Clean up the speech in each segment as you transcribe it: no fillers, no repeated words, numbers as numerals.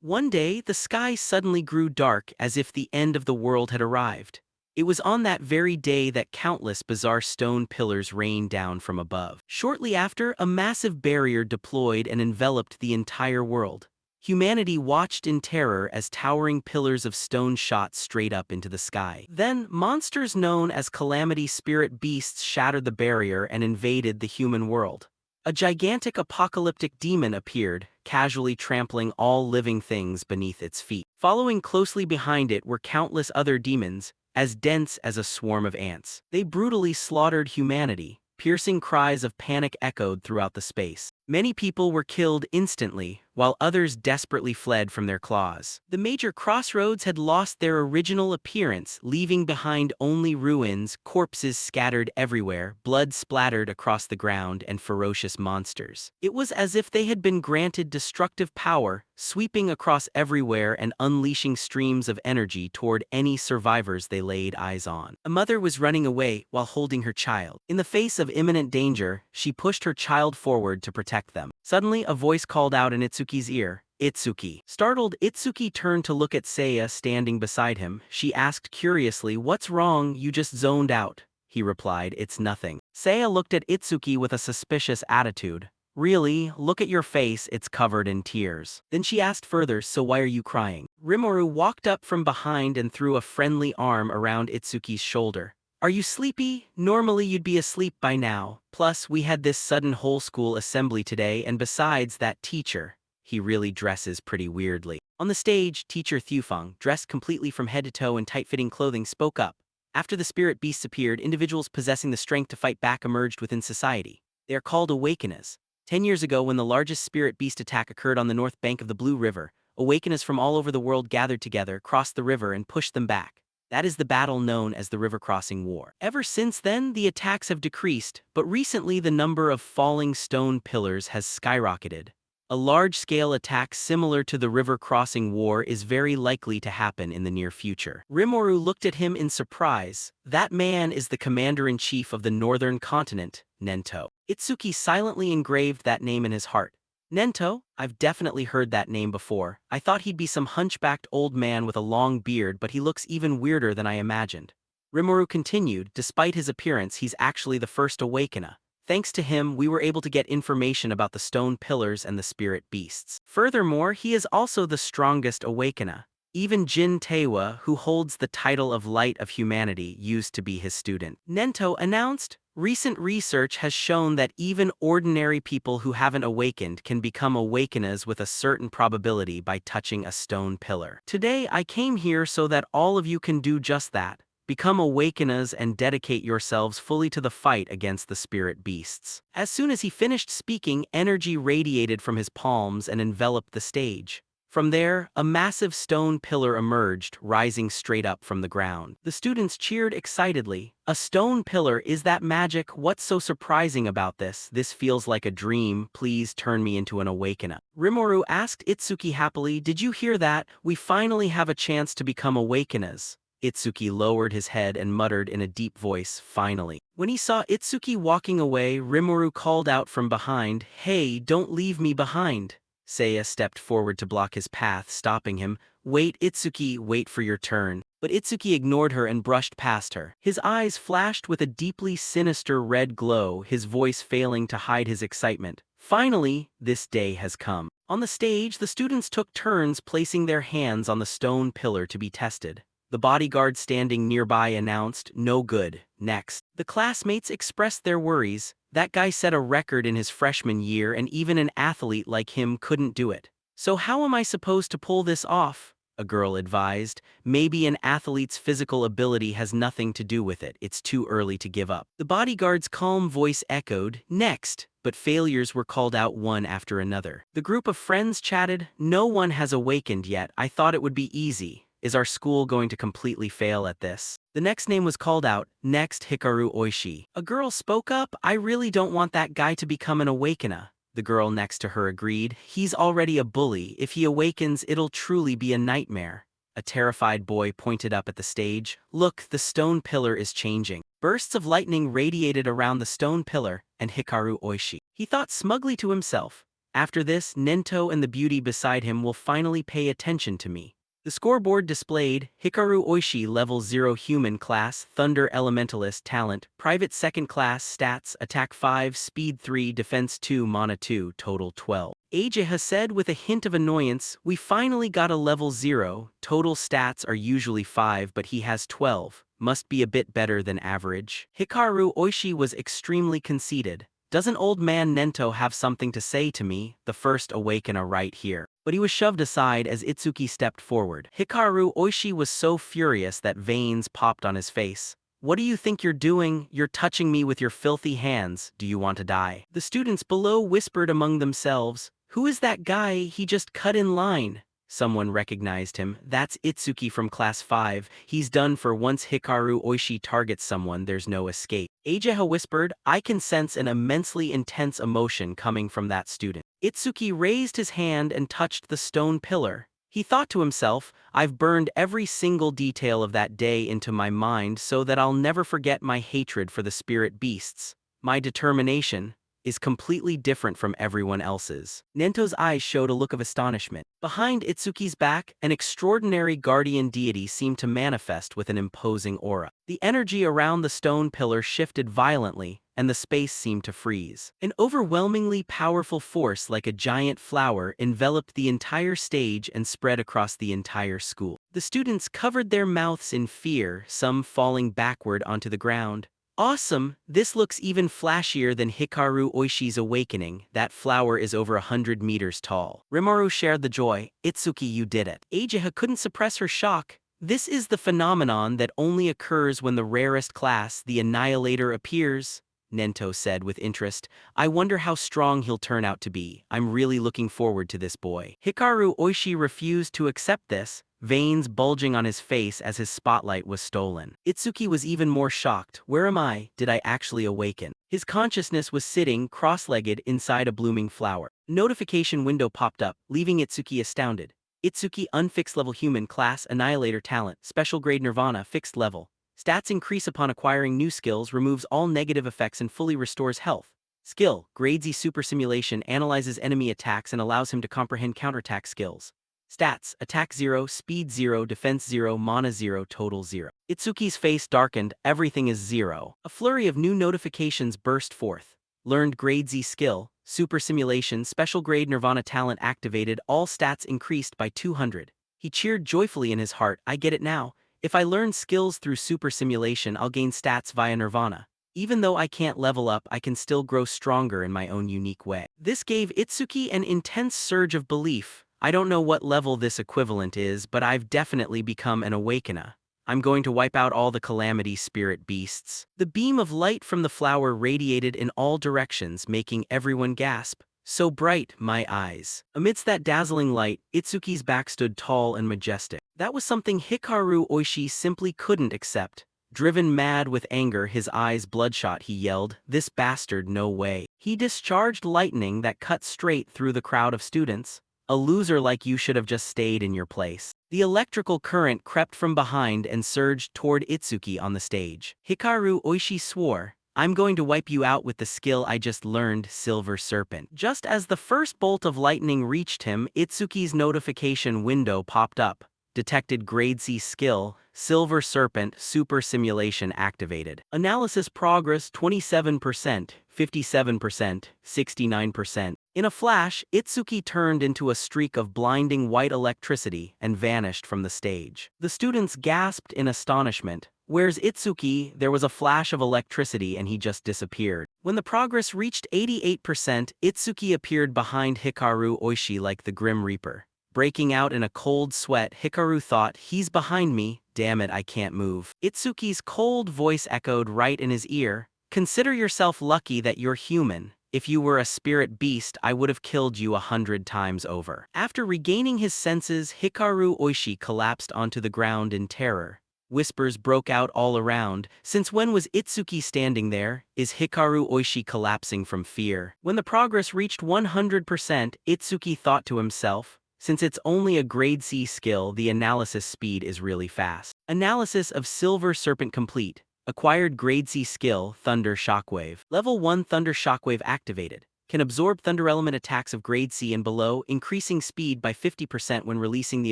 One day, the sky suddenly grew dark as if the end of the world had arrived. It was on that very day that countless bizarre stone pillars rained down from above. Shortly after, a massive barrier deployed and enveloped the entire world. Humanity watched in terror as towering pillars of stone shot straight up into the sky. Then, monsters known as calamity spirit beasts shattered the barrier and invaded the human world. A gigantic apocalyptic demon appeared, casually trampling all living things beneath its feet. Following closely behind it were countless other demons, as dense as a swarm of ants. They brutally slaughtered humanity. Piercing cries of panic echoed throughout the space. Many people were killed instantly, while others desperately fled from their claws. The major crossroads had lost their original appearance, leaving behind only ruins, corpses scattered everywhere, blood splattered across the ground, and ferocious monsters. It was as if they had been granted destructive power, sweeping across everywhere and unleashing streams of energy toward any survivors they laid eyes on. A mother was running away while holding her child. In the face of imminent danger, she pushed her child forward to protect them. Suddenly, a voice called out in Itsuki's ear, "Itsuki." Startled, Itsuki turned to look at Seiya standing beside him. She asked curiously, "What's wrong? You just zoned out." He replied, "It's nothing." Seiya looked at Itsuki with a suspicious attitude. "Really? Look at your face, it's covered in tears." Then she asked further, "So why are you crying?" Rimuru walked up from behind and threw a friendly arm around Itsuki's shoulder. "Are you sleepy? Normally you'd be asleep by now. Plus, we had this sudden whole school assembly today, and besides, that teacher, he really dresses pretty weirdly." On the stage, teacher Thufeng, dressed completely from head to toe in tight-fitting clothing, spoke up. After the spirit beasts appeared, individuals possessing the strength to fight back emerged within society. They are called awakeners. 10 years ago, when the largest spirit beast attack occurred on the north bank of the Blue River, awakeners from all over the world gathered together, crossed the river, and pushed them back. That is the battle known as the River Crossing War. Ever since then, the attacks have decreased, but recently the number of falling stone pillars has skyrocketed. A large-scale attack similar to the River Crossing War is very likely to happen in the near future. Rimuru looked at him in surprise. That man is the commander-in-chief of the northern continent, Nento. Itsuki silently engraved that name in his heart. Nento? I've definitely heard that name before. I thought he'd be some hunchbacked old man with a long beard, but he looks even weirder than I imagined. Rimuru continued, despite his appearance, he's actually the first awakener. Thanks to him, we were able to get information about the stone pillars and the spirit beasts. Furthermore, he is also the strongest awakener. Even Jin Taewa, who holds the title of Light of Humanity, used to be his student. Nento announced, "Recent research has shown that even ordinary people who haven't awakened can become awakeners with a certain probability by touching a stone pillar. Today I came here so that all of you can do just that. Become awakeners and dedicate yourselves fully to the fight against the spirit beasts." As soon as he finished speaking, energy radiated from his palms and enveloped the stage. From there, a massive stone pillar emerged, rising straight up from the ground. The students cheered excitedly. "A stone pillar, is that magic? What's so surprising about this? This feels like a dream. Please turn me into an awakener." Rimuru asked Itsuki happily, "Did you hear that? We finally have a chance to become awakeners." Itsuki lowered his head and muttered in a deep voice, "Finally." When he saw Itsuki walking away, Rimuru called out from behind, "Hey, don't leave me behind." Seiya stepped forward to block his path, stopping him. "Wait, Itsuki, wait for your turn." But Itsuki ignored her and brushed past her. His eyes flashed with a deeply sinister red glow, his voice failing to hide his excitement. Finally, this day has come. On the stage, the students took turns placing their hands on the stone pillar to be tested. The bodyguard standing nearby announced, "No good, next." The classmates expressed their worries. That guy set a record in his freshman year and even an athlete like him couldn't do it. "So how am I supposed to pull this off?" a girl advised. "Maybe an athlete's physical ability has nothing to do with it. It's too early to give up." The bodyguard's calm voice echoed, "Next," but failures were called out one after another. The group of friends chatted, "No one has awakened yet. I thought it would be easy. Is our school going to completely fail at this?" The next name was called out, "Next, Hikaru Oishi." A girl spoke up, "I really don't want that guy to become an awakener." The girl next to her agreed, "He's already a bully. If he awakens, it'll truly be a nightmare." A terrified boy pointed up at the stage, "Look, the stone pillar is changing." Bursts of lightning radiated around the stone pillar and Hikaru Oishi. He thought smugly to himself, After this, Nento and the beauty beside him will finally pay attention to me. The scoreboard displayed Hikaru Oishi Level 0 Human Class, Thunder Elementalist Talent, Private Second Class Stats, Attack 5, Speed 3, Defense 2, Mana 2, Total 12. Ageha said with a hint of annoyance, "We finally got a level 0, total stats are usually 5 but he has 12, must be a bit better than average." Hikaru Oishi was extremely conceited. "Doesn't old man Nento have something to say to me, the first awakener right here?" But he was shoved aside as Itsuki stepped forward. Hikaru Oishi was so furious that veins popped on his face. "What do you think you're doing? You're touching me with your filthy hands. Do you want to die?" The students below whispered among themselves, "Who is that guy? He just cut in line." Someone recognized him. "That's Itsuki from Class 5. He's done for once Hikaru Oishi targets someone, there's no escape." Ageha whispered, "I can sense an immensely intense emotion coming from that student." Itsuki raised his hand and touched the stone pillar. He thought to himself, "I've burned every single detail of that day into my mind so that I'll never forget my hatred for the spirit beasts. My determination is completely different from everyone else's." Nento's eyes showed a look of astonishment. Behind Itsuki's back, an extraordinary guardian deity seemed to manifest with an imposing aura. The energy around the stone pillar shifted violently, and the space seemed to freeze. An overwhelmingly powerful force like a giant flower enveloped the entire stage and spread across the entire school. The students covered their mouths in fear, some falling backward onto the ground. "Awesome! This looks even flashier than Hikaru Oishi's awakening. That flower is over 100 meters tall." Rimuru shared the joy. "Itsuki, you did it." Ageha couldn't suppress her shock. "This is the phenomenon that only occurs when the rarest class, the Annihilator, appears," Nento said with interest. "I wonder how strong he'll turn out to be. I'm really looking forward to this boy." Hikaru Oishi refused to accept this, veins bulging on his face as his spotlight was stolen. Itsuki was even more shocked. "Where am I? Did I actually awaken?" His consciousness was sitting, cross-legged, inside a blooming flower. Notification window popped up, leaving Itsuki astounded. Itsuki Unfixed Level Human Class Annihilator Talent Special Grade Nirvana Fixed Level. Stats increase upon acquiring new skills, removes all negative effects and fully restores health. Skill, Grade Z Super Simulation analyzes enemy attacks and allows him to comprehend counterattack skills. Stats, Attack 0, Speed 0, Defense 0, Mana 0, Total 0. Itsuki's face darkened, everything is 0. A flurry of new notifications burst forth. Learned Grade Z Skill, Super Simulation, Special Grade Nirvana Talent activated, all stats increased by 200. He cheered joyfully in his heart. "I get it now. If I learn skills through Super Simulation, I'll gain stats via Nirvana. Even though I can't level up, I can still grow stronger in my own unique way." This gave Itsuki an intense surge of belief. "I don't know what level this equivalent is, but I've definitely become an awakener. I'm going to wipe out all the calamity spirit beasts." The beam of light from the flower radiated in all directions, making everyone gasp. "So bright, my eyes." Amidst that dazzling light, Itsuki's back stood tall and majestic. That was something Hikaru Oishi simply couldn't accept. Driven mad with anger, his eyes bloodshot, he yelled, "This bastard, no way." He discharged lightning that cut straight through the crowd of students. "A loser like you should have just stayed in your place." The electrical current crept from behind and surged toward Itsuki on the stage. Hikaru Oishi swore, "I'm going to wipe you out with the skill I just learned, Silver Serpent." Just as the first bolt of lightning reached him, Itsuki's notification window popped up. Detected Grade C Skill, Silver Serpent, Super Simulation activated. Analysis progress 27%, 57%, 69%. In a flash, Itsuki turned into a streak of blinding white electricity and vanished from the stage. The students gasped in astonishment. "Where's Itsuki?" There was a flash of electricity and he just disappeared. When the progress reached 88%, Itsuki appeared behind Hikaru Oishi like the Grim Reaper. Breaking out in a cold sweat, Hikaru thought, "He's behind me. Damn it, I can't move." Itsuki's cold voice echoed right in his ear. "Consider yourself lucky that you're human. If you were a spirit beast, I would have killed you 100 times over." After regaining his senses, Hikaru Oishi collapsed onto the ground in terror. Whispers broke out all around. Since when was Itsuki standing there? Is Hikaru Oishi collapsing from fear? When the progress reached 100%, Itsuki thought to himself, "Since it's only a Grade C skill, the analysis speed is really fast." Analysis of Silver Serpent complete. Acquired Grade C skill, Thunder Shockwave. Level 1 Thunder Shockwave activated. can absorb thunder element attacks of grade C and below, increasing speed by 50% when releasing the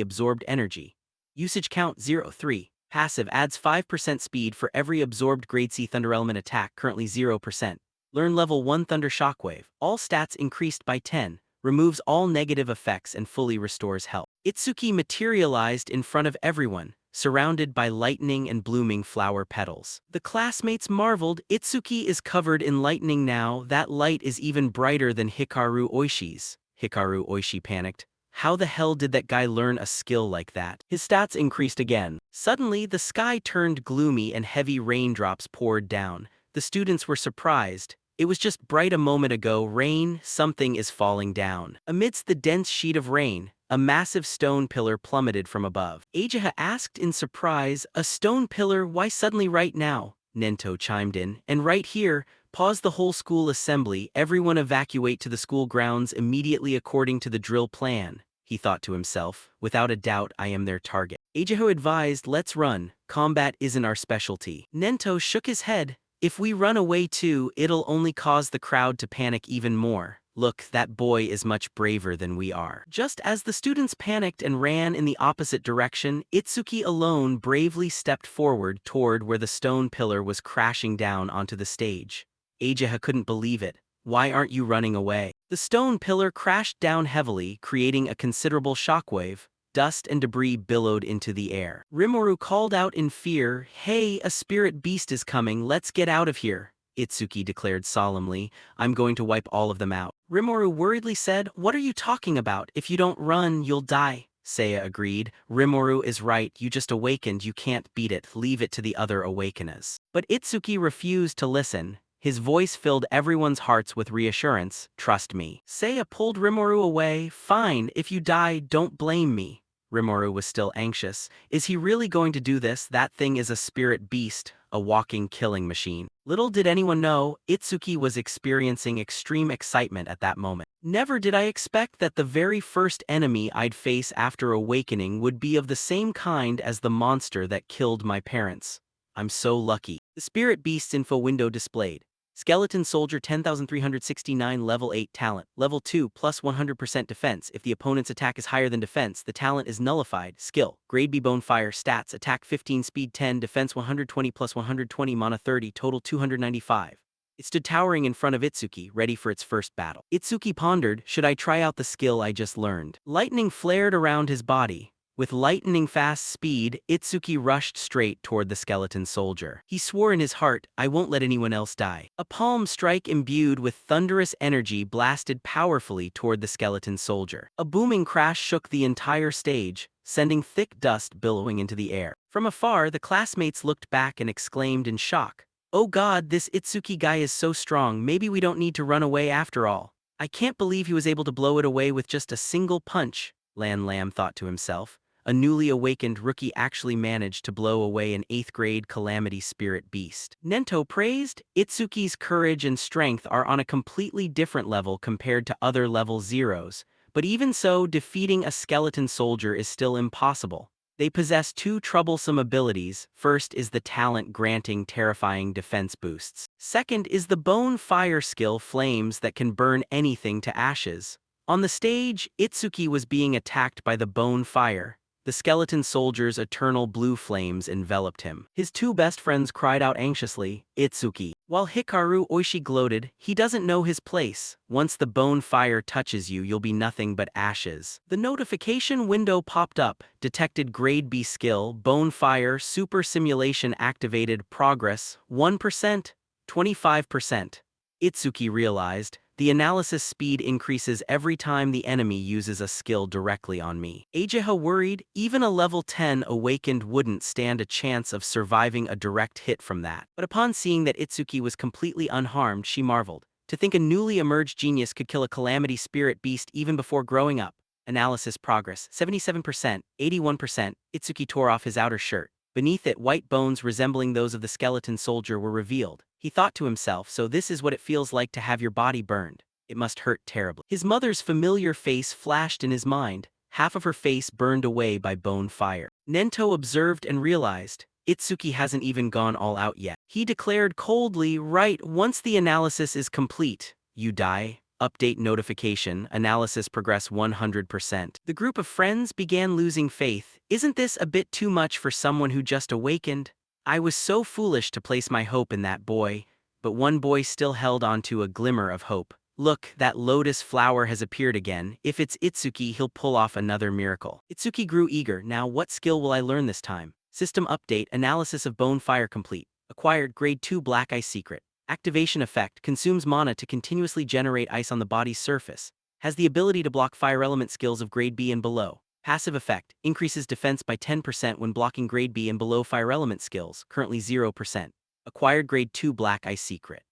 absorbed energy. Usage count 0.3. Passive adds 5% speed for every absorbed grade C thunder element attack, currently 0%. Learn level 1 thunder shockwave. All stats increased by 10. Removes all negative effects and fully restores health. Itsuki materialized in front of everyone, surrounded by lightning and blooming flower petals. The classmates marveled. Itsuki is covered in lightning now. That light is even brighter than Hikaru Oishi's. Hikaru Oishi panicked. How the hell did that guy learn a skill like that? His stats increased again. Suddenly, the sky turned gloomy and heavy raindrops poured down. The students were surprised. It was just bright a moment ago. Rain, something is falling down. Amidst the dense sheet of rain, a massive stone pillar plummeted from above. Ageha asked in surprise, a stone pillar, why suddenly right now? Nento chimed in, and right here, pause the whole school assembly, everyone evacuate to the school grounds immediately according to the drill plan. He thought to himself, without a doubt I am their target. Ageho advised, let's run, combat isn't our specialty. Nento shook his head. If we run away too, it'll only cause the crowd to panic even more. Look, that boy is much braver than we are. Just as the students panicked and ran in the opposite direction, Itsuki alone bravely stepped forward toward where the stone pillar was crashing down onto the stage. Ageha couldn't believe it. Why aren't you running away? The stone pillar crashed down heavily, creating a considerable shockwave. Dust and debris billowed into the air. Rimuru called out in fear, hey, a spirit beast is coming, let's get out of here. Itsuki declared solemnly, I'm going to wipe all of them out. Rimuru worriedly said, what are you talking about? If you don't run, you'll die. Seiya agreed, Rimuru is right, you just awakened, you can't beat it, leave it to the other awakeners. But Itsuki refused to listen. His voice filled everyone's hearts with reassurance, trust me. Seiya pulled Rimuru away, fine, if you die, don't blame me. Rimuru was still anxious. Is he really going to do this? That thing is a spirit beast, a walking killing machine. Little did anyone know, Itsuki was experiencing extreme excitement at that moment. Never did I expect that the very first enemy I'd face after awakening would be of the same kind as the monster that killed my parents. I'm so lucky. The spirit beast's info window displayed. Skeleton Soldier 10,369 Level 8 Talent. Level 2 plus 100% Defense. If the opponent's attack is higher than defense, the talent is nullified. Skill. Grade B Bonefire. Stats. Attack 15, Speed 10, Defense 120 plus 120, Mana 30, Total 295. It stood towering in front of Itsuki, ready for its first battle. Itsuki pondered, should I try out the skill I just learned? Lightning flared around his body. With lightning-fast speed, Itsuki rushed straight toward the skeleton soldier. He swore in his heart, I won't let anyone else die. A palm strike imbued with thunderous energy blasted powerfully toward the skeleton soldier. A booming crash shook the entire stage, sending thick dust billowing into the air. From afar, the classmates looked back and exclaimed in shock, oh god, this Itsuki guy is so strong, maybe we don't need to run away after all. I can't believe he was able to blow it away with just a single punch, Lan Lam thought to himself. A newly awakened rookie actually managed to blow away an 8th grade calamity spirit beast. Nento praised, Itsuki's courage and strength are on a completely different level compared to other level zeros, but even so, defeating a skeleton soldier is still impossible. They possess two troublesome abilities. First is the talent granting terrifying defense boosts. Second is the bone fire skill flames that can burn anything to ashes. On the stage, Itsuki was being attacked by the bone fire. The skeleton soldier's eternal blue flames enveloped him. His two best friends cried out anxiously, Itsuki. While Hikaru Oishi gloated, he doesn't know his place. Once the bone fire touches you, you'll be nothing but ashes. The notification window popped up, detected grade B skill, bone fire, super simulation activated, progress, 1%, 25%. Itsuki realized, the analysis speed increases every time the enemy uses a skill directly on me. Ageha worried, even a level 10 awakened wouldn't stand a chance of surviving a direct hit from that. But upon seeing that Itsuki was completely unharmed, she marveled. To think a newly emerged genius could kill a calamity spirit beast even before growing up. Analysis progress, 77%, 81%, Itsuki tore off his outer shirt. Beneath it, white bones resembling those of the skeleton soldier were revealed. He thought to himself, so this is what it feels like to have your body burned. It must hurt terribly. His mother's familiar face flashed in his mind, half of her face burned away by bone fire. Nento observed and realized, Itsuki hasn't even gone all out yet. He declared coldly, right, once the analysis is complete, you die. update notification, analysis progress 100%. The group of friends began losing faith. Isn't this a bit too much for someone who just awakened? I was so foolish to place my hope in that boy. But one boy still held on to a glimmer of hope. Look, that lotus flower has appeared again. If it's Itsuki, he'll pull off another miracle. Itsuki grew eager. Now what skill will I learn this time? System update, analysis of bone fire complete. Acquired grade 2 black ice secret. Activation effect, consumes mana to continuously generate ice on the body's surface. Has the ability to block fire element skills of grade B and below. Passive effect, increases defense by 10% when blocking grade B and below fire element skills, currently 0%. Acquired grade 2 black ice secret.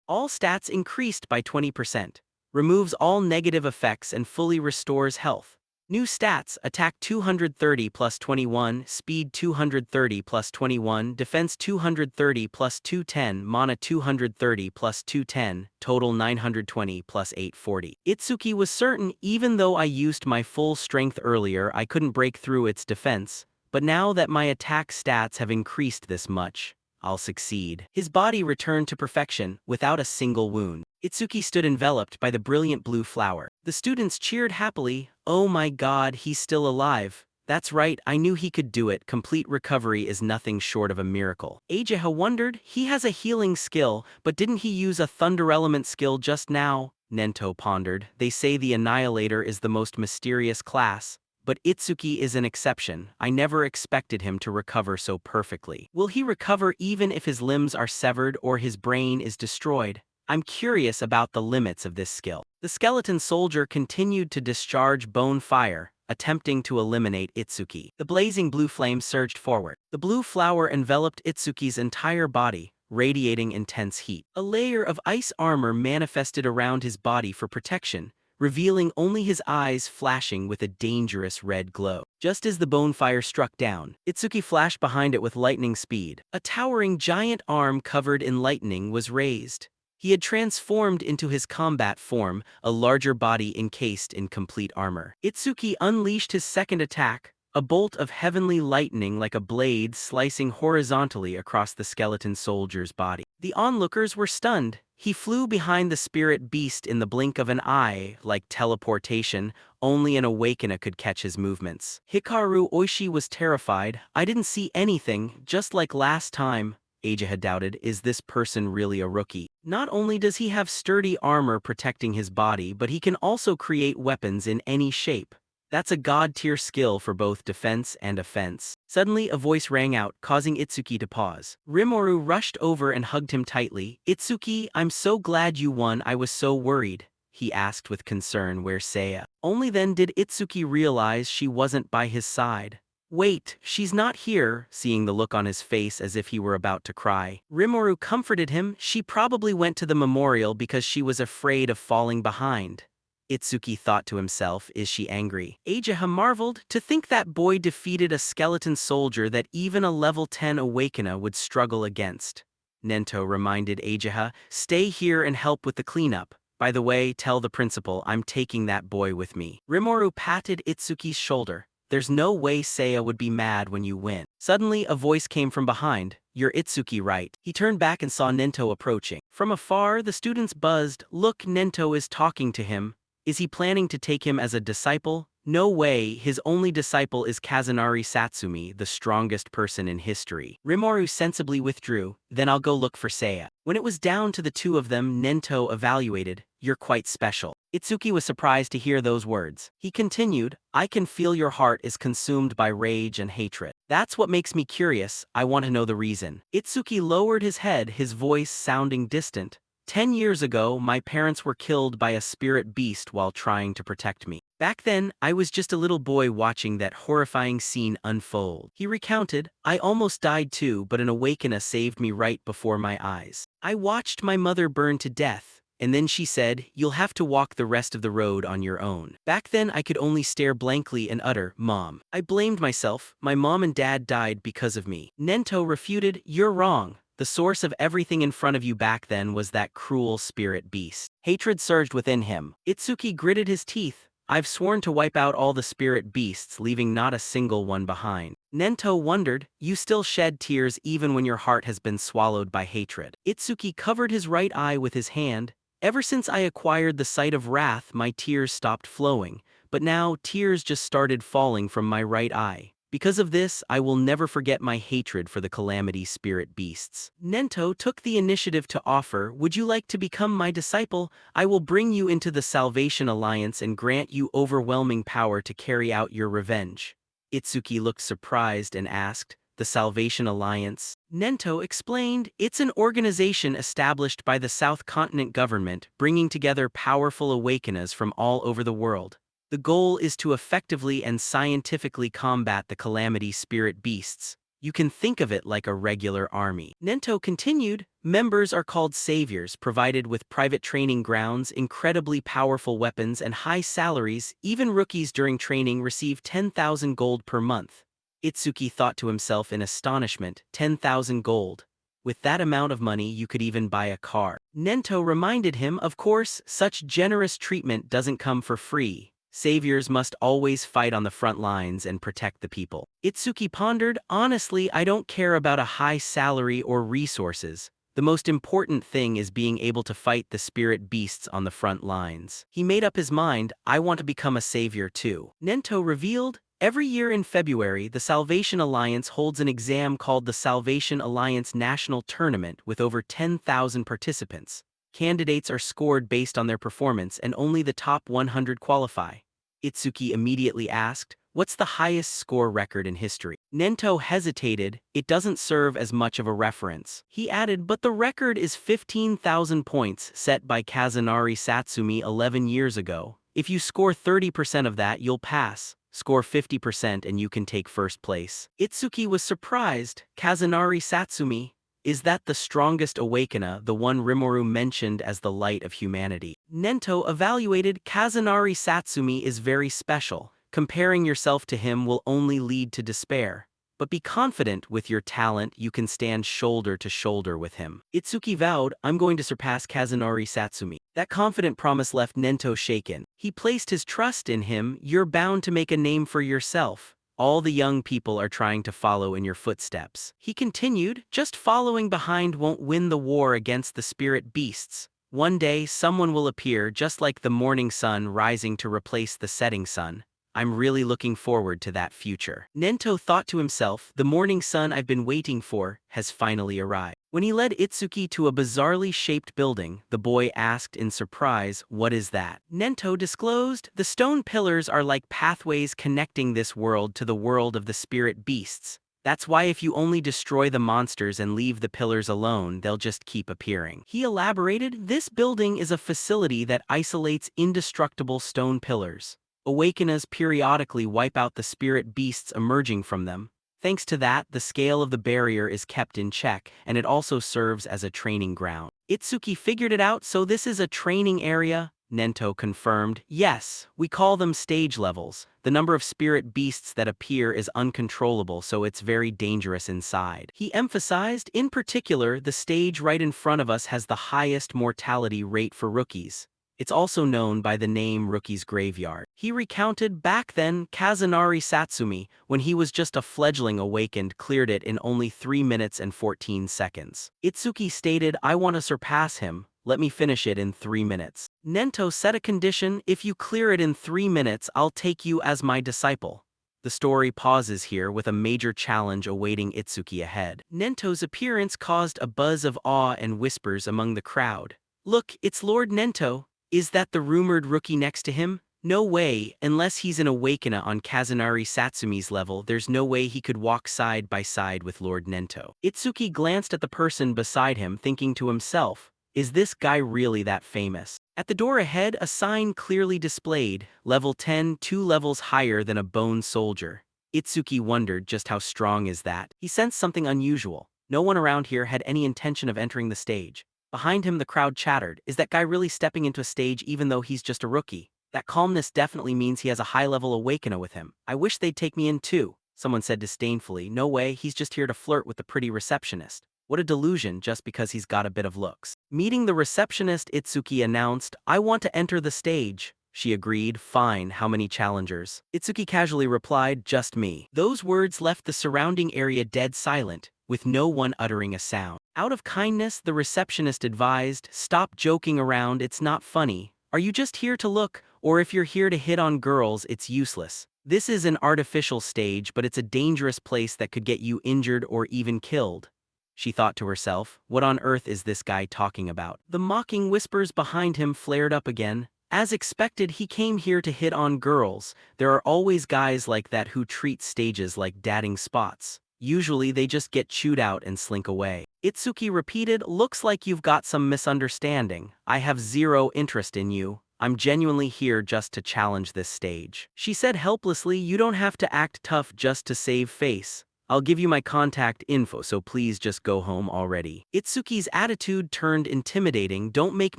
All stats increased by 20%. Removes all negative effects and fully restores health. New stats, attack 230 plus 21, speed 230 plus 21, defense 230 plus 210, mana 230 plus 210, total 920 plus 840. Itsuki was certain even though I used my full strength earlier I couldn't break through its defense, but now that my attack stats have increased this much, I'll succeed. His body returned to perfection, without a single wound. Itsuki stood enveloped by the brilliant blue flower. The students cheered happily. Oh my god, he's still alive. That's right, I knew he could do it. Complete recovery is nothing short of a miracle. Ageha wondered, he has a healing skill, but didn't he use a thunder element skill just now? Nento pondered. They say the Annihilator is the most mysterious class. But Itsuki is an exception. I never expected him to recover so perfectly. Will he recover even if his limbs are severed or his brain is destroyed? I'm curious about the limits of this skill. The skeleton soldier continued to discharge bone fire, attempting to eliminate Itsuki. The blazing blue flame surged forward. The blue flower enveloped Itsuki's entire body, radiating intense heat. A layer of ice armor manifested around his body for protection, revealing only his eyes flashing with a dangerous red glow. Just as the bone fire struck down, Itsuki flashed behind it with lightning speed. A towering giant arm covered in lightning was raised. He had transformed into his combat form, a larger body encased in complete armor. Itsuki unleashed his second attack, a bolt of heavenly lightning like a blade slicing horizontally across the skeleton soldier's body. The onlookers were stunned. He flew behind the spirit beast in the blink of an eye, like teleportation. Only an Awakener could catch his movements. Hikaru Oishi was terrified. I didn't see anything, just like last time. Aja had doubted, is this person really a rookie? Not only does he have sturdy armor protecting his body, but he can also create weapons in any shape. That's a god-tier skill for both defense and offense. Suddenly a voice rang out, causing Itsuki to pause. Rimuru rushed over and hugged him tightly. Itsuki, I'm so glad you won. I was so worried. He asked with concern, where's Seiya? Only then did Itsuki realize she wasn't by his side. Wait, she's not here, seeing the look on his face as if he were about to cry. Rimuru comforted him. She probably went to the memorial because she was afraid of falling behind. Itsuki thought to himself, is she angry? Ageha marveled, to think that boy defeated a skeleton soldier that even a level 10 Awakener would struggle against. Nento reminded Ageha, stay here and help with the cleanup. By the way, tell the principal I'm taking that boy with me. Rimuru patted Itsuki's shoulder. There's no way Seiya would be mad when you win. Suddenly a voice came from behind. You're Itsuki, right? He turned back and saw Nento approaching. From afar, the students buzzed. Look, Nento is talking to him. Is he planning to take him as a disciple? No way, his only disciple is Kazunari Satsumi, the strongest person in history. Rimuru sensibly withdrew, then I'll go look for Seiya. When it was down to the two of them, Nento evaluated, you're quite special. Itsuki was surprised to hear those words. He continued, I can feel your heart is consumed by rage and hatred. That's what makes me curious, I want to know the reason. Itsuki lowered his head, his voice sounding distant. 10 years ago, my parents were killed by a spirit beast while trying to protect me. Back then, I was just a little boy watching that horrifying scene unfold. He recounted, I almost died too, but an Awakener saved me right before my eyes. I watched my mother burn to death, and then she said, you'll have to walk the rest of the road on your own. Back then, I could only stare blankly and utter, Mom. I blamed myself, my mom and dad died because of me. Nento refuted, you're wrong. The source of everything in front of you back then was that cruel spirit beast. Hatred surged within him. Itsuki gritted his teeth. I've sworn to wipe out all the spirit beasts, leaving not a single one behind. Nento wondered, you still shed tears even when your heart has been swallowed by hatred. Itsuki covered his right eye with his hand. Ever since I acquired the sight of wrath, my tears stopped flowing, but now tears just started falling from my right eye. Because of this, I will never forget my hatred for the calamity spirit beasts. Nento took the initiative to offer, "Would you like to become my disciple? I will bring you into the Salvation Alliance and grant you overwhelming power to carry out your revenge." Itsuki looked surprised and asked, "The Salvation Alliance?" Nento explained, "It's an organization established by the South Continent government, bringing together powerful awakeners from all over the world. The goal is to effectively and scientifically combat the calamity spirit beasts. You can think of it like a regular army." Nento continued, "Members are called saviors, provided with private training grounds, incredibly powerful weapons, and high salaries. Even rookies during training receive 10,000 gold per month." Itsuki thought to himself in astonishment, 10,000 gold. With that amount of money, you could even buy a car. Nento reminded him, of course, such generous treatment doesn't come for free. Saviors must always fight on the front lines and protect the people. Itsuki pondered, "Honestly, I don't care about a high salary or resources. The most important thing is being able to fight the spirit beasts on the front lines." He made up his mind, "I want to become a savior too." Nento revealed, "Every year in February, the Salvation Alliance holds an exam called the Salvation Alliance National Tournament with over 10,000 participants. Candidates are scored based on their performance and only the top 100 qualify." Itsuki immediately asked, "What's the highest score record in history?" Nento hesitated, "It doesn't serve as much of a reference." He added, "But the record is 15,000 points set by Kazunari Satsumi 11 years ago. If you score 30% of that, you'll pass. Score 50% and you can take first place." Itsuki was surprised. "Kazunari Satsumi? Is that the strongest awakener, the one Rimuru mentioned as the light of humanity?" Nento evaluated, "Kazunari Satsumi is very special. Comparing yourself to him will only lead to despair. But be confident with your talent, you can stand shoulder to shoulder with him." Itsuki vowed, "I'm going to surpass Kazunari Satsumi." That confident promise left Nento shaken. He placed his trust in him. "You're bound to make a name for yourself. All the young people are trying to follow in your footsteps." He continued, "Just following behind won't win the war against the spirit beasts. One day someone will appear just like the morning sun rising to replace the setting sun. I'm really looking forward to that future." Nento thought to himself, "The morning sun I've been waiting for has finally arrived." When he led Itsuki to a bizarrely shaped building, the boy asked in surprise, "What is that?" Nento disclosed, "The stone pillars are like pathways connecting this world to the world of the spirit beasts. That's why if you only destroy the monsters and leave the pillars alone, they'll just keep appearing." He elaborated, "This building is a facility that isolates indestructible stone pillars. Awakeners periodically wipe out the spirit beasts emerging from them. Thanks to that, the scale of the barrier is kept in check, and it also serves as a training ground." Itsuki figured it out, "So this is a training area?" Nento confirmed, "Yes, we call them stage levels. The number of spirit beasts that appear is uncontrollable, so it's very dangerous inside." He emphasized, "In particular, the stage right in front of us has the highest mortality rate for rookies. It's also known by the name Rookie's Graveyard." He recounted, "Back then, Kazunari Satsumi, when he was just a fledgling awakened, cleared it in only 3 minutes and 14 seconds. Itsuki stated, "I want to surpass him. Let me finish it in 3 minutes." Nento set a condition, "If you clear it in 3 minutes, I'll take you as my disciple." The story pauses here with a major challenge awaiting Itsuki ahead. Nento's appearance caused a buzz of awe and whispers among the crowd. "Look, it's Lord Nento. Is that the rumored rookie next to him? No way, unless he's an awakener on Kazunari Satsumi's level, there's no way he could walk side by side with Lord Nento." Itsuki glanced at the person beside him, thinking to himself, "Is this guy really that famous?" At the door ahead, a sign clearly displayed, "Level 10, 2 levels higher than a bone soldier." Itsuki wondered, just how strong is that? He sensed something unusual. No one around here had any intention of entering the stage. Behind him, the crowd chattered, "Is that guy really stepping into a stage even though he's just a rookie? That calmness definitely means he has a high-level awakener with him. I wish they'd take me in too." Someone said disdainfully, "No way, he's just here to flirt with the pretty receptionist. What a delusion just because he's got a bit of looks." Meeting the receptionist, Itsuki announced, "I want to enter the stage." She agreed, "Fine, how many challengers?" Itsuki casually replied, "Just me." Those words left the surrounding area dead silent. with no one uttering a sound. Out of kindness, the receptionist advised, "Stop joking around, it's not funny. Are you just here to look, or if you're here to hit on girls, it's useless. This is an artificial stage, but it's a dangerous place that could get you injured or even killed." She thought to herself, what on earth is this guy talking about? The mocking whispers behind him flared up again. As expected, he came here to hit on girls. There are always guys like that who treat stages like dating spots. Usually they just get chewed out and slink away. Itsuki repeated, "Looks like you've got some misunderstanding. I have zero interest in you. I'm genuinely here just to challenge this stage." She said helplessly, "You don't have to act tough just to save face. I'll give you my contact info, so please just go home already." Itsuki's attitude turned intimidating. "Don't make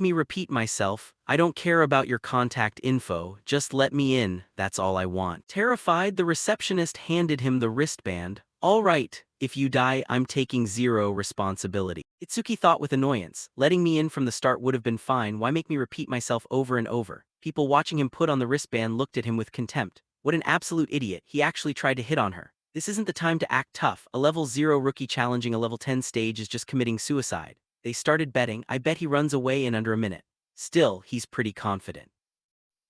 me repeat myself. I don't care about your contact info, just let me in, that's all I want." Terrified, the receptionist handed him the wristband. "All right, if you die, I'm taking zero responsibility." Itsuki thought with annoyance. Letting me in from the start would have been fine, why make me repeat myself over and over? People watching him put on the wristband looked at him with contempt. What an absolute idiot, he actually tried to hit on her. This isn't the time to act tough. A level 0 rookie challenging a level 10 stage is just committing suicide. They started betting. I bet he runs away in under a minute. Still, he's pretty confident.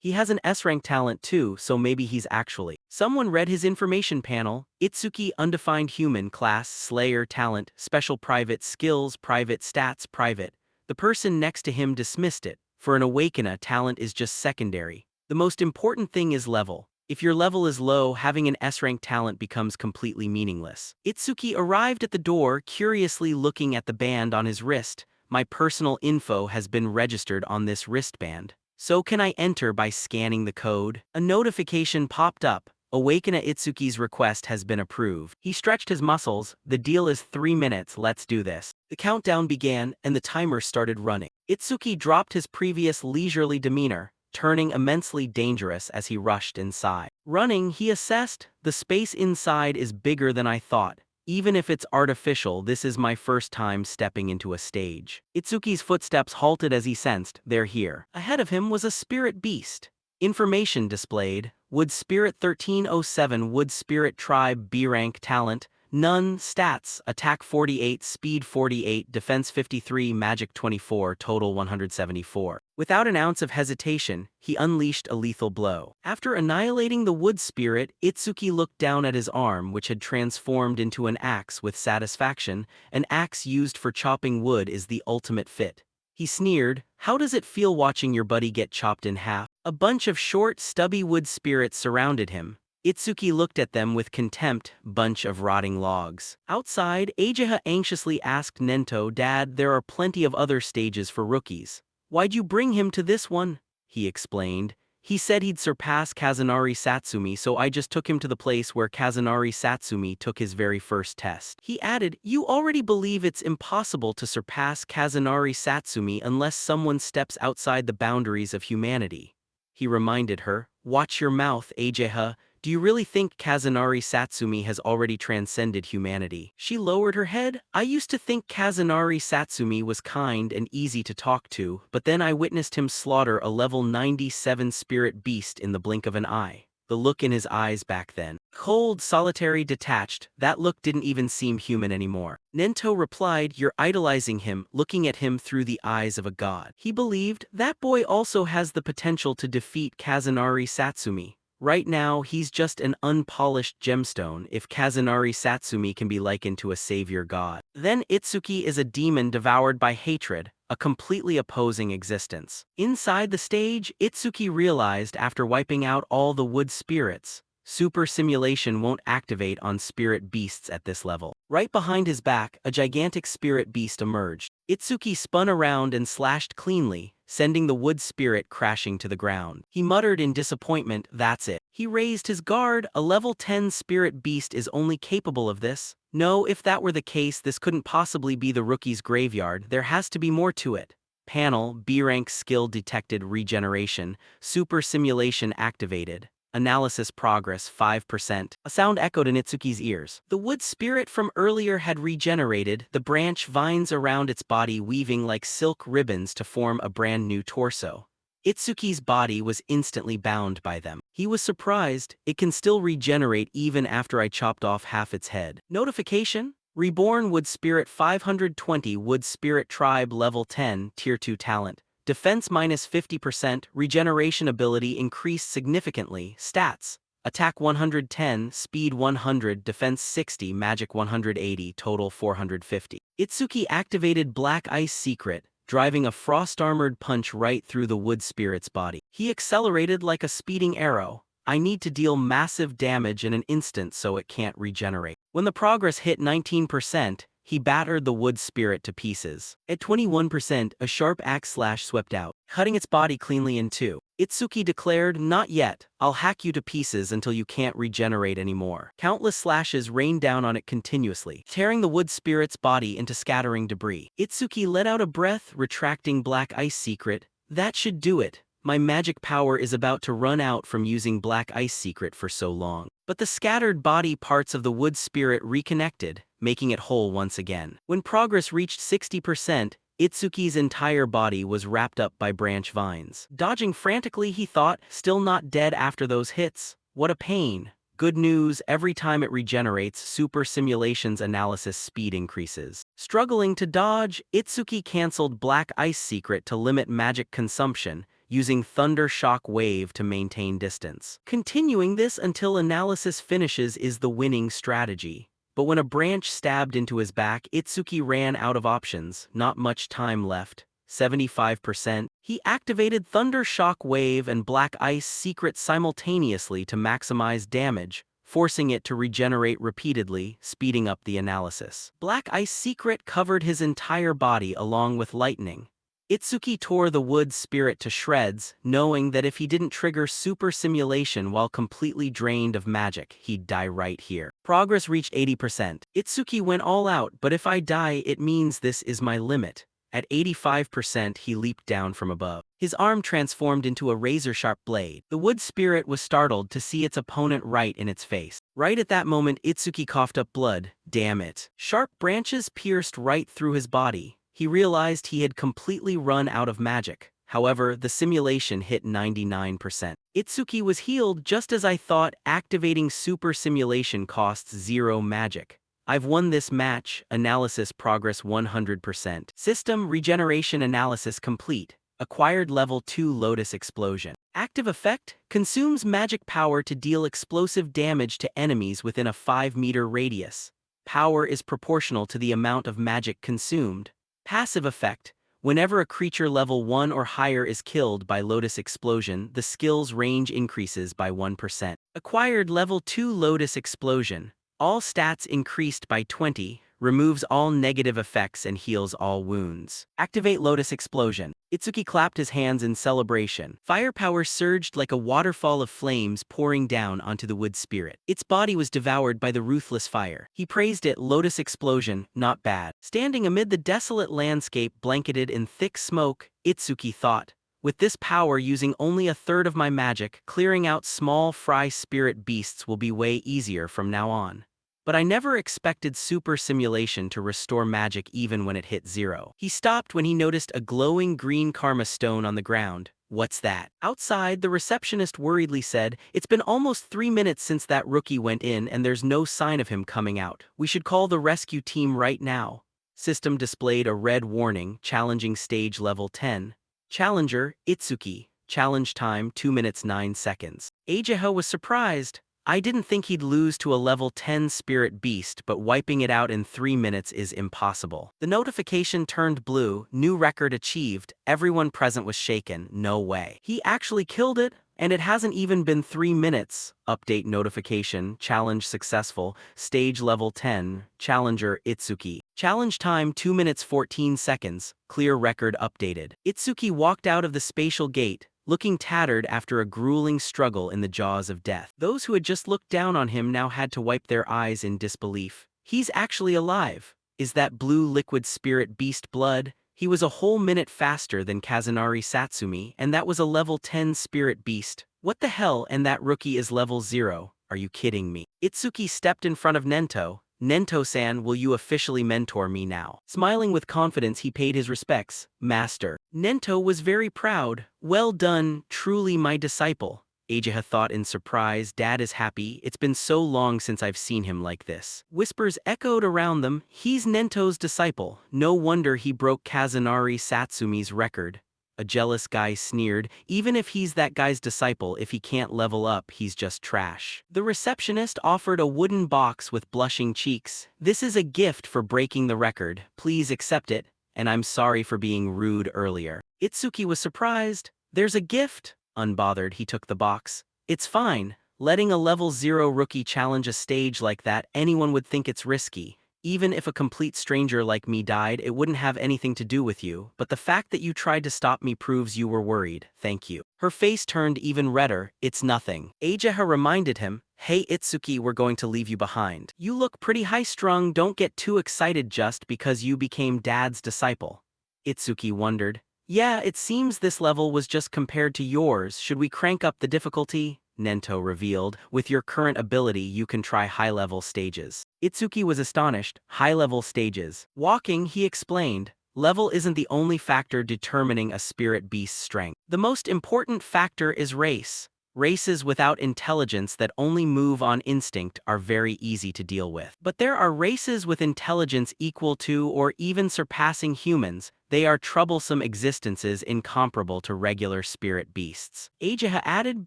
He has an S-rank talent too, so maybe he's actually. Someone read his information panel. Itsuki undefined human class Slayer talent special private skills private stats private. The person next to him dismissed it. For an awakener, talent is just secondary. The most important thing is level. If your level is low, having an S-rank talent becomes completely meaningless. Itsuki arrived at the door, curiously looking at the band on his wrist. My personal info has been registered on this wristband. So can I enter by scanning the code? A notification popped up. Awakener Itsuki's request has been approved. He stretched his muscles. The deal is 3 minutes, let's do this. The countdown began, and the timer started running. Itsuki dropped his previous leisurely demeanor, turning immensely dangerous as he rushed inside. Running, he assessed, the space inside is bigger than I thought. Even if it's artificial, this is my first time stepping into a stage. Itsuki's footsteps halted as he sensed, they're here. Ahead of him was a spirit beast. Information displayed, Wood Spirit 1307 Wood Spirit Tribe B rank talent, none, stats, attack 48, speed 48, defense 53, magic 24, total 174. Without an ounce of hesitation, he unleashed a lethal blow. After annihilating the wood spirit, Itsuki looked down at his arm, which had transformed into an axe with satisfaction. An axe used for chopping wood is the ultimate fit. He sneered, "How does it feel watching your buddy get chopped in half?" A bunch of short, stubby wood spirits surrounded him. Itsuki looked at them with contempt, bunch of rotting logs. Outside, Ageha anxiously asked Nento, "Dad, there are plenty of other stages for rookies. Why'd you bring him to this one?" He explained. "He said he'd surpass Kazunari Satsumi, so I just took him to the place where Kazunari Satsumi took his very first test." He added, "You already believe it's impossible to surpass Kazunari Satsumi unless someone steps outside the boundaries of humanity." He reminded her, "Watch your mouth, Ageha. Do you really think Kazunari Satsumi has already transcended humanity?" She lowered her head. "I used to think Kazunari Satsumi was kind and easy to talk to, but then I witnessed him slaughter a level 97 spirit beast in the blink of an eye. The look in his eyes back then. Cold, solitary, detached, that look didn't even seem human anymore." Nento replied, "You're idolizing him, looking at him through the eyes of a god." He believed, "That boy also has the potential to defeat Kazunari Satsumi. Right now, he's just an unpolished gemstone if Kazunari Satsumi can be likened to a savior god. Then Itsuki is a demon devoured by hatred, a completely opposing existence." Inside the stage, Itsuki realized after wiping out all the wood spirits, super simulation won't activate on spirit beasts at this level. Right behind his back, a gigantic spirit beast emerged. Itsuki spun around and slashed cleanly, sending the wood spirit crashing to the ground. He muttered in disappointment, "That's it." He raised his guard. A level 10 spirit beast is only capable of this. No, if that were the case, this couldn't possibly be the rookie's graveyard. There has to be more to it. Panel, B-rank skill detected regeneration, super simulation activated. Analysis progress 5%. A sound echoed in Itsuki's ears. The wood spirit from earlier had regenerated, the branch vines around its body weaving like silk ribbons to form a brand new torso. Itsuki's body was instantly bound by them. He was surprised, it can still regenerate even after I chopped off half its head. Notification? Reborn Wood Spirit 520 Wood Spirit Tribe Level 10 Tier 2 Talent. Defense minus 50%, regeneration ability increased significantly, stats. Attack 110, Speed 100, Defense 60, Magic 180, Total 450. Itsuki activated Black Ice Secret, driving a frost-armored punch right through the wood spirit's body. He accelerated like a speeding arrow. I need to deal massive damage in an instant so it can't regenerate. When the progress hit 19%, he battered the wood spirit to pieces. At 21%, a sharp axe slash swept out, cutting its body cleanly in two. Itsuki declared, "Not yet, I'll hack you to pieces until you can't regenerate anymore." Countless slashes rained down on it continuously, tearing the wood spirit's body into scattering debris. Itsuki let out a breath, retracting Black Ice Secret. "That should do it. My magic power is about to run out from using Black Ice Secret for so long." But the scattered body parts of the wood spirit reconnected, making it whole once again. When progress reached 60%, Itsuki's entire body was wrapped up by branch vines. Dodging frantically, he thought, still not dead after those hits. What a pain. Good news, every time it regenerates, Super Simulation's analysis speed increases. Struggling to dodge, Itsuki canceled Black Ice Secret to limit magic consumption, using Thunder Shock Wave to maintain distance. Continuing this until analysis finishes is the winning strategy. But when a branch stabbed into his back, Itsuki ran out of options, not much time left. 75%. He activated Thunder Shock Wave and Black Ice Secret simultaneously to maximize damage, forcing it to regenerate repeatedly, speeding up the analysis. Black Ice Secret covered his entire body along with lightning. Itsuki tore the wood spirit to shreds, knowing that if he didn't trigger Super Simulation while completely drained of magic, he'd die right here. Progress reached 80%. Itsuki went all out, but if I die, it means this is my limit. At 85%, he leaped down from above. His arm transformed into a razor-sharp blade. The wood spirit was startled to see its opponent right in its face. Right at that moment, Itsuki coughed up blood. Damn it. Sharp branches pierced right through his body. He realized he had completely run out of magic. However, the simulation hit 99%. Itsuki was healed just as I thought. Activating Super Simulation costs 0 magic. I've won this match. Analysis progress 100%. System regeneration analysis complete. Acquired level 2 Lotus Explosion. Active effect, consumes magic power to deal explosive damage to enemies within a 5-meter radius. Power is proportional to the amount of magic consumed. Passive effect, whenever a creature level 1 or higher is killed by Lotus Explosion, the skill's range increases by 1%. Acquired level 2 Lotus Explosion. All stats increased by 20, removes all negative effects and heals all wounds. Activate Lotus Explosion. Itsuki clapped his hands in celebration. Firepower surged like a waterfall of flames pouring down onto the wood spirit. Its body was devoured by the ruthless fire. He praised it. Lotus Explosion, not bad. Standing amid the desolate landscape blanketed in thick smoke, Itsuki thought, with this power using only a third of my magic, clearing out small fry spirit beasts will be way easier from now on. But I never expected Super Simulation to restore magic even when it hit 0. He stopped when he noticed a glowing green karma stone on the ground. What's that? Outside, the receptionist worriedly said, "It's been almost 3 minutes since that rookie went in and there's no sign of him coming out. We should call the rescue team right now." System displayed a red warning, challenging stage level 10. Challenger, Itsuki. Challenge time 2 minutes 9 seconds. Ageha was surprised. I didn't think he'd lose to a level 10 spirit beast, but wiping it out in 3 minutes is impossible. The notification turned blue, new record achieved, everyone present was shaken, no way. He actually killed it, and it hasn't even been 3 minutes. Update notification, challenge successful, stage level 10, challenger Itsuki. Challenge time 2 minutes 14 seconds, clear record updated. Itsuki walked out of the spatial gate, looking tattered after a grueling struggle in the jaws of death. Those who had just looked down on him now had to wipe their eyes in disbelief. He's actually alive. Is that blue liquid spirit beast blood? He was a whole minute faster than Kazunari Satsumi, and that was a level 10 spirit beast. What the hell, and that rookie is level 0? Are you kidding me? Itsuki stepped in front of Nento. "Nento-san, will you officially mentor me now?" Smiling with confidence, he paid his respects. "Master." Nento was very proud. "Well done, truly my disciple." Ageha thought in surprise. Dad is happy. It's been so long since I've seen him like this. Whispers echoed around them. He's Nento's disciple. No wonder he broke Kazunari Satsumi's record. A jealous guy sneered. Even if he's that guy's disciple, if he can't level up, he's just trash. The receptionist offered a wooden box with blushing cheeks. This is a gift for breaking the record. Please accept it, and I'm sorry for being rude earlier. Itsuki was surprised. There's a gift? Unbothered, he took the box. It's fine. Letting a level 0 rookie challenge a stage like that, anyone would think it's risky. Even if a complete stranger like me died, it wouldn't have anything to do with you, but the fact that you tried to stop me proves you were worried. Thank you. Her face turned even redder. It's nothing. Ageha reminded him, hey Itsuki, we're going to leave you behind. You look pretty high-strung. Don't get too excited just because you became Dad's disciple. Itsuki wondered. Yeah, it seems this level was just compared to yours. Should we crank up the difficulty? Nento revealed. With your current ability, you can try high-level stages. Itsuki was astonished. High-level stages. Walking, he explained. Level isn't the only factor determining a spirit beast's strength. The most important factor is race. Races without intelligence that only move on instinct are very easy to deal with. But there are races with intelligence equal to or even surpassing humans. They are troublesome existences incomparable to regular spirit beasts. Ageha added,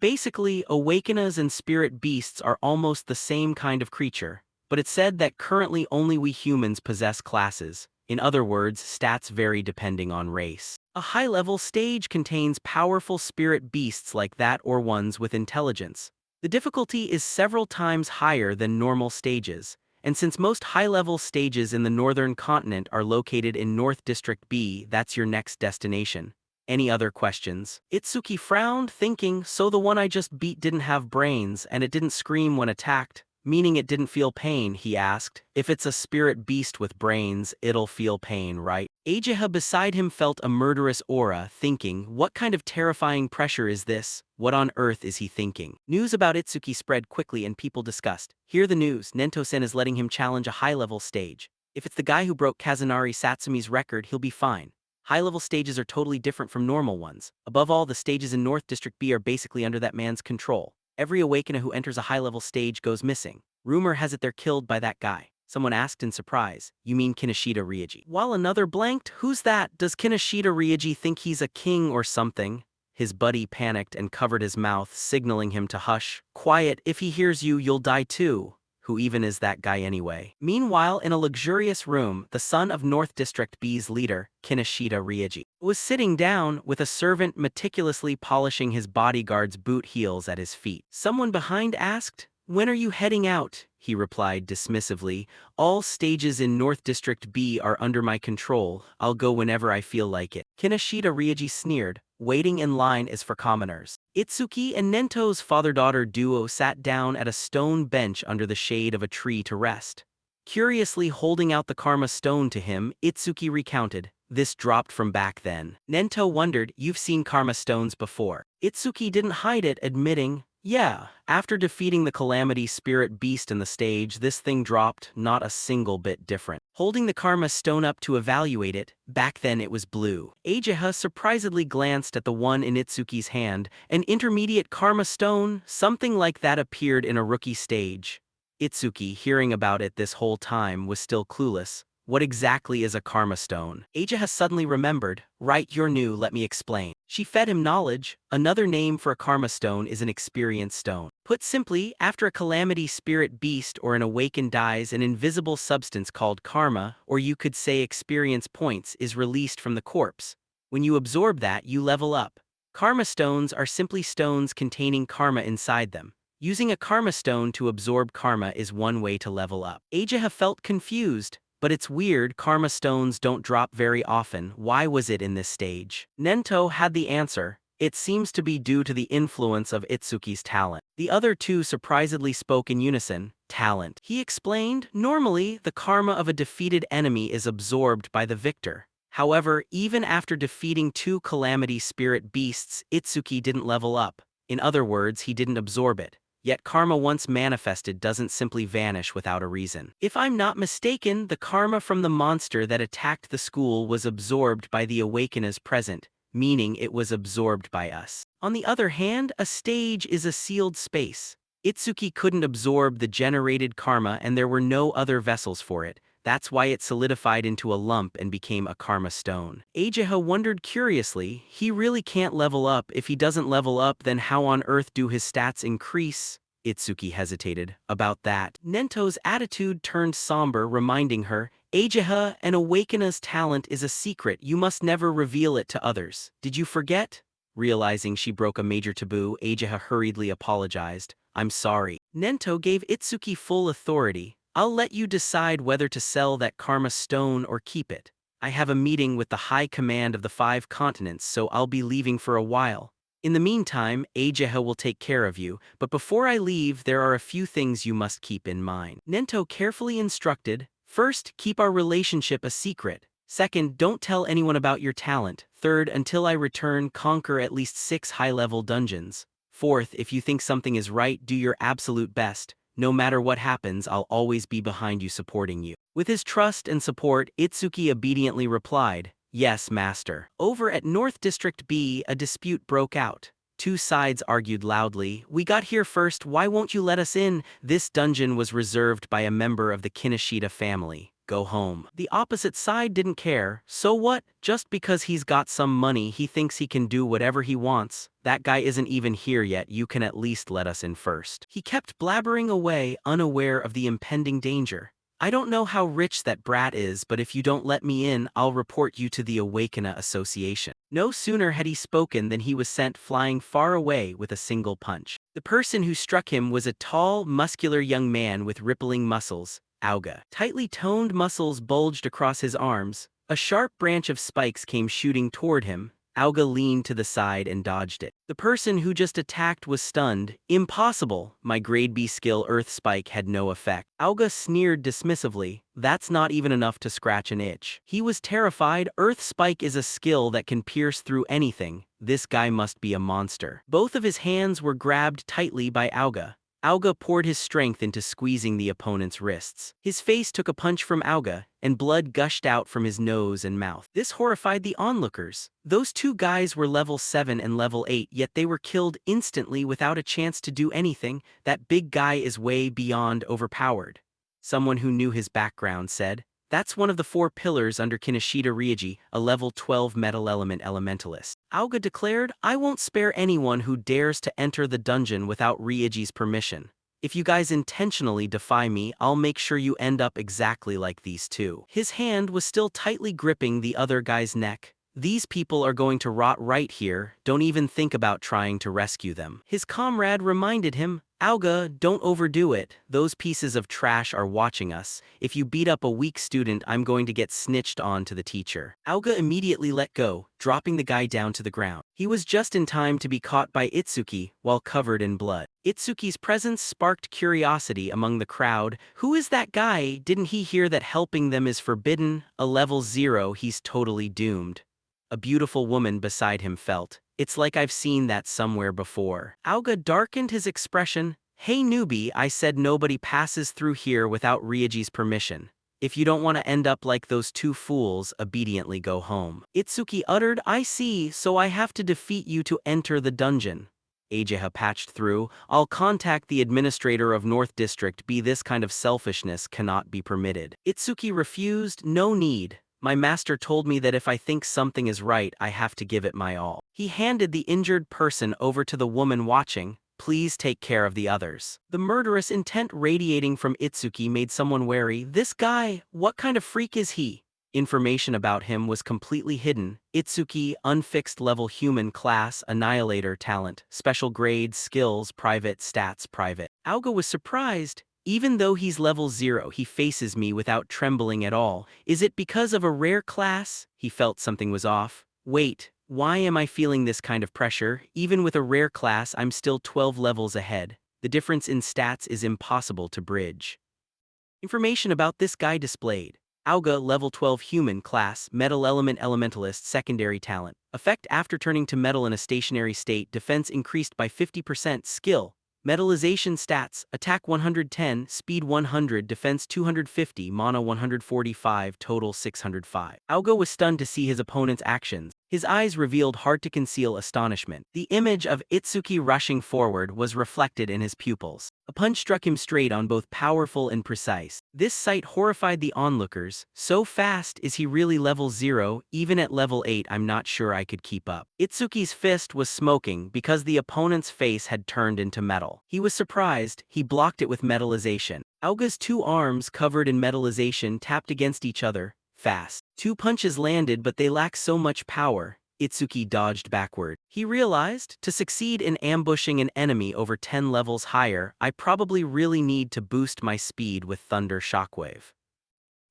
basically, awakeners and spirit beasts are almost the same kind of creature, but it's said that currently only we humans possess classes. In other words, stats vary depending on race. A high-level stage contains powerful spirit beasts like that or ones with intelligence. The difficulty is several times higher than normal stages, and since most high-level stages in the northern continent are located in North District B, that's your next destination. Any other questions? Itsuki frowned, thinking, so the one I just beat didn't have brains and it didn't scream when attacked? Meaning it didn't feel pain, he asked. If it's a spirit beast with brains, it'll feel pain, right? Ageha beside him felt a murderous aura, thinking, what kind of terrifying pressure is this? What on earth is he thinking? News about Itsuki spread quickly and people discussed. Hear the news, Nento-sen is letting him challenge a high-level stage. If it's the guy who broke Kazunari Satsumi's record, he'll be fine. High-level stages are totally different from normal ones. Above all, the stages in North District B are basically under that man's control. Every awakener who enters a high-level stage goes missing. Rumor has it they're killed by that guy. Someone asked in surprise, you mean Kinoshita Ryuji? While another blanked, who's that? Does Kinoshita Ryuji think he's a king or something? His buddy panicked and covered his mouth, signaling him to hush. Quiet, if he hears you, you'll die too. Who even is that guy anyway? Meanwhile, in a luxurious room, the son of North District B's leader, Kinoshita Ryuji, was sitting down with a servant meticulously polishing his bodyguard's boot heels at his feet. Someone behind asked, when are you heading out? He replied dismissively, all stages in North District B are under my control. I'll go whenever I feel like it. Kinoshita Ryuji sneered, waiting in line is for commoners. Itsuki and Nento's father-daughter duo sat down at a stone bench under the shade of a tree to rest. Curiously holding out the karma stone to him, Itsuki recounted, this dropped from back then. Nento wondered, you've seen karma stones before. Itsuki didn't hide it, admitting, yeah, after defeating the Calamity Spirit Beast in the stage, this thing dropped, not a single bit different. Holding the karma stone up to evaluate it, back then it was blue. Ageha surprisedly glanced at the one in Itsuki's hand, an intermediate karma stone, something like that appeared in a rookie stage. Itsuki, hearing about it this whole time, was still clueless. What exactly is a karma stone? Ageha suddenly remembered. Right, you're new, let me explain. She fed him knowledge. Another name for a karma stone is an experience stone. Put simply, after a calamity spirit beast or an awakened dies, an invisible substance called karma, or you could say experience points, is released from the corpse. When you absorb that, you level up. Karma stones are simply stones containing karma inside them. Using a karma stone to absorb karma is one way to level up. Ageha felt confused. But it's weird, karma stones don't drop very often. Why was it in this stage? Nento had the answer. It seems to be due to the influence of Itsuki's talent. The other two surprisedly spoke in unison. Talent. He explained, normally, the karma of a defeated enemy is absorbed by the victor. However, even after defeating two calamity spirit beasts, Itsuki didn't level up. In other words, he didn't absorb it. Yet karma once manifested doesn't simply vanish without a reason. If I'm not mistaken, the karma from the monster that attacked the school was absorbed by the awakeners present, meaning it was absorbed by us. On the other hand, a stage is a sealed space. Itsuki couldn't absorb the generated karma and there were no other vessels for it. That's why it solidified into a lump and became a karma stone. Ageha wondered curiously, he really can't level up. If he doesn't level up, then how on earth do his stats increase? Itsuki hesitated. About that, Nento's attitude turned somber, reminding her, Ageha, an Awakena's talent is a secret. You must never reveal it to others. Did you forget? Realizing she broke a major taboo, Ageha hurriedly apologized. I'm sorry. Nento gave Itsuki full authority. I'll let you decide whether to sell that karma stone or keep it. I have a meeting with the high command of the 5 continents, so I'll be leaving for a while. In the meantime, Ageha will take care of you, but before I leave, there are a few things you must keep in mind. Nento carefully instructed, first, keep our relationship a secret. Second, don't tell anyone about your talent. Third, until I return, conquer at least 6 high-level dungeons. Fourth, if you think something is right, do your absolute best. No matter what happens, I'll always be behind you supporting you. With his trust and support, Itsuki obediently replied, Yes, master. Over at North District B, a dispute broke out. 2 sides argued loudly. We got here first, why won't you let us in? This dungeon was reserved by a member of the Kinoshita family. Go home. The opposite side didn't care. So what? Just because he's got some money, he thinks he can do whatever he wants. That guy isn't even here yet, you can at least let us in first. He kept blabbering away, unaware of the impending danger. I don't know how rich that brat is, but if you don't let me in, I'll report you to the Awakena Association. No sooner had he spoken than he was sent flying far away with a single punch. The person who struck him was a tall, muscular young man with rippling muscles, Auga. Tightly toned muscles bulged across his arms. A sharp branch of spikes came shooting toward him. Auga leaned to the side and dodged it. The person who just attacked was stunned. Impossible! My grade B skill Earth Spike had no effect. Auga sneered dismissively. That's not even enough to scratch an itch. He was terrified. Earth Spike is a skill that can pierce through anything. This guy must be a monster. Both of his hands were grabbed tightly by Auga. Auga poured his strength into squeezing the opponent's wrists. His face took a punch from Auga, and blood gushed out from his nose and mouth. This horrified the onlookers. Those 2 guys were level 7 and level 8, yet they were killed instantly without a chance to do anything. That big guy is way beyond overpowered. Someone who knew his background said, That's one of the 4 pillars under Kinoshita Ryuji, a level 12 metal element elementalist. Auga declared, I won't spare anyone who dares to enter the dungeon without Ryuji's permission. If you guys intentionally defy me, I'll make sure you end up exactly like these 2. His hand was still tightly gripping the other guy's neck. These people are going to rot right here, don't even think about trying to rescue them. His comrade reminded him, Auga, don't overdo it, those pieces of trash are watching us. If you beat up a weak student, I'm going to get snitched on to the teacher. Auga immediately let go, dropping the guy down to the ground. He was just in time to be caught by Itsuki, while covered in blood. Itsuki's presence sparked curiosity among the crowd. Who is that guy? Didn't he hear that helping them is forbidden? A level 0, he's totally doomed. A beautiful woman beside him felt, it's like I've seen that somewhere before. Auga darkened his expression. Hey newbie, I said nobody passes through here without Ryuji's permission. If you don't want to end up like those 2 fools, obediently go home. Itsuki uttered, I see, so I have to defeat you to enter the dungeon. Ageha patched through, I'll contact the administrator of North District B. This kind of selfishness cannot be permitted. Itsuki refused, no need. My master told me that if I think something is right, I have to give it my all. He handed the injured person over to the woman watching. Please take care of the others. The murderous intent radiating from Itsuki made someone wary. This guy, what kind of freak is he? Information about him was completely hidden. Itsuki, unfixed level human class, annihilator talent, special grades, skills, private, stats, private. Auga was surprised. Even though he's level 0, he faces me without trembling at all. Is it because of a rare class? He felt something was off. Wait, why am I feeling this kind of pressure? Even with a rare class, I'm still 12 levels ahead. The difference in stats is impossible to bridge. Information about this guy displayed. Auga, level 12 human class, metal element elementalist, secondary talent. Effect after turning to metal in a stationary state, defense increased by 50%, skill. Metallization stats, attack 110, speed 100, defense 250, mana 145, total 605. Auga was stunned to see his opponent's actions. His eyes revealed hard-to-conceal astonishment. The image of Itsuki rushing forward was reflected in his pupils. A punch struck him straight on, both powerful and precise. This sight horrified the onlookers. So fast, is he really level 0? Even at level 8 I'm not sure I could keep up. Itsuki's fist was smoking because the opponent's face had turned into metal. He was surprised. He blocked it with metallization. Aoga's two arms covered in metallization tapped against each other, fast. Two punches landed, but they lacked so much power. Itsuki dodged backward. He realized, to succeed in ambushing an enemy over 10 levels higher, I probably really need to boost my speed with Thunder Shockwave.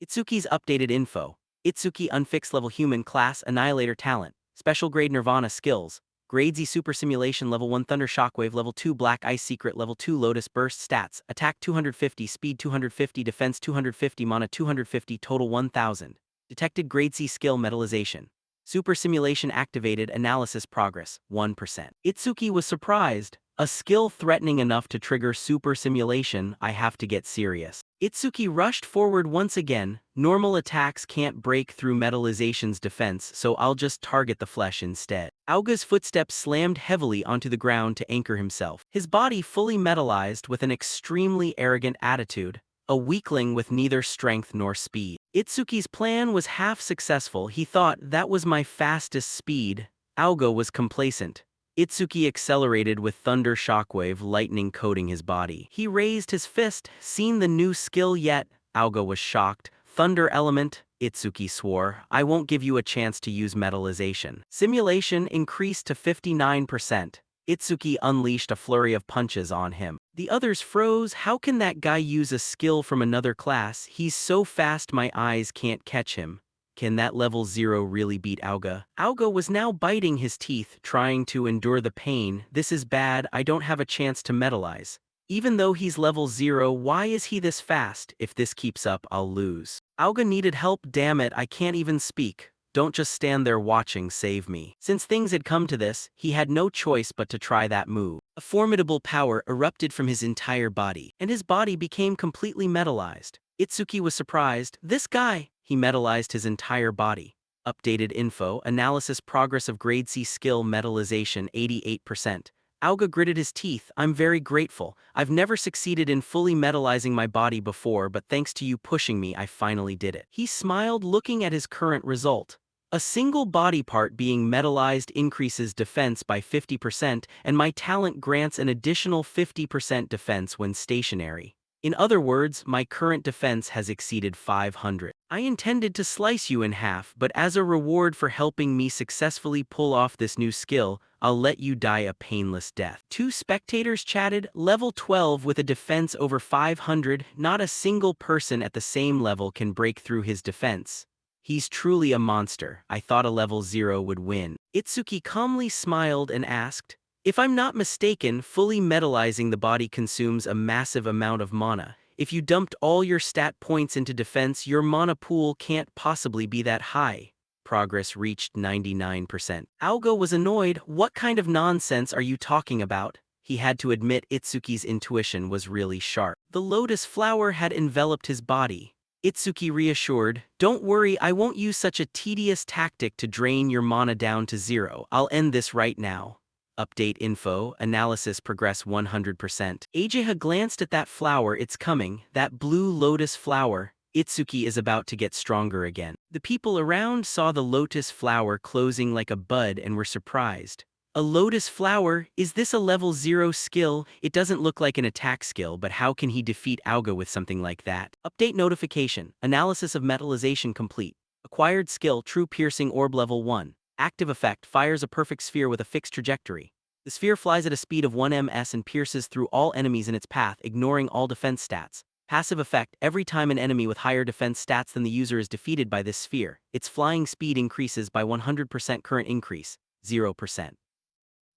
Itsuki's updated info. Itsuki Unfixed Level Human Class Annihilator Talent. Special Grade Nirvana Skills. Grade Z Super Simulation Level 1 Thunder Shockwave Level 2 Black Ice Secret Level 2 Lotus Burst Stats. Attack 250, Speed 250, Defense 250, Mana 250, Total 1000. Detected Grade C Skill Metallization. Super Simulation Activated. Analysis Progress 1%. Itsuki was surprised. A skill threatening enough to trigger Super Simulation? I have to get serious. Itsuki rushed forward once again. Normal attacks can't break through metallization's defense, so I'll just target the flesh instead. Aoga's footsteps slammed heavily onto the ground to anchor himself. His body fully metallized with an extremely arrogant attitude. A weakling with neither strength nor speed. Itsuki's plan was half successful. He thought, that was my fastest speed. Aoga was complacent. Itsuki accelerated with Thunder Shockwave, lightning coating his body. He raised his fist. Seen the new skill yet? Aoga was shocked. Thunder Element? Itsuki swore. I won't give you a chance to use metallization. Simulation increased to 59%. Itsuki unleashed a flurry of punches on him. The others froze. How can that guy use a skill from another class? He's so fast my eyes can't catch him. Can that level 0 really beat Aoga? Aoga was now biting his teeth, trying to endure the pain. This is bad, I don't have a chance to metallize. Even though he's level 0, why is he this fast? If this keeps up, I'll lose. Aoga needed help. Damn it, I can't even speak. Don't just stand there watching, save me. Since things had come to this, he had no choice but to try that move. A formidable power erupted from his entire body, and his body became completely metallized. Itsuki was surprised. This guy! He metallized his entire body. Updated info. Analysis Progress of Grade C Skill Metallization 88%. Aoga gritted his teeth. I'm very grateful. I've never succeeded in fully metallizing my body before, but thanks to you pushing me, I finally did it. He smiled, looking at his current result. A single body part being metallized increases defense by 50%, and my talent grants an additional 50% defense when stationary. In other words, my current defense has exceeded 500. I intended to slice you in half, but as a reward for helping me successfully pull off this new skill, I'll let you die a painless death. Two spectators chatted. Level 12 with a defense over 500, not a single person at the same level can break through his defense. He's truly a monster. I thought a level 0 would win. Itsuki calmly smiled and asked, if I'm not mistaken, fully metallizing the body consumes a massive amount of mana. If you dumped all your stat points into defense, your mana pool can't possibly be that high. Progress reached 99%. Aoga was annoyed. What kind of nonsense are you talking about? He had to admit Itsuki's intuition was really sharp. The lotus flower had enveloped his body. Itsuki reassured, don't worry, I won't use such a tedious tactic to drain your mana down to 0. I'll end this right now. Update info. Analysis Progress 100%. Ageha glanced at that flower. It's coming. That blue lotus flower. Itsuki is about to get stronger again. The people around saw the lotus flower closing like a bud and were surprised. A lotus flower? Is this a level 0 skill? It doesn't look like an attack skill, but how can he defeat Aoga with something like that? Update notification. Analysis of metallization complete. Acquired skill True Piercing Orb Level 1. Active effect fires a perfect sphere with a fixed trajectory. The sphere flies at a speed of 1 ms and pierces through all enemies in its path, ignoring all defense stats. Passive effect, every time an enemy with higher defense stats than the user is defeated by this sphere, its flying speed increases by 100%. Current increase, 0%.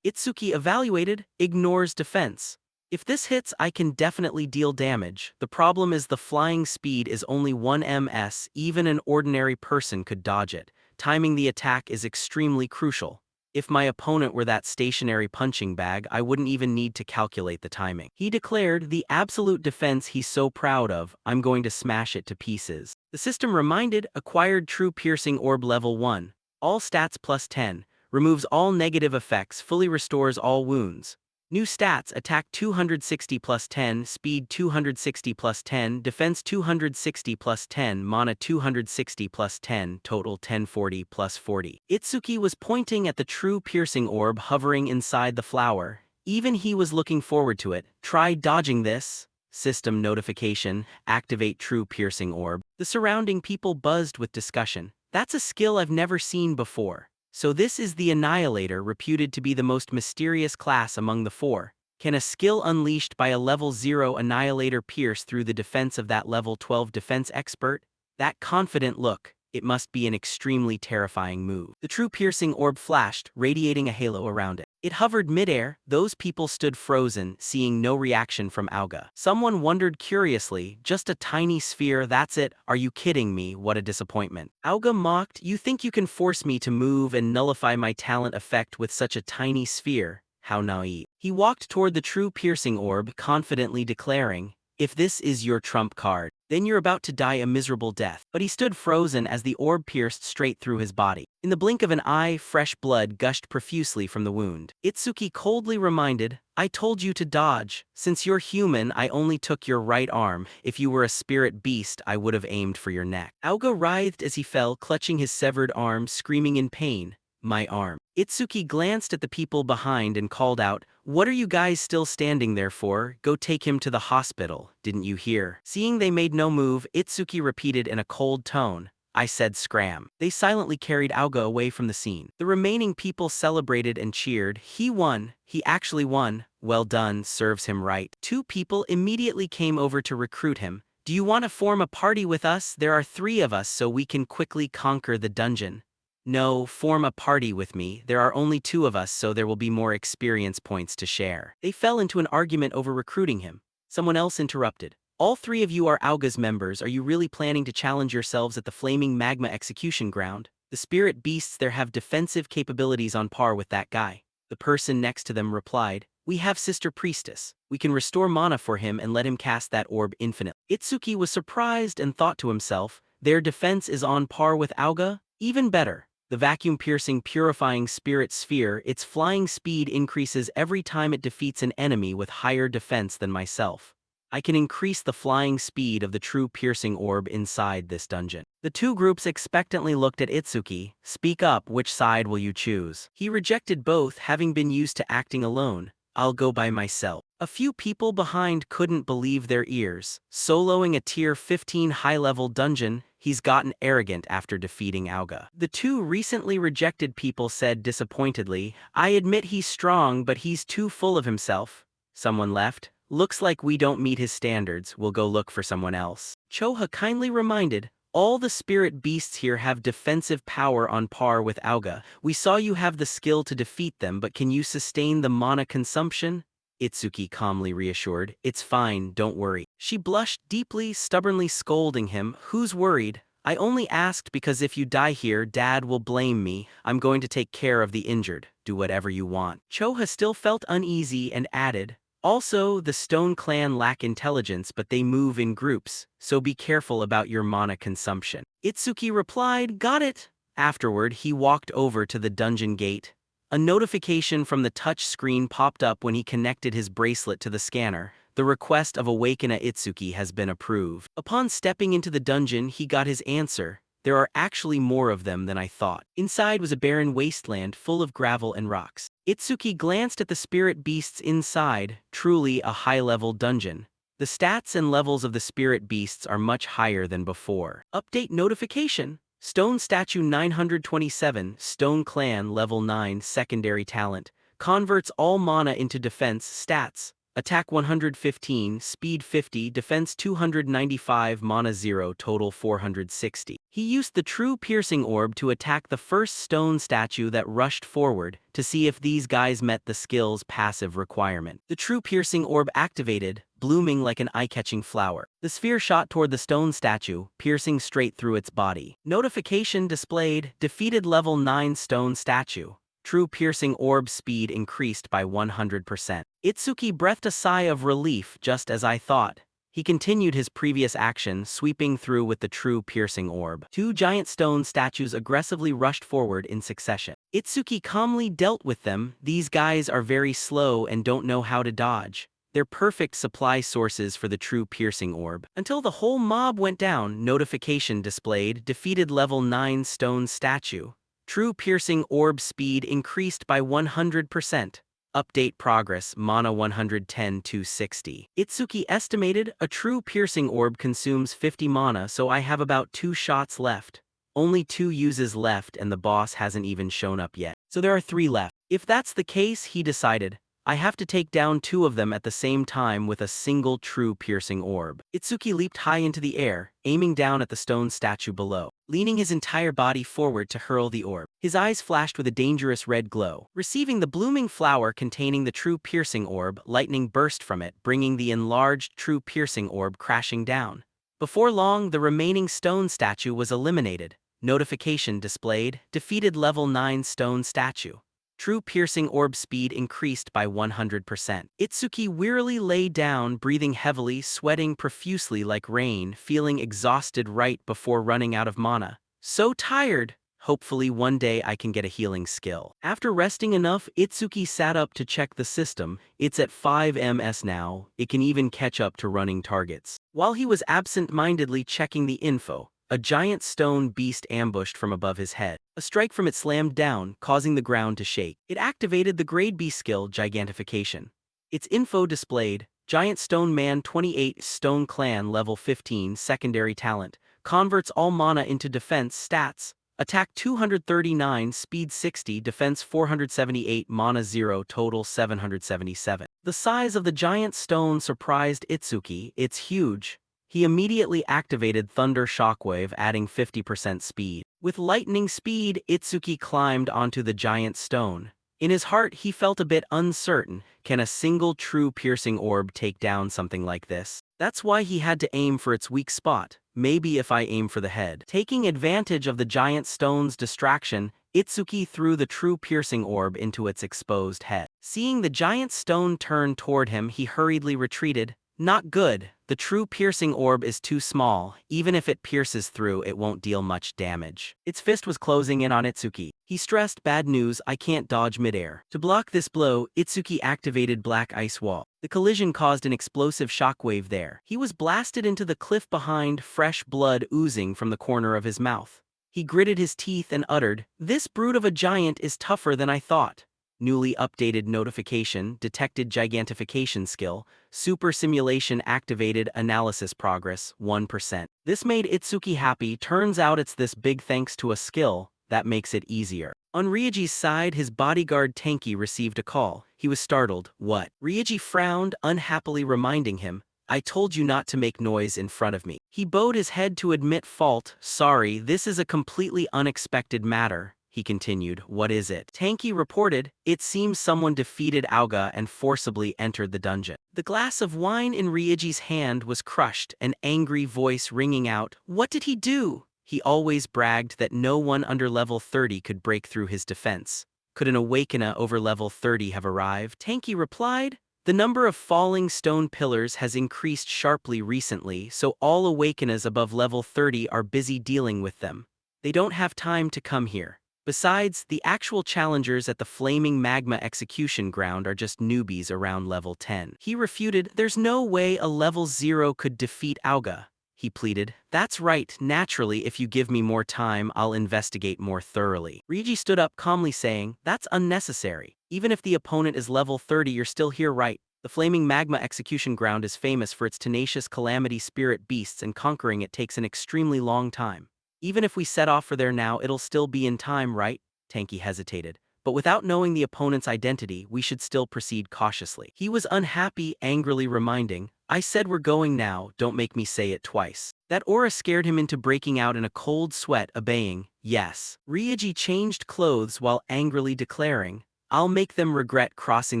Itsuki evaluated, ignores defense. If this hits, I can definitely deal damage. The problem is the flying speed is only 1 ms, even an ordinary person could dodge it. Timing the attack is extremely crucial. If my opponent were that stationary punching bag, I wouldn't even need to calculate the timing. He declared, the absolute defense he's so proud of, I'm going to smash it to pieces. The system reminded, acquired True Piercing Orb Level 1. All stats plus 10. Removes all negative effects, fully restores all wounds. New stats: attack 260 plus 10, speed 260 plus 10, defense 260 plus 10, mana 260 plus 10, total 1040 plus 40. Itsuki was pointing at the true piercing orb hovering inside the flower. Even he was looking forward to it. Try dodging this. System notification: activate true piercing orb. The surrounding people buzzed with discussion. That's a skill I've never seen before. So this is the Annihilator, reputed to be the most mysterious class among the four. Can a skill unleashed by a level 0 Annihilator pierce through the defense of that level 12 defense expert? That confident look. It must be an extremely terrifying move. The true piercing orb flashed, radiating a halo around it. It hovered midair. Those people stood frozen, seeing no reaction from Auga. Someone wondered curiously, just a tiny sphere, that's it? Are you kidding me? What a disappointment. Auga mocked, you think you can force me to move and nullify my talent effect with such a tiny sphere? How naive. He walked toward the true piercing orb, confidently declaring, if this is your trump card, then you're about to die a miserable death. But he stood frozen as the orb pierced straight through his body. In the blink of an eye, fresh blood gushed profusely from the wound. Itsuki coldly reminded, I told you to dodge. Since you're human, I only took your right arm. If you were a spirit beast, I would have aimed for your neck. Auga writhed as he fell, clutching his severed arm, screaming in pain. My arm. Itsuki glanced at the people behind and called out, what are you guys still standing there for? Go take him to the hospital, didn't you hear? Seeing they made no move, Itsuki repeated in a cold tone, I said scram. They silently carried Auga away from the scene. The remaining people celebrated and cheered. He won. He actually won. Well done, serves him right. Two people immediately came over to recruit him. Do you want to form a party with us? There are 3 of us, so we can quickly conquer the dungeon. No, form a party with me. There are only 2 of us, so there will be more experience points to share. They fell into an argument over recruiting him. Someone else interrupted. All 3 of you are Auga's members. Are you really planning to challenge yourselves at the flaming magma execution ground? The spirit beasts there have defensive capabilities on par with that guy. The person next to them replied, we have Sister Priestess. We can restore mana for him and let him cast that orb infinitely. Itsuki was surprised and thought to himself, their defense is on par with Auga? Even better. The vacuum-piercing purifying spirit sphere, its flying speed increases every time it defeats an enemy with higher defense than myself. I can increase the flying speed of the true piercing orb inside this dungeon. The 2 groups expectantly looked at Itsuki. Speak up, which side will you choose? He rejected both, having been used to acting alone. I'll go by myself. A few people behind couldn't believe their ears. Soloing a tier 15 high-level dungeon, he's gotten arrogant after defeating Auga. The 2 recently rejected people said disappointedly, I admit he's strong, but he's too full of himself. Someone left. Looks like we don't meet his standards, we'll go look for someone else. Choha kindly reminded, all the spirit beasts here have defensive power on par with Auga. We saw you have the skill to defeat them, but can you sustain the mana consumption? Itsuki calmly reassured, it's fine, don't worry. She blushed deeply, stubbornly scolding him, who's worried? I only asked because if you die here, Dad will blame me. I'm going to take care of the injured. Do whatever you want. Choha still felt uneasy and added, also, the Stone Clan lack intelligence, but they move in groups, so be careful about your mana consumption. Itsuki replied, got it. Afterward, he walked over to the dungeon gate. A notification from the touch screen popped up when he connected his bracelet to the scanner. The request of Awakena Itsuki has been approved. Upon stepping into the dungeon, he got his answer. There are actually more of them than I thought. Inside was a barren wasteland full of gravel and rocks. Itsuki glanced at the spirit beasts inside, truly a high-level dungeon. The stats and levels of the spirit beasts are much higher than before. Update notification. Stone Statue 927, Stone Clan Level 9 Secondary Talent. Converts all mana into defense stats. Attack 115, Speed 50, Defense 295, Mana 0, Total 460. He used the true piercing orb to attack the first stone statue that rushed forward, to see if these guys met the skill's passive requirement. The true piercing orb activated, blooming like an eye-catching flower. The sphere shot toward the stone statue, piercing straight through its body. Notification displayed, defeated level 9 stone statue. True piercing orb speed increased by 100%. Itsuki breathed a sigh of relief, just as I thought. He continued his previous action, sweeping through with the true piercing orb. Two giant stone statues aggressively rushed forward in succession. Itsuki calmly dealt with them. These guys are very slow and don't know how to dodge. They're perfect supply sources for the true piercing orb. Until the whole mob went down, notification displayed, defeated level 9 stone statue. True piercing orb speed increased by 100%. Update progress, mana 110-260. Itsuki estimated a true piercing orb consumes 50 mana, so I have about 2 shots left. Only 2 uses left and the boss hasn't even shown up yet. So there are 3 left. If that's the case, he decided, I have to take down 2 of them at the same time with a single true piercing orb. Itsuki leaped high into the air, aiming down at the stone statue below, leaning his entire body forward to hurl the orb. His eyes flashed with a dangerous red glow. Receiving the blooming flower containing the true piercing orb, lightning burst from it, bringing the enlarged true piercing orb crashing down. Before long, the remaining stone statue was eliminated. Notification displayed, defeated level 9 stone statue. True piercing orb speed increased by 100%. Itsuki wearily lay down, breathing heavily, sweating profusely like rain, feeling exhausted right before running out of mana. So tired! Hopefully one day I can get a healing skill. After resting enough, Itsuki sat up to check the system. It's at 5 ms now, it can even catch up to running targets. While he was absent-mindedly checking the info, a giant stone beast ambushed from above his head. A strike from it slammed down, causing the ground to shake. It activated the Grade B skill, Gigantification. Its info displayed, Giant Stone Man 28 Stone Clan level 15 secondary talent, converts all mana into defense stats, attack 239, speed 60, defense 478, mana 0, total 777. The size of the giant stone surprised Itsuki. It's huge. He immediately activated Thunder Shockwave, adding 50% speed. With lightning speed, Itsuki climbed onto the giant stone. In his heart, he felt a bit uncertain. Can a single true piercing orb take down something like this? That's why he had to aim for its weak spot. Maybe if I aim for the head. Taking advantage of the giant stone's distraction, Itsuki threw the true piercing orb into its exposed head. Seeing the giant stone turn toward him, he hurriedly retreated. Not good. The true piercing orb is too small. Even if it pierces through, it won't deal much damage. Its fist was closing in on Itsuki. He stressed, bad news, I can't dodge midair. To block this blow, Itsuki activated Black Ice Wall. The collision caused an explosive shockwave there. He was blasted into the cliff behind, fresh blood oozing from the corner of his mouth. He gritted his teeth and uttered, this brute of a giant is tougher than I thought. Newly updated notification, detected gigantification skill, super simulation activated, analysis progress, 1%. This made Itsuki happy. Turns out it's this big thanks to a skill that makes it easier. On Ryoji's side, his bodyguard Tanky received a call. He was startled. What? Ryoji frowned, unhappily reminding him, I told you not to make noise in front of me. He bowed his head to admit fault. Sorry, this is a completely unexpected matter. He continued, what is it? Tanky reported, it seems someone defeated Auga and forcibly entered the dungeon. The glass of wine in Ryoji's hand was crushed, an angry voice ringing out, what did he do? He always bragged that no one under level 30 could break through his defense. Could an awakener over level 30 have arrived? Tanky replied, the number of falling stone pillars has increased sharply recently, so all awakeners above level 30 are busy dealing with them. They don't have time to come here. Besides, the actual challengers at the Flaming Magma Execution Ground are just newbies around level 10. He refuted, there's no way a level 0 could defeat Auga. He pleaded, that's right, naturally if you give me more time I'll investigate more thoroughly. Ryoji stood up calmly saying, that's unnecessary. Even if the opponent is level 30 you're still here right. The Flaming Magma Execution Ground is famous for its tenacious calamity spirit beasts and conquering it takes an extremely long time. Even if we set off for there now, it'll still be in time, right? Tanky hesitated. But without knowing the opponent's identity, we should still proceed cautiously. He was unhappy, angrily reminding, I said we're going now, don't make me say it twice. That aura scared him into breaking out in a cold sweat, obeying, yes. Ryoji changed clothes while angrily declaring, I'll make them regret crossing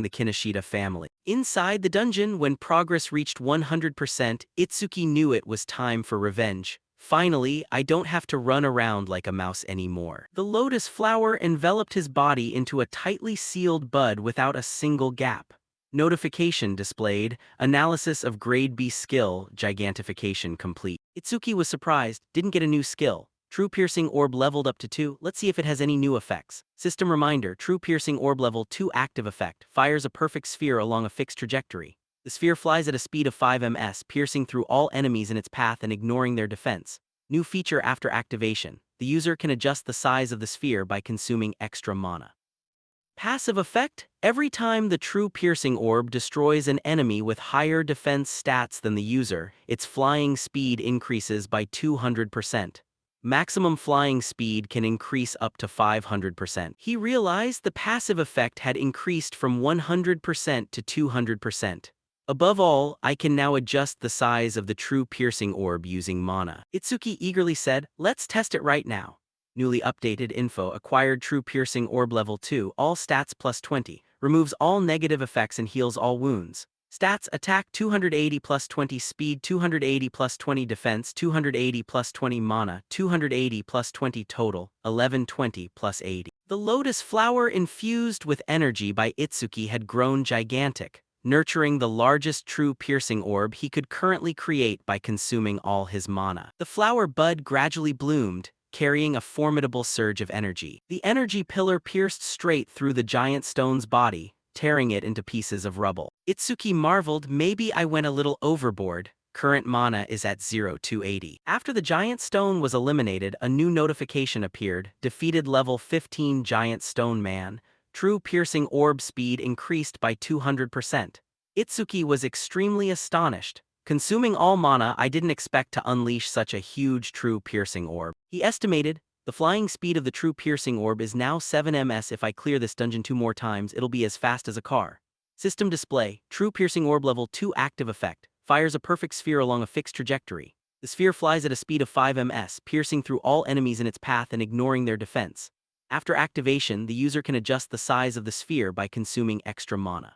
the Kinoshita family. Inside the dungeon, when progress reached 100%, Itsuki knew it was time for revenge. Finally, I don't have to run around like a mouse anymore. The lotus flower enveloped his body into a tightly sealed bud without a single gap. Notification displayed. Analysis of grade B skill. Gigantification complete. Itsuki was surprised, didn't get a new skill. True Piercing Orb leveled up to 2. Let's see if it has any new effects. System reminder. True Piercing Orb level 2 active effect. Fires a perfect sphere along a fixed trajectory. The sphere flies at a speed of 5 ms, piercing through all enemies in its path and ignoring their defense. New feature after activation. The user can adjust the size of the sphere by consuming extra mana. Passive effect. Every time the True Piercing Orb destroys an enemy with higher defense stats than the user, its flying speed increases by 200%. Maximum flying speed can increase up to 500%. He realized the passive effect had increased from 100% to 200%. Above all, I can now adjust the size of the True Piercing Orb using mana. Itsuki eagerly said, let's test it right now. Newly updated info. Acquired True Piercing Orb level 2, all stats plus 20, removes all negative effects and heals all wounds. Stats: attack 280 plus 20, speed 280 plus 20, defense 280 plus 20, mana 280 plus 20, total 1120 plus 80. The lotus flower infused with energy by Itsuki had grown gigantic, nurturing the largest True Piercing Orb he could currently create by consuming all his mana. The flower bud gradually bloomed, carrying a formidable surge of energy. The energy pillar pierced straight through the giant stone's body, tearing it into pieces of rubble. Itsuki marveled, maybe I went a little overboard. Current mana is at 0 to 80. After the giant stone was eliminated, a new notification appeared. Defeated level 15 giant stone man. True Piercing Orb speed increased by 200%. Itsuki was extremely astonished. Consuming all mana, I didn't expect to unleash such a huge True Piercing Orb. He estimated, the flying speed of the True Piercing Orb is now 7 ms. If I clear this dungeon 2 more times, it'll be as fast as a car. System display. True Piercing Orb level 2 active effect. Fires a perfect sphere along a fixed trajectory. The sphere flies at a speed of 5 ms, piercing through all enemies in its path and ignoring their defense. After activation, the user can adjust the size of the sphere by consuming extra mana.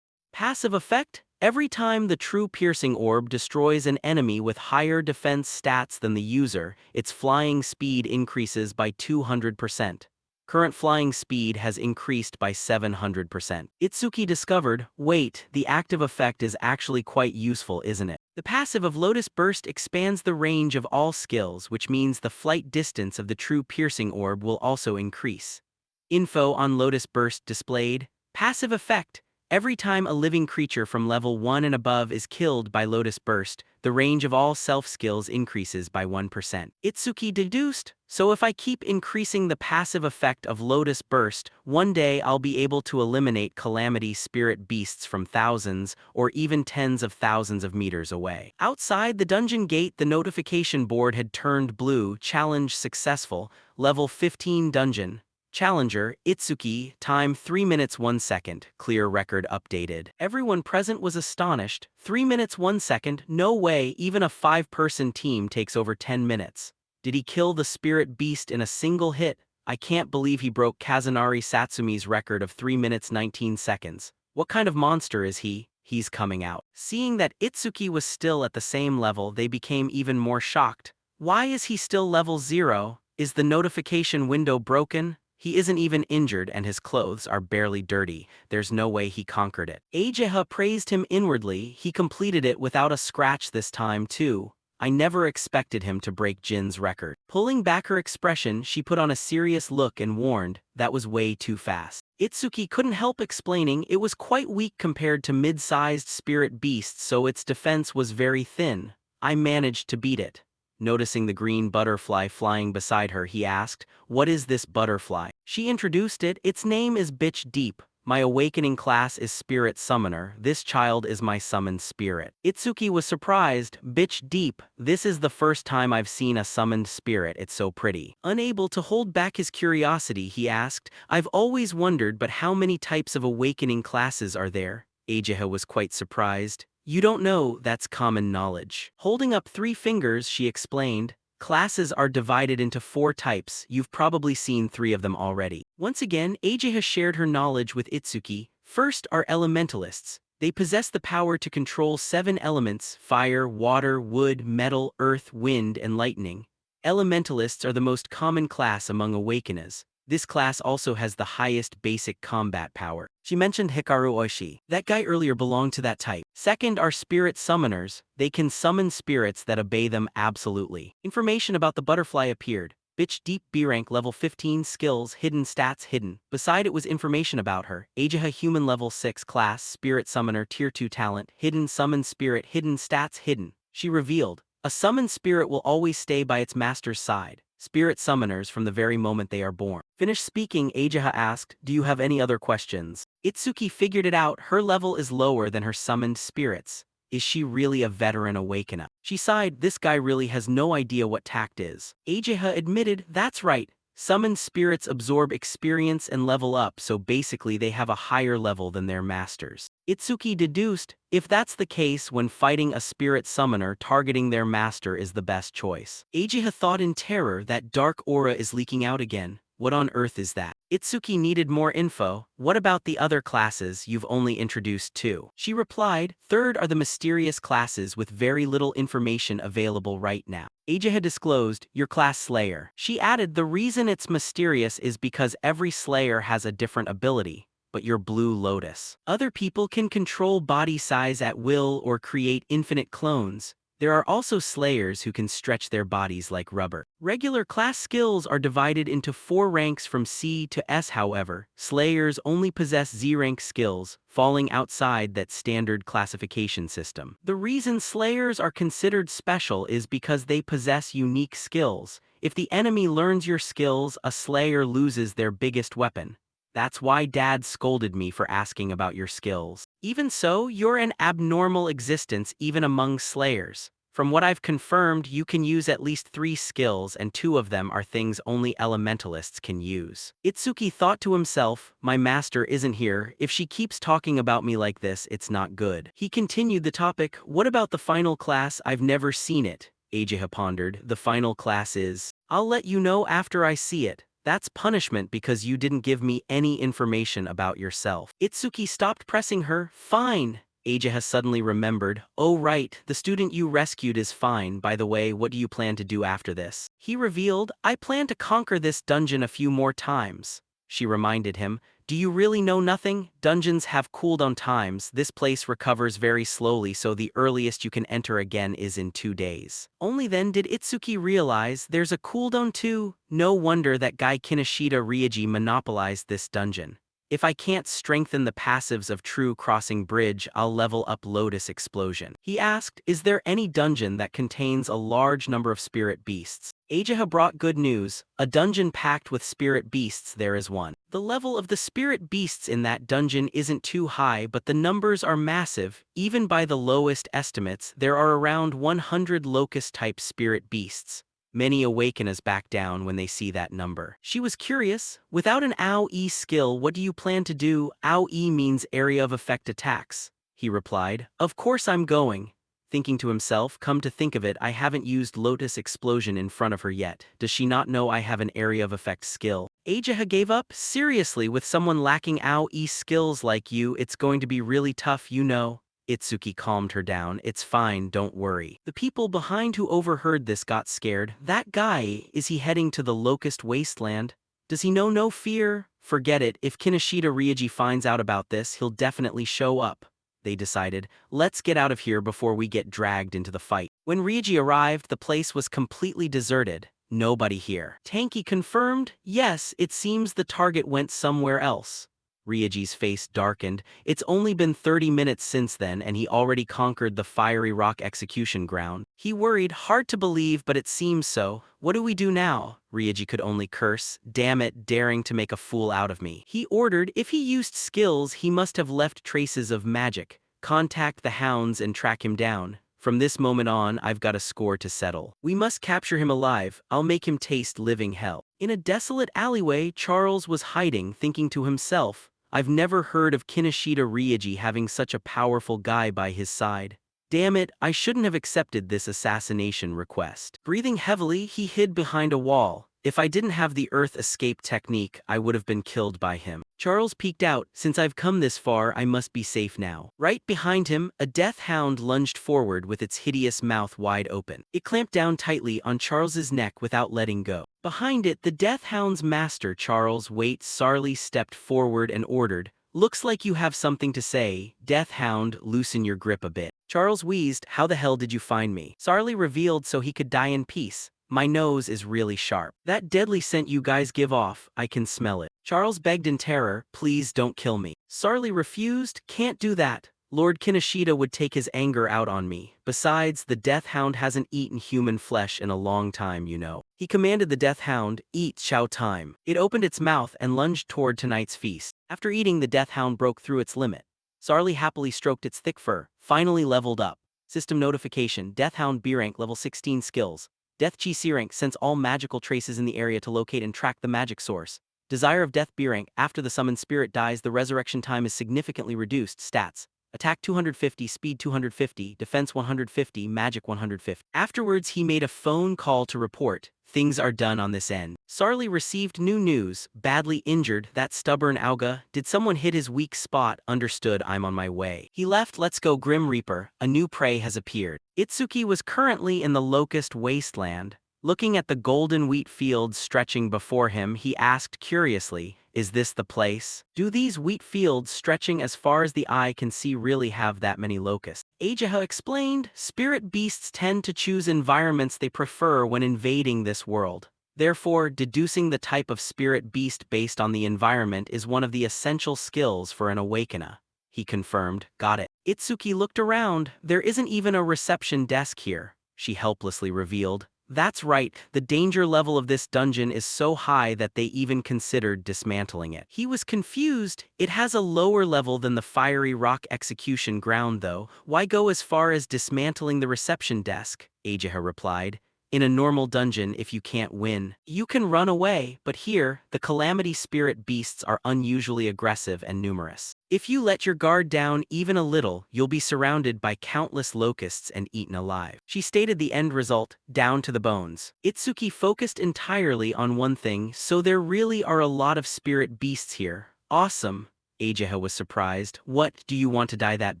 Passive effect. Every time the True Piercing Orb destroys an enemy with higher defense stats than the user, its flying speed increases by 200%. Current flying speed has increased by 700%. Itsuki discovered, wait, the active effect is actually quite useful, isn't it? The passive of Lotus Burst expands the range of all skills, which means the flight distance of the True Piercing Orb will also increase. Info on Lotus Burst displayed. Passive effect. Every time a living creature from level 1 and above is killed by Lotus Burst, the range of all self-skills increases by 1%. Itsuki deduced, so if I keep increasing the passive effect of Lotus Burst, one day I'll be able to eliminate calamity spirit beasts from thousands or even tens of thousands of meters away. Outside the dungeon gate, the notification board had turned blue. Challenge successful. Level 15 dungeon. Challenger, Itsuki, time 3 minutes 1 second, clear record updated. Everyone present was astonished. 3 minutes 1 second, no way, even a 5-person team takes over 10 minutes. Did he kill the spirit beast in a single hit? I can't believe he broke Kazunari Satsumi's record of 3 minutes 19 seconds. What kind of monster is he? He's coming out. Seeing that Itsuki was still at the same level, they became even more shocked. Why is he still level 0? Is the notification window broken? He isn't even injured and his clothes are barely dirty. There's no way he conquered it. Ageha praised him inwardly. He completed it without a scratch this time too. I never expected him to break Jin's record. Pulling back her expression, she put on a serious look and warned, that was way too fast. Itsuki couldn't help explaining it was quite weak compared to mid-sized spirit beasts, so its defense was very thin. I managed to beat it. Noticing the green butterfly flying beside her, he asked, what is this butterfly? She introduced it. Its name is Bitch Deep. My awakening class is Spirit Summoner. This child is my summoned spirit. Itsuki was surprised. Bitch Deep, this is the first time I've seen a summoned spirit. It's so pretty. Unable to hold back his curiosity, he asked, I've always wondered, but how many types of awakening classes are there? Ageha was quite surprised. You don't know, that's common knowledge. Holding up 3 fingers, she explained, classes are divided into 4 types. You've probably seen 3 of them already. Once again, Ageha shared her knowledge with Itsuki. First are elementalists. They possess the power to control 7 elements: fire, water, wood, metal, earth, wind, and lightning. Elementalists are the most common class among awakeners. This class also has the highest basic combat power. She mentioned Hikaru Oishi. That guy earlier belonged to that type. Second are spirit summoners. They can summon spirits that obey them absolutely. Information about the butterfly appeared. Bitch Deep B rank level 15 skills hidden stats hidden. Beside it was information about her. Ageha human level 6 class spirit summoner tier 2 talent hidden summon spirit hidden stats hidden. She revealed, a summoned spirit will always stay by its master's side. Spirit summoners from the very moment they are born. Finished speaking, Ageha asked, do you have any other questions? Itsuki figured it out, her level is lower than her summoned spirits. Is she really a veteran awakener? She sighed, this guy really has no idea what tact is. Ageha admitted, that's right. Summoned spirits absorb experience and level up, so basically they have a higher level than their masters. Itsuki deduced, if that's the case, when fighting a spirit summoner, targeting their master is the best choice. Ageha thought in terror, that dark aura is leaking out again. What on earth is that? Itsuki needed more info. What about the other classes you've only introduced two? She replied, third are the mysterious classes with very little information available right now. Ageha disclosed, your class Slayer. She added, the reason it's mysterious is because every Slayer has a different ability, but your Blue Lotus. Other people can control body size at will or create infinite clones. There are also Slayers who can stretch their bodies like rubber. Regular class skills are divided into 4 ranks from C to S. However, Slayers only possess Z-rank skills, falling outside that standard classification system. The reason Slayers are considered special is because they possess unique skills. If the enemy learns your skills, a Slayer loses their biggest weapon. That's why Dad scolded me for asking about your skills. Even so, you're an abnormal existence even among Slayers. From what I've confirmed, you can use at least 3 skills, and 2 of them are things only elementalists can use. Itsuki thought to himself, my master isn't here. If she keeps talking about me like this, it's not good. He continued the topic, what about the final class? I've never seen it. Ageha pondered, the final class is, I'll let you know after I see it. That's punishment because you didn't give me any information about yourself. Itsuki stopped pressing her. Fine. Ageha suddenly remembered. Oh right, the student you rescued is fine. By the way, what do you plan to do after this? He revealed, I plan to conquer this dungeon a few more times. She reminded him, do you really know nothing? Dungeons have cooldown times. This place recovers very slowly, so the earliest you can enter again is in 2 days. Only then did Itsuki realize there's a cooldown too. No wonder that guy Kinoshita Ryuji monopolized this dungeon. If I can't strengthen the passives of True Crossing Bridge, I'll level up Lotus Explosion. He asked, is there any dungeon that contains a large number of spirit beasts? Ageha brought good news. A dungeon packed with spirit beasts, there is one. The level of the spirit beasts in that dungeon isn't too high, but the numbers are massive. Even by the lowest estimates, there are around 100 locust-type spirit beasts. Many awakeners back down when they see that number. She was curious. Without an AoE skill, what do you plan to do? AoE means area of effect attacks. He replied, of course I'm going. Thinking to himself, come to think of it, I haven't used Lotus Explosion in front of her yet. Does she not know I have an area of effect skill? Ageha gave up. Seriously, with someone lacking AoE skills like you, it's going to be really tough, you know. Itsuki calmed her down. It's fine, don't worry. The people behind who overheard this got scared. That guy, is he heading to the Locust Wasteland? Does he know no fear? Forget it, if Kinoshita Ryuji finds out about this, he'll definitely show up. They decided, let's get out of here before we get dragged into the fight. When Ryuji arrived, the place was completely deserted. Nobody here. Tanky confirmed, yes, it seems the target went somewhere else. Ryuji's face darkened. It's only been 30 minutes since then and he already conquered the fiery rock execution ground. He worried, hard to believe, but it seems so. What do we do now? Ryuji could only curse. Damn it, daring to make a fool out of me. He ordered, if he used skills, he must have left traces of magic. Contact the hounds and track him down. From this moment on, I've got a score to settle. We must capture him alive. I'll make him taste living hell. In a desolate alleyway, Charles was hiding, thinking to himself, I've never heard of Kinoshita Ryuji having such a powerful guy by his side. Damn it, I shouldn't have accepted this assassination request. Breathing heavily, he hid behind a wall. If I didn't have the earth escape technique, I would have been killed by him. Charles peeked out. Since I've come this far, I must be safe now. Right behind him, a death hound lunged forward with its hideous mouth wide open. It clamped down tightly on Charles's neck without letting go. Behind it, the death hound's master, Charles Waite Sarley, stepped forward and ordered, "Looks like you have something to say. Death hound, loosen your grip a bit." Charles wheezed, "How the hell did you find me?" Sarley revealed so he could die in peace. "My nose is really sharp. That deadly scent you guys give off, I can smell it." Charles begged in terror, "Please don't kill me." Sarley refused, "Can't do that. Lord Kinoshita would take his anger out on me. Besides, the Death Hound hasn't eaten human flesh in a long time, you know." He commanded the Death Hound, "Eat, chow time." It opened its mouth and lunged toward tonight's feast. After eating, the Death Hound broke through its limit. Sarley happily stroked its thick fur, finally leveled up. System notification: Death Hound B rank level 16 skills. Death Chi C rank sense all magical traces in the area to locate and track the magic source. Desire of Death B rank: after the summoned spirit dies, the resurrection time is significantly reduced. Stats: Attack 250, Speed 250, Defense 150, Magic 150. Afterwards, he made a phone call to report, "Things are done on this end." Sarley received new news: "Badly injured, that stubborn Auga. Did someone hit his weak spot? Understood, I'm on my way." He left. Let's go, Grim Reaper. A new prey has appeared. Itsuki was currently in the Locust Wasteland. Looking at the golden wheat fields stretching before him, he asked curiously, "Is this the place? Do these wheat fields stretching as far as the eye can see really have that many locusts?" Ajaha explained, "Spirit beasts tend to choose environments they prefer when invading this world. Therefore, deducing the type of spirit beast based on the environment is one of the essential skills for an awakener." He confirmed, "Got it." Itsuki looked around. "There isn't even a reception desk here," she helplessly revealed. "That's right, the danger level of this dungeon is so high that they even considered dismantling it." He was confused. "It has a lower level than the fiery rock execution ground though. Why go as far as dismantling the reception desk?" Ajaha replied. "In a normal dungeon, if you can't win, you can run away, but here, the calamity spirit beasts are unusually aggressive and numerous. If you let your guard down even a little, you'll be surrounded by countless locusts and eaten alive." She stated the end result, down to the bones. Itsuki focused entirely on one thing: "So there really are a lot of spirit beasts here. Awesome." Ajaha was surprised. "What, do you want to die that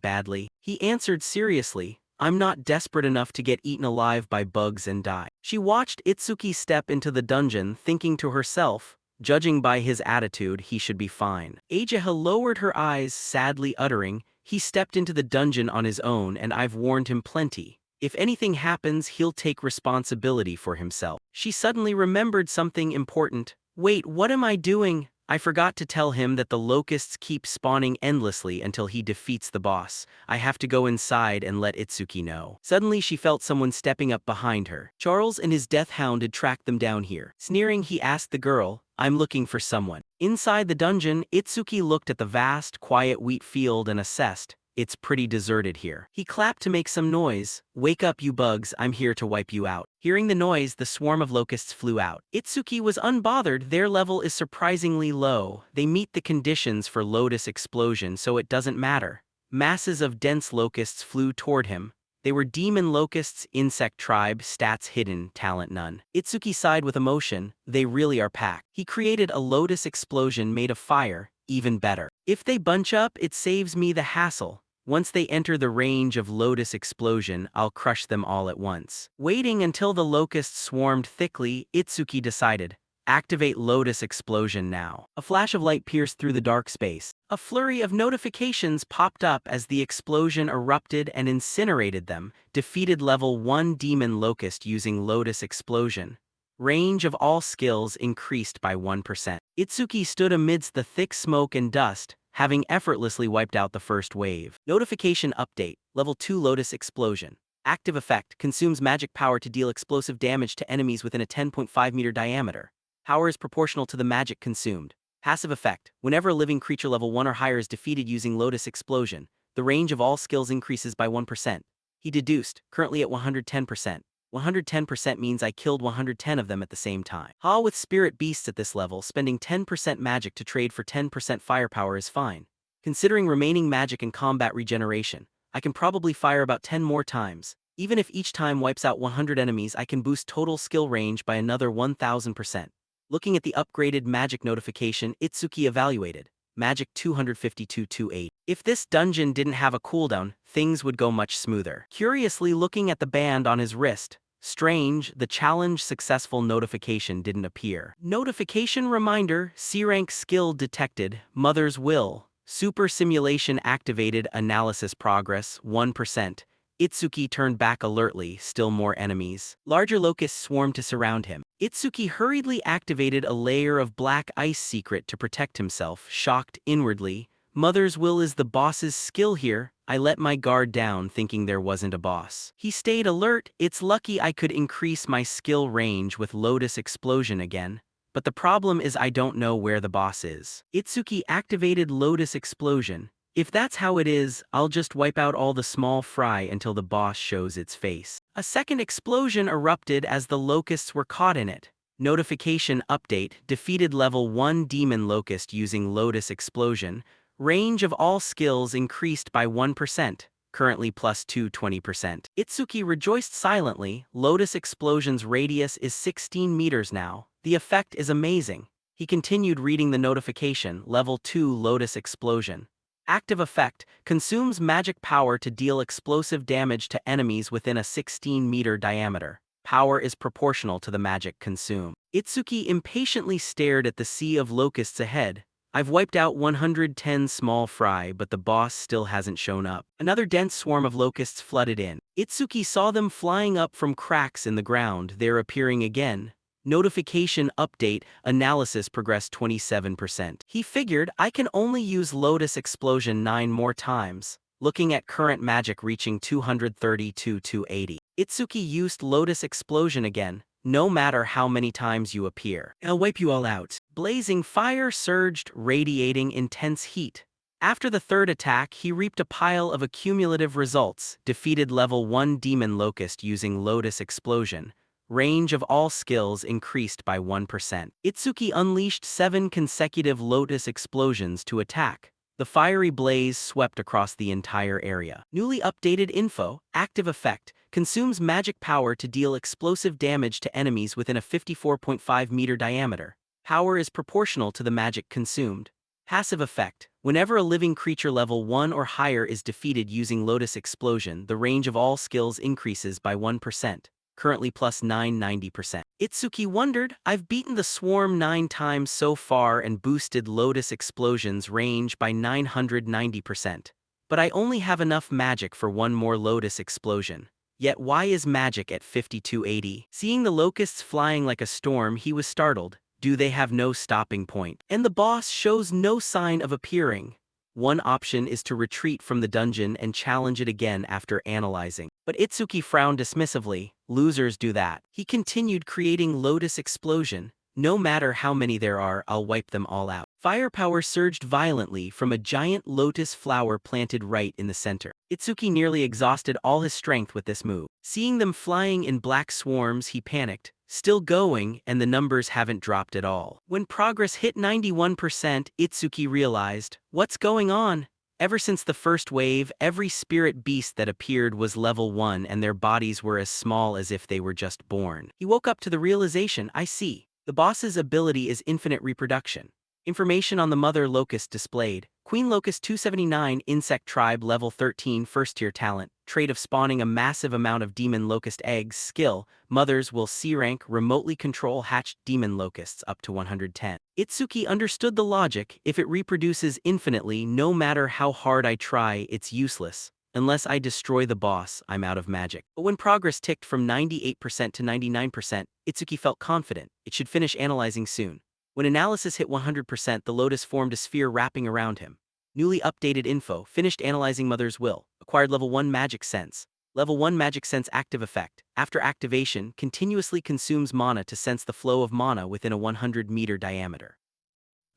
badly?" He answered seriously, "I'm not desperate enough to get eaten alive by bugs and die." She watched Itsuki step into the dungeon, thinking to herself, judging by his attitude, he should be fine. Ajaha lowered her eyes, sadly uttering, "He stepped into the dungeon on his own and I've warned him plenty. If anything happens, he'll take responsibility for himself." She suddenly remembered something important. "Wait, what am I doing? I forgot to tell him that the locusts keep spawning endlessly until he defeats the boss. I have to go inside and let Itsuki know." Suddenly she felt someone stepping up behind her. Charles and his death hound had tracked them down here. Sneering, he asked the girl, "I'm looking for someone." Inside the dungeon, Itsuki looked at the vast, quiet wheat field and assessed, "It's pretty deserted here." He clapped to make some noise. "Wake up, you bugs, I'm here to wipe you out." Hearing the noise, the swarm of locusts flew out. Itsuki was unbothered. Their level is surprisingly low. They meet the conditions for Lotus explosion, so it doesn't matter. Masses of dense locusts flew toward him. They were demon locusts, insect tribe, stats hidden, talent none. Itsuki sighed with emotion. They really are packed. He created a Lotus explosion made of fire. Even better. If they bunch up, it saves me the hassle. Once they enter the range of Lotus explosion, I'll crush them all at once. Waiting until the locusts swarmed thickly, Itsuki decided, activate Lotus explosion now. A flash of light pierced through the dark space. A flurry of notifications popped up as the explosion erupted and incinerated them. Defeated level 1 demon locust using Lotus explosion. Range of all skills increased by 1%. Itsuki stood amidst the thick smoke and dust, having effortlessly wiped out the first wave. Notification update: Level 2 Lotus Explosion. Active effect: consumes magic power to deal explosive damage to enemies within a 10.5-meter diameter. Power is proportional to the magic consumed. Passive effect: whenever a living creature level 1 or higher is defeated using Lotus Explosion, the range of all skills increases by 1%. He deduced, currently at 110%. 110% means I killed 110 of them at the same time. With spirit beasts at this level, spending 10% magic to trade for 10% firepower is fine. Considering remaining magic and combat regeneration, I can probably fire about 10 more times. Even if each time wipes out 100 enemies, I can boost total skill range by another 1000%. Looking at the upgraded magic notification, Itsuki evaluated. Magic 252-28. If this dungeon didn't have a cooldown, things would go much smoother. Curiously looking at the band on his wrist, strange, the challenge successful notification didn't appear. Notification reminder, C-rank skill detected, Mother's Will, super simulation activated, analysis progress, 1%. Itsuki turned back alertly, still more enemies. Larger locusts swarmed to surround him. Itsuki hurriedly activated a layer of black ice secret to protect himself, shocked inwardly. Mother's Will is the boss's skill here. I let my guard down thinking there wasn't a boss. He stayed alert. It's lucky I could increase my skill range with Lotus Explosion again. But the problem is I don't know where the boss is. Itsuki activated Lotus Explosion. If that's how it is, I'll just wipe out all the small fry until the boss shows its face. A second explosion erupted as the locusts were caught in it. Notification update, defeated level 1 demon locust using Lotus Explosion. Range of all skills increased by 1%, currently plus 220%. Itsuki rejoiced silently. Lotus Explosion's radius is 16 meters now. The effect is amazing. He continued reading the notification, level 2 Lotus Explosion. Active effect, consumes magic power to deal explosive damage to enemies within a 16-meter diameter. Power is proportional to the magic consumed. Itsuki impatiently stared at the sea of locusts ahead. I've wiped out 110 small fry, but the boss still hasn't shown up. Another dense swarm of locusts flooded in. Itsuki saw them flying up from cracks in the ground. They're appearing again. Notification update, analysis progressed 27%. He figured, I can only use Lotus Explosion 9 more times. Looking at current magic reaching 232-280. Itsuki used Lotus Explosion again. No matter how many times you appear, I'll wipe you all out. Blazing fire surged, radiating intense heat. After the third attack, he reaped a pile of accumulative results. Defeated level 1 demon locust using Lotus Explosion. Range of all skills increased by 1%. Itsuki unleashed 7 consecutive Lotus Explosions to attack. The fiery blaze swept across the entire area. Newly updated info, active effect, consumes magic power to deal explosive damage to enemies within a 54.5-meter diameter. Power is proportional to the magic consumed. Passive effect, whenever a living creature level 1 or higher is defeated using Lotus Explosion, the range of all skills increases by 1%. Currently plus 990%. Itsuki wondered, I've beaten the swarm 9 times so far and boosted Lotus Explosion's range by 990%. But I only have enough magic for one more Lotus Explosion. Yet why is magic at 5280? Seeing the locusts flying like a storm, he was startled. Do they have no stopping point? And the boss shows no sign of appearing. One option is to retreat from the dungeon and challenge it again after analyzing. But Itsuki frowned dismissively. Losers do that. He continued creating Lotus Explosion. No matter how many there are, I'll wipe them all out. Firepower surged violently from a giant lotus flower planted right in the center. Itsuki nearly exhausted all his strength with this move. Seeing them flying in black swarms, he panicked. Still going, and the numbers haven't dropped at all. When progress hit 91%, Itsuki realized, what's going on? Ever since the first wave, every spirit beast that appeared was level 1 and their bodies were as small as if they were just born. He woke up to the realization, I see. The boss's ability is infinite reproduction. Information on the mother locust displayed. Queen Locust 279, Insect Tribe, level 13, first-tier talent. Trait of spawning a massive amount of demon locust eggs. Skill, mothers will C-rank, remotely control hatched demon locusts up to 110. Itsuki understood the logic. If it reproduces infinitely, no matter how hard I try, it's useless. Unless I destroy the boss, I'm out of magic. But when progress ticked from 98% to 99%, Itsuki felt confident. It should finish analyzing soon. When analysis hit 100%, the lotus formed a sphere wrapping around him. Newly updated info, finished analyzing Mother's Will, acquired level 1 Magic Sense. Level 1 Magic Sense active effect. After activation, continuously consumes mana to sense the flow of mana within a 100-meter diameter.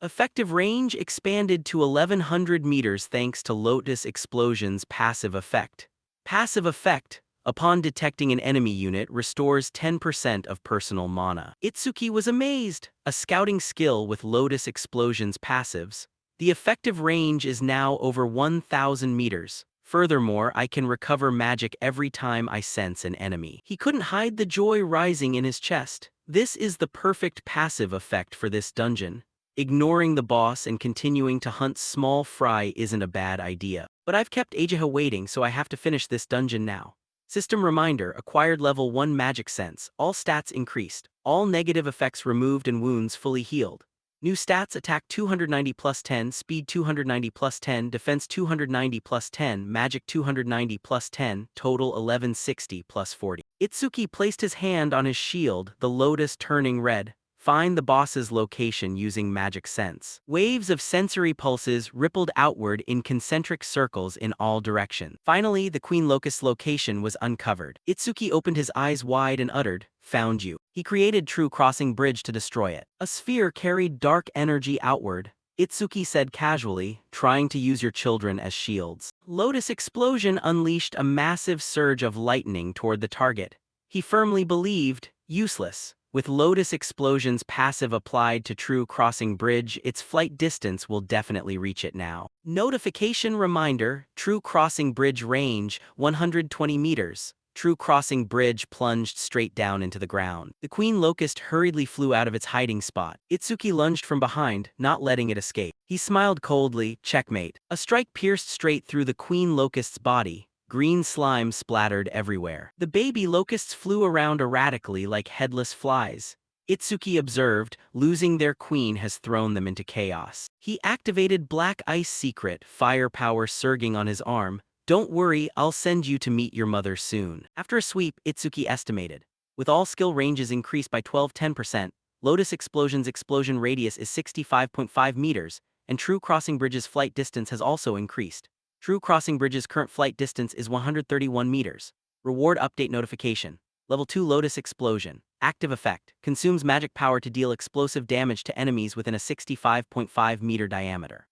Effective range expanded to 1100 meters thanks to Lotus Explosion's passive effect. Passive effect, upon detecting an enemy unit, restores 10% of personal mana. Itsuki was amazed. A scouting skill with Lotus Explosion's passives. The effective range is now over 1000 meters. Furthermore, I can recover magic every time I sense an enemy. He couldn't hide the joy rising in his chest. This is the perfect passive effect for this dungeon. Ignoring the boss and continuing to hunt small fry isn't a bad idea. But I've kept Ageha waiting, so I have to finish this dungeon now. System reminder, acquired level 1 magic sense, all stats increased, all negative effects removed and wounds fully healed. New stats: attack 290 plus 10, speed 290 plus 10, defense 290 plus 10, magic 290 plus 10, total 1160 plus 40. Itsuki placed his hand on his shield, the lotus turning red. Find the boss's location using magic sense. Waves of sensory pulses rippled outward in concentric circles in all directions. Finally, the Queen Locust's location was uncovered. Itsuki opened his eyes wide and uttered, "Found you." He created True Crossing Bridge to destroy it. A sphere carried dark energy outward. Itsuki said casually, "Trying to use your children as shields." Lotus Explosion unleashed a massive surge of lightning toward the target. He firmly believed, useless. With Lotus Explosion's passive applied to True Crossing Bridge, its flight distance will definitely reach it now. Notification reminder, True Crossing Bridge range, 120 meters. True Crossing Bridge plunged straight down into the ground. The Queen Locust hurriedly flew out of its hiding spot. Itsuki lunged from behind, not letting it escape. He smiled coldly, checkmate. A strike pierced straight through the Queen Locust's body. Green slime splattered everywhere. The baby locusts flew around erratically like headless flies. Itsuki observed, losing their queen has thrown them into chaos. He activated Black Ice Secret, firepower surging on his arm. "Don't worry, I'll send you to meet your mother soon." After a sweep, Itsuki estimated. With all skill ranges increased by 10%, Lotus Explosion's explosion radius is 65.5 meters, and True Crossing Bridge's flight distance has also increased. True Crossing Bridge's current flight distance is 131 meters. Reward update notification. Level 2 Lotus Explosion. Active effect. Consumes magic power to deal explosive damage to enemies within a 65.5 meter diameter.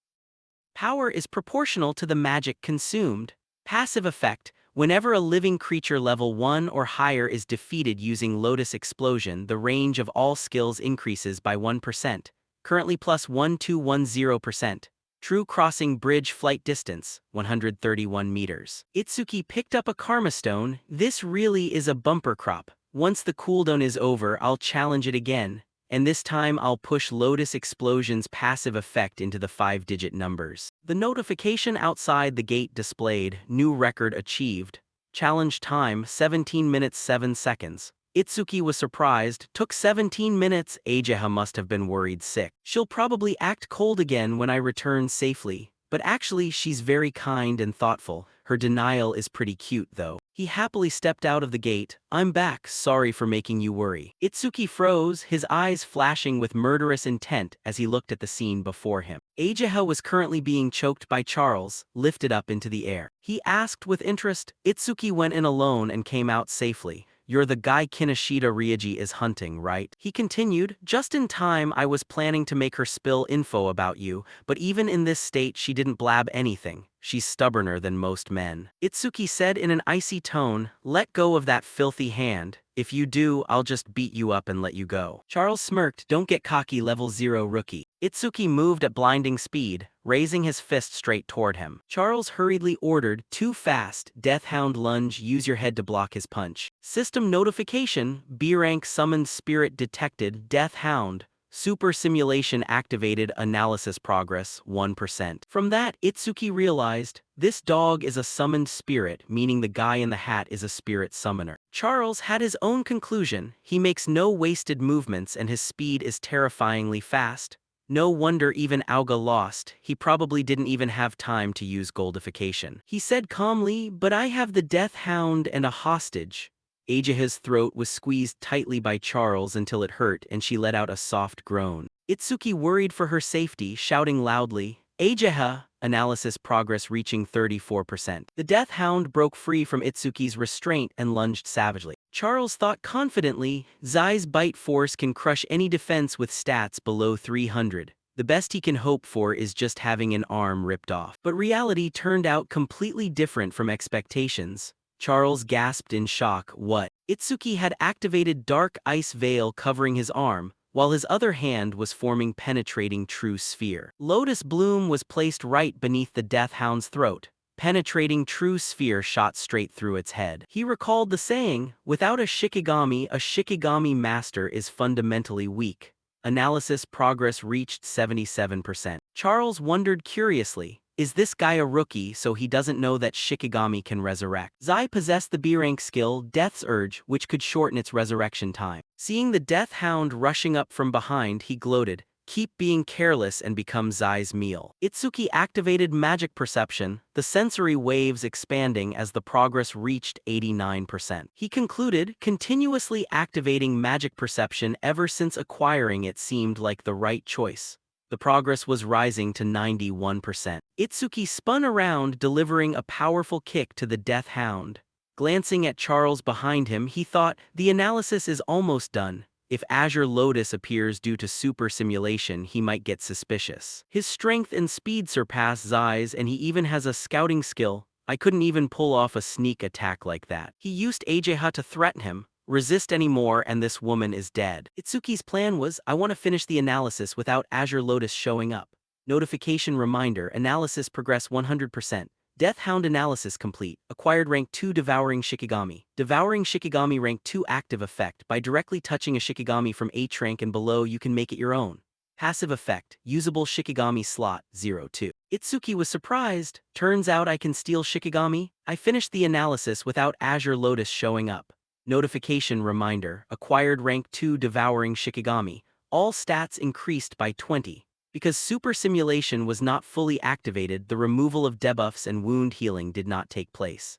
Power is proportional to the magic consumed. Passive effect. Whenever a living creature level 1 or higher is defeated using Lotus Explosion, the range of all skills increases by 1%. Currently plus 1210%. True Crossing Bridge flight distance, 131 meters. Itsuki picked up a karma stone. This really is a bumper crop. Once the cooldown is over, I'll challenge it again, and this time I'll push Lotus Explosion's passive effect into the 5-digit numbers. The notification outside the gate displayed, new record achieved. Challenge time, 17 minutes 7 seconds. Itsuki was surprised. Took 17 minutes. Ageha must have been worried sick. She'll probably act cold again when I return safely. But actually, she's very kind and thoughtful. Her denial is pretty cute, though. He happily stepped out of the gate. "I'm back, sorry for making you worry." Itsuki froze, his eyes flashing with murderous intent as he looked at the scene before him. Ageha was currently being choked by Charles, lifted up into the air. He asked with interest. Itsuki went in alone and came out safely. "You're the guy Kinoshita Ryoji is hunting, right?" He continued. "Just in time. I was planning to make her spill info about you, but even in this state she didn't blab anything. She's stubborner than most men." Itsuki said in an icy tone, "Let go of that filthy hand. If you do, I'll just beat you up and let you go." Charles smirked. "Don't get cocky, level 0 rookie." Itsuki moved at blinding speed, raising his fist straight toward him. Charles hurriedly ordered, "Too fast, Deathhound lunge, use your head to block his punch." System notification, B-rank summoned spirit detected, Deathhound. Super simulation activated, analysis progress, 1%. From that, Itsuki realized, this dog is a summoned spirit, meaning the guy in the hat is a spirit summoner. Charles had his own conclusion. He makes no wasted movements and his speed is terrifyingly fast. No wonder even Auga lost. He probably didn't even have time to use goldification. He said calmly, "But I have the Death Hound and a hostage." Ageha's throat was squeezed tightly by Charles until it hurt and she let out a soft groan. Itsuki worried for her safety, shouting loudly, "Ageha!" Analysis progress reaching 34%. The Death Hound broke free from Itsuki's restraint and lunged savagely. Charles thought confidently, Zai's bite force can crush any defense with stats below 300. The best he can hope for is just having an arm ripped off. But reality turned out completely different from expectations. Charles gasped in shock. What? Itsuki had activated Dark Ice Veil covering his arm, while his other hand was forming penetrating True Sphere. Lotus Bloom was placed right beneath the Death Hound's throat. Penetrating True Sphere shot straight through its head. He recalled the saying, without a Shikigami master is fundamentally weak. Analysis progress reached 77%. Charles wondered curiously, is this guy a rookie so he doesn't know that Shikigami can resurrect? Zai possessed the B-rank skill, Death's Urge, which could shorten its resurrection time. Seeing the Death Hound rushing up from behind, he gloated, keep being careless and become Zai's meal. Itsuki activated magic perception, the sensory waves expanding as the progress reached 89%. He concluded, continuously activating magic perception ever since acquiring it seemed like the right choice. The progress was rising to 91%. Itsuki spun around, delivering a powerful kick to the Death Hound. Glancing at Charles behind him, he thought, the analysis is almost done. If Azure Lotus appears due to super simulation, he might get suspicious. His strength and speed surpass Zai's, and he even has a scouting skill. I couldn't even pull off a sneak attack like that. He used Ageha to threaten him. Resist anymore and this woman is dead. Itsuki's plan was, I want to finish the analysis without Azure Lotus showing up. Notification reminder, analysis progress 100%. Death Hound analysis complete. Acquired rank 2 Devouring Shikigami. Devouring Shikigami rank 2 active effect. By directly touching a Shikigami from H rank and below you can make it your own. Passive effect, usable Shikigami slot, 02. Itsuki was surprised. Turns out I can steal Shikigami? I finished the analysis without Azure Lotus showing up. Notification reminder, acquired rank 2 Devouring Shikigami. All stats increased by 20. Because super simulation was not fully activated, the removal of debuffs and wound healing did not take place.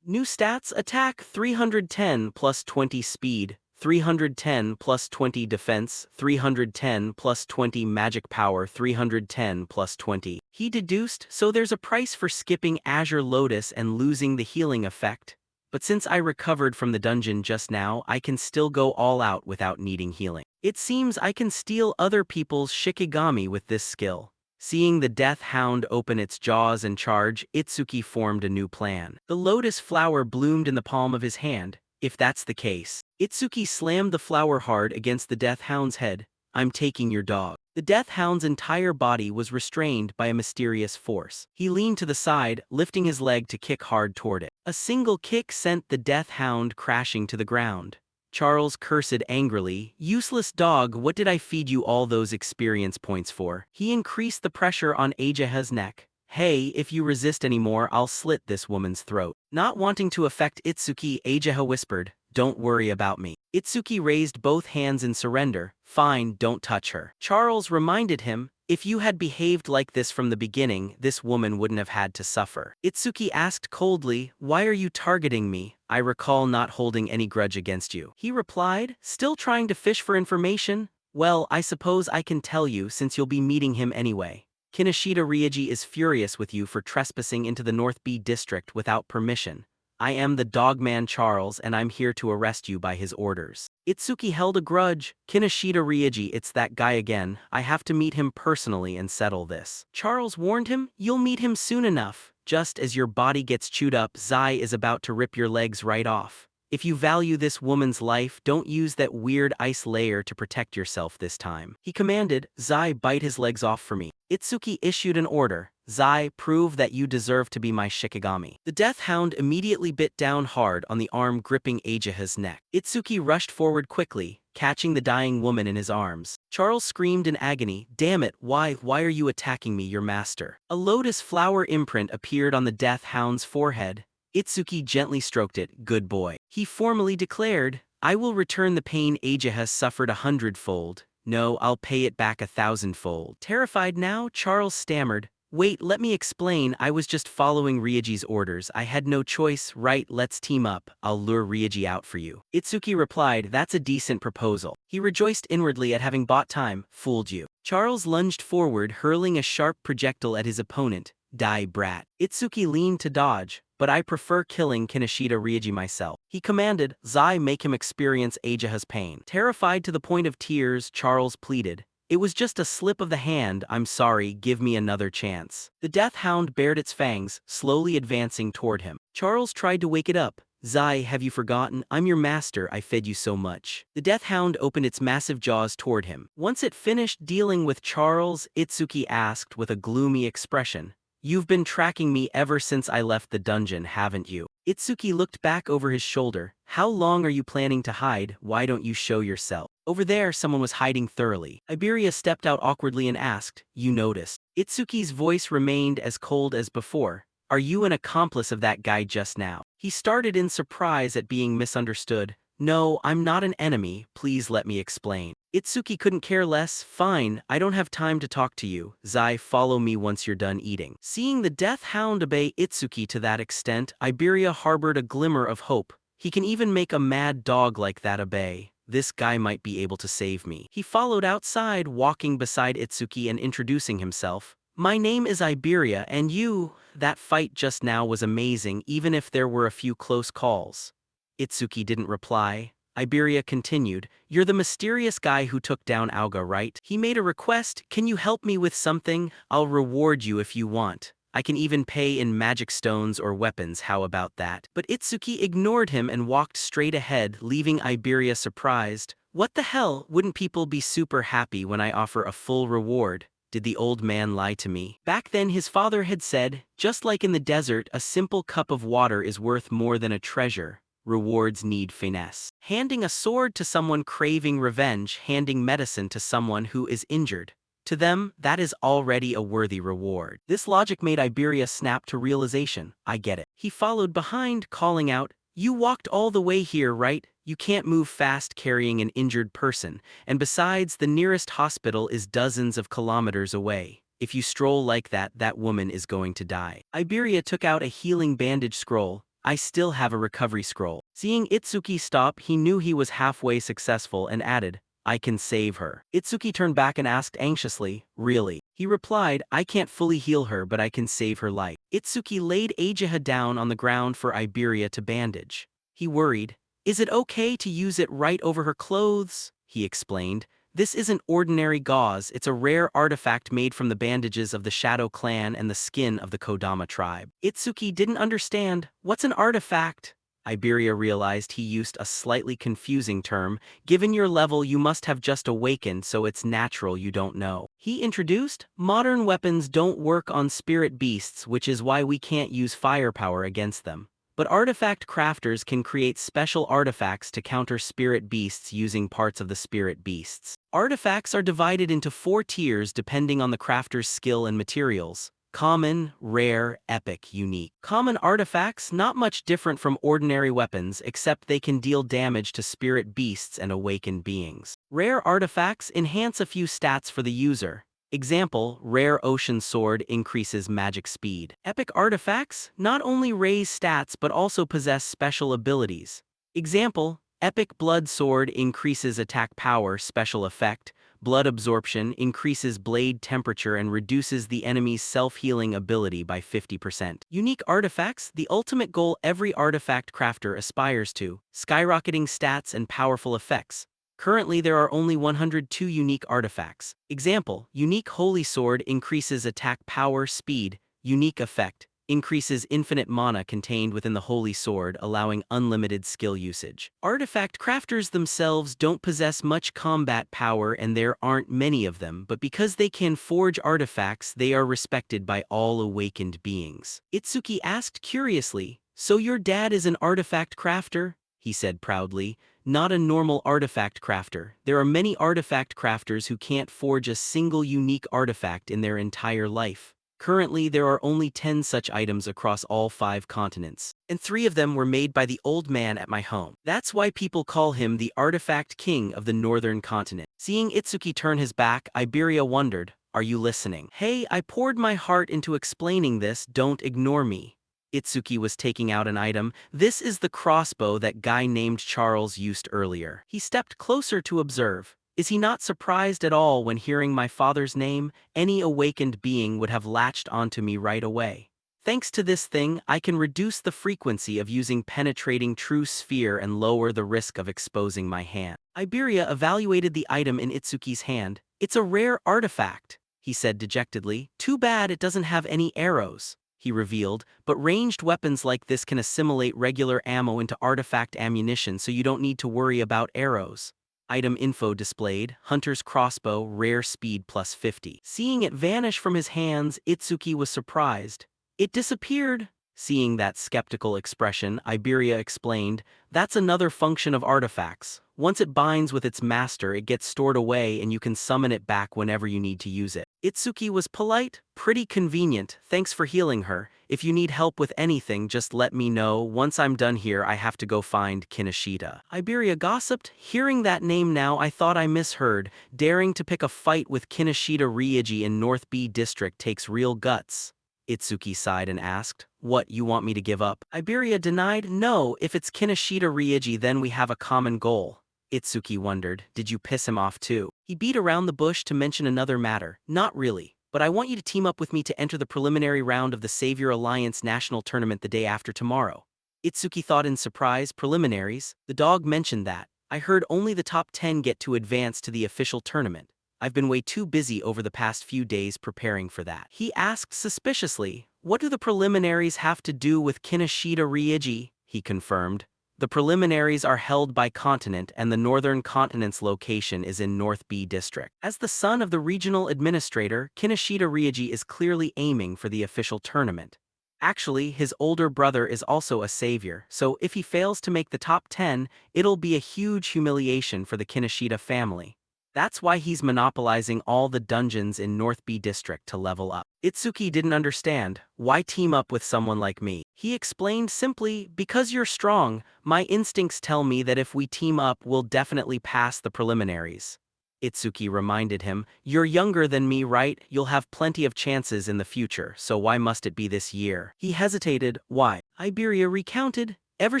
New stats, attack 310 plus 20 speed, 310 plus 20 defense, 310 plus 20 magic power, 310 plus 20. He deduced, so there's a price for skipping Azure Lotus and losing the healing effect. But since I recovered from the dungeon just now, I can still go all out without needing healing. It seems I can steal other people's Shikigami with this skill. Seeing the Death Hound open its jaws and charge, Itsuki formed a new plan. The lotus flower bloomed in the palm of his hand. If that's the case, Itsuki slammed the flower hard against the Death Hound's head. I'm taking your dog. The Death Hound's entire body was restrained by a mysterious force. He leaned to the side, lifting his leg to kick hard toward it. A single kick sent the Death Hound crashing to the ground. Charles cursed angrily, useless dog, what did I feed you all those experience points for? He increased the pressure on Ageha's neck. Hey, if you resist anymore, I'll slit this woman's throat. Not wanting to affect Itsuki, Ageha whispered, don't worry about me. Itsuki raised both hands in surrender. Fine, don't touch her. Charles reminded him, if you had behaved like this from the beginning, this woman wouldn't have had to suffer. Itsuki asked coldly, why are you targeting me? I recall not holding any grudge against you. He replied, still trying to fish for information? Well, I suppose I can tell you since you'll be meeting him anyway. Kinoshita Ryuji is furious with you for trespassing into the North B district without permission. I am the Dogman Charles and I'm here to arrest you by his orders. Itsuki held a grudge. Kinoshita Ryuji, it's that guy again. I have to meet him personally and settle this. Charles warned him, you'll meet him soon enough. Just as your body gets chewed up, Zai is about to rip your legs right off. If you value this woman's life, don't use that weird ice layer to protect yourself this time. He commanded, Zai, bite his legs off for me. Itsuki issued an order. Zai, prove that you deserve to be my Shikigami. The Death Hound immediately bit down hard on the arm gripping Ageha's neck. Itsuki rushed forward quickly, catching the dying woman in his arms. Charles screamed in agony, damn it, why are you attacking me, your master? A lotus flower imprint appeared on the Death Hound's forehead. Itsuki gently stroked it, good boy. He formally declared, I will return the pain Ageha suffered 100-fold. No, I'll pay it back 1,000-fold. Terrified now, Charles stammered, wait, let me explain, I was just following Ryuji's orders, I had no choice, right, let's team up, I'll lure Ryuji out for you. Itsuki replied, that's a decent proposal. He rejoiced inwardly at having bought time, fooled you. Charles lunged forward, hurling a sharp projectile at his opponent, die brat. Itsuki leaned to dodge, but I prefer killing Kinoshita Ryuji myself. He commanded, Zai, make him experience Ageha's pain. Terrified to the point of tears, Charles pleaded, it was just a slip of the hand, I'm sorry, give me another chance. The Death Hound bared its fangs, slowly advancing toward him. Charles tried to wake it up. Zai, have you forgotten? I'm your master, I fed you so much. The Death Hound opened its massive jaws toward him. Once it finished dealing with Charles, Itsuki asked with a gloomy expression, you've been tracking me ever since I left the dungeon, haven't you? Itsuki looked back over his shoulder. How long are you planning to hide? Why don't you show yourself? Over there, someone was hiding thoroughly. Iberia stepped out awkwardly and asked, "You noticed?" Itsuki's voice remained as cold as before. "Are you an accomplice of that guy just now?" He started in surprise at being misunderstood. "No, I'm not an enemy, please let me explain." Itsuki couldn't care less. "Fine, I don't have time to talk to you. Zai, follow me once you're done eating." Seeing the death hound obey Itsuki to that extent, Iberia harbored a glimmer of hope. He can even make a mad dog like that obey. This guy might be able to save me. He followed outside, walking beside Itsuki and introducing himself. "My name is Iberia, and you, that fight just now was amazing even if there were a few close calls." Itsuki didn't reply. Iberia continued, "You're the mysterious guy who took down Auga, right? He made a request. Can you help me with something? I'll reward you if you want. I can even pay in magic stones or weapons, how about that?" But Itsuki ignored him and walked straight ahead, leaving Iberia surprised. What the hell, wouldn't people be super happy when I offer a full reward? Did the old man lie to me? Back then his father had said, just like in the desert, a simple cup of water is worth more than a treasure. Rewards need finesse. Handing a sword to someone craving revenge, handing medicine to someone who is injured. To them, that is already a worthy reward. This logic made Iberia snap to realization. I get it. He followed behind, calling out, "You walked all the way here, right? You can't move fast carrying an injured person, and besides, the nearest hospital is dozens of kilometers away. If you stroll like that, that woman is going to die." Iberia took out a healing bandage scroll. "I still have a recovery scroll." Seeing Itsuki stop, he knew he was halfway successful and added, "I can save her." Itsuki turned back and asked anxiously, "Really?" He replied, "I can't fully heal her, but I can save her life." Itsuki laid Ajiha down on the ground for Iberia to bandage. He worried, "Is it okay to use it right over her clothes?" He explained, "This isn't ordinary gauze, it's a rare artifact made from the bandages of the Shadow Clan and the skin of the Kodama tribe." Itsuki didn't understand. What's an artifact? Iberia realized he used a slightly confusing term. Given your level, you must have just awakened, so it's natural you don't know. He introduced, "Modern weapons don't work on spirit beasts, which is why we can't use firepower against them. But artifact crafters can create special artifacts to counter spirit beasts using parts of the spirit beasts. Artifacts are divided into 4 tiers depending on the crafter's skill and materials. Common, rare, epic, unique. Common artifacts, not much different from ordinary weapons except they can deal damage to spirit beasts and awakened beings. Rare artifacts enhance a few stats for the user. Example, rare ocean sword increases magic speed. Epic artifacts not only raise stats but also possess special abilities. Example, epic blood sword increases attack power, special effect. Blood absorption increases blade temperature and reduces the enemy's self-healing ability by 50%. Unique artifacts, the ultimate goal every artifact crafter aspires to, skyrocketing stats and powerful effects. Currently there are only 102 unique artifacts. Example, unique holy sword increases attack power, speed. Unique effect, increases infinite mana contained within the holy sword, allowing unlimited skill usage. Artifact crafters themselves don't possess much combat power and there aren't many of them, but because they can forge artifacts, they are respected by all awakened beings. Itsuki asked curiously, "So your dad is an artifact crafter?" He said proudly. "Not a normal artifact crafter. There are many artifact crafters who can't forge a single unique artifact in their entire life. Currently, there are only 10 such items across all 5 continents, and 3 of them were made by the old man at my home. That's why people call him the Artifact King of the Northern Continent." Seeing Itsuki turn his back, Iberia wondered, "Are you listening?" "Hey, I poured my heart into explaining this, don't ignore me." Itsuki was taking out an item. "This is the crossbow that guy named Charles used earlier." He stepped closer to observe. Is he not surprised at all when hearing my father's name? Any awakened being would have latched onto me right away. Thanks to this thing, I can reduce the frequency of using penetrating true sphere and lower the risk of exposing my hand. Iberia evaluated the item in Itsuki's hand. "It's a rare artifact," he said dejectedly. "Too bad it doesn't have any arrows," he revealed, "but ranged weapons like this can assimilate regular ammo into artifact ammunition, so you don't need to worry about arrows." Item info displayed, Hunter's crossbow, rare speed +50. Seeing it vanish from his hands, Itsuki was surprised. It disappeared. Seeing that skeptical expression, Iberia explained, "That's another function of artifacts. Once it binds with its master, it gets stored away and you can summon it back whenever you need to use it." Itsuki was polite, "Pretty convenient, thanks for healing her. If you need help with anything, just let me know. Once I'm done here, I have to go find Kinoshita." Iberia gossiped, "Hearing that name now, I thought I misheard. Daring to pick a fight with Kinoshita Ryuji in North B District takes real guts." Itsuki sighed and asked, "What, you want me to give up?" Iberia denied, "No, if it's Kinoshita Ryuji then we have a common goal." Itsuki wondered, "Did you piss him off too?" He beat around the bush to mention another matter. "Not really, but I want you to team up with me to enter the preliminary round of the Savior Alliance National Tournament the day after tomorrow." Itsuki thought in surprise, "Preliminaries? The dog mentioned that. I heard only the top 10 get to advance to the official tournament. I've been way too busy over the past few days preparing for that." He asked suspiciously, "What do the preliminaries have to do with Kinoshita Ryuji?" He confirmed, "The preliminaries are held by continent and the northern continent's location is in North B District." As the son of the regional administrator, Kinoshita Ryuji is clearly aiming for the official tournament. Actually, his older brother is also a savior, so if he fails to make the top 10, it'll be a huge humiliation for the Kinoshita family. That's why he's monopolizing all the dungeons in North B District to level up. Itsuki didn't understand, "Why team up with someone like me?" He explained simply, "Because you're strong, my instincts tell me that if we team up we'll definitely pass the preliminaries." Itsuki reminded him, "You're younger than me, right? You'll have plenty of chances in the future, so why must it be this year?" He hesitated, "Why?" Iberia recounted, "Ever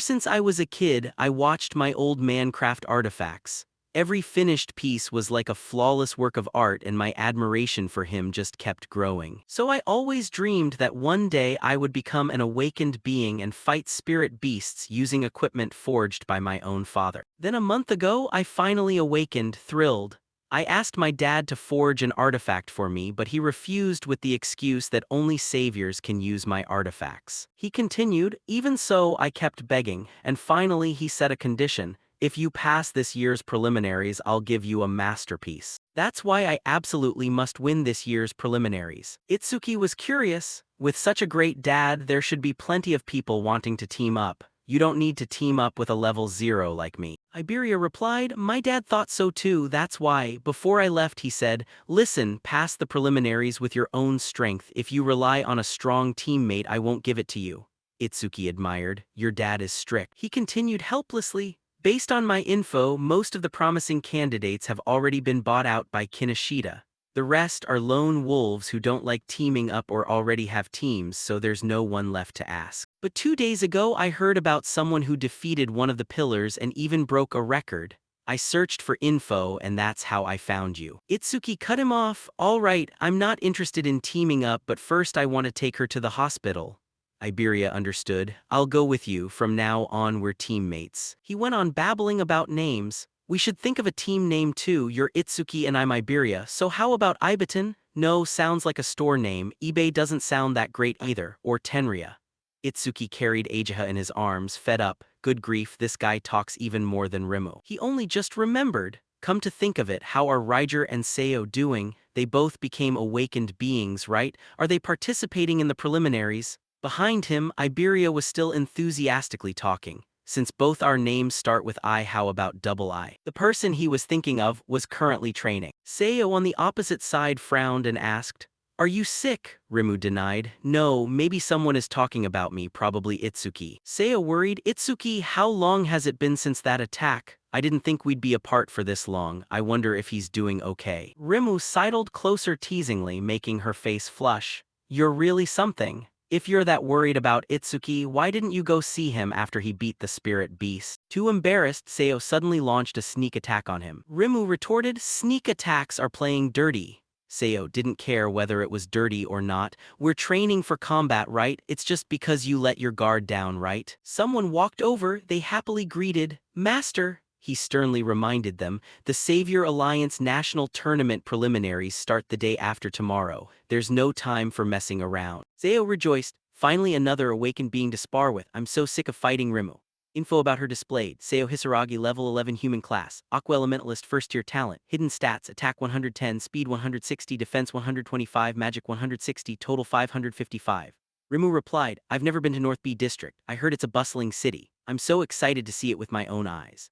since I was a kid, I watched my old man craft artifacts. Every finished piece was like a flawless work of art and my admiration for him just kept growing. So I always dreamed that one day I would become an awakened being and fight spirit beasts using equipment forged by my own father. Then a month ago I finally awakened, thrilled. I asked my dad to forge an artifact for me, but he refused with the excuse that only saviors can use my artifacts." He continued, "Even so, I kept begging, and finally he set a condition. If you pass this year's preliminaries, I'll give you a masterpiece. That's why I absolutely must win this year's preliminaries." Itsuki was curious. With such a great dad, there should be plenty of people wanting to team up. "You don't need to team up with a level 0 like me." Iberia replied, "My dad thought so too, that's why. Before I left he said, 'Listen, pass the preliminaries with your own strength. If you rely on a strong teammate, I won't give it to you.'" Itsuki admired, "Your dad is strict." He continued helplessly, "Based on my info, most of the promising candidates have already been bought out by Kinoshita. The rest are lone wolves who don't like teaming up or already have teams, so there's no one left to ask. But 2 days ago I heard about someone who defeated one of the pillars and even broke a record. I searched for info and that's how I found you." Itsuki cut him off, "All right, I'm not interested in teaming up, but first I want to take her to the hospital." Iberia understood, "I'll go with you, from now on we're teammates." He went on babbling about names. "We should think of a team name too. You're Itsuki and I'm Iberia, so how about Ibaton?" "No, sounds like a store name. eBay doesn't sound that great either. Or Tenria." Itsuki carried Ageha in his arms, fed up. Good grief, this guy talks even more than Rimu. He only just remembered. Come to think of it, how are Ryger and Seo doing? They both became awakened beings, right? Are they participating in the preliminaries? Behind him, Iberia was still enthusiastically talking. "Since both our names start with I, how about double I?" The person he was thinking of was currently training. Seo on the opposite side frowned and asked, "Are you sick?" Rimu denied, "No, maybe someone is talking about me, probably Itsuki." Seo worried, "Itsuki, how long has it been since that attack? I didn't think we'd be apart for this long. I wonder if he's doing okay." Rimu sidled closer teasingly, making her face flush. "You're really something. If you're that worried about Itsuki, why didn't you go see him after he beat the spirit beast?" Too embarrassed, Seo suddenly launched a sneak attack on him. Rimu retorted, "Sneak attacks are playing dirty." Seo didn't care whether it was dirty or not. "We're training for combat, right? It's just because you let your guard down, right?" Someone walked over, they happily greeted, "Master." He sternly reminded them, "The Savior Alliance National Tournament preliminaries start the day after tomorrow. There's no time for messing around." Seo rejoiced, "Finally another awakened being to spar with. I'm so sick of fighting Rimu." Info about her displayed. Seo Hisaragi, level 11 human class. Aqua Elementalist first tier talent. Hidden stats, attack 110, speed 160, defense 125, magic 160, total 555. Rimu replied, I've never been to North B District. I heard it's a bustling city. I'm so excited to see it with my own eyes.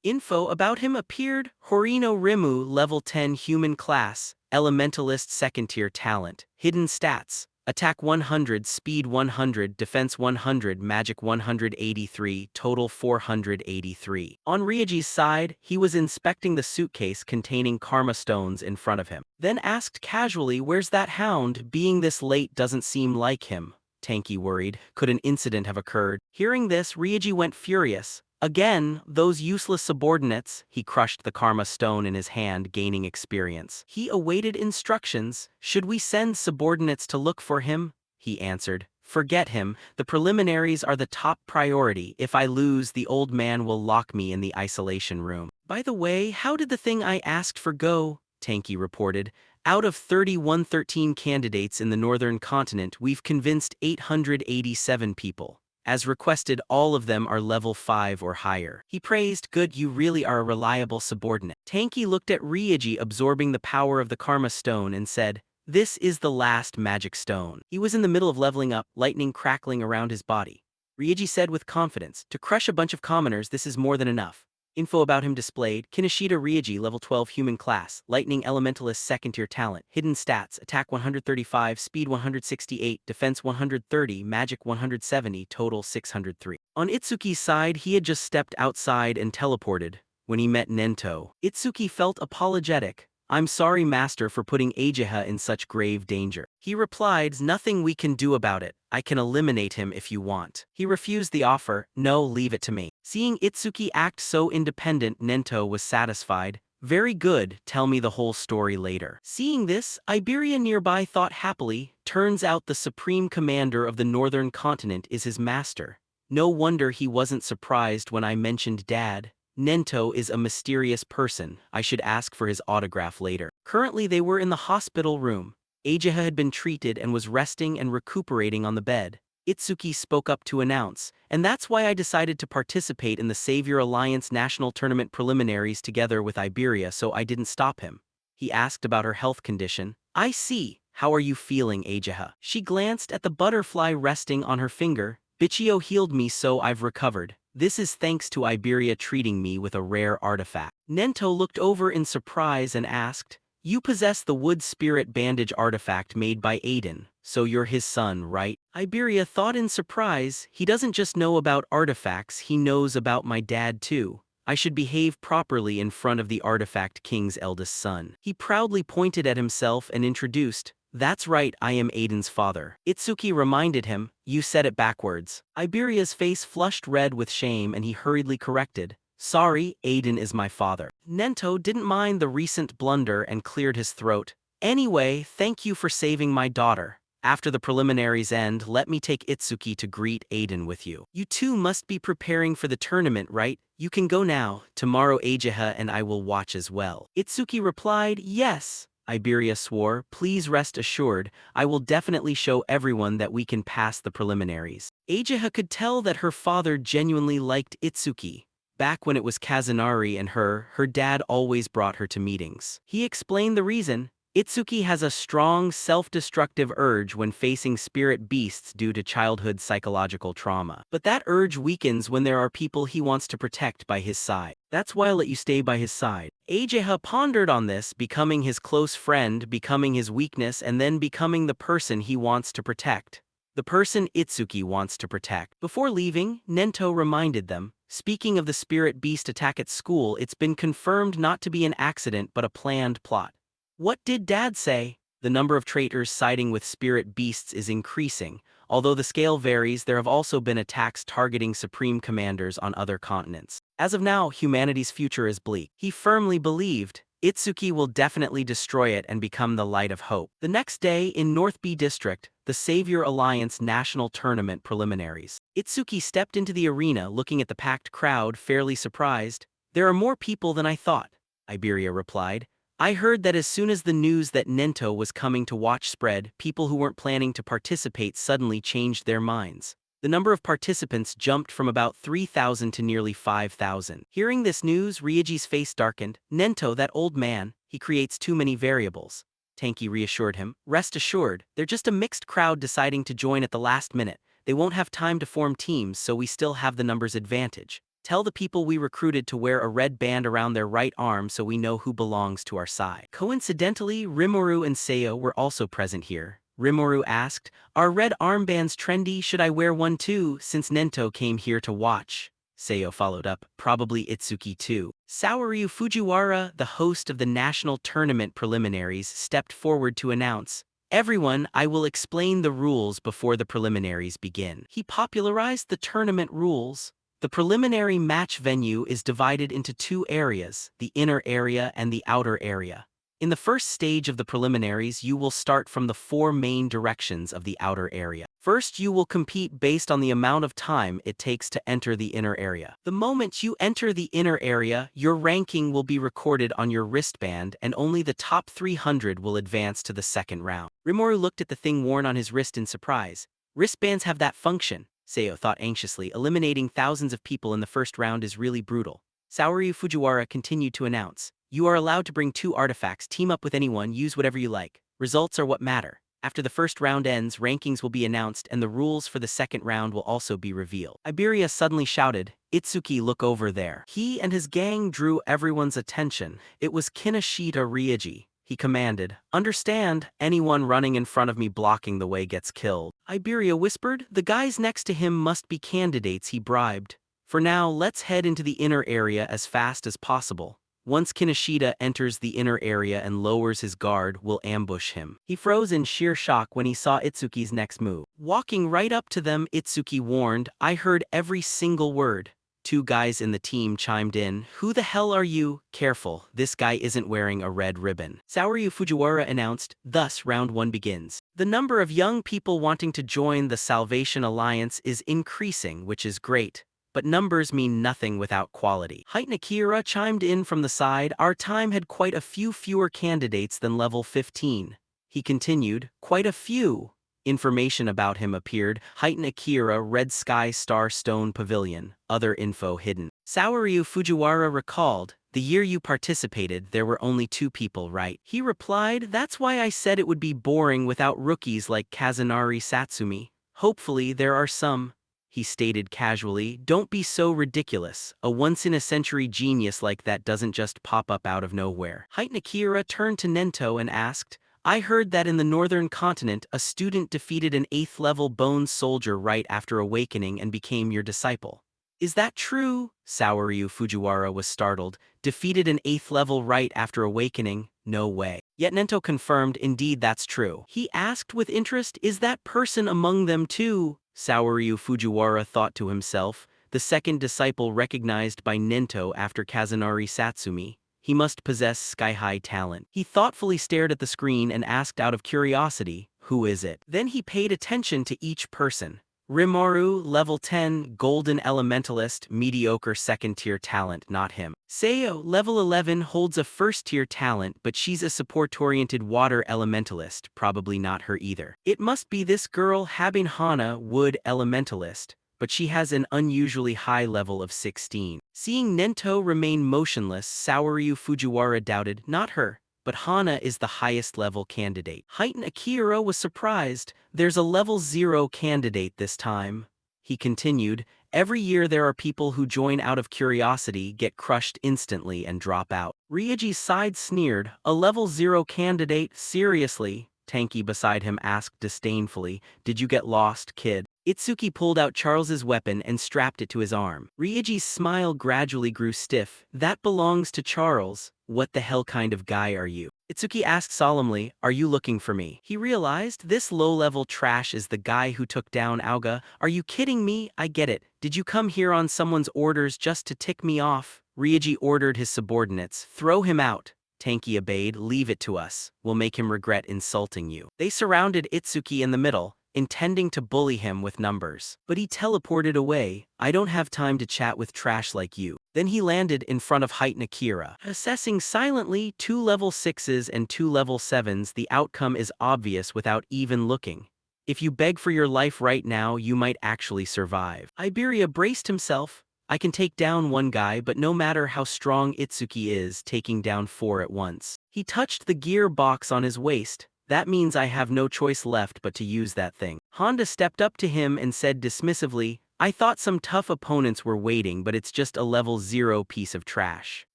Info about him appeared: Horino Rimu, level 10 human class, elementalist second tier talent, hidden stats, attack 100, speed 100, defense 100, magic 183, total 483. On Ryoji's side, he was inspecting the suitcase containing karma stones in front of him. Then asked casually, where's that hound? Being this late doesn't seem like him. Tanky worried. Could an incident have occurred? Hearing this, Ryoji went furious. Again, those useless subordinates. He crushed the karma stone in his hand, gaining experience. He awaited instructions. Should we send subordinates to look for him? He answered. Forget him. The preliminaries are the top priority. If I lose, the old man will lock me in the isolation room. By the way, how did the thing I asked for go? Tanky reported. Out of 3113 candidates in the northern continent, we've convinced 887 people. As requested, all of them are level 5 or higher. He praised, good, you really are a reliable subordinate. Tanky looked at Ryoji absorbing the power of the karma stone and said, this is the last magic stone. He was in the middle of leveling up, lightning crackling around his body. Ryoji said with confidence, to crush a bunch of commoners, this is more than enough. Info about him displayed: Kinoshita Ryoji, level 12 human class, lightning elementalist second tier talent, hidden stats, attack 135, speed 168, defense 130, magic 170, total 603. On Itsuki's side, he had just stepped outside and teleported. When he met Nento, Itsuki felt apologetic. I'm sorry, master, for putting Ageha in such grave danger. He replied, nothing we can do about it. I can eliminate him if you want. He refused the offer. No, leave it to me. Seeing Itsuki act so independent, Nento was satisfied. Very good, tell me the whole story later. Seeing this, Iberia nearby thought happily, turns out the supreme commander of the northern continent is his master. No wonder he wasn't surprised when I mentioned Dad. Nento is a mysterious person. I should ask for his autograph later. Currently they were in the hospital room. Ageha had been treated and was resting and recuperating on the bed. Itsuki spoke up to announce, and that's why I decided to participate in the Savior Alliance National Tournament preliminaries together with Iberia, so I didn't stop him. He asked about her health condition. I see. How are you feeling, Ageha? She glanced at the butterfly resting on her finger. Bichio healed me, so I've recovered. This is thanks to Iberia treating me with a rare artifact. Nento looked over in surprise and asked, you possess the wood spirit bandage artifact made by Aiden, so you're his son, right? Iberia thought in surprise, he doesn't just know about artifacts, he knows about my dad too. I should behave properly in front of the Artifact King's eldest son. He proudly pointed at himself and introduced, that's right, I am Aiden's father. Itsuki reminded him, you said it backwards. Iberia's face flushed red with shame and he hurriedly corrected, sorry, Aiden is my father. Nento didn't mind the recent blunder and cleared his throat. Anyway, thank you for saving my daughter. After the preliminaries end, let me take Itsuki to greet Aiden with you. You two must be preparing for the tournament, right? You can go now. Tomorrow Ageha and I will watch as well. Itsuki replied, yes. Iberia swore, please rest assured, I will definitely show everyone that we can pass the preliminaries. Ageha could tell that her father genuinely liked Itsuki. Back when it was Kazunari and her dad always brought her to meetings. He explained the reason. Itsuki has a strong self-destructive urge when facing spirit beasts due to childhood psychological trauma. But that urge weakens when there are people he wants to protect by his side. That's why I'll let you stay by his side. Ageha pondered on this, becoming his close friend, becoming his weakness, and then becoming the person he wants to protect. The person Itsuki wants to protect. Before leaving, Nento reminded them, speaking of the spirit beast attack at school, it's been confirmed not to be an accident but a planned plot. What did Dad say? The number of traitors siding with spirit beasts is increasing. Although the scale varies, there have also been attacks targeting supreme commanders on other continents. As of now, humanity's future is bleak. He firmly believed Itsuki will definitely destroy it and become the light of hope. The next day, in North B District, the Savior Alliance National Tournament preliminaries. Itsuki stepped into the arena looking at the packed crowd, fairly surprised. There are more people than I thought, Iberia replied. I heard that as soon as the news that Nento was coming to watch spread, people who weren't planning to participate suddenly changed their minds. The number of participants jumped from about 3,000 to nearly 5,000. Hearing this news, Ryoji's face darkened. Nento, that old man, he creates too many variables. Tanky reassured him. Rest assured, they're just a mixed crowd deciding to join at the last minute. They won't have time to form teams, so we still have the numbers advantage. Tell the people we recruited to wear a red band around their right arm so we know who belongs to our side. Coincidentally, Rimuru and Seo were also present here. Rimuru asked, "Are red armbands trendy? Should I wear one too, since Nento came here to watch?" Seo followed up, "Probably Itsuki too." Saoryu Fujiwara, the host of the national tournament preliminaries, stepped forward to announce, "Everyone, I will explain the rules before the preliminaries begin." He popularized the tournament rules. The preliminary match venue is divided into two areas, the inner area and the outer area. In the first stage of the preliminaries, you will start from the four main directions of the outer area. First, you will compete based on the amount of time it takes to enter the inner area. The moment you enter the inner area, your ranking will be recorded on your wristband and only the top 300 will advance to the second round. Rimuru looked at the thing worn on his wrist in surprise. Wristbands have that function, Seo thought anxiously. Eliminating thousands of people in the first round is really brutal. Saoryu Fujiwara continued to announce, "You are allowed to bring 2 artifacts, team up with anyone, use whatever you like. Results are what matter. After the first round ends, rankings will be announced and the rules for the second round will also be revealed." Iberia suddenly shouted, "Itsuki, look over there." He and his gang drew everyone's attention. It was Kinoshita Ryuji. He commanded, "Understand, anyone running in front of me blocking the way gets killed." Iberia whispered, "The guys next to him must be candidates he bribed. For now, let's head into the inner area as fast as possible. Once Kinoshita enters the inner area and lowers his guard, we'll ambush him." He froze in sheer shock when he saw Itsuki's next move. Walking right up to them, Itsuki warned, "I heard every single word." 2 guys in the team chimed in, "Who the hell are you? Careful, this guy isn't wearing a red ribbon." Saoryu Fujiwara announced, "Thus, round 1 begins." The number of young people wanting to join the Salvation Alliance is increasing, which is great. But numbers mean nothing without quality. Heitan Akira chimed in from the side, "Our time had quite a few fewer candidates than level 15. He continued, "Quite a few." Information about him appeared, Heitan Akira, Red Sky Star Stone Pavilion, other info hidden. Saoryu Fujiwara recalled, "The year you participated, there were only 2 people, right?" He replied, "That's why I said it would be boring without rookies like Kazunari Satsumi. Hopefully there are some." He stated casually, "Don't be so ridiculous. A once-in-a-century genius like that doesn't just pop up out of nowhere." Heitan Akira turned to Nento and asked, "I heard that in the northern continent, a student defeated an 8th-level bone soldier right after awakening and became your disciple. Is that true?" Saoryu Fujiwara was startled. "Defeated an 8th-level right after awakening? No way." Yet Nento confirmed, "Indeed, that's true." He asked with interest, "Is that person among them too?" Saoryu Fujiwara thought to himself, the second disciple recognized by Nento after Kazunari Satsumi. He must possess sky-high talent. He thoughtfully stared at the screen and asked out of curiosity, "Who is it?" Then he paid attention to each person. Rimuru, level 10, golden elementalist, mediocre second-tier talent, not him. Seo, level 11, holds a first-tier talent, but she's a support-oriented water elementalist, probably not her either. It must be this girl Habin Hana, wood elementalist, but she has an unusually high level of 16. Seeing Nento remain motionless, Saoryu Fujiwara doubted, not her. But Hana is the highest level candidate. Heitan Akira was surprised. There's a level 0 candidate this time. He continued, every year there are people who join out of curiosity, get crushed instantly and drop out. Ryuji's side sneered, a level 0 candidate, seriously? Tanky beside him asked disdainfully, did you get lost, kid? Itsuki pulled out Charles's weapon and strapped it to his arm. Ryuji's smile gradually grew stiff. That belongs to Charles. What the hell kind of guy are you? Itsuki asked solemnly, are you looking for me? He realized this low-level trash is the guy who took down Auga. Are you kidding me? I get it. Did you come here on someone's orders just to tick me off? Ryuji ordered his subordinates, throw him out. Tanky obeyed, leave it to us. We'll make him regret insulting you. They surrounded Itsuki in the middle, intending to bully him with numbers. But he teleported away. I don't have time to chat with trash like you. Then he landed in front of Heitan Akira. Assessing silently 2 level 6s and 2 level 7s, the outcome is obvious without even looking. If you beg for your life right now, you might actually survive. Iberia braced himself. I can take down one guy, but no matter how strong Itsuki is, taking down 4 at once. He touched the gear box on his waist. That means I have no choice left but to use that thing. Honda stepped up to him and said dismissively, I thought some tough opponents were waiting, but it's just a level 0 piece of trash.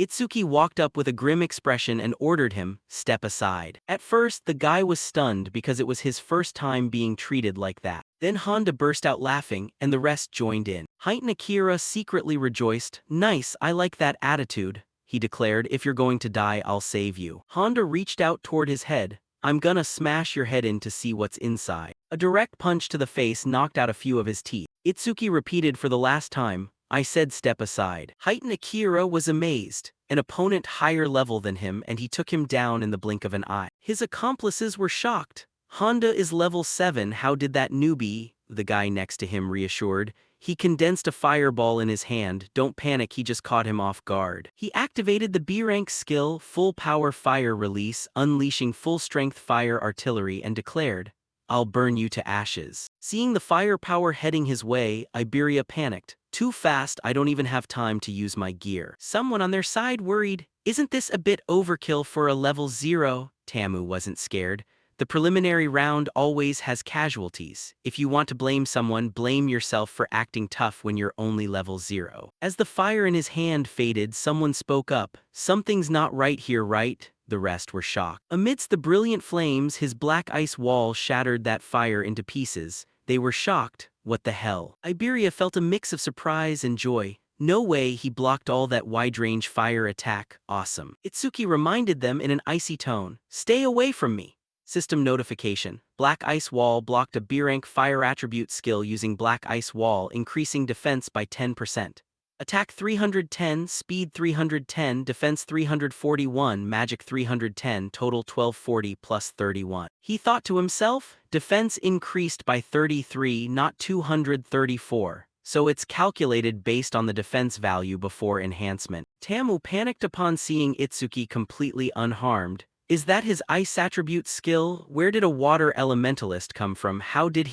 Itsuki walked up with a grim expression and ordered him, step aside. At first, the guy was stunned because it was his first time being treated like that. Then Honda burst out laughing, and the rest joined in. Height and Akira secretly rejoiced. Nice, I like that attitude, he declared. If you're going to die, I'll save you. Honda reached out toward his head. I'm gonna smash your head in to see what's inside. A direct punch to the face knocked out a few of his teeth. Itsuki repeated for the last time, I said step aside. Heighten Akira was amazed. An opponent higher level than him, and he took him down in the blink of an eye. His accomplices were shocked. Honda is level 7, how did that newbie? The guy next to him reassured. He condensed a fireball in his hand. Don't panic, he just caught him off guard. He activated the B-rank skill, full power fire release, unleashing full-strength fire artillery, and declared, I'll burn you to ashes. Seeing the firepower heading his way, Iberia panicked. Too fast, I don't even have time to use my gear. Someone on their side worried, isn't this a bit overkill for a level 0? Tamu wasn't scared. The preliminary round always has casualties. If you want to blame someone, blame yourself for acting tough when you're only level 0. As the fire in his hand faded, someone spoke up. Something's not right here, right? The rest were shocked. Amidst the brilliant flames, his black ice wall shattered that fire into pieces. They were shocked. What the hell? Iberia felt a mix of surprise and joy. No way, he blocked all that wide-range fire attack. Awesome. Itsuki reminded them in an icy tone. Stay away from me. System notification. Black Ice Wall blocked a B-rank fire attribute skill using Black Ice Wall, increasing defense by 10%. Attack 310, Speed 310, Defense 341, Magic 310, Total 1240 plus 31. He thought to himself, defense increased by 33, not 234. So it's calculated based on the defense value before enhancement. Tamu panicked upon seeing Itsuki completely unharmed. Is that his ice attribute skill? Where did a water elementalist come from? How can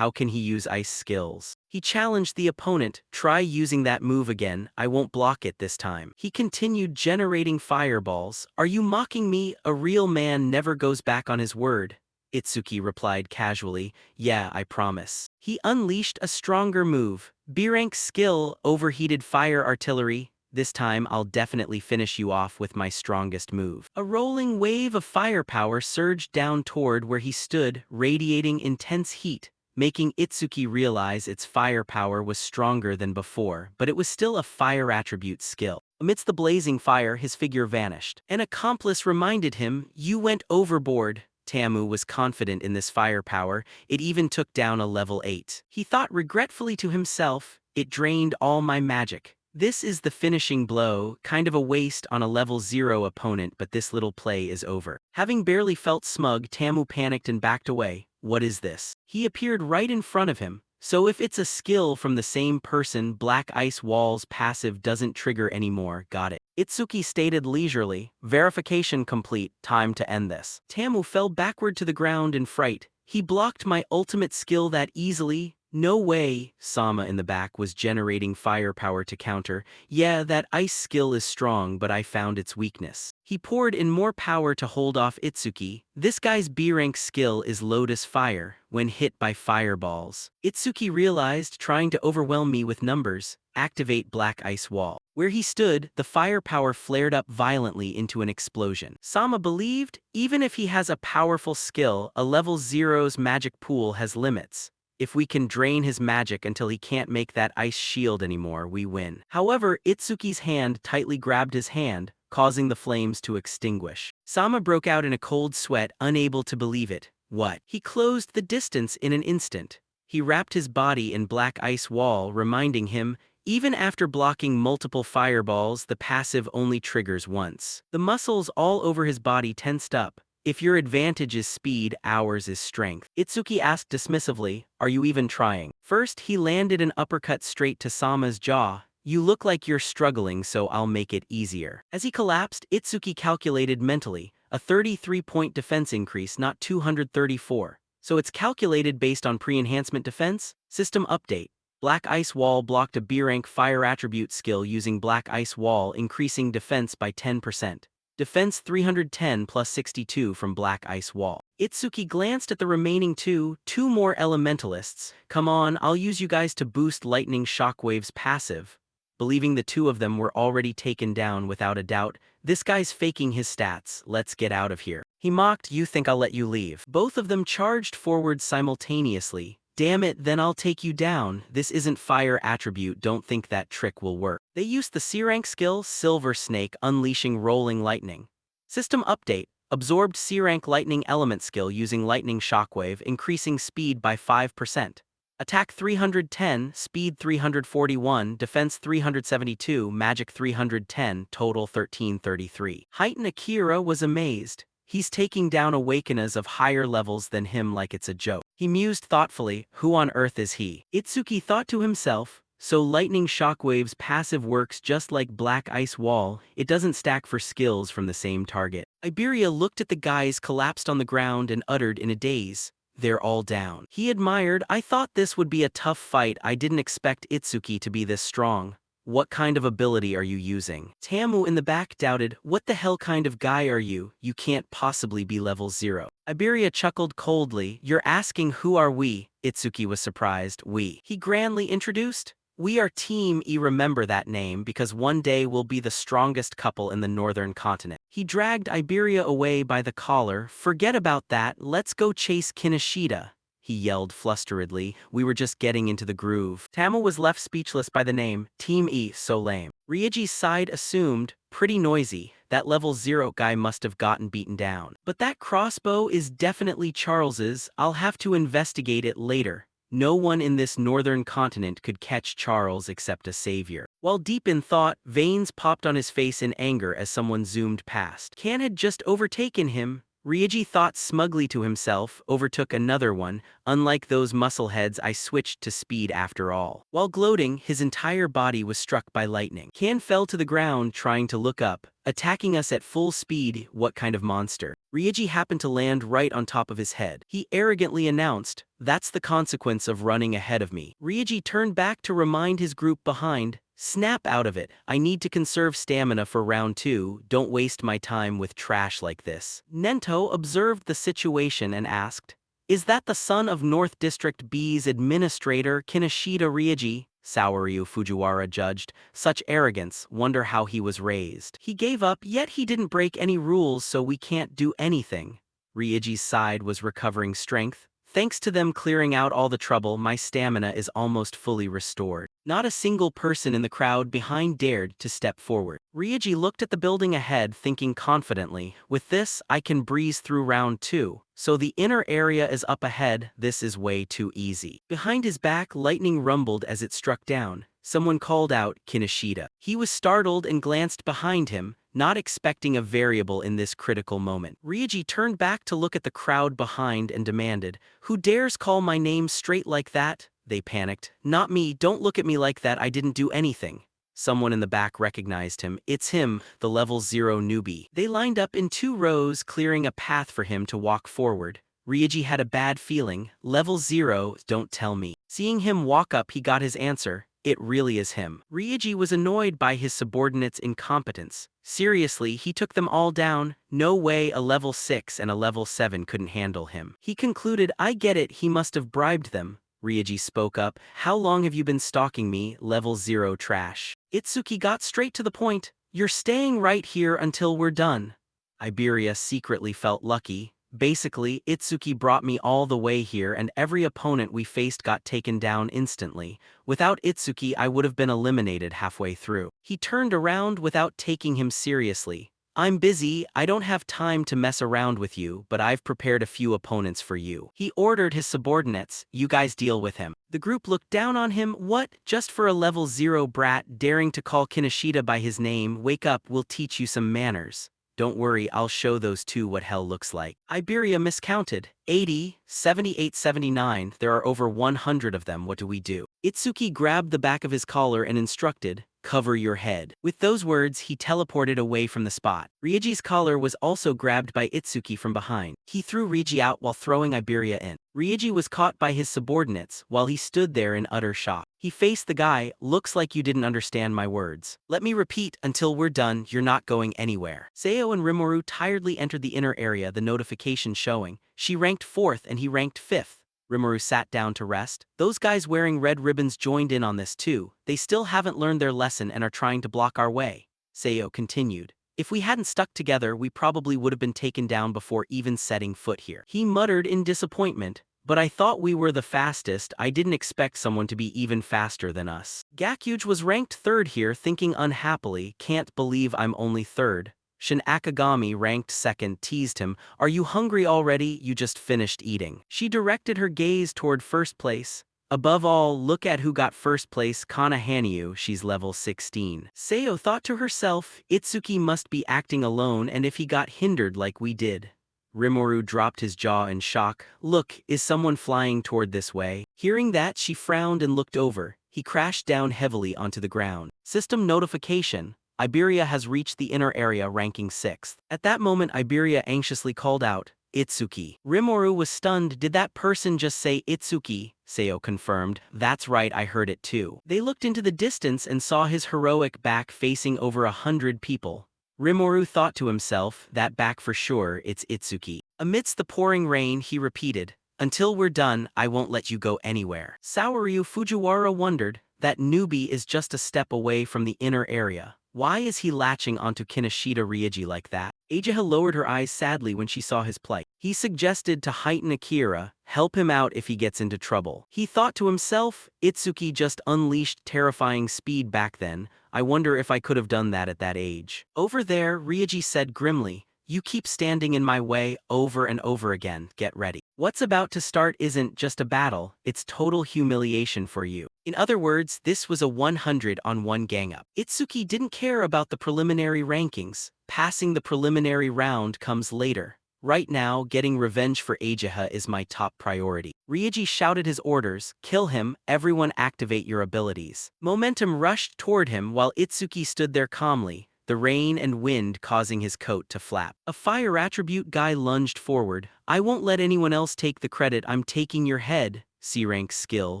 he use ice skills? He challenged the opponent, try using that move again, I won't block it this time. He continued generating fireballs. Are you mocking me? A real man never goes back on his word. Itsuki replied casually, yeah, I promise. He unleashed a stronger move. B-rank skill, overheated fire artillery. This time I'll definitely finish you off with my strongest move. A rolling wave of firepower surged down toward where he stood, radiating intense heat, making Itsuki realize its firepower was stronger than before, but it was still a fire attribute skill. Amidst the blazing fire, his figure vanished. An accomplice reminded him, you went overboard. Tamu was confident in this firepower. It even took down a level 8. He thought regretfully to himself, it drained all my magic. This is the finishing blow, kind of a waste on a level 0 opponent, but this little play is over. Having barely felt smug, Tamu panicked and backed away. What is this? He appeared right in front of him. So if it's a skill from the same person, Black Ice Wall's passive doesn't trigger anymore, got it. Itsuki stated leisurely, verification complete, time to end this. Tamu fell backward to the ground in fright. He blocked my ultimate skill that easily? No way. Sama in the back was generating firepower to counter. Yeah, that ice skill is strong, but I found its weakness. He poured in more power to hold off Itsuki. This guy's B-rank skill is Lotus Fire, when hit by fireballs. Itsuki realized, trying to overwhelm me with numbers, activate Black Ice Wall. Where he stood, the firepower flared up violently into an explosion. Sama believed, even if he has a powerful skill, a level 0's magic pool has limits. If we can drain his magic until he can't make that ice shield anymore, we win. However, Itsuki's hand tightly grabbed his hand, causing the flames to extinguish. Sama broke out in a cold sweat, unable to believe it. What? He closed the distance in an instant. He wrapped his body in Black Ice Wall, reminding him, even after blocking multiple fireballs, the passive only triggers once. The muscles all over his body tensed up. If your advantage is speed, ours is strength. Itsuki asked dismissively, are you even trying? First, he landed an uppercut straight to Sama's jaw. You look like you're struggling, so I'll make it easier. As he collapsed, Itsuki calculated mentally, a 33-point defense increase, not 234. So it's calculated based on pre-enhancement defense? System update. Black Ice Wall blocked a B-rank fire attribute skill using Black Ice Wall, increasing defense by 10%. Defense 310 plus 62 from Black Ice Wall. Itsuki glanced at the remaining two more elementalists. Come on, I'll use you guys to boost Lightning Shockwave's passive. Believing the two of them were already taken down without a doubt, this guy's faking his stats, let's get out of here. He mocked, you think I'll let you leave. Both of them charged forward simultaneously. Damn it, then I'll take you down. This isn't fire attribute, don't think that trick will work. They used the C-rank skill, Silver Snake, unleashing Rolling Lightning. System update, absorbed C-rank Lightning element skill using Lightning Shockwave, increasing speed by 5%. Attack 310, Speed 341, Defense 372, Magic 310, Total 1333. Heighten Akira was amazed. He's taking down Awakeners of higher levels than him like it's a joke. He mused thoughtfully, who on earth is he? Itsuki thought to himself, so Lightning Shockwave's passive works just like Black Ice Wall, it doesn't stack for skills from the same target. Iberia looked at the guys collapsed on the ground and uttered in a daze, they're all down. He admired, I thought this would be a tough fight, I didn't expect Itsuki to be this strong. What kind of ability are you using? Tamu in the back doubted, what the hell kind of guy are you? You can't possibly be level 0. Iberia chuckled coldly, you're asking who are we? Itsuki was surprised, we. He grandly introduced, we are Team E, remember that name because one day we'll be the strongest couple in the northern continent. He dragged Iberia away by the collar, forget about that, let's go chase Kinoshita. He yelled flusteredly, we were just getting into the groove. Tamu was left speechless by the name, Team E, so lame. Ryoji's side assumed, pretty noisy, that level 0 guy must have gotten beaten down. But that crossbow is definitely Charles's, I'll have to investigate it later. No one in this northern continent could catch Charles except a savior. While deep in thought, veins popped on his face in anger as someone zoomed past. Kan had just overtaken him. Ryoji thought smugly to himself, overtook another one, unlike those muscleheads I switched to speed after all. While gloating, his entire body was struck by lightning. Kan fell to the ground trying to look up, attacking us at full speed, what kind of monster? Ryoji happened to land right on top of his head. He arrogantly announced, that's the consequence of running ahead of me. Ryoji turned back to remind his group behind, snap out of it, I need to conserve stamina for round 2, don't waste my time with trash like this. Nento observed the situation and asked, is that the son of North District B's administrator Kinoshita Ryoji? Saoryu Fujiwara judged, such arrogance, wonder how he was raised. He gave up, yet he didn't break any rules so we can't do anything. Ryoji's side was recovering strength. Thanks to them clearing out all the trouble, my stamina is almost fully restored. Not a single person in the crowd behind dared to step forward. Ryoji looked at the building ahead, thinking confidently, with this, I can breeze through round 2. So the inner area is up ahead, this is way too easy. Behind his back, lightning rumbled as it struck down. Someone called out, Kinoshita. He was startled and glanced behind him, not expecting a variable in this critical moment. Ryoji turned back to look at the crowd behind and demanded, who dares call my name straight like that? They panicked. Not me, don't look at me like that, I didn't do anything. Someone in the back recognized him. It's him, the level 0 newbie. They lined up in 2 rows, clearing a path for him to walk forward. Ryoji had a bad feeling. Level 0, don't tell me. Seeing him walk up, he got his answer. It really is him. Ryoji was annoyed by his subordinates' incompetence. Seriously, he took them all down. No way a level 6 and a level 7 couldn't handle him. He concluded, I get it, he must have bribed them. Ryoji spoke up, how long have you been stalking me, level 0 trash? Itsuki got straight to the point, you're staying right here until we're done. Iberia secretly felt lucky. Basically, Itsuki brought me all the way here and every opponent we faced got taken down instantly. Without Itsuki I would have been eliminated halfway through. He turned around without taking him seriously. I'm busy, I don't have time to mess around with you, but I've prepared a few opponents for you. He ordered his subordinates, you guys deal with him. The group looked down on him, what? Just for a level 0 brat daring to call Kinoshita by his name, wake up, we'll teach you some manners. Don't worry, I'll show those two what hell looks like. Iberia miscounted. 80, 78, 79, there are over 100 of them, what do we do? Itsuki grabbed the back of his collar and instructed, cover your head." With those words, he teleported away from the spot. Rieji's collar was also grabbed by Itsuki from behind. He threw Riegi out while throwing Iberia in. Riegi was caught by his subordinates while he stood there in utter shock. He faced the guy. "Looks like you didn't understand my words. Let me repeat, until we're done, you're not going anywhere." Seo and Rimuru tiredly entered the inner area, the notification showing. She ranked 4th and he ranked 5th. Rimuru sat down to rest. Those guys wearing red ribbons joined in on this too. They still haven't learned their lesson and are trying to block our way. Seo continued. "If we hadn't stuck together, we probably would have been taken down before even setting foot here." He muttered in disappointment. "But I thought we were the fastest. I didn't expect someone to be even faster than us." Gakuge was ranked 3rd here, thinking unhappily, "Can't believe I'm only 3rd. Shin Akagami, ranked 2nd, teased him. "Are you hungry already? You just finished eating." She directed her gaze toward 1st place. "Above all, look at who got 1st place, Kana Hanyu, she's level 16. Seo thought to herself, Itsuki must be acting alone, and if he got hindered like we did. Rimuru dropped his jaw in shock. "Look, is someone flying toward this way?" Hearing that, she frowned and looked over. He crashed down heavily onto the ground. System notification. Iberia has reached the inner area, ranking 6th. At that moment, Iberia anxiously called out, "Itsuki." Rimuru was stunned. "Did that person just say Itsuki?" Seo confirmed. "That's right, I heard it too." They looked into the distance and saw his heroic back facing over 100 people. Rimuru thought to himself, "That back for sure, it's Itsuki." Amidst the pouring rain, he repeated, "Until we're done, I won't let you go anywhere." Saoryu Fujiwara wondered, that newbie is just a step away from the inner area. Why is he latching onto Kinoshita Rieji like that? Ageha lowered her eyes sadly when she saw his plight. He suggested to heighten Akira, help him out if he gets into trouble. He thought to himself, Itsuki just unleashed terrifying speed back then. I wonder if I could have done that at that age. Over there, Rieji said grimly, "You keep standing in my way over and over again, get ready. What's about to start isn't just a battle, it's total humiliation for you." In other words, this was a 100-on-1 gang-up. Itsuki didn't care about the preliminary rankings. Passing the preliminary round comes later. Right now, getting revenge for Ageha is my top priority. Rieji shouted his orders, "Kill him, everyone activate your abilities." Momentum rushed toward him while Itsuki stood there calmly, the rain and wind causing his coat to flap. A fire attribute guy lunged forward. "I won't let anyone else take the credit, I'm taking your head." C-rank skill,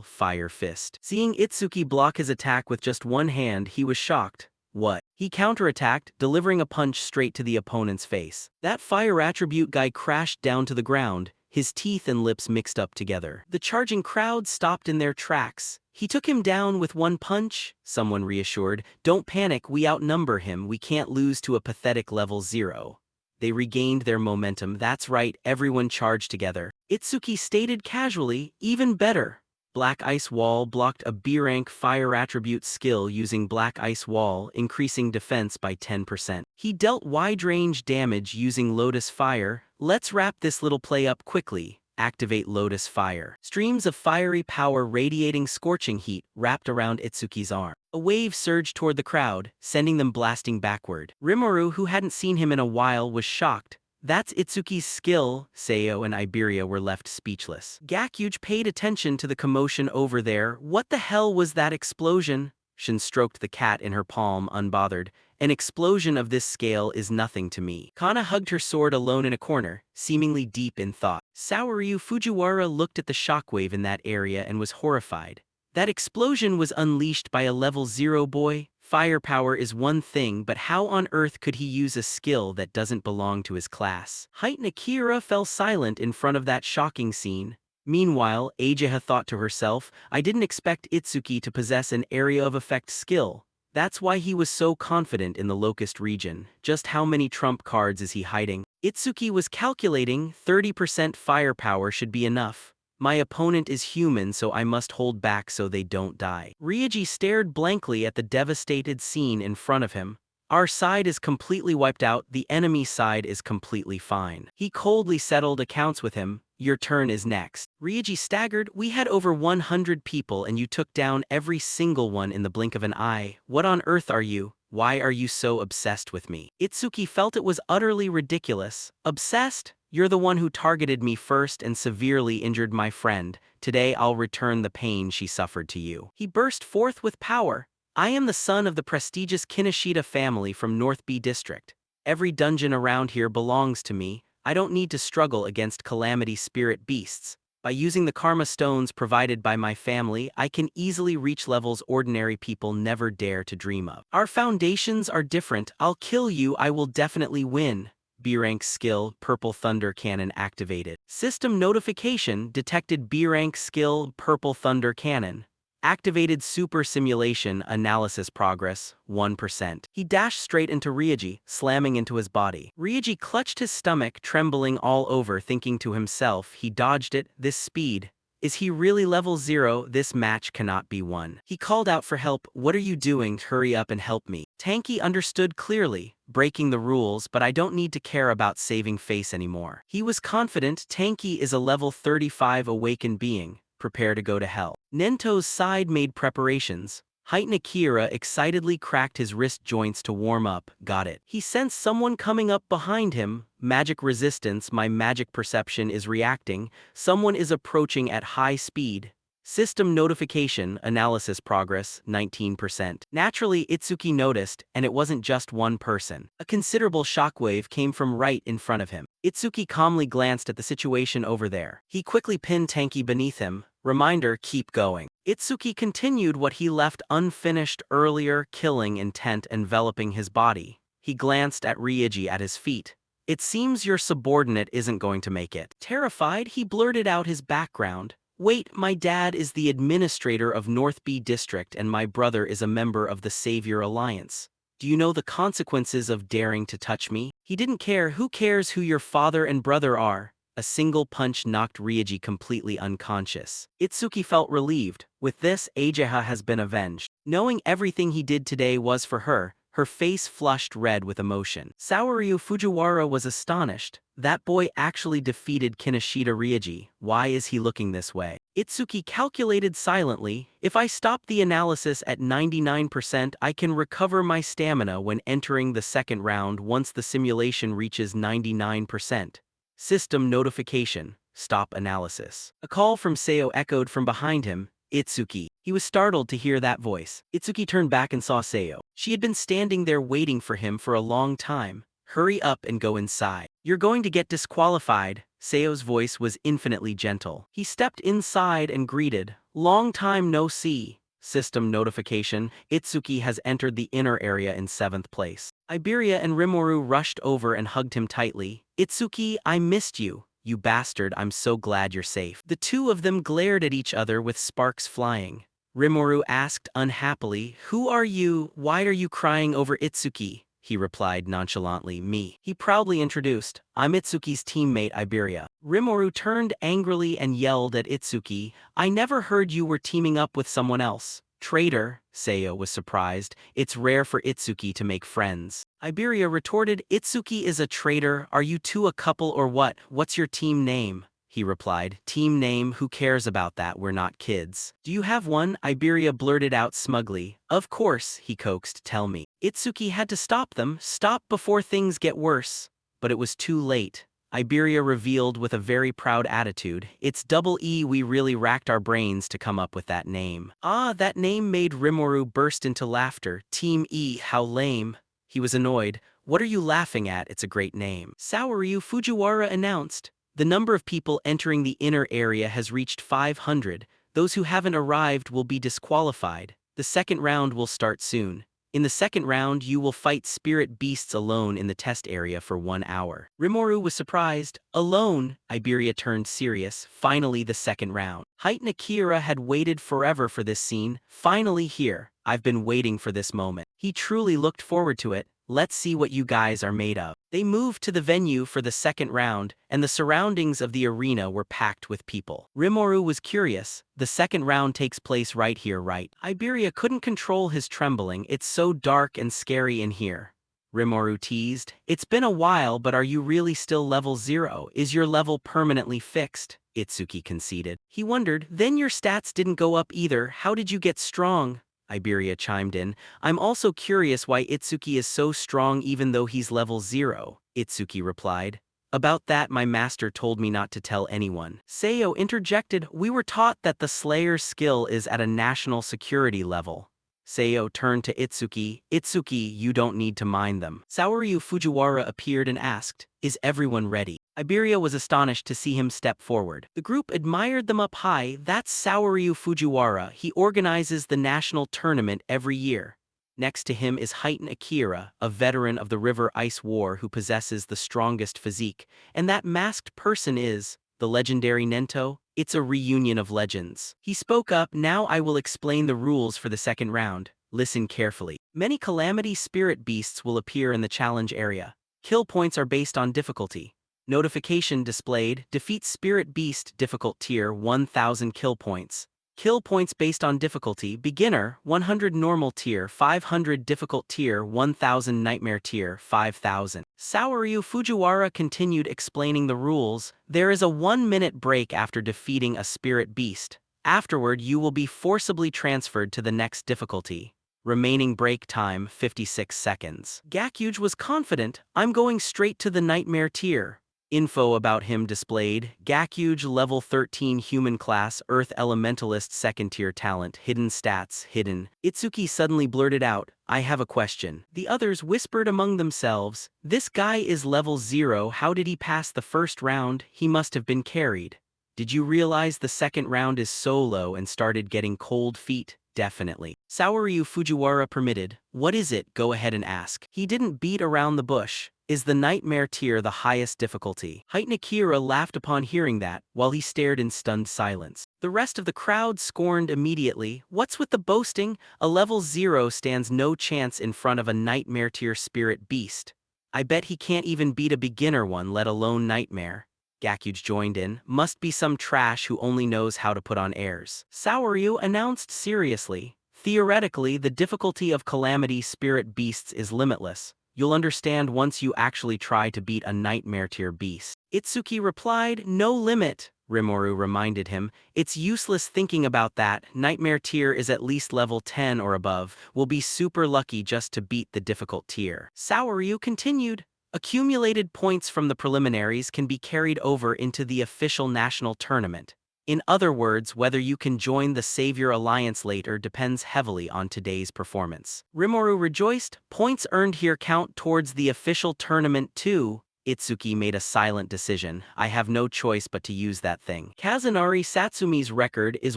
Fire Fist. Seeing Itsuki block his attack with just one hand, he was shocked. What? He counterattacked, delivering a punch straight to the opponent's face. That fire attribute guy crashed down to the ground, his teeth and lips mixed up together. The charging crowd stopped in their tracks. "He took him down with one punch," someone reassured. "Don't panic, we outnumber him, we can't lose to a pathetic level 0. They regained their momentum. "That's right, everyone charged together." Itsuki stated casually, "Even better." Black Ice Wall blocked a B-rank fire attribute skill using Black Ice Wall, increasing defense by 10%. He dealt wide-range damage using Lotus Fire. "Let's wrap this little play up quickly." Activate Lotus Fire. Streams of fiery power radiating scorching heat wrapped around Itsuki's arm. A wave surged toward the crowd, sending them blasting backward. Rimuru, who hadn't seen him in a while, was shocked. "That's Itsuki's skill." Seo and Iberia were left speechless. Gakuge paid attention to the commotion over there. "What the hell was that explosion?" Shin stroked the cat in her palm, unbothered. "An explosion of this scale is nothing to me." Kana hugged her sword alone in a corner, seemingly deep in thought. Saoryu Fujiwara looked at the shockwave in that area and was horrified. That explosion was unleashed by a level 0 boy? Firepower is one thing, but how on earth could he use a skill that doesn't belong to his class? Heighten Akira fell silent in front of that shocking scene. Meanwhile, Ageha thought to herself, I didn't expect Itsuki to possess an area of effect skill. That's why he was so confident in the Locust region. Just how many trump cards is he hiding? Itsuki was calculating 30% firepower should be enough. My opponent is human, so I must hold back so they don't die. Rieji stared blankly at the devastated scene in front of him. Our side is completely wiped out, the enemy side is completely fine. He coldly settled accounts with him. Your turn is next. Rieji staggered. We had over 100 people and you took down every single one in the blink of an eye. What on earth are you? Why are you so obsessed with me? Itsuki felt it was utterly ridiculous. Obsessed? You're the one who targeted me first and severely injured my friend. Today I'll return the pain she suffered to you. He burst forth with power. I am the son of the prestigious Kinoshita family from North B District. Every dungeon around here belongs to me. I don't need to struggle against calamity spirit beasts. By using the karma stones provided by my family, I can easily reach levels ordinary people never dare to dream of. Our foundations are different. I'll kill you, I will definitely win. B-rank skill, purple thunder cannon activated. System notification detected B-rank skill, purple thunder cannon. Activated super simulation analysis progress, 1%. He dashed straight into Ryuji, slamming into his body. Ryuji clutched his stomach, trembling all over, thinking to himself, he dodged it, this speed. Is he really level 0? This match cannot be won. He called out for help. What are you doing? Hurry up and help me. Tanky understood clearly, breaking the rules, but I don't need to care about saving face anymore. He was confident Tanky is a level 35 awakened being. Prepare to go to hell. Nento's side made preparations. Heighten Akira excitedly cracked his wrist joints to warm up. Got it. He sensed someone coming up behind him. Magic resistance. My magic perception is reacting. Someone is approaching at high speed. System notification analysis progress 19%. Naturally, Itsuki noticed, and it wasn't just one person. A considerable shockwave came from right in front of him. Itsuki calmly glanced at the situation over there. He quickly pinned Tanky beneath him. Reminder, keep going. Itsuki continued what he left unfinished earlier, killing intent enveloping his body. He glanced at Ryuji at his feet. It seems your subordinate isn't going to make it. Terrified, he blurted out his background. Wait, my dad is the administrator of North B District and my brother is a member of the Savior Alliance. Do you know the consequences of daring to touch me? He didn't care. Who cares who your father and brother are? A single punch knocked Ryuji completely unconscious. Itsuki felt relieved. With this, Ageha has been avenged. Knowing everything he did today was for her, her face flushed red with emotion. Saoryu Fujiwara was astonished. That boy actually defeated Kinoshita Ryuji. Why is he looking this way? Itsuki calculated silently. If I stop the analysis at 99%, I can recover my stamina when entering the second round once the simulation reaches 99%. System notification. Stop analysis. A call from Seo echoed from behind him. Itsuki. He was startled to hear that voice. Itsuki turned back and saw Seo. She had been standing there waiting for him for a long time. Hurry up and go inside. You're going to get disqualified. Seo's voice was infinitely gentle. He stepped inside and greeted. Long time no see. System notification. Itsuki has entered the inner area in 7th place. Iberia and Rimuru rushed over and hugged him tightly. Itsuki, I missed you. You bastard, I'm so glad you're safe. The two of them glared at each other with sparks flying. Rimuru asked unhappily, Who are you? Why are you crying over Itsuki? He replied nonchalantly, Me. He proudly introduced, I'm Itsuki's teammate Iberia. Rimuru turned angrily and yelled at Itsuki, I never heard you were teaming up with someone else. Traitor, Seo was surprised. It's rare for Itsuki to make friends. Iberia retorted, Itsuki is a traitor. Are you two a couple or what? What's your team name? He replied, Team name, who cares about that, we're not kids. Do you have one? Iberia blurted out smugly. Of course, he coaxed, tell me. Itsuki had to stop them, stop before things get worse. But it was too late. Iberia revealed with a very proud attitude, It's double E, we really racked our brains to come up with that name. Ah, that name made Rimuru burst into laughter. Team E, how lame. He was annoyed. What are you laughing at? It's a great name. Saoryu Fujiwara announced. The number of people entering the inner area has reached 500. Those who haven't arrived will be disqualified. The second round will start soon. In the second round, you will fight spirit beasts alone in the test area for 1 hour. Rimuru was surprised. Alone? Iberia turned serious. Finally, the second round. Heighten Akira had waited forever for this scene. Finally here. I've been waiting for this moment. He truly looked forward to it. Let's see what you guys are made of. They moved to the venue for the second round, and the surroundings of the arena were packed with people. Rimuru was curious. The second round takes place right here, right? Iberia couldn't control his trembling. It's so dark and scary in here. Rimuru teased. It's been a while, but are you really still level 0? Is your level permanently fixed? Itsuki conceded. He wondered, then your stats didn't go up either. How did you get strong? Iberia chimed in. I'm also curious why Itsuki is so strong even though he's level 0, Itsuki replied. About that my master told me not to tell anyone. Seo interjected, we were taught that the Slayer's skill is at a national security level. Seiyo turned to Itsuki. Itsuki, you don't need to mind them. Saoryu Fujiwara appeared and asked, is everyone ready? Iberia was astonished to see him step forward. The group admired them up high. That's Saoryu Fujiwara. He organizes the national tournament every year. Next to him is Heitan Akira, a veteran of the River Ice War who possesses the strongest physique. And that masked person is the legendary Nento. It's a reunion of legends. He spoke up. Now I will explain the rules for the second round. Listen carefully. Many calamity spirit beasts will appear in the challenge area. Kill points are based on difficulty. Notification displayed, defeat spirit beast difficult tier 1000 kill points. Kill points based on difficulty, beginner 100 normal tier 500 difficult tier 1000 nightmare tier 5000. Saoryu Fujiwara continued explaining the rules. There is a 1-minute break after defeating a spirit beast. Afterward you will be forcibly transferred to the next difficulty. Remaining break time 56 seconds. Gakuge was confident, I'm going straight to the nightmare tier. Info about him displayed, Gakuge level 13 human class Earth Elementalist second tier talent hidden stats hidden. Itsuki suddenly blurted out, I have a question. The others whispered among themselves, this guy is level 0, how did he pass the first round? He must have been carried. Did you realize the second round is solo and started getting cold feet? Definitely. Saoryu Fujiwara permitted, what is it? Go ahead and ask. He didn't beat around the bush. Is the nightmare tier the highest difficulty? Heitan Akira laughed upon hearing that, while he stared in stunned silence. The rest of the crowd scorned immediately. What's with the boasting? A level 0 stands no chance in front of a nightmare tier spirit beast. I bet he can't even beat a beginner one, let alone nightmare. Gakuge joined in, must be some trash who only knows how to put on airs. Saoryu announced seriously, theoretically the difficulty of calamity spirit beasts is limitless. You'll understand once you actually try to beat a nightmare tier beast. Itsuki replied, no limit. Rimuru reminded him, it's useless thinking about that, nightmare tier is at least level 10 or above, we'll be super lucky just to beat the difficult tier. Saoryu continued, accumulated points from the preliminaries can be carried over into the official national tournament. In other words, whether you can join the Savior Alliance later depends heavily on today's performance. Rimuru rejoiced, points earned here count towards the official tournament too. Itsuki made a silent decision, I have no choice but to use that thing. Kazunari Satsumi's record is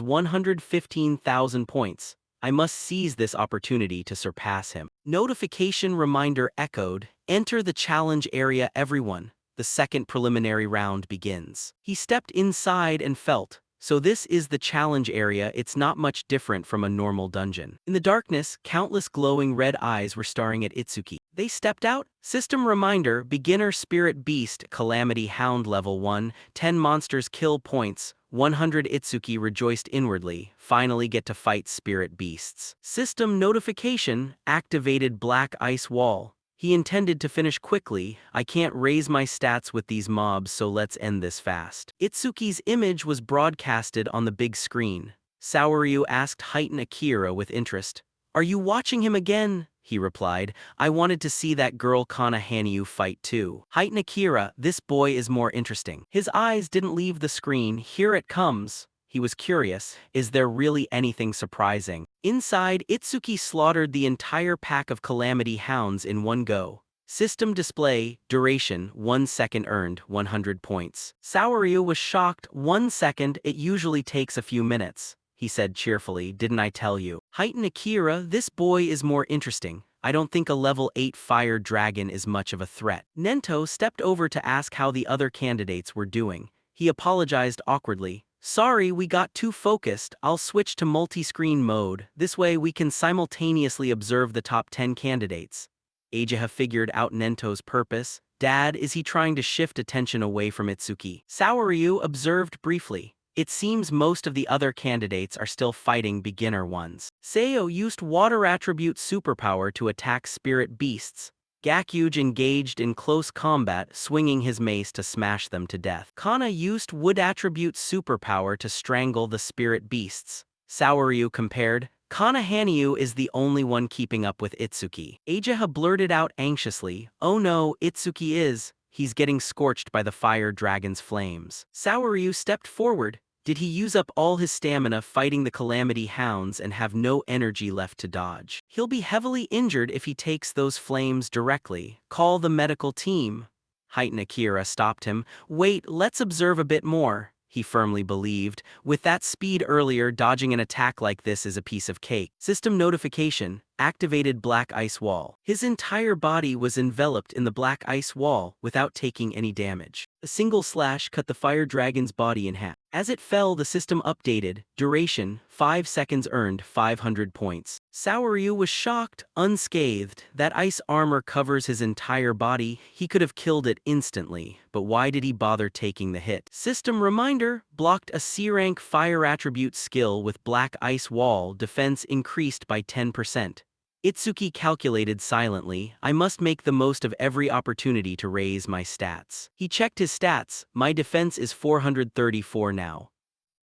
115,000 points. I must seize this opportunity to surpass him. Notification reminder echoed, enter the challenge area everyone. The second preliminary round begins. He stepped inside and felt, so this is the challenge area, it's not much different from a normal dungeon. In the darkness, countless glowing red eyes were staring at Itsuki. They stepped out. System reminder, beginner spirit beast, calamity hound level 1, 10 monsters kill points, 100 Itsuki rejoiced inwardly, finally get to fight spirit beasts. System notification, activated black ice wall. He intended to finish quickly, I can't raise my stats with these mobs so let's end this fast. Itsuki's image was broadcasted on the big screen. Saoryu asked Heitan Akira with interest, are you watching him again? He replied, I wanted to see that girl Kana Hanyu fight too. Heitan Akira, this boy is more interesting. His eyes didn't leave the screen, here it comes. He was curious, is there really anything surprising? Inside, Itsuki slaughtered the entire pack of calamity hounds in one go. System display, duration, 1 second earned, 100 points. Saoryu was shocked, 1 second, it usually takes a few minutes. He said cheerfully, didn't I tell you? Heitan Akira, this boy is more interesting. I don't think a level 8 fire dragon is much of a threat. Nento stepped over to ask how the other candidates were doing. He apologized awkwardly. Sorry, we got too focused, I'll switch to multi-screen mode, this way we can simultaneously observe the top 10 candidates. Ageha figured out Nento's purpose. Dad, is he trying to shift attention away from Itsuki? Saoryu observed briefly. It seems most of the other candidates are still fighting beginner ones. Seiyo used water attribute superpower to attack spirit beasts. Gakuge engaged in close combat, swinging his mace to smash them to death. Kana used wood attribute superpower to strangle the spirit beasts. Saoryu compared, Kana Hanyu is the only one keeping up with Itsuki. Ageha blurted out anxiously, oh no, Itsuki is, he's getting scorched by the fire dragon's flames. Saoryu stepped forward, Did he use up all his stamina fighting the Calamity Hounds and have no energy left to dodge? He'll be heavily injured if he takes those flames directly. Call the medical team. Heitan Akira stopped him. Wait, let's observe a bit more. He firmly believed. With that speed earlier, dodging an attack like this is a piece of cake. System notification. Activated black ice wall. His entire body was enveloped in the black ice wall without taking any damage. A single slash cut the fire dragon's body in half. As it fell, the system updated. Duration, 5 seconds earned 500 points. Saoryu was shocked, unscathed. That ice armor covers his entire body. He could have killed it instantly, but why did he bother taking the hit? System reminder, blocked a C-rank fire attribute skill with black ice wall, defense increased by 10%. Itsuki calculated silently, I must make the most of every opportunity to raise my stats. He checked his stats, my defense is 434 now.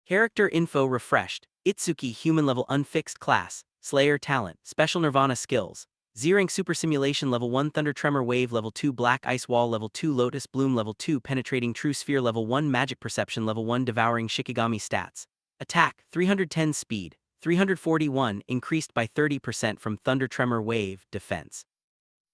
Character info refreshed. Itsuki human level unfixed class, Slayer talent, special Nirvana skills. Z-rank super simulation level 1 thunder tremor wave level 2 black ice wall level 2 lotus bloom level 2 penetrating true sphere level 1 magic perception level 1 devouring shikigami stats. Attack, 310 speed. 341 increased by 30% from Thunder Tremor Wave, defense.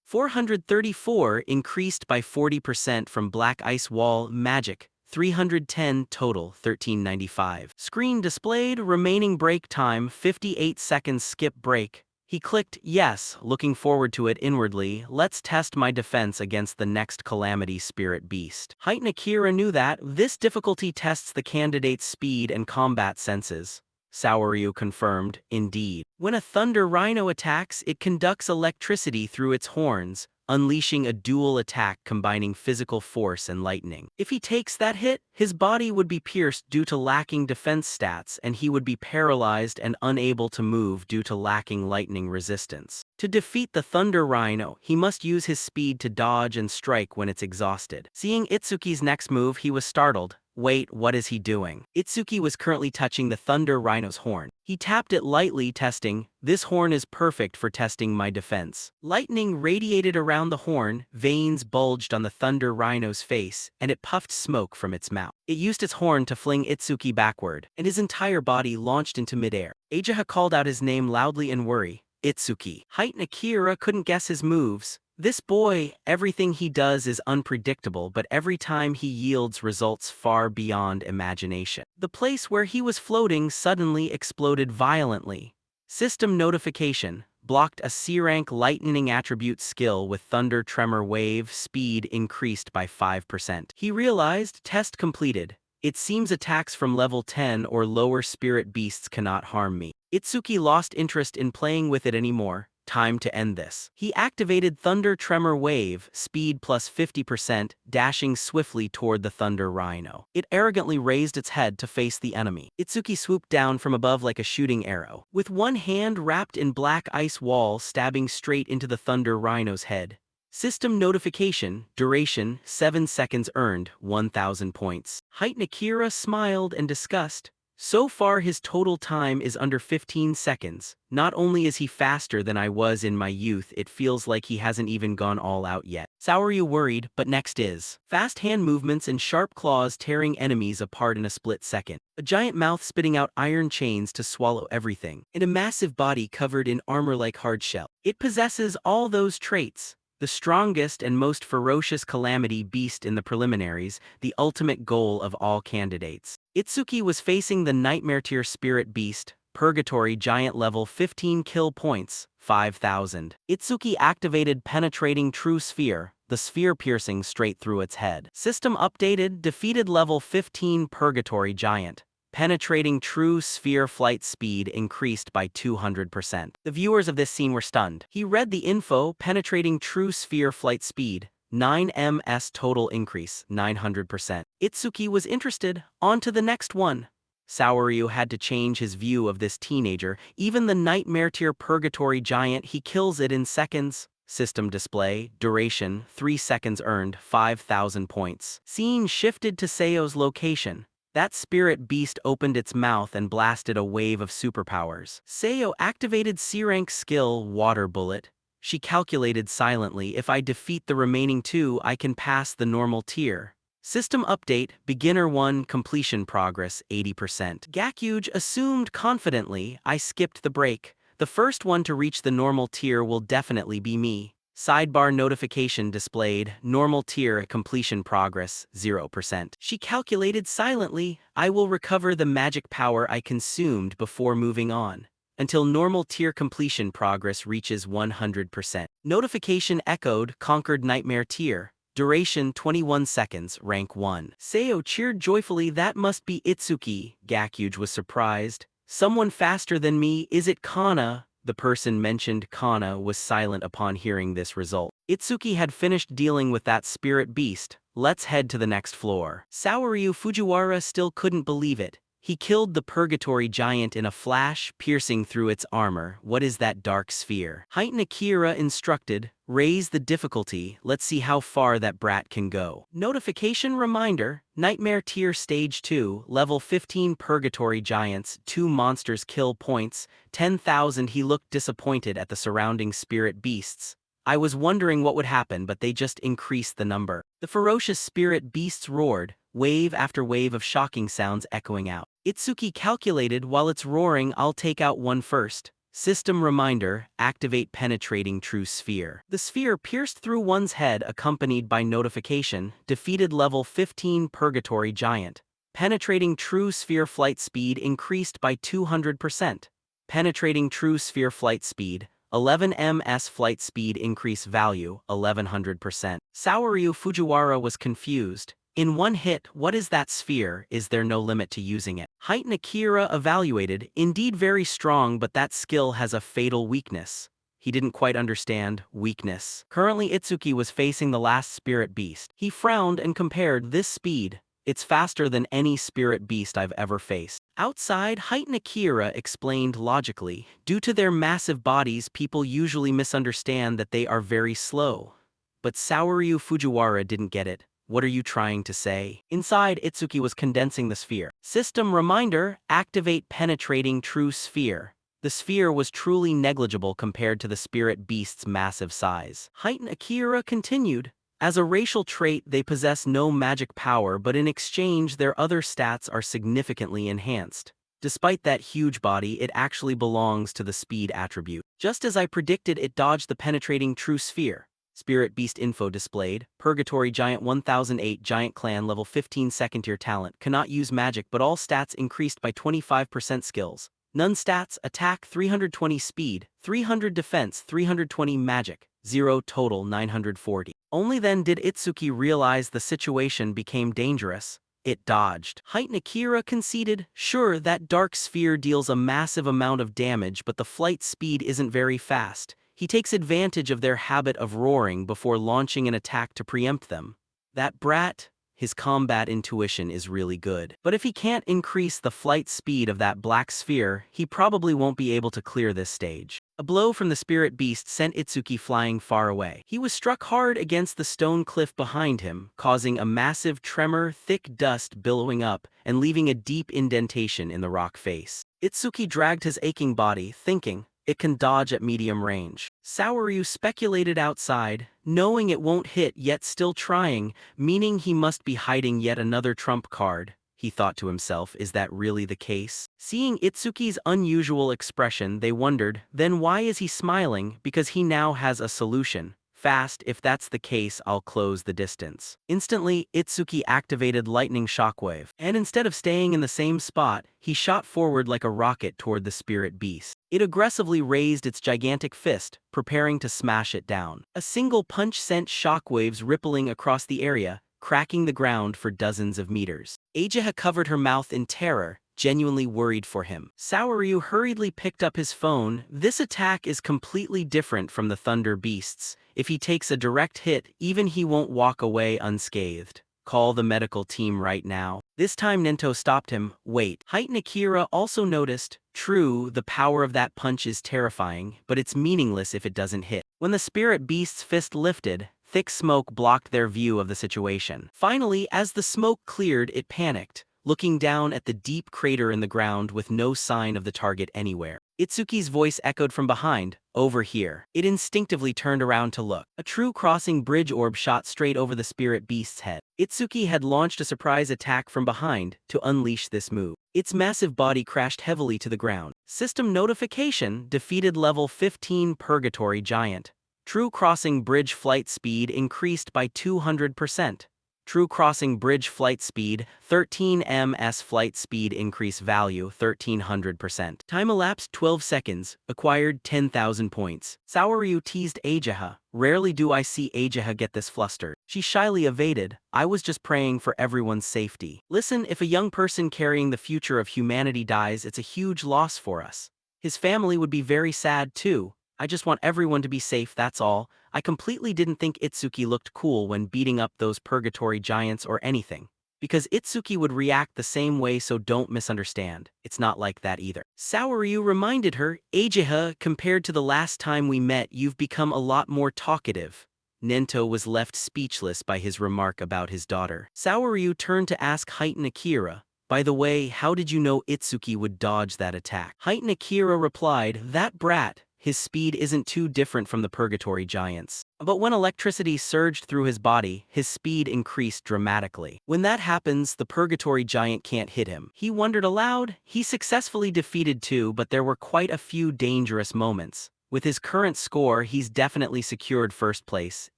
434 increased by 40% from Black Ice Wall, magic. 310 total, 1395. Screen displayed, remaining break time, 58 seconds skip break. He clicked yes, looking forward to it inwardly. Let's test my defense against the next Calamity Spirit Beast. Heitan Akira knew that this difficulty tests the candidate's speed and combat senses. Saoryu confirmed, indeed. When a thunder rhino attacks, it conducts electricity through its horns, unleashing a dual attack combining physical force and lightning. If he takes that hit, his body would be pierced due to lacking defense stats and he would be paralyzed and unable to move due to lacking lightning resistance. To defeat the thunder rhino, he must use his speed to dodge and strike when it's exhausted. Seeing Itsuki's next move, he was startled. Wait, what is he doing? Itsuki was currently touching the Thunder Rhino's horn. He tapped it lightly, testing, this horn is perfect for testing my defense. Lightning radiated around the horn, veins bulged on the Thunder Rhino's face, and it puffed smoke from its mouth. It used its horn to fling Itsuki backward, and his entire body launched into midair. Ajaha called out his name loudly in worry. Itsuki. Heitan Akira couldn't guess his moves. This boy, everything he does is unpredictable, but every time he yields results far beyond imagination. The place where he was floating suddenly exploded violently. System notification, blocked a C-rank lightning attribute skill with thunder tremor wave, speed increased by 5%. He realized, test completed. It seems attacks from level 10 or lower spirit beasts cannot harm me. Itsuki lost interest in playing with it anymore. Time to end this. He activated Thunder Tremor Wave, speed plus 50%, dashing swiftly toward the Thunder Rhino. It arrogantly raised its head to face the enemy. Itsuki swooped down from above like a shooting arrow, with one hand wrapped in black ice wall stabbing straight into the Thunder Rhino's head. System notification, duration, 7 seconds earned, 1000 points. Heitan Akira smiled in disgust. So far his total time is under 15 seconds. Not only is he faster than I was in my youth, it feels like he hasn't even gone all out yet. Saoryu worried, but next is fast hand movements and sharp claws tearing enemies apart in a split second. A giant mouth spitting out iron chains to swallow everything. And a massive body covered in armor like hard shell. It possesses all those traits. The strongest and most ferocious calamity beast in the preliminaries, the ultimate goal of all candidates. Itsuki was facing the Nightmare Tier Spirit Beast, Purgatory Giant level 15 kill points, 5000. Itsuki activated Penetrating True Sphere, the sphere piercing straight through its head. System updated, defeated level 15 Purgatory Giant. Penetrating True Sphere flight speed increased by 200%. The viewers of this scene were stunned. He read the info, Penetrating True Sphere flight speed, 9 ms total increase, 900%. Itsuki was interested, on to the next one. Saoryu had to change his view of this teenager. Even the Nightmare Tier Purgatory Giant, he kills it in seconds. System display, duration, 3 seconds earned, 5000 points. Scene shifted to Seo's location. That spirit beast opened its mouth and blasted a wave of superpowers. Seo activated C-rank skill, Water Bullet. She calculated silently, if I defeat the remaining two, I can pass the normal tier. System update, beginner 1, completion progress 80%. Gakuge assumed confidently. I skipped the break. The first one to reach the normal tier will definitely be me. Sidebar notification displayed, normal tier completion progress 0%. She calculated silently, I will recover the magic power I consumed before moving on, until normal tier completion progress reaches 100%. Notification echoed, conquered nightmare tier. Duration 21 seconds, rank 1. Seo cheered joyfully, that must be Itsuki. Gakuge was surprised. Someone faster than me, is it Kana? The person mentioned, Kana, was silent upon hearing this result. Itsuki had finished dealing with that spirit beast. Let's head to the next floor. Saoryu Fujiwara still couldn't believe it. He killed the purgatory giant in a flash, piercing through its armor. What is that dark sphere? Heitan Akira instructed, raise the difficulty, let's see how far that brat can go. Notification reminder, Nightmare Tier Stage 2, Level 15 Purgatory Giants, 2 monsters kill points, 10,000. He looked disappointed at the surrounding spirit beasts. I was wondering what would happen, but they just increased the number. The ferocious spirit beasts roared, wave after wave of shocking sounds echoing out. Itsuki calculated, while it's roaring, I'll take out one first. System reminder, activate penetrating true sphere. The sphere pierced through one's head, accompanied by notification, defeated level 15 purgatory giant. Penetrating true sphere flight speed increased by 200%. Penetrating true sphere flight speed, 11 ms flight speed increase value, 1100%. Saoryu Fujiwara was confused. In one hit, what is that sphere? Is there no limit to using it? Heitan Akira evaluated, indeed very strong, but that skill has a fatal weakness. He didn't quite understand weakness. Currently Itsuki was facing the last spirit beast. He frowned and compared, this speed. It's faster than any spirit beast I've ever faced. Outside, Heitan Akira explained logically, due to their massive bodies, people usually misunderstand that they are very slow. But Saoryu Fujiwara didn't get it. What are you trying to say? Inside, Itsuki was condensing the sphere. System reminder, activate penetrating true sphere. The sphere was truly negligible compared to the spirit beast's massive size. Heitan Akira continued, as a racial trait, they possess no magic power, but in exchange, their other stats are significantly enhanced. Despite that huge body, it actually belongs to the speed attribute. Just as I predicted, it dodged the penetrating true sphere. Spirit Beast info displayed, Purgatory Giant 1008 Giant Clan level 15 second tier talent, cannot use magic but all stats increased by 25% skills. None stats, attack 320 speed, 300 defense, 320 magic, 0 total 940. Only then did Itsuki realize the situation became dangerous. It dodged. Heitan Akira conceded, sure, that dark sphere deals a massive amount of damage, but the flight speed isn't very fast. He takes advantage of their habit of roaring before launching an attack to preempt them. That brat, his combat intuition is really good. But if he can't increase the flight speed of that black sphere, he probably won't be able to clear this stage. A blow from the spirit beast sent Itsuki flying far away. He was struck hard against the stone cliff behind him, causing a massive tremor, thick dust billowing up and leaving a deep indentation in the rock face. Itsuki dragged his aching body, thinking, it can dodge at medium range. Saoryu speculated outside, knowing it won't hit yet still trying, meaning he must be hiding yet another trump card. He thought to himself, is that really the case? Seeing Itsuki's unusual expression, they wondered, then why is he smiling? Because he now has a solution. Fast, if that's the case, I'll close the distance. Instantly, Itsuki activated Lightning Shockwave, and instead of staying in the same spot, he shot forward like a rocket toward the spirit beast. It aggressively raised its gigantic fist, preparing to smash it down. A single punch sent shockwaves rippling across the area, cracking the ground for dozens of meters. Ageha covered her mouth in terror, genuinely worried for him. Saoryu hurriedly picked up his phone. This attack is completely different from the Thunder Beasts. If he takes a direct hit, even he won't walk away unscathed. Call the medical team right now. This time Nento stopped him. Wait. Heitan Akira also noticed, true, the power of that punch is terrifying, but it's meaningless if it doesn't hit. When the spirit beast's fist lifted, thick smoke blocked their view of the situation. Finally, as the smoke cleared, it panicked, looking down at the deep crater in the ground with no sign of the target anywhere. Itsuki's voice echoed from behind, over here. It instinctively turned around to look. A true crossing bridge orb shot straight over the spirit beast's head. Itsuki had launched a surprise attack from behind to unleash this move. Its massive body crashed heavily to the ground. System notification: defeated level 15 Purgatory Giant. True crossing bridge flight speed increased by 200%. True crossing bridge flight speed 13 ms flight speed increase value 1300%. Time elapsed 12 seconds, acquired 10,000 points. Saoryu teased Ageha. Rarely do I see Ageha get this flustered. She shyly evaded, I was just praying for everyone's safety. Listen, if a young person carrying the future of humanity dies, it's a huge loss for us. His family would be very sad too. I just want everyone to be safe, that's all. I completely didn't think Itsuki looked cool when beating up those purgatory giants or anything. Because Itsuki would react the same way, so don't misunderstand. It's not like that either. Saoryu reminded her, Ageha, compared to the last time we met, you've become a lot more talkative. Nento was left speechless by his remark about his daughter. Saoryu turned to ask Heitan Akira, by the way, how did you know Itsuki would dodge that attack? Heitan Akira replied, that brat. His speed isn't too different from the Purgatory Giants. But when electricity surged through his body, his speed increased dramatically. When that happens, the Purgatory Giant can't hit him. He wondered aloud. He successfully defeated two, but there were quite a few dangerous moments. With his current score, he's definitely secured first place.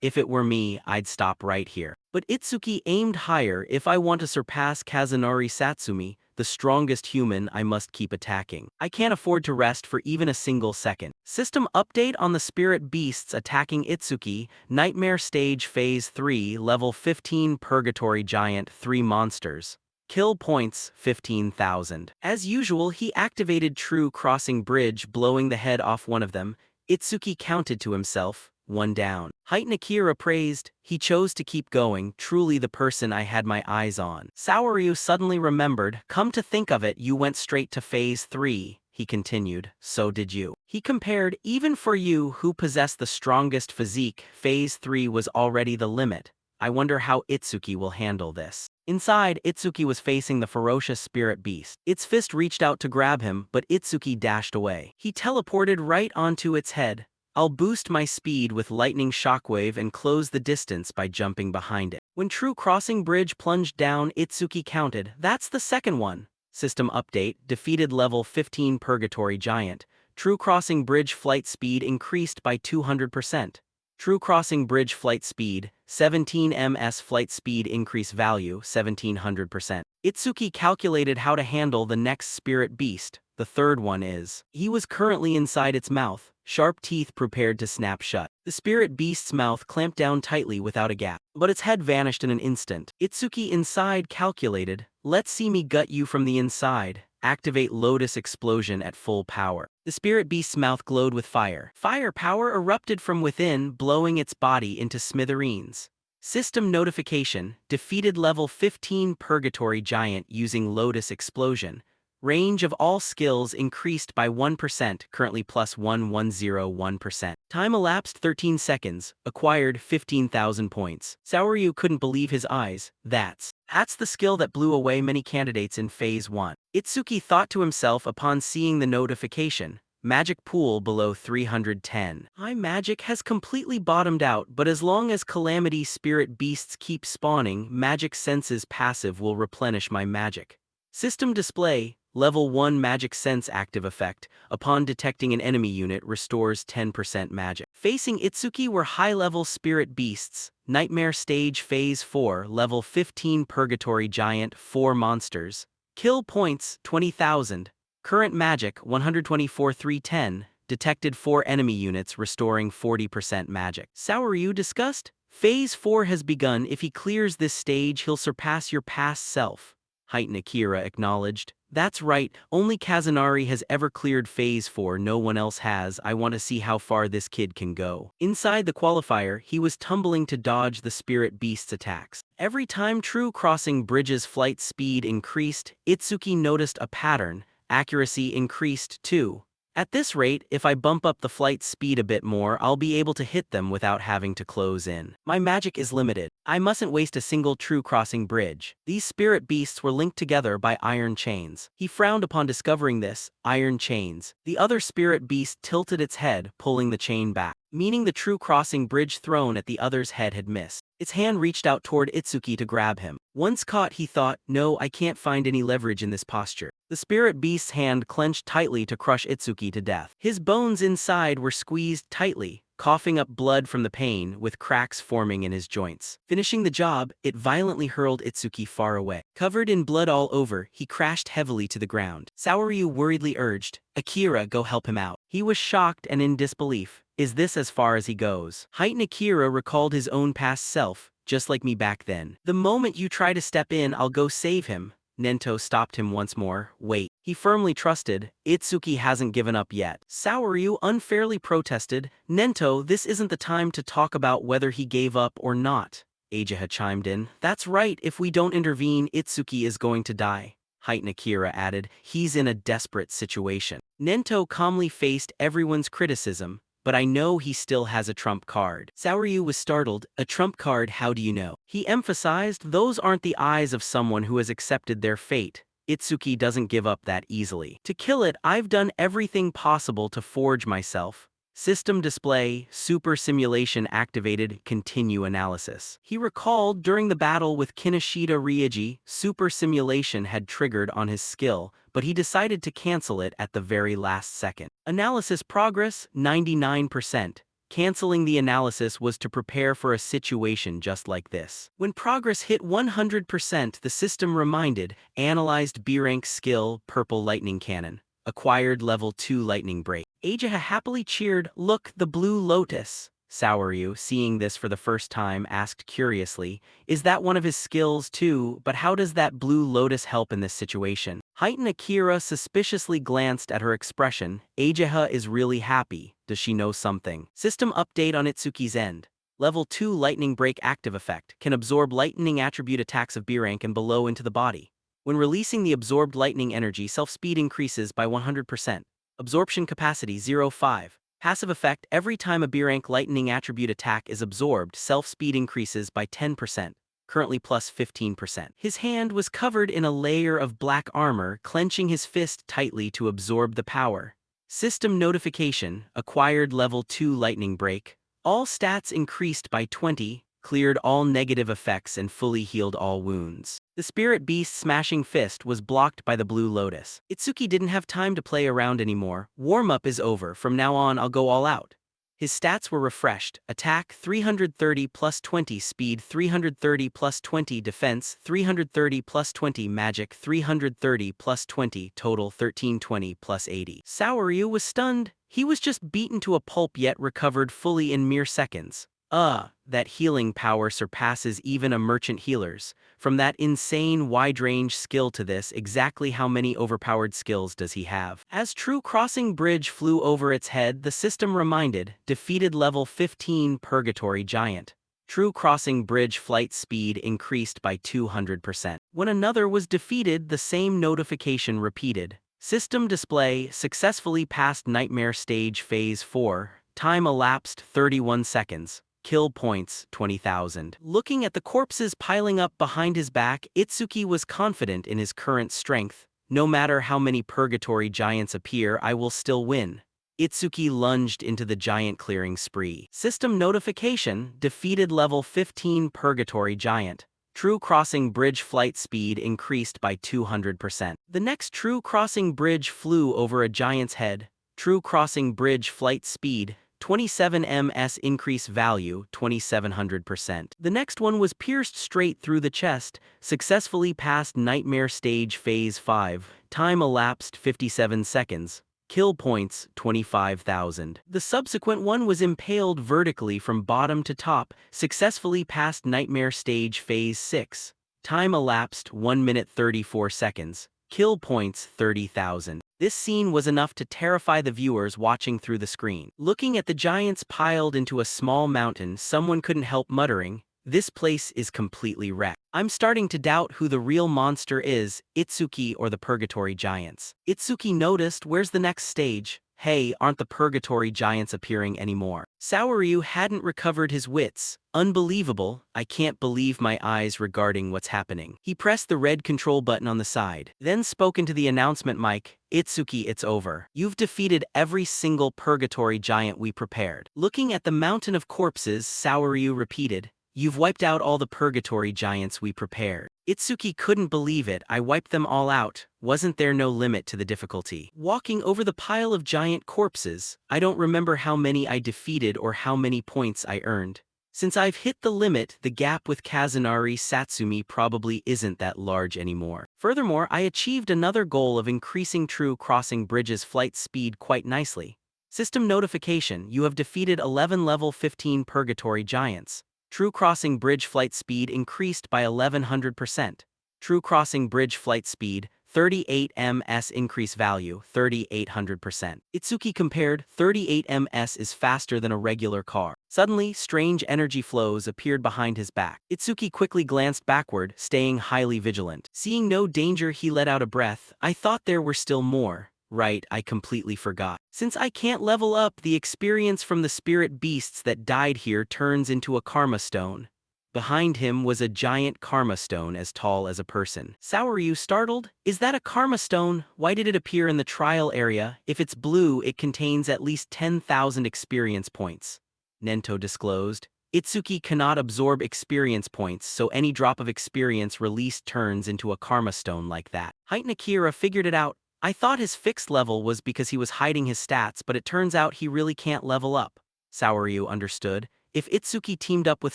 If it were me, I'd stop right here. But Itsuki aimed higher. If I want to surpass Kazunari Satsumi, the strongest human, I must keep attacking. I can't afford to rest for even a single second. System update on the spirit beasts attacking Itsuki. Nightmare Stage Phase 3, Level 15 Purgatory Giant 3 monsters. Kill points 15,000. As usual, he activated True Crossing Bridge, blowing the head off one of them. Itsuki counted to himself, one down. Heitan Akira praised, he chose to keep going, truly the person I had my eyes on. Saoryu suddenly remembered, come to think of it, you went straight to Phase 3, he continued, so did you. He compared, even for you who possess the strongest physique, Phase 3 was already the limit. I wonder how Itsuki will handle this. Inside, Itsuki was facing the ferocious spirit beast. Its fist reached out to grab him, but Itsuki dashed away. He teleported right onto its head. I'll boost my speed with lightning shockwave and close the distance by jumping behind it. When True Crossing Bridge plunged down, Itsuki counted, that's the second one. System update, defeated level 15 Purgatory Giant. True Crossing Bridge flight speed increased by 200%. True Crossing Bridge flight speed, 17 ms flight speed increase value, 1700%. Itsuki calculated how to handle the next spirit beast. The third one is. He was currently inside its mouth, sharp teeth prepared to snap shut. The spirit beast's mouth clamped down tightly without a gap, but its head vanished in an instant. Itsuki inside calculated, let's see me gut you from the inside. Activate Lotus Explosion at full power. The spirit beast's mouth glowed with fire. Fire power erupted from within, blowing its body into smithereens. System notification, defeated level 15 Purgatory Giant using Lotus Explosion. Range of all skills increased by 1%, currently plus 1101%. Time elapsed 13 seconds, acquired 15,000 points. Saoryu couldn't believe his eyes. That's the skill that blew away many candidates in Phase 1. Itsuki thought to himself upon seeing the notification. Magic pool below 310. My magic has completely bottomed out, but as long as calamity spirit beasts keep spawning, magic senses passive will replenish my magic. System display, level 1 magic sense active effect, upon detecting an enemy unit restores 10% magic. Facing Itsuki were high-level spirit beasts, Nightmare Stage Phase 4, level 15 Purgatory Giant 4 monsters. Kill points 20,000. Current magic 124,310, detected 4 enemy units restoring 40% magic. Saoryu discussed, Phase 4 has begun. If he clears this stage, he'll surpass your past self. Heitan Akira acknowledged, that's right, only Kazunari has ever cleared Phase 4, no one else has. I want to see how far this kid can go. Inside the qualifier, he was tumbling to dodge the spirit beast's attacks. Every time True Crossing Bridge's flight speed increased, Itsuki noticed a pattern. Accuracy increased too. At this rate, if I bump up the flight speed a bit more, I'll be able to hit them without having to close in. My magic is limited. I mustn't waste a single true crossing bridge. These spirit beasts were linked together by iron chains. He frowned upon discovering this, iron chains. The other spirit beast tilted its head, pulling the chain back, meaning the true crossing bridge thrown at the other's head had missed. Its hand reached out toward Itsuki to grab him. Once caught, he thought, no, I can't find any leverage in this posture. The spirit beast's hand clenched tightly to crush Itsuki to death. His bones inside were squeezed tightly, coughing up blood from the pain, with cracks forming in his joints. Finishing the job, it violently hurled Itsuki far away. Covered in blood all over, he crashed heavily to the ground. Saoryu worriedly urged, Akira, go help him out. He was shocked and in disbelief. Is this as far as he goes? Heightened Akira recalled his own past self, just like me back then. The moment you try to step in, I'll go save him. Nento stopped him once more. Wait. He firmly trusted, Itsuki hasn't given up yet. Saoryu unfairly protested, Nento, this isn't the time to talk about whether he gave up or not. Ageha chimed in, that's right, if we don't intervene, Itsuki is going to die. Heightened Akira added, he's in a desperate situation. Nento calmly faced everyone's criticism, but I know he still has a trump card. Saoryu was startled. A trump card, how do you know? He emphasized, those aren't the eyes of someone who has accepted their fate. Itsuki doesn't give up that easily. To kill it, I've done everything possible to forge myself. System display, super simulation activated, continue analysis. He recalled during the battle with Kinoshita Ryuji, super simulation had triggered on his skill, but he decided to cancel it at the very last second. Analysis progress, 99%. Canceling the analysis was to prepare for a situation just like this. When progress hit 100%, the system reminded, analyzed B-rank skill, purple lightning cannon. Acquired level 2 lightning break. Ageha happily cheered, look, the blue lotus. Saoryu, seeing this for the first time, asked curiously, is that one of his skills too, but how does that blue lotus help in this situation? Heightened Akira suspiciously glanced at her expression. Ageha is really happy. Does she know something? System update on Itsuki's end. Level 2 lightning break active effect, can absorb lightning attribute attacks of B rank and below into the body. When releasing the absorbed lightning energy, self-speed increases by 100%. Absorption capacity 0.5. Passive effect, every time a B-rank lightning attribute attack is absorbed, self-speed increases by 10%, currently plus 15%. His hand was covered in a layer of black armor, clenching his fist tightly to absorb the power. System notification, acquired level 2 lightning break. All stats increased by 20, cleared all negative effects and fully healed all wounds. The spirit beast's smashing fist was blocked by the blue lotus. Itsuki didn't have time to play around anymore. Warm-up is over, from now on I'll go all out. His stats were refreshed. Attack 330 plus 20, speed 330 plus 20, defense 330 plus 20, magic 330 plus 20, total 1320 plus 80. Saoryu was stunned. He was just beaten to a pulp yet recovered fully in mere seconds. That healing power surpasses even a merchant healer's. From that insane wide-range skill to this, exactly how many overpowered skills does he have? As True Crossing Bridge flew over its head, the system reminded, defeated level 15 Purgatory Giant. True Crossing Bridge flight speed increased by 200%. When another was defeated, the same notification repeated. System display, successfully passed Nightmare Stage Phase 4, time elapsed 31 seconds. Kill points, 20,000. Looking at the corpses piling up behind his back, Itsuki was confident in his current strength. No matter how many purgatory giants appear, I will still win. Itsuki lunged into the giant clearing spree. System notification, defeated level 15 purgatory giant. True Crossing Bridge flight speed increased by 200%. The next True Crossing Bridge flew over a giant's head. True Crossing Bridge flight speed, 27 ms increase value, 2700%. The next one was pierced straight through the chest, successfully passed Nightmare Stage Phase 5, time elapsed 57 seconds. Kill points, 25,000. The subsequent one was impaled vertically from bottom to top, successfully passed Nightmare Stage Phase 6. Time elapsed 1 minute 34 seconds. Kill points, 30,000. This scene was enough to terrify the viewers watching through the screen. Looking at the giants piled into a small mountain, someone couldn't help muttering, this place is completely wrecked. I'm starting to doubt who the real monster is, Itsuki or the Purgatory Giants. Itsuki noticed, where's the next stage? Hey, aren't the purgatory giants appearing anymore? Saoryu hadn't recovered his wits. Unbelievable, I can't believe my eyes regarding what's happening. He pressed the red control button on the side, then spoke into the announcement mic. Itsuki, it's over. You've defeated every single purgatory giant we prepared. Looking at the mountain of corpses, Saoryu repeated, you've wiped out all the purgatory giants we prepared. Itsuki couldn't believe it. I wiped them all out. Wasn't there no limit to the difficulty? Walking over the pile of giant corpses, I don't remember how many I defeated or how many points I earned. Since I've hit the limit, the gap with Kazunari Satsumi probably isn't that large anymore. Furthermore, I achieved another goal of increasing True Crossing Bridge's flight speed quite nicely. System notification, you have defeated 11 level 15 purgatory giants. True Crossing Bridge flight speed increased by 1100%. True Crossing Bridge flight speed, 38 ms increase value, 3800%. Itsuki compared, 38 ms is faster than a regular car. Suddenly, strange energy flows appeared behind his back. Itsuki quickly glanced backward, staying highly vigilant. Seeing no danger, he let out a breath. I thought there were still more. Right, I completely forgot. Since I can't level up, the experience from the spirit beasts that died here turns into a karma stone. Behind him was a giant karma stone as tall as a person. Saoryu startled, is that a karma stone? Why did it appear in the trial area? If it's blue, it contains at least 10,000 experience points. Nento disclosed. Itsuki cannot absorb experience points, so any drop of experience released turns into a karma stone like that. Heitan Akira figured it out. I thought his fixed level was because he was hiding his stats, but it turns out he really can't level up. Saoryu understood. If Itsuki teamed up with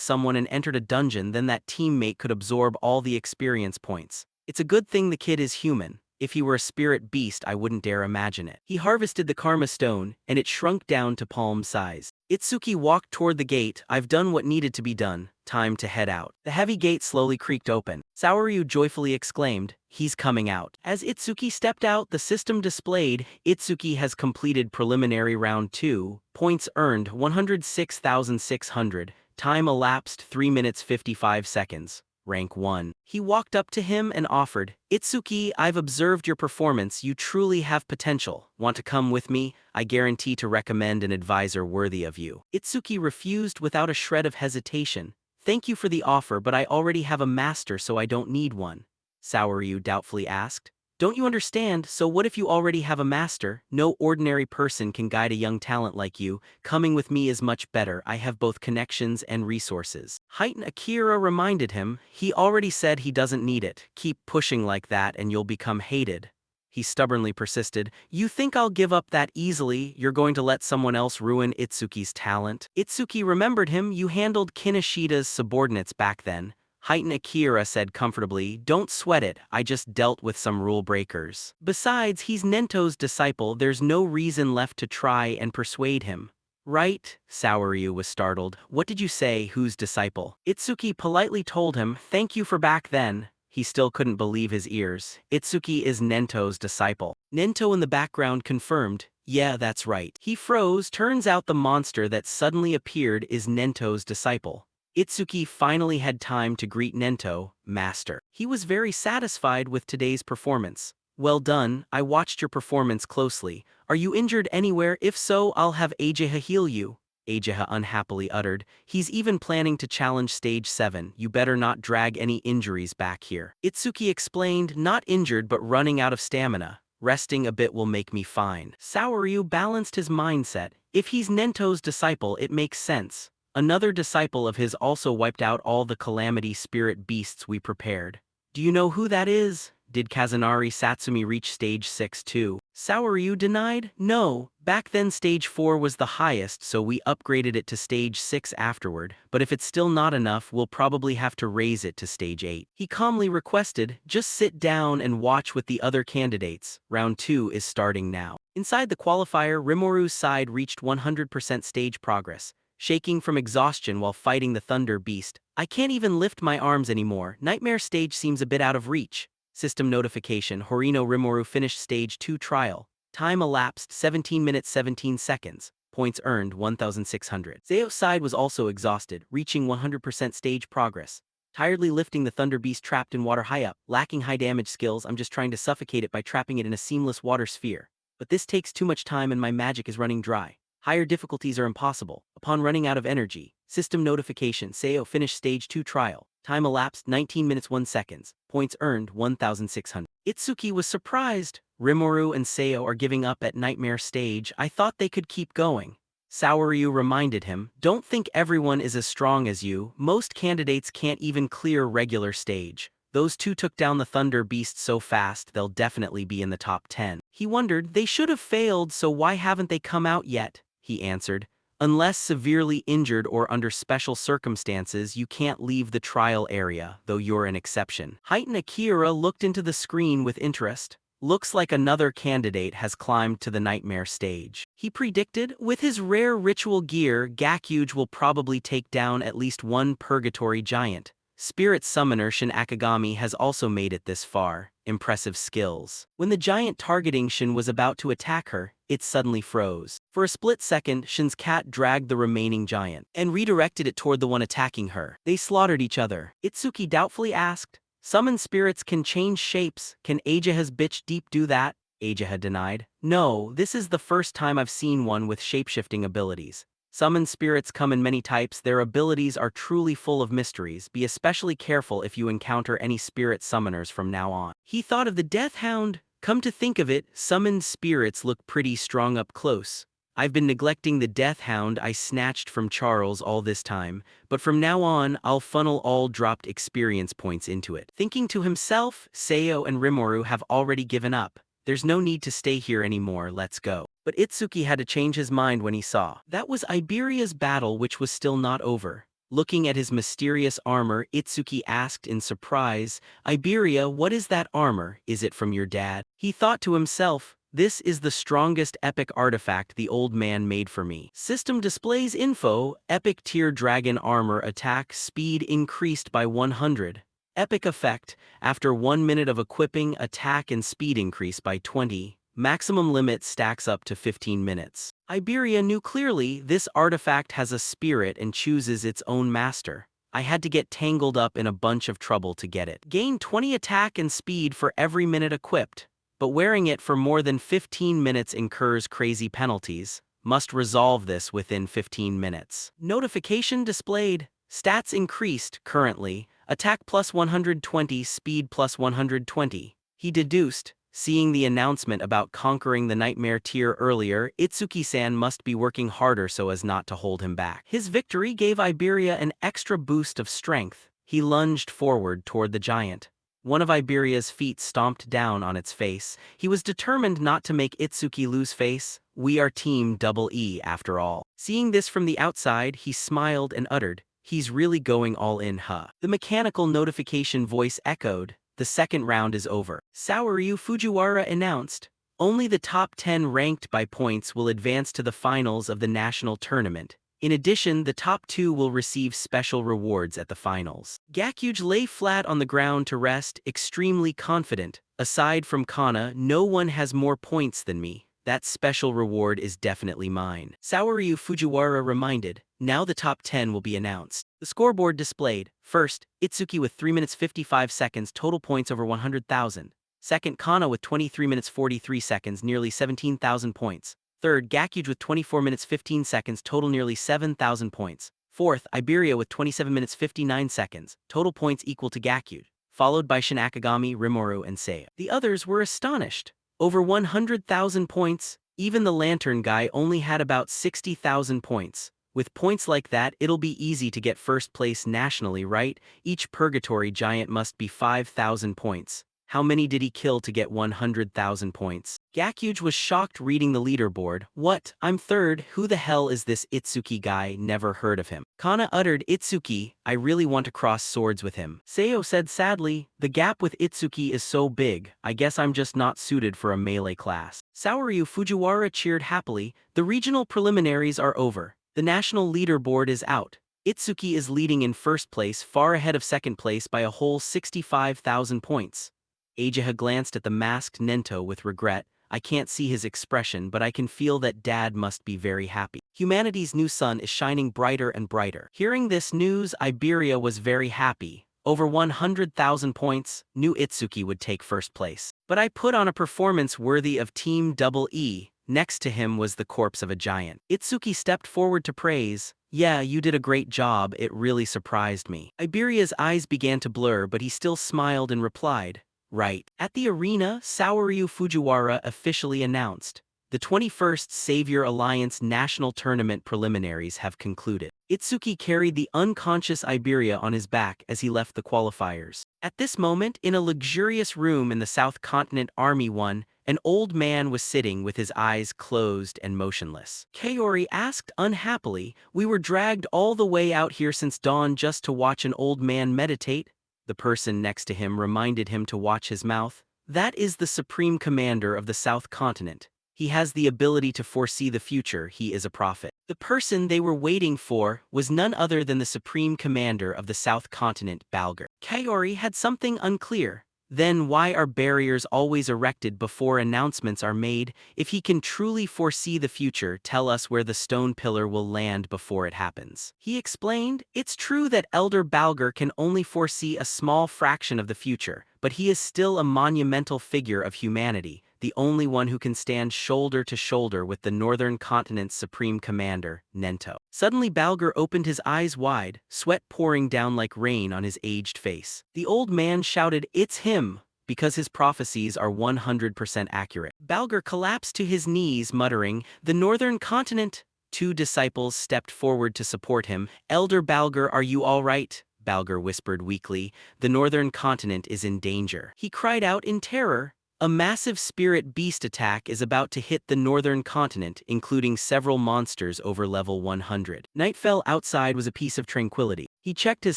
someone and entered a dungeon, then that teammate could absorb all the experience points. It's a good thing the kid is human. If he were a spirit beast, I wouldn't dare imagine it. He harvested the karma stone, and it shrunk down to palm size. Itsuki walked toward the gate. I've done what needed to be done. Time to head out. The heavy gate slowly creaked open. Saoryu joyfully exclaimed, he's coming out. As Itsuki stepped out, the system displayed, Itsuki has completed preliminary round 2, points earned 106,600, time elapsed 3 minutes 55 seconds. Rank 1. He walked up to him and offered, Itsuki, I've observed your performance, you truly have potential. Want to come with me? I guarantee to recommend an advisor worthy of you. Itsuki refused without a shred of hesitation. Thank you for the offer, but I already have a master, so I don't need one. Saoryu doubtfully asked. Don't you understand? So what if you already have a master? No ordinary person can guide a young talent like you. Coming with me is much better. I have both connections and resources. Heitan Akira reminded him, he already said he doesn't need it. Keep pushing like that and you'll become hated. He stubbornly persisted, you think I'll give up that easily? You're going to let someone else ruin Itsuki's talent? Itsuki remembered him, you handled Kinishida's subordinates back then. Heitan Akira said comfortably, don't sweat it, I just dealt with some rule breakers. Besides, he's Nento's disciple, there's no reason left to try and persuade him. Right? Saoryu was startled. What did you say, whose disciple? Itsuki politely told him, thank you for back then. He still couldn't believe his ears. Itsuki is Nento's disciple. Nento in the background confirmed, yeah, that's right. He froze, turns out the monster that suddenly appeared is Nento's disciple. Itsuki finally had time to greet Nento, master. He was very satisfied with today's performance. Well done, I watched your performance closely. Are you injured anywhere? If so, I'll have Ageha heal you. Ageha unhappily uttered, he's even planning to challenge stage 7, you better not drag any injuries back here. Itsuki explained, not injured but running out of stamina. Resting a bit will make me fine. Saoryu balanced his mindset. If he's Nento's disciple, it makes sense. Another disciple of his also wiped out all the calamity spirit beasts we prepared. Do you know who that is? Did Kazunari Satsumi reach stage 6 too? Saoryu denied, no, back then stage 4 was the highest, so we upgraded it to stage 6 afterward, but if it's still not enough, we'll probably have to raise it to stage 8. He calmly requested, just sit down and watch with the other candidates. Round 2 is starting now. Inside the qualifier, Rimourou's side reached 100% stage progress. Shaking from exhaustion while fighting the Thunder Beast. I can't even lift my arms anymore. Nightmare stage seems a bit out of reach. System notification, Horino Rimuru finished stage 2 trial. Time elapsed 17 minutes 17 seconds. Points earned 1,600. Zeo's side was also exhausted, reaching 100% stage progress. Tiredly lifting the Thunder Beast trapped in water high up. Lacking high damage skills, I'm just trying to suffocate it by trapping it in a seamless water sphere. But this takes too much time and my magic is running dry. Higher difficulties are impossible. Upon running out of energy, system notification, Seo finished stage 2 trial. Time elapsed 19 minutes 1 seconds. Points earned 1,600. Itsuki was surprised. Rimuru and Seo are giving up at nightmare stage. I thought they could keep going. Saoryu reminded him, don't think everyone is as strong as you. Most candidates can't even clear regular stage. Those two took down the Thunder Beast so fast they'll definitely be in the top 10. He wondered, they should have failed, so why haven't they come out yet? He answered. Unless severely injured or under special circumstances, you can't leave the trial area, though you're an exception. Heighten Akira looked into the screen with interest. Looks like another candidate has climbed to the nightmare stage. He predicted, with his rare ritual gear, Gakuge will probably take down at least one purgatory giant. Spirit summoner Shin Akagami has also made it this far. Impressive skills. When the giant targeting Shin was about to attack her, it suddenly froze. For a split second, Shin's cat dragged the remaining giant and redirected it toward the one attacking her. They slaughtered each other. Itsuki doubtfully asked, "Summon spirits can change shapes. Can Ajaha's bitch deep do that?" Ajaha denied. "No, this is the first time I've seen one with shapeshifting abilities. Summon spirits come in many types. Their abilities are truly full of mysteries. Be especially careful if you encounter any spirit summoners from now on." He thought of the Death Hound. Come to think of it, summoned spirits look pretty strong up close. I've been neglecting the Death Hound I snatched from Charles all this time, but from now on, I'll funnel all dropped experience points into it. Thinking to himself, Seo and Rimuru have already given up. There's no need to stay here anymore, let's go. But Itsuki had to change his mind when he saw that was Iberia's battle, which was still not over. Looking at his mysterious armor, Itsuki asked in surprise, "Iberia, what is that armor? Is it from your dad?" He thought to himself, this is the strongest epic artifact the old man made for me. System displays info, epic tier dragon armor attack speed increased by 100. Epic effect, after 1 minute of equipping, attack and speed increase by 20. Maximum limit stacks up to 15 minutes. Iberia knew clearly this artifact has a spirit and chooses its own master. I had to get tangled up in a bunch of trouble to get it. Gain 20 attack and speed for every minute equipped, but wearing it for more than 15 minutes incurs crazy penalties. Must resolve this within 15 minutes. Notification displayed. Stats increased, currently. Attack plus 120, speed plus 120. He deduced. Seeing the announcement about conquering the nightmare tier earlier, Itsuki-san must be working harder so as not to hold him back. His victory gave Iberia an extra boost of strength. He lunged forward toward the giant. One of Iberia's feet stomped down on its face. He was determined not to make Itsuki lose face. We are Team Double E after all. Seeing this from the outside, he smiled and uttered, "He's really going all in, huh?" The mechanical notification voice echoed. The second round is over. Saoryu Fujiwara announced, only the top 10 ranked by points will advance to the finals of the national tournament. In addition, the top 2 will receive special rewards at the finals. Gakuge lay flat on the ground to rest, extremely confident. Aside from Kana, no one has more points than me. That special reward is definitely mine. Saoryu Fujiwara reminded, now the top 10 will be announced. The scoreboard displayed, first, Itsuki with 3 minutes 55 seconds, total points over 100,000. Second, Kana with 23 minutes 43 seconds, nearly 17,000 points. Third, Gakuge with 24 minutes 15 seconds, total nearly 7,000 points. Fourth, Iberia with 27 minutes 59 seconds, total points equal to Gakuge, followed by Shin Akagami, Rimuru, and Seo. The others were astonished. Over 100,000 points, even the lantern guy only had about 60,000 points. With points like that, it'll be easy to get first place nationally, right? Each purgatory giant must be 5,000 points. How many did he kill to get 100,000 points? Gakuge was shocked reading the leaderboard. What? I'm third. Who the hell is this Itsuki guy? Never heard of him. Kana uttered, Itsuki, I really want to cross swords with him. Seo said sadly, the gap with Itsuki is so big, I guess I'm just not suited for a melee class. Saoryu Fujiwara cheered happily. The regional preliminaries are over. The national leaderboard is out. Itsuki is leading in first place, far ahead of second place by a whole 65,000 points. Ajaha glanced at the masked Nento with regret. I can't see his expression, but I can feel that Dad must be very happy. Humanity's new sun is shining brighter and brighter. Hearing this news, Iberia was very happy. over 100,000 points, knew Itsuki would take first place. But I put on a performance worthy of Team Double E. Next to him was the corpse of a giant. Itsuki stepped forward to praise. Yeah, you did a great job, it really surprised me. Iberia's eyes began to blur, but he still smiled and replied, right. At the arena, Saoryu Fujiwara officially announced, the 21st Savior Alliance National Tournament preliminaries have concluded. Itsuki carried the unconscious Iberia on his back as he left the qualifiers. At this moment, in a luxurious room in the South Continent Army 1, an old man was sitting with his eyes closed and motionless. Kaori asked unhappily, we were dragged all the way out here since dawn just to watch an old man meditate? The person next to him reminded him to watch his mouth. That is the Supreme Commander of the South Continent. He has the ability to foresee the future, he is a prophet. The person they were waiting for was none other than the Supreme Commander of the South Continent, Balgar. Kaori had something unclear. Then why are barriers always erected before announcements are made? If he can truly foresee the future, tell us where the stone pillar will land before it happens. He explained, it's true that Elder Balgar can only foresee a small fraction of the future, but he is still a monumental figure of humanity, the only one who can stand shoulder to shoulder with the Northern Continent's Supreme Commander, Nento. Suddenly Balgar opened his eyes wide, sweat pouring down like rain on his aged face. The old man shouted, it's him, because his prophecies are 100% accurate. Balgar collapsed to his knees, muttering, the Northern Continent. Two disciples stepped forward to support him. Elder Balgar, are you all right? Balgar whispered weakly, the Northern Continent is in danger. He cried out in terror. A massive spirit beast attack is about to hit the Northern Continent, including several monsters over level 100. Night fell outside was a piece of tranquility. He checked his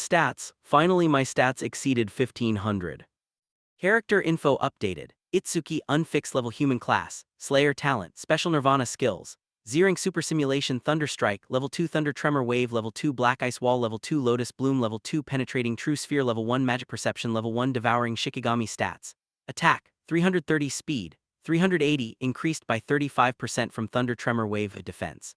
stats. Finally my stats exceeded 1500. Character info updated. Itsuki unfixed level human class, Slayer talent, special Nirvana skills. Zeering Super Simulation Thunderstrike, level 2 Thunder Tremor Wave, level 2 Black Ice Wall, level 2 Lotus Bloom, level 2 Penetrating True Sphere, level 1 Magic Perception, level 1 Devouring Shikigami stats. Attack, 330 speed, 380 increased by 35% from Thunder Tremor Wave defense.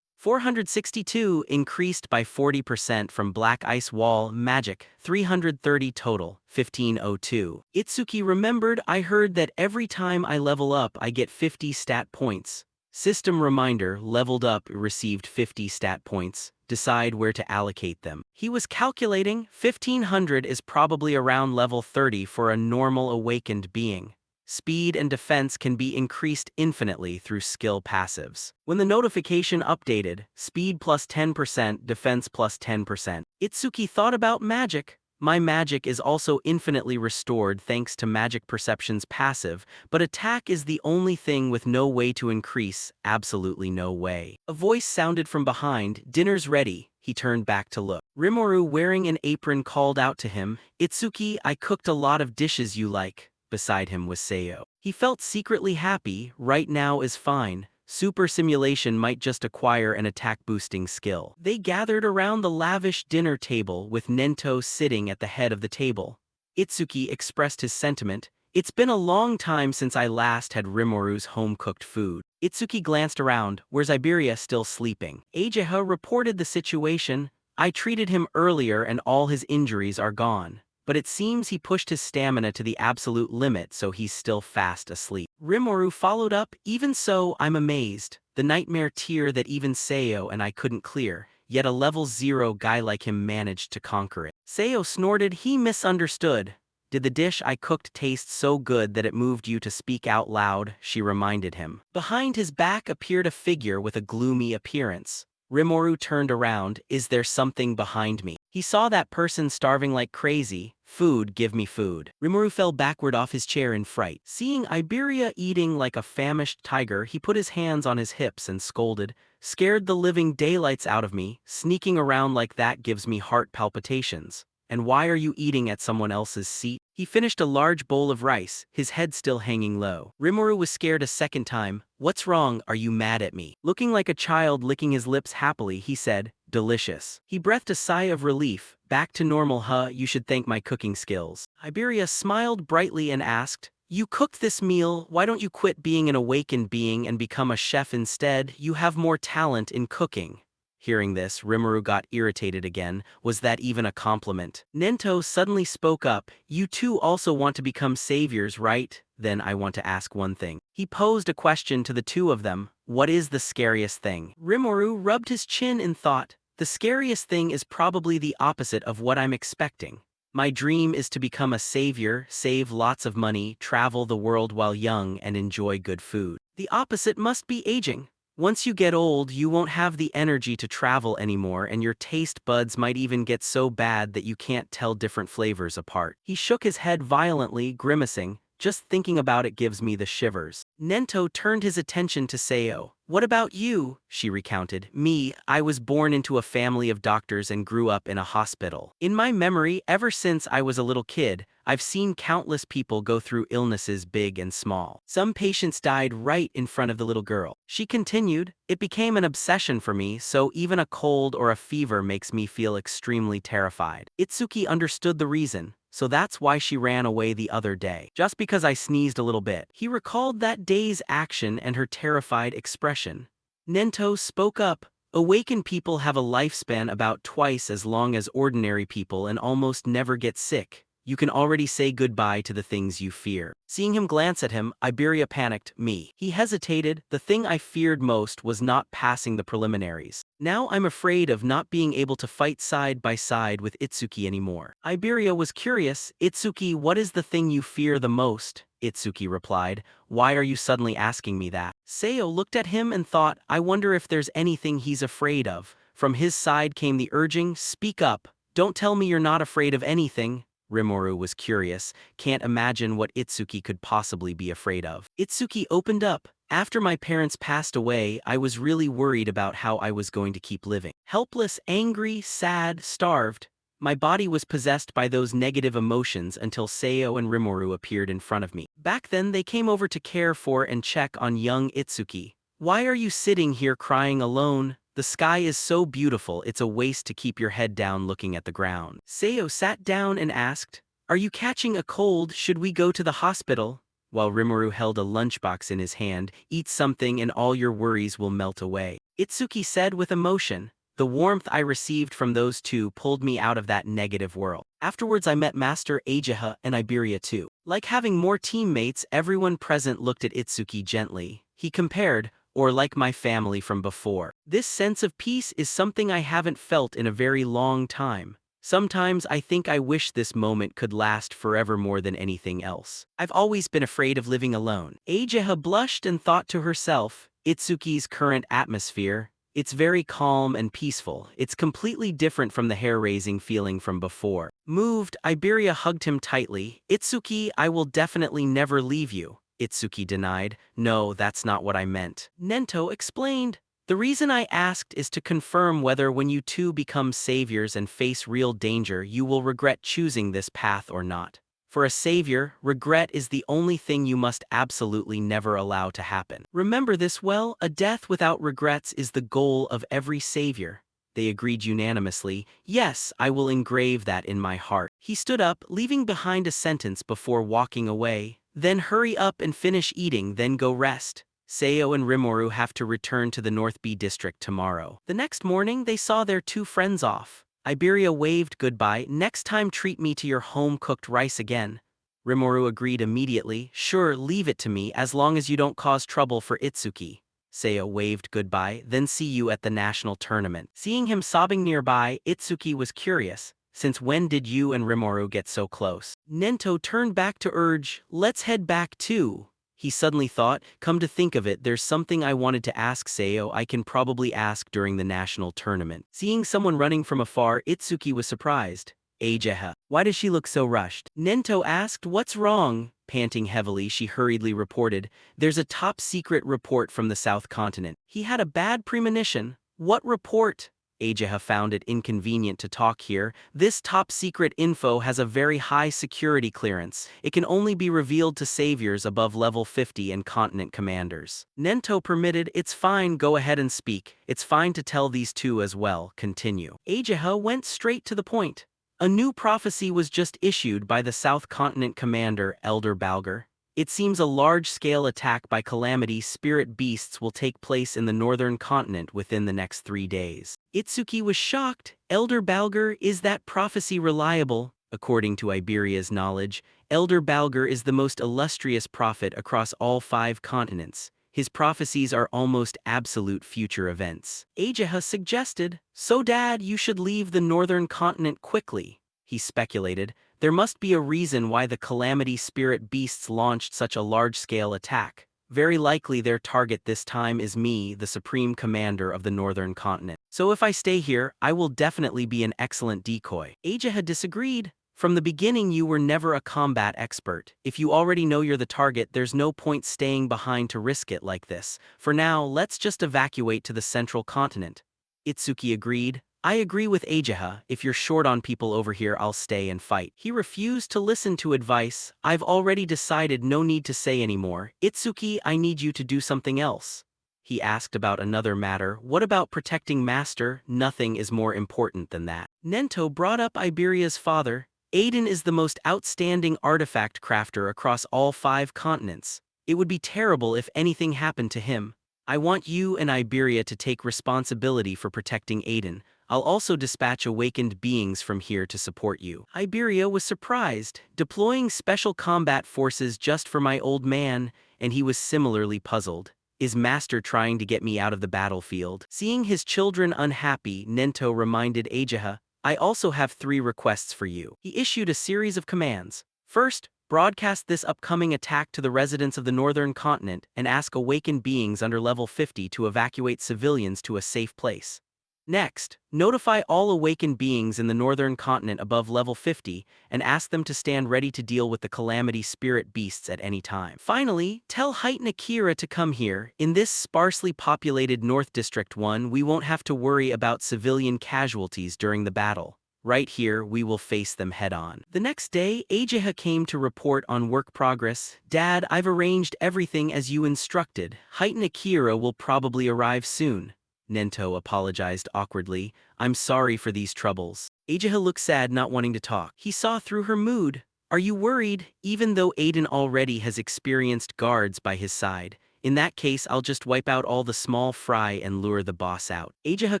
462 increased by 40% from Black Ice Wall magic, 330 total, 1502. Itsuki remembered, I heard that every time I level up I get 50 stat points. System reminder, leveled up received 50 stat points. Decide where to allocate them. He was calculating 1500 is probably around level 30 for a normal awakened being. Speed and defense can be increased infinitely through skill passives. When the notification updated, speed plus 10%, defense plus 10%. Itsuki thought about magic. My magic is also infinitely restored thanks to Magic Perception's passive, but attack is the only thing with no way to increase, absolutely no way. A voice sounded from behind, dinner's ready. He turned back to look. Rimuru wearing an apron called out to him, Itsuki, I cooked a lot of dishes you like. Beside him was Seiyo. He felt secretly happy, right now is fine. Super Simulation might just acquire an attack-boosting skill. They gathered around the lavish dinner table with Nento sitting at the head of the table. Itsuki expressed his sentiment, it's been a long time since I last had Rimuru's home-cooked food. Itsuki glanced around, where's Iberia still sleeping? Ageha reported the situation, I treated him earlier and all his injuries are gone. But it seems he pushed his stamina to the absolute limit so he's still fast asleep. Rimuru followed up, even so, I'm amazed. The nightmare tier that even Seiyo and I couldn't clear, yet a level 0 guy like him managed to conquer it. Seiyo snorted, he misunderstood. Did the dish I cooked taste so good that it moved you to speak out loud? She reminded him. Behind his back appeared a figure with a gloomy appearance. Rimuru turned around, is there something behind me? He saw that person starving like crazy. Food, give me food. Rimuru fell backward off his chair in fright. Seeing Iberia eating like a famished tiger, he put his hands on his hips and scolded, scared the living daylights out of me, sneaking around like that gives me heart palpitations. And why are you eating at someone else's seat? He finished a large bowl of rice, his head still hanging low. Rimuru was scared a second time. What's wrong, are you mad at me? Looking like a child licking his lips happily, he said, delicious. He breathed a sigh of relief. Back to normal, huh? You should thank my cooking skills. Iberia smiled brightly and asked, you cooked this meal, why don't you quit being an awakened being and become a chef instead? You have more talent in cooking. Hearing this, Rimuru got irritated again. Was that even a compliment? Nento suddenly spoke up. You two also want to become saviors, right? Then I want to ask one thing. He posed a question to the two of them. What is the scariest thing? Rimuru rubbed his chin in thought. The scariest thing is probably the opposite of what I'm expecting. My dream is to become a savior, save lots of money, travel the world while young, and enjoy good food. The opposite must be aging. Once you get old, you won't have the energy to travel anymore, and your taste buds might even get so bad that you can't tell different flavors apart. He shook his head violently, grimacing. Just thinking about it gives me the shivers. Nento turned his attention to Seo. What about you? She recounted. Me, I was born into a family of doctors and grew up in a hospital. In my memory, ever since I was a little kid, I've seen countless people go through illnesses big and small. Some patients died right in front of the little girl. She continued, it became an obsession for me, so even a cold or a fever makes me feel extremely terrified. Itsuki understood the reason. So that's why she ran away the other day. Just because I sneezed a little bit. He recalled that day's action and her terrified expression. Nento spoke up. Awakened people have a lifespan about twice as long as ordinary people and almost never get sick. You can already say goodbye to the things you fear. Seeing him glance at him, Iberia panicked. Me. He hesitated. The thing I feared most was not passing the preliminaries. Now I'm afraid of not being able to fight side by side with Itsuki anymore. Iberia was curious. Itsuki, what is the thing you fear the most? Itsuki replied. Why are you suddenly asking me that? Seo looked at him and thought, I wonder if there's anything he's afraid of. From his side came the urging, speak up. Don't tell me you're not afraid of anything. Rimuru was curious, can't imagine what Itsuki could possibly be afraid of. Itsuki opened up. After my parents passed away, I was really worried about how I was going to keep living. Helpless, angry, sad, starved. My body was possessed by those negative emotions until Seo and Rimuru appeared in front of me. Back then, they came over to care for and check on young Itsuki. Why are you sitting here crying alone? The sky is so beautiful, it's a waste to keep your head down looking at the ground. Seo sat down and asked, are you catching a cold? Should we go to the hospital? While Rimuru held a lunchbox in his hand, eat something and all your worries will melt away. Itsuki said with emotion, the warmth I received from those two pulled me out of that negative world. Afterwards I met Master Ageha and Iberia too. Like having more teammates, everyone present looked at Itsuki gently. He compared, or like my family from before. This sense of peace is something I haven't felt in a very long time. Sometimes I think I wish this moment could last forever more than anything else. I've always been afraid of living alone. Ageha blushed and thought to herself, Itsuki's current atmosphere, it's very calm and peaceful. It's completely different from the hair-raising feeling from before. Moved, Iberia hugged him tightly. Itsuki, I will definitely never leave you. Itsuki denied. No, that's not what I meant. Nento explained. The reason I asked is to confirm whether when you two become saviors and face real danger, you will regret choosing this path or not. For a savior, regret is the only thing you must absolutely never allow to happen. Remember this well, a death without regrets is the goal of every savior. They agreed unanimously. Yes, I will engrave that in my heart. He stood up, leaving behind a sentence before walking away. Then hurry up and finish eating, then go rest. Seo and Rimuru have to return to the North B district tomorrow. The next morning, they saw their two friends off. Iberia waved goodbye. Next time treat me to your home-cooked rice again. Rimuru agreed immediately. Sure, leave it to me as long as you don't cause trouble for Itsuki. Seo waved goodbye. Then see you at the national tournament. Seeing him sobbing nearby, Itsuki was curious. Since when did you and Rimuru get so close? Nento turned back to urge, let's head back too. He suddenly thought, come to think of it, there's something I wanted to ask Seo I can probably ask during the national tournament. Seeing someone running from afar, Itsuki was surprised. Ageha. Why does she look so rushed? Nento asked, what's wrong? Panting heavily, she hurriedly reported, there's a top-secret report from the South Continent. He had a bad premonition. What report? Ageha found it inconvenient to talk here. This top-secret info has a very high security clearance. It can only be revealed to saviors above level 50 and continent commanders. Nento permitted, it's fine, go ahead and speak. It's fine to tell these two as well, continue. Ageha went straight to the point. A new prophecy was just issued by the South Continent commander, Elder Balger. It seems a large-scale attack by calamity spirit beasts will take place in the northern continent within the next 3 days. Itsuki was shocked. Elder Balger, is that prophecy reliable? According to Iberia's knowledge, Elder Balger is the most illustrious prophet across all 5 continents. His prophecies are almost absolute future events. Ageha suggested, "So Dad, you should leave the northern continent quickly." He speculated, there must be a reason why the calamity spirit beasts launched such a large-scale attack. Very likely their target this time is me, the supreme commander of the northern continent. So if I stay here, I will definitely be an excellent decoy. Ageha disagreed. From the beginning you were never a combat expert. If you already know you're the target, there's no point staying behind to risk it like this. For now, let's just evacuate to the central continent. Itsuki agreed. I agree with Ageha, if you're short on people over here I'll stay and fight. He refused to listen to advice. I've already decided, no need to say anymore. Itsuki, I need you to do something else. He asked about another matter. What about protecting Master? Nothing is more important than that. Nento brought up Iberia's father. Aiden is the most outstanding artifact crafter across all 5 continents. It would be terrible if anything happened to him. I want you and Iberia to take responsibility for protecting Aiden. I'll also dispatch awakened beings from here to support you. Iberia was surprised, deploying special combat forces just for my old man, and he was similarly puzzled. Is Master trying to get me out of the battlefield? Seeing his children unhappy, Nento reminded Ageha, I also have 3 requests for you. He issued a series of commands. First, broadcast this upcoming attack to the residents of the northern continent and ask awakened beings under level 50 to evacuate civilians to a safe place. Next, notify all awakened beings in the northern continent above level 50 and ask them to stand ready to deal with the calamity spirit beasts at any time. Finally, tell Heighten Akira to come here. In this sparsely populated North District 1, we won't have to worry about civilian casualties during the battle. Right here, we will face them head-on. The next day, Ageha came to report on work progress. Dad, I've arranged everything as you instructed. Heighten Akira will probably arrive soon. Nento apologized awkwardly. I'm sorry for these troubles. Ageha looked sad, not wanting to talk. He saw through her mood. Are you worried? Even though Aiden already has experienced guards by his side, in that case I'll just wipe out all the small fry and lure the boss out. Ageha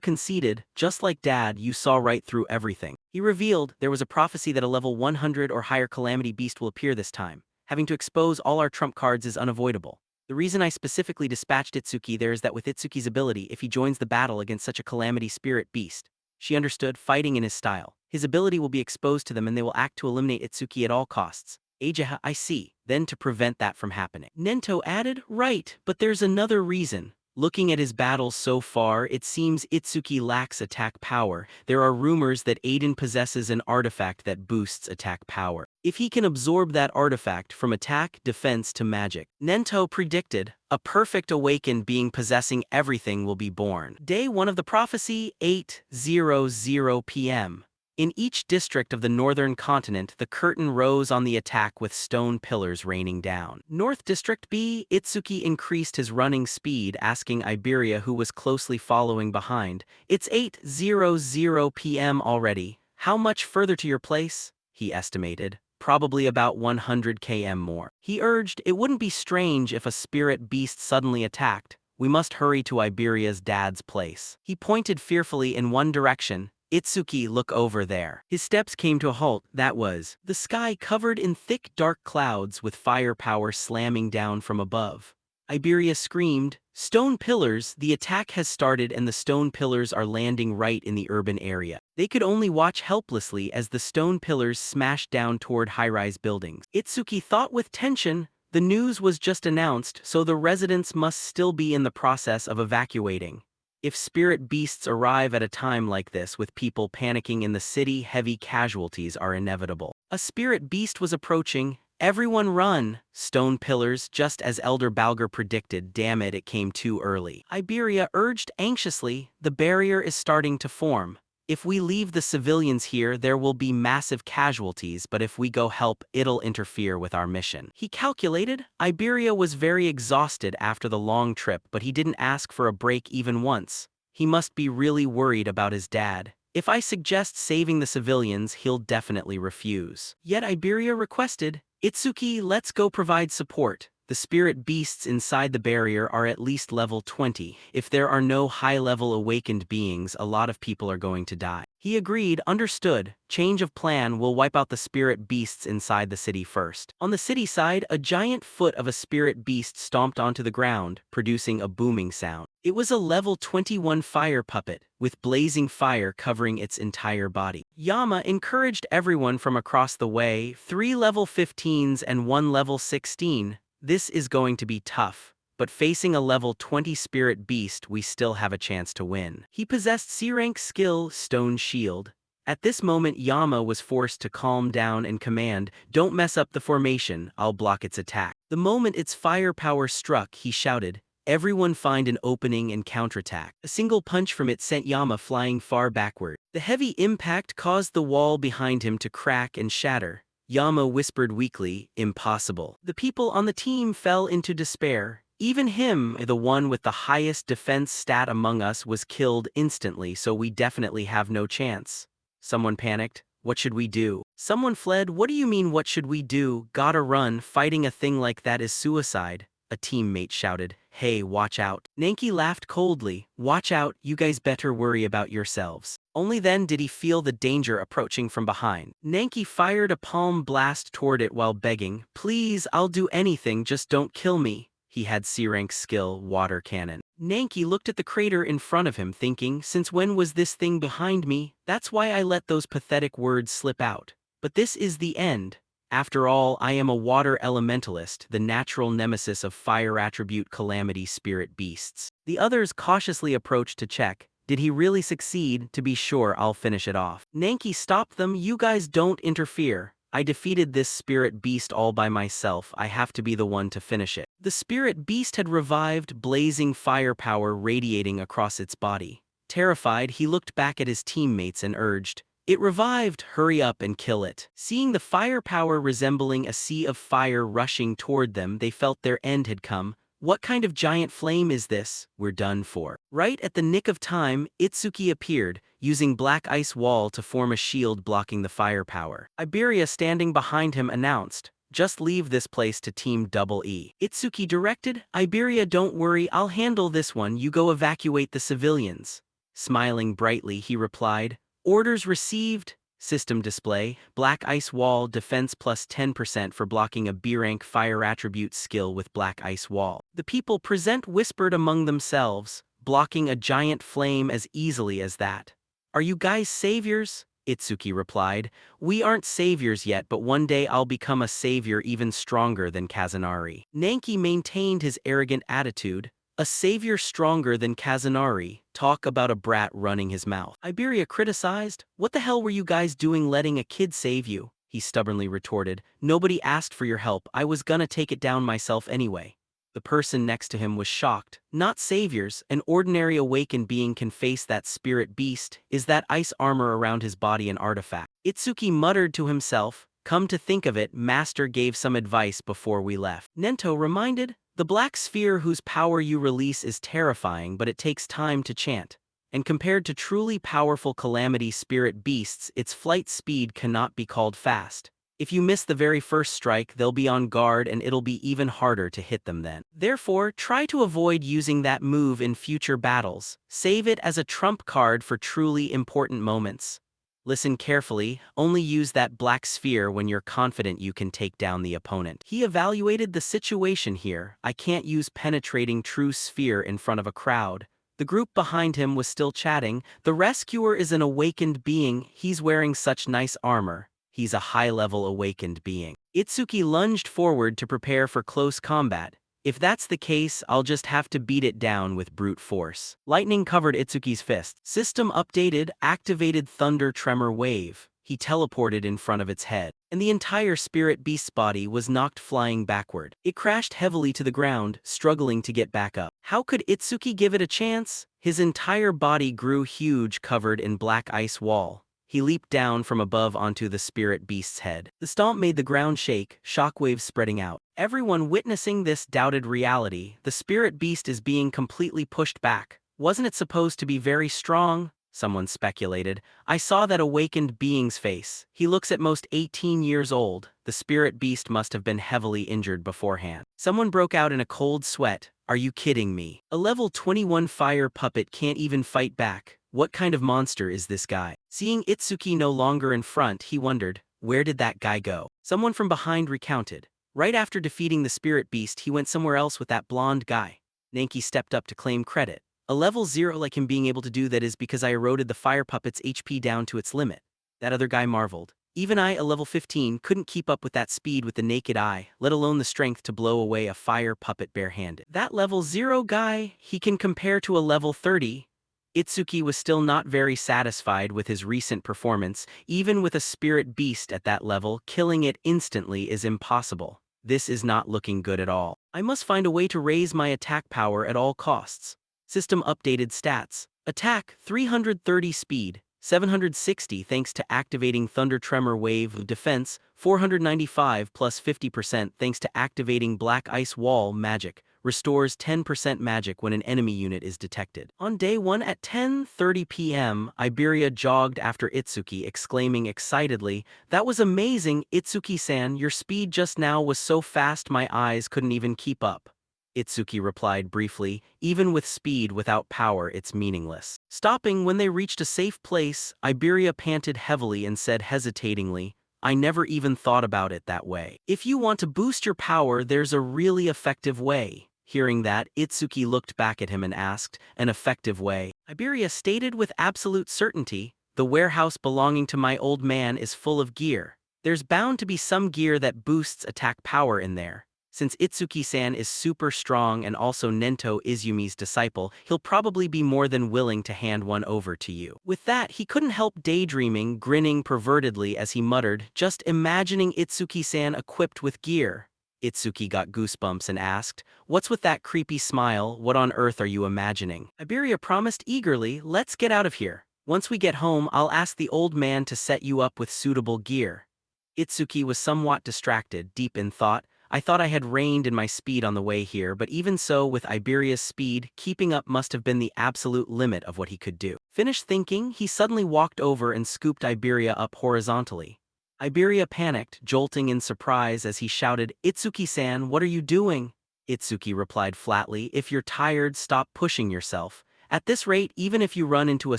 conceded, just like Dad, you saw right through everything. He revealed there was a prophecy that a level 100 or higher calamity beast will appear this time. Having to expose all our trump cards is unavoidable. The reason I specifically dispatched Itsuki there is that with Itsuki's ability, if he joins the battle against such a calamity spirit beast, she understood, fighting in his style, his ability will be exposed to them and they will act to eliminate Itsuki at all costs. Ageha, I see. Then to prevent that from happening. Nento added, right, but there's another reason. Looking at his battles so far, it seems Itsuki lacks attack power. There are rumors that Aiden possesses an artifact that boosts attack power. If he can absorb that artifact from attack, defense to magic. Nento predicted, a perfect awakened being possessing everything will be born. Day 1 of the prophecy, 8:00 p.m. In each district of the northern continent, the curtain rose on the attack with stone pillars raining down. North District B, Itsuki increased his running speed, asking Iberia, who was closely following behind, It's 8:00 p.m. already. How much further to your place? He estimated. Probably about 100 km more. He urged, it wouldn't be strange if a spirit beast suddenly attacked. We must hurry to Iberia's dad's place. He pointed fearfully in one direction. Itsuki, look over there. His steps came to a halt. That was the sky covered in thick dark clouds with firepower slamming down from above. Iberia screamed, stone pillars, the attack has started and the stone pillars are landing right in the urban area. They could only watch helplessly as the stone pillars smashed down toward high-rise buildings. Itsuki thought with tension. The news was just announced, so the residents must still be in the process of evacuating. If spirit beasts arrive at a time like this with people panicking in the city, heavy casualties are inevitable. A spirit beast was approaching. Everyone run! Stone pillars, just as Elder Balger predicted. Damn it, it came too early. Iberia urged anxiously, the barrier is starting to form. If we leave the civilians here, there will be massive casualties, but if we go help, it'll interfere with our mission. He calculated. Iberia was very exhausted after the long trip, but he didn't ask for a break even once. He must be really worried about his dad. If I suggest saving the civilians, he'll definitely refuse. Yet Iberia requested, Itsuki, let's go provide support. The spirit beasts inside the barrier are at least level 20. If there are no high-level awakened beings, a lot of people are going to die. He agreed, understood. Change of plan, will wipe out the spirit beasts inside the city first. On the city side, a giant foot of a spirit beast stomped onto the ground, producing a booming sound. It was a level 21 fire puppet, with blazing fire covering its entire body. Yama encouraged everyone from across the way, 3 level 15s and 1 level 16. This is going to be tough, but facing a level 20 spirit beast, we still have a chance to win. He possessed C-rank skill, Stone Shield. At this moment, Yama was forced to calm down and command, don't mess up the formation, I'll block its attack. The moment its firepower struck, he shouted, everyone find an opening and counterattack. A single punch from it sent Yama flying far backward. The heavy impact caused the wall behind him to crack and shatter. Yama whispered weakly, impossible. The people on the team fell into despair. Even him, the one with the highest defense stat among us, was killed instantly, so we definitely have no chance. Someone panicked. What should we do? Someone fled. What do you mean, what should we do? Gotta run. Fighting a thing like that is suicide. A teammate shouted, hey, watch out. Nanki laughed coldly, watch out, you guys better worry about yourselves. Only then did he feel the danger approaching from behind. Nanki fired a palm blast toward it while begging, please, I'll do anything, just don't kill me. He had C-rank skill, water cannon. Nanki looked at the crater in front of him thinking, since when was this thing behind me? That's why I let those pathetic words slip out. But this is the end. After all, I am a water elementalist, the natural nemesis of fire attribute calamity spirit beasts. The others cautiously approached to check. Did he really succeed? To be sure, I'll finish it off. Nanki stopped them. You guys don't interfere. I defeated this spirit beast all by myself. I have to be the one to finish it. The spirit beast had revived, blazing firepower radiating across its body. Terrified, he looked back at his teammates and urged, it revived, hurry up and kill it. Seeing the firepower resembling a sea of fire rushing toward them, they felt their end had come. What kind of giant flame is this? We're done for. Right at the nick of time, Itsuki appeared, using black ice wall to form a shield blocking the firepower. Iberia standing behind him announced, just leave this place to Team Double E. Itsuki directed, Iberia, don't worry, I'll handle this one, you go evacuate the civilians. Smiling brightly, he replied, orders received. System display, black ice wall, defense plus 10% for blocking a B-rank fire attribute skill with black ice wall. The people present whispered among themselves, blocking a giant flame as easily as that. Are you guys saviors? Itsuki replied, we aren't saviors yet, but one day I'll become a savior even stronger than Kazunari. Nanki maintained his arrogant attitude, a savior stronger than Kazunari, talk about a brat running his mouth. Iberia criticized, what the hell were you guys doing letting a kid save you? He stubbornly retorted, nobody asked for your help, I was gonna take it down myself anyway. The person next to him was shocked, not saviors, an ordinary awakened being can face that spirit beast, is that ice armor around his body an artifact? Itsuki muttered to himself, come to think of it, Master gave some advice before we left. Nento reminded, the black sphere whose power you release is terrifying, but it takes time to chant. And compared to truly powerful calamity spirit beasts, its flight speed cannot be called fast. If you miss the very first strike, they'll be on guard and it'll be even harder to hit them then. Therefore, try to avoid using that move in future battles. Save it as a trump card for truly important moments. Listen carefully, only use that black sphere when you're confident you can take down the opponent. He evaluated the situation here. I can't use penetrating true sphere in front of a crowd. The group behind him was still chatting. The rescuer is an awakened being. He's wearing such nice armor. He's a high-level awakened being. Itsuki lunged forward to prepare for close combat. If that's the case, I'll just have to beat it down with brute force. Lightning covered Itsuki's fist. System updated, activated thunder tremor wave. He teleported in front of its head, and the entire spirit beast's body was knocked flying backward. It crashed heavily to the ground, struggling to get back up. How could Itsuki give it a chance? His entire body grew huge, covered in black ice wall. He leaped down from above onto the spirit beast's head. The stomp made the ground shake, shockwaves spreading out. Everyone witnessing this doubted reality. The spirit beast is being completely pushed back. Wasn't it supposed to be very strong? someone speculated. I saw that awakened being's face. He looks at most 18 years old. The spirit beast must have been heavily injured beforehand. Someone broke out in a cold sweat. Are you kidding me? A level 21 fire puppet can't even fight back. What kind of monster is this guy? Seeing Itsuki no longer in front, he wondered, where did that guy go? Someone from behind recounted. Right after defeating the spirit beast, he went somewhere else with that blonde guy. Nanki stepped up to claim credit. A level 0 like him being able to do that is because I eroded the fire puppet's HP down to its limit. That other guy marveled. Even I, a level 15, couldn't keep up with that speed with the naked eye, let alone the strength to blow away a fire puppet barehanded. That level 0 guy, he can compare to a level 30. Itsuki was still not very satisfied with his recent performance. Even with a spirit beast at that level, killing it instantly is impossible. This is not looking good at all. I must find a way to raise my attack power at all costs. System updated stats. Attack, 330 speed, 760 thanks to activating Thunder Tremor Wave. Defense, 495 plus 50% thanks to activating Black Ice Wall magic. Restores 10% magic when an enemy unit is detected. On day 1 at 10:30 p.m., Iberia jogged after Itsuki, exclaiming excitedly, "That was amazing, Itsuki-san, your speed just now was so fast my eyes couldn't even keep up." Itsuki replied briefly, "Even with speed without power it's meaningless." Stopping when they reached a safe place, Iberia panted heavily and said hesitatingly, "I never even thought about it that way. If you want to boost your power, there's a really effective way." Hearing that, Itsuki looked back at him and asked, "An effective way?" Iberia stated with absolute certainty, "The warehouse belonging to my old man is full of gear. There's bound to be some gear that boosts attack power in there. Since Itsuki-san is super strong and also Nento Izumi's disciple, he'll probably be more than willing to hand one over to you." With that, he couldn't help daydreaming, grinning pervertedly as he muttered, "Just imagining Itsuki-san equipped with gear." Itsuki got goosebumps and asked, "What's with that creepy smile? What on earth are you imagining?" Iberia promised eagerly, "Let's get out of here. Once we get home, I'll ask the old man to set you up with suitable gear." Itsuki was somewhat distracted, deep in thought. "I thought I had reined in my speed on the way here, but even so, with Iberia's speed, keeping up must have been the absolute limit of what he could do." Finished thinking, he suddenly walked over and scooped Iberia up horizontally. Iberia panicked, jolting in surprise as he shouted, "Itsuki-san, what are you doing?" Itsuki replied flatly, "If you're tired, stop pushing yourself. At this rate, even if you run into a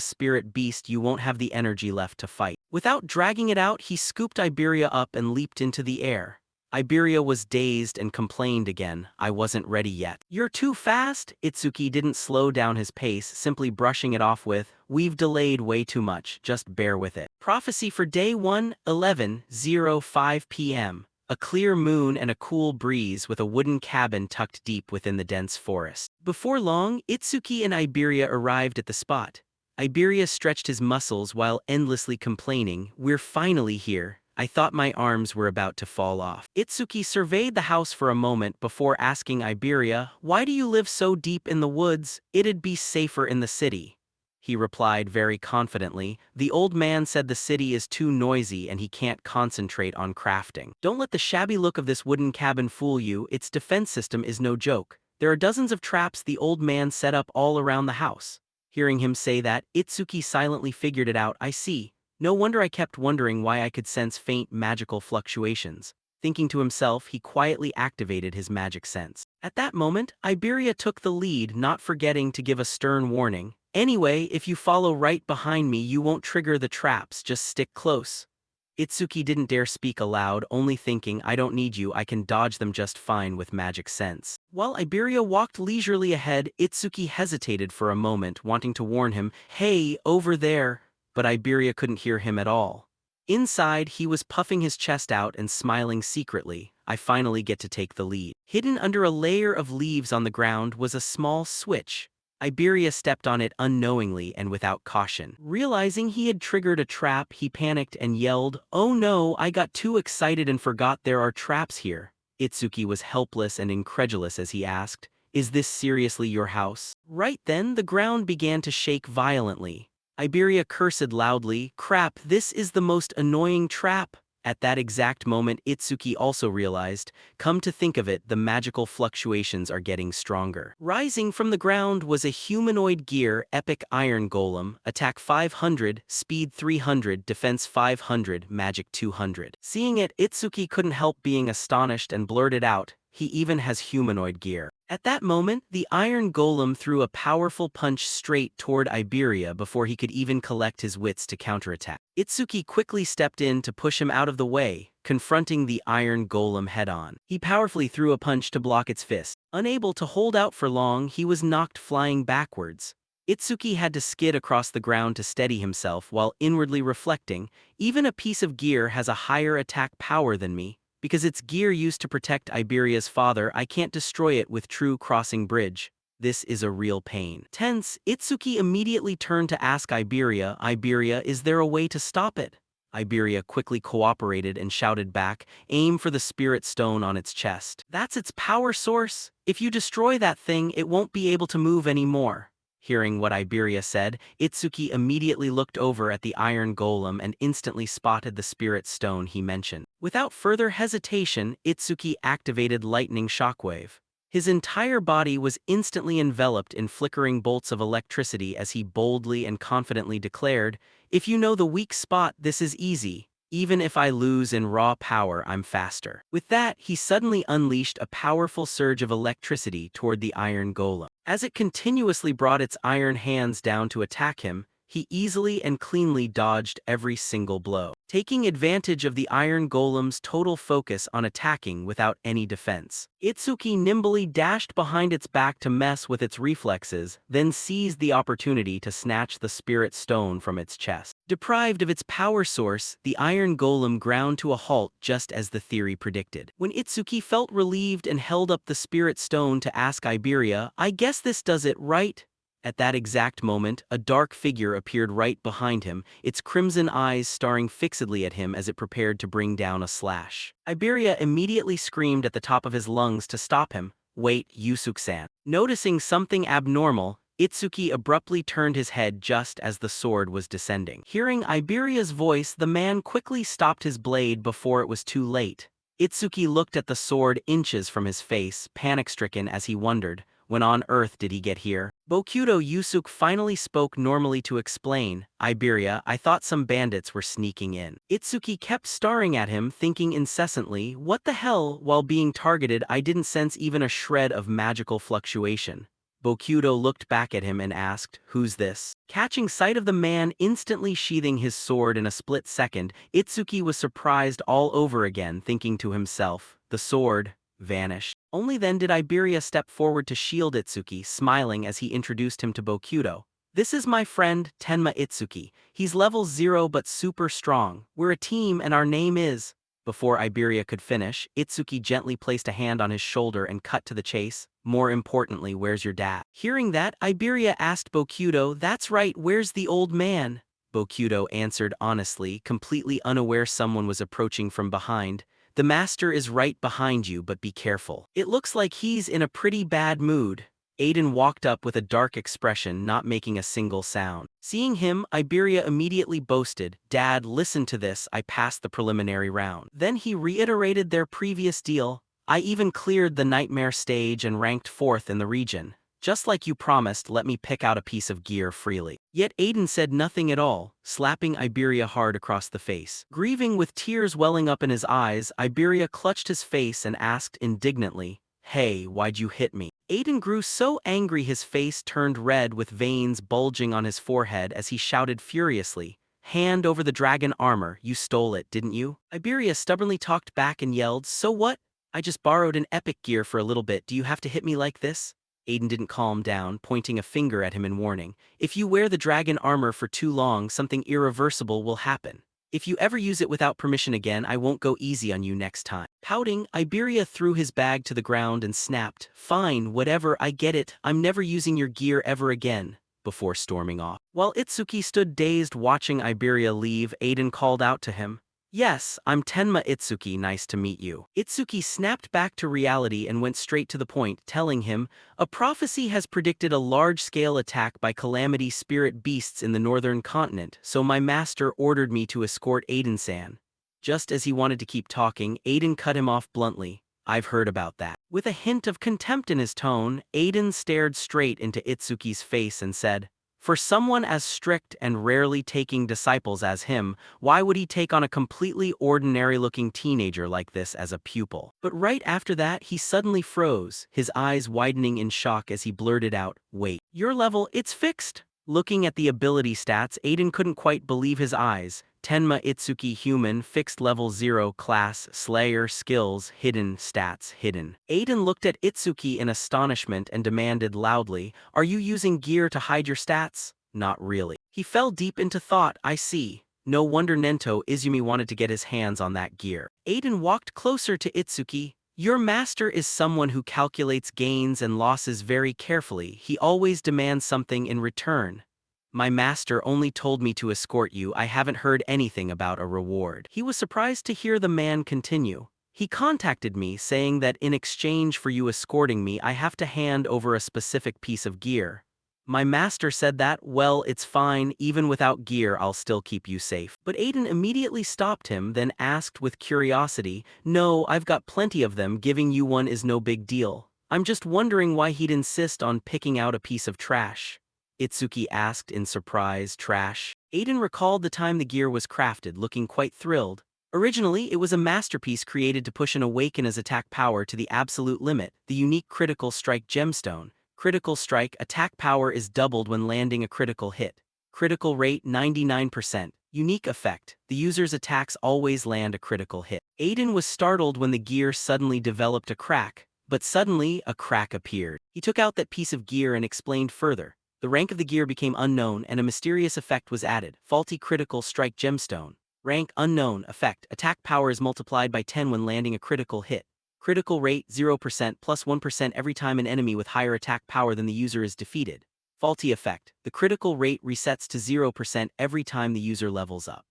spirit beast, you won't have the energy left to fight." Without dragging it out, he scooped Iberia up and leaped into the air. Iberia was dazed and complained again, "I wasn't ready yet." "You're too fast." Itsuki didn't slow down his pace, simply brushing it off with, "We've delayed way too much, just bear with it." Prophecy for day 1, 11:05 p.m. A clear moon and a cool breeze with a wooden cabin tucked deep within the dense forest. Before long, Itsuki and Iberia arrived at the spot. Iberia stretched his muscles while endlessly complaining, "We're finally here. I thought my arms were about to fall off." Itsuki surveyed the house for a moment before asking Iberia, "Why do you live so deep in the woods? It'd be safer in the city." He replied very confidently, "The old man said the city is too noisy and he can't concentrate on crafting." "Don't let the shabby look of this wooden cabin fool you, its defense system is no joke. There are dozens of traps the old man set up all around the house." Hearing him say that, Itsuki silently figured it out. "I see. No wonder I kept wondering why I could sense faint magical fluctuations." Thinking to himself, he quietly activated his magic sense. At that moment, Iberia took the lead, not forgetting to give a stern warning. "Anyway, if you follow right behind me, you won't trigger the traps, just stick close." Itsuki didn't dare speak aloud, only thinking, "I don't need you, I can dodge them just fine with magic sense." While Iberia walked leisurely ahead, Itsuki hesitated for a moment, wanting to warn him, "Hey, over there." But Iberia couldn't hear him at all. Inside, he was puffing his chest out and smiling secretly. "I finally get to take the lead." Hidden under a layer of leaves on the ground was a small switch. Iberia stepped on it unknowingly and without caution. Realizing he had triggered a trap, he panicked and yelled, "Oh no, I got too excited and forgot there are traps here." Itsuki was helpless and incredulous as he asked, "Is this seriously your house?" Right then, the ground began to shake violently. Iberia cursed loudly, "Crap, this is the most annoying trap." At that exact moment, Itsuki also realized, come to think of it, the magical fluctuations are getting stronger. Rising from the ground was a humanoid gear epic iron golem, attack 500, speed 300, defense 500, magic 200. Seeing it, Itsuki couldn't help being astonished and blurted out, he even has humanoid gear. At that moment, the iron golem threw a powerful punch straight toward Iberia before he could even collect his wits to counterattack. Itsuki quickly stepped in to push him out of the way, confronting the iron golem head-on. He powerfully threw a punch to block its fist. Unable to hold out for long, he was knocked flying backwards. Itsuki had to skid across the ground to steady himself while inwardly reflecting, even a piece of gear has a higher attack power than me. Because it's gear used to protect Iberia's father, I can't destroy it with true crossing bridge. This is a real pain. Tense, Itsuki immediately turned to ask Iberia, is there a way to stop it? Iberia quickly cooperated and shouted back, aim for the spirit stone on its chest. That's its power source. If you destroy that thing, it won't be able to move anymore. Hearing what Iberia said, Itsuki immediately looked over at the iron golem and instantly spotted the spirit stone he mentioned. Without further hesitation, Itsuki activated lightning shockwave. His entire body was instantly enveloped in flickering bolts of electricity as he boldly and confidently declared, if you know the weak spot, this is easy. Even if I lose in raw power, I'm faster. With that, he suddenly unleashed a powerful surge of electricity toward the iron golem. As it continuously brought its iron hands down to attack him, he easily and cleanly dodged every single blow, taking advantage of the iron golem's total focus on attacking without any defense. Itsuki nimbly dashed behind its back to mess with its reflexes, then seized the opportunity to snatch the spirit stone from its chest. Deprived of its power source, the iron golem ground to a halt just as the theory predicted. When Itsuki felt relieved and held up the spirit stone to ask Iberia, I guess this does it, right? At that exact moment, a dark figure appeared right behind him, its crimson eyes staring fixedly at him as it prepared to bring down a slash. Iberia immediately screamed at the top of his lungs to stop him, wait, Yusuke-san. Noticing something abnormal, Itsuki abruptly turned his head just as the sword was descending. Hearing Iberia's voice, the man quickly stopped his blade before it was too late. Itsuki looked at the sword inches from his face, panic-stricken as he wondered, when on earth did he get here? Bokudo Yusuke finally spoke normally to explain, Iberia, I thought some bandits were sneaking in. Itsuki kept staring at him, thinking incessantly, what the hell, while being targeted I didn't sense even a shred of magical fluctuation. Bokudo looked back at him and asked, who's this? Catching sight of the man instantly sheathing his sword in a split second, Itsuki was surprised all over again, thinking to himself, the sword vanished. Only then did Iberia step forward to shield Itsuki, smiling as he introduced him to Bokudo. This is my friend, Tenma Itsuki. He's level 0 but super strong. We're a team and our name is... Before Iberia could finish, Itsuki gently placed a hand on his shoulder and cut to the chase. More importantly, where's your dad? Hearing that, Iberia asked Bokudo, that's right, where's the old man? Bokudo answered honestly, completely unaware someone was approaching from behind. The master is right behind you, but be careful. It looks like he's in a pretty bad mood. Aiden walked up with a dark expression, not making a single sound. Seeing him, Iberia immediately boasted, Dad, listen to this, I passed the preliminary round. Then he reiterated their previous deal. I even cleared the nightmare stage and ranked 4th in the region. Just like you promised, let me pick out a piece of gear freely. Yet Aiden said nothing at all, slapping Iberia hard across the face. Grieving with tears welling up in his eyes, Iberia clutched his face and asked indignantly, hey, why'd you hit me? Aiden grew so angry his face turned red with veins bulging on his forehead as he shouted furiously, hand over the dragon armor, you stole it, didn't you? Iberia stubbornly talked back and yelled, so what? I just borrowed an epic gear for a little bit, do you have to hit me like this? Aiden didn't calm down, pointing a finger at him in warning. If you wear the dragon armor for too long, something irreversible will happen. If you ever use it without permission again, I won't go easy on you next time. Pouting, Iberia threw his bag to the ground and snapped, fine, whatever, I get it, I'm never using your gear ever again, before storming off. While Itsuki stood dazed watching Iberia leave, Aiden called out to him, yes, I'm Tenma Itsuki, nice to meet you. Itsuki snapped back to reality and went straight to the point, telling him, a prophecy has predicted a large-scale attack by calamity spirit beasts in the northern continent, so my master ordered me to escort Aiden-san. Just as he wanted to keep talking, Aiden cut him off bluntly. I've heard about that. With a hint of contempt in his tone, Aiden stared straight into Itsuki's face and said, for someone as strict and rarely taking disciples as him, why would he take on a completely ordinary-looking teenager like this as a pupil? But right after that, he suddenly froze, his eyes widening in shock as he blurted out, wait, your level, it's fixed? Looking at the ability stats, Aiden couldn't quite believe his eyes. Tenma Itsuki Human, Fixed Level 0 Class, Slayer Skills, Hidden Stats, Hidden. Aiden looked at Itsuki in astonishment and demanded loudly, are you using gear to hide your stats? Not really. He fell deep into thought, I see. No wonder Nento Izumi wanted to get his hands on that gear. Aiden walked closer to Itsuki. Your master is someone who calculates gains and losses very carefully. He always demands something in return. My master only told me to escort you. I haven't heard anything about a reward. He was surprised to hear the man continue. He contacted me saying that in exchange for you escorting me, I have to hand over a specific piece of gear. My master said that, well, it's fine, even without gear I'll still keep you safe. But Aiden immediately stopped him, then asked with curiosity, no, I've got plenty of them, giving you one is no big deal. I'm just wondering why he'd insist on picking out a piece of trash. Itsuki asked in surprise, trash? Aiden recalled the time the gear was crafted, looking quite thrilled. Originally, it was a masterpiece created to push an Awakener's attack power to the absolute limit, the unique Critical Strike gemstone. Critical Strike attack power is doubled when landing a critical hit. Critical rate 99%. Unique effect, the user's attacks always land a critical hit. Aiden was startled when the gear suddenly developed a crack, but suddenly a crack appeared. He took out that piece of gear and explained further. The rank of the gear became unknown and a mysterious effect was added, Faulty Critical Strike Gemstone. Rank unknown, effect, attack power is multiplied by 10 when landing a critical hit. Critical rate 0% plus 1% every time an enemy with higher attack power than the user is defeated. Faulty effect, the critical rate resets to 0% every time the user levels up.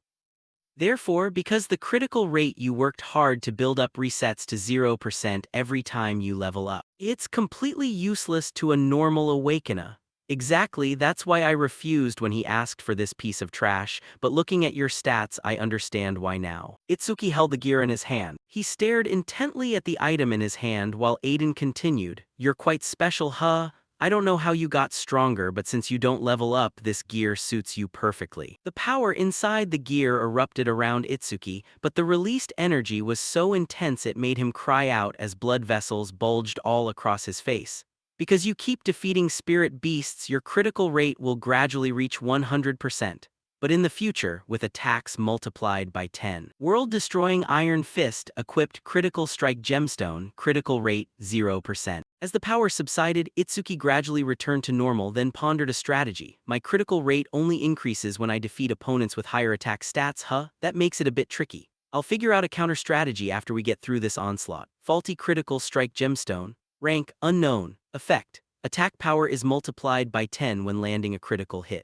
Therefore, because the critical rate you worked hard to build up resets to 0% every time you level up, it's completely useless to a normal Awakener. Exactly, that's why I refused when he asked for this piece of trash, but looking at your stats I understand why now. Itsuki held the gear in his hand. He stared intently at the item in his hand while Aiden continued, you're quite special, huh? I don't know how you got stronger, but since you don't level up, this gear suits you perfectly. The power inside the gear erupted around Itsuki, but the released energy was so intense it made him cry out as blood vessels bulged all across his face. Because you keep defeating spirit beasts, your critical rate will gradually reach 100%. But in the future, with attacks multiplied by 10. World-destroying Iron Fist, equipped Critical Strike Gemstone, critical rate 0%. As the power subsided, Itsuki gradually returned to normal, then pondered a strategy. My critical rate only increases when I defeat opponents with higher attack stats, huh? That makes it a bit tricky. I'll figure out a counter strategy after we get through this onslaught. Faulty Critical Strike Gemstone. Rank unknown. Effect, attack power is multiplied by 10 when landing a critical hit.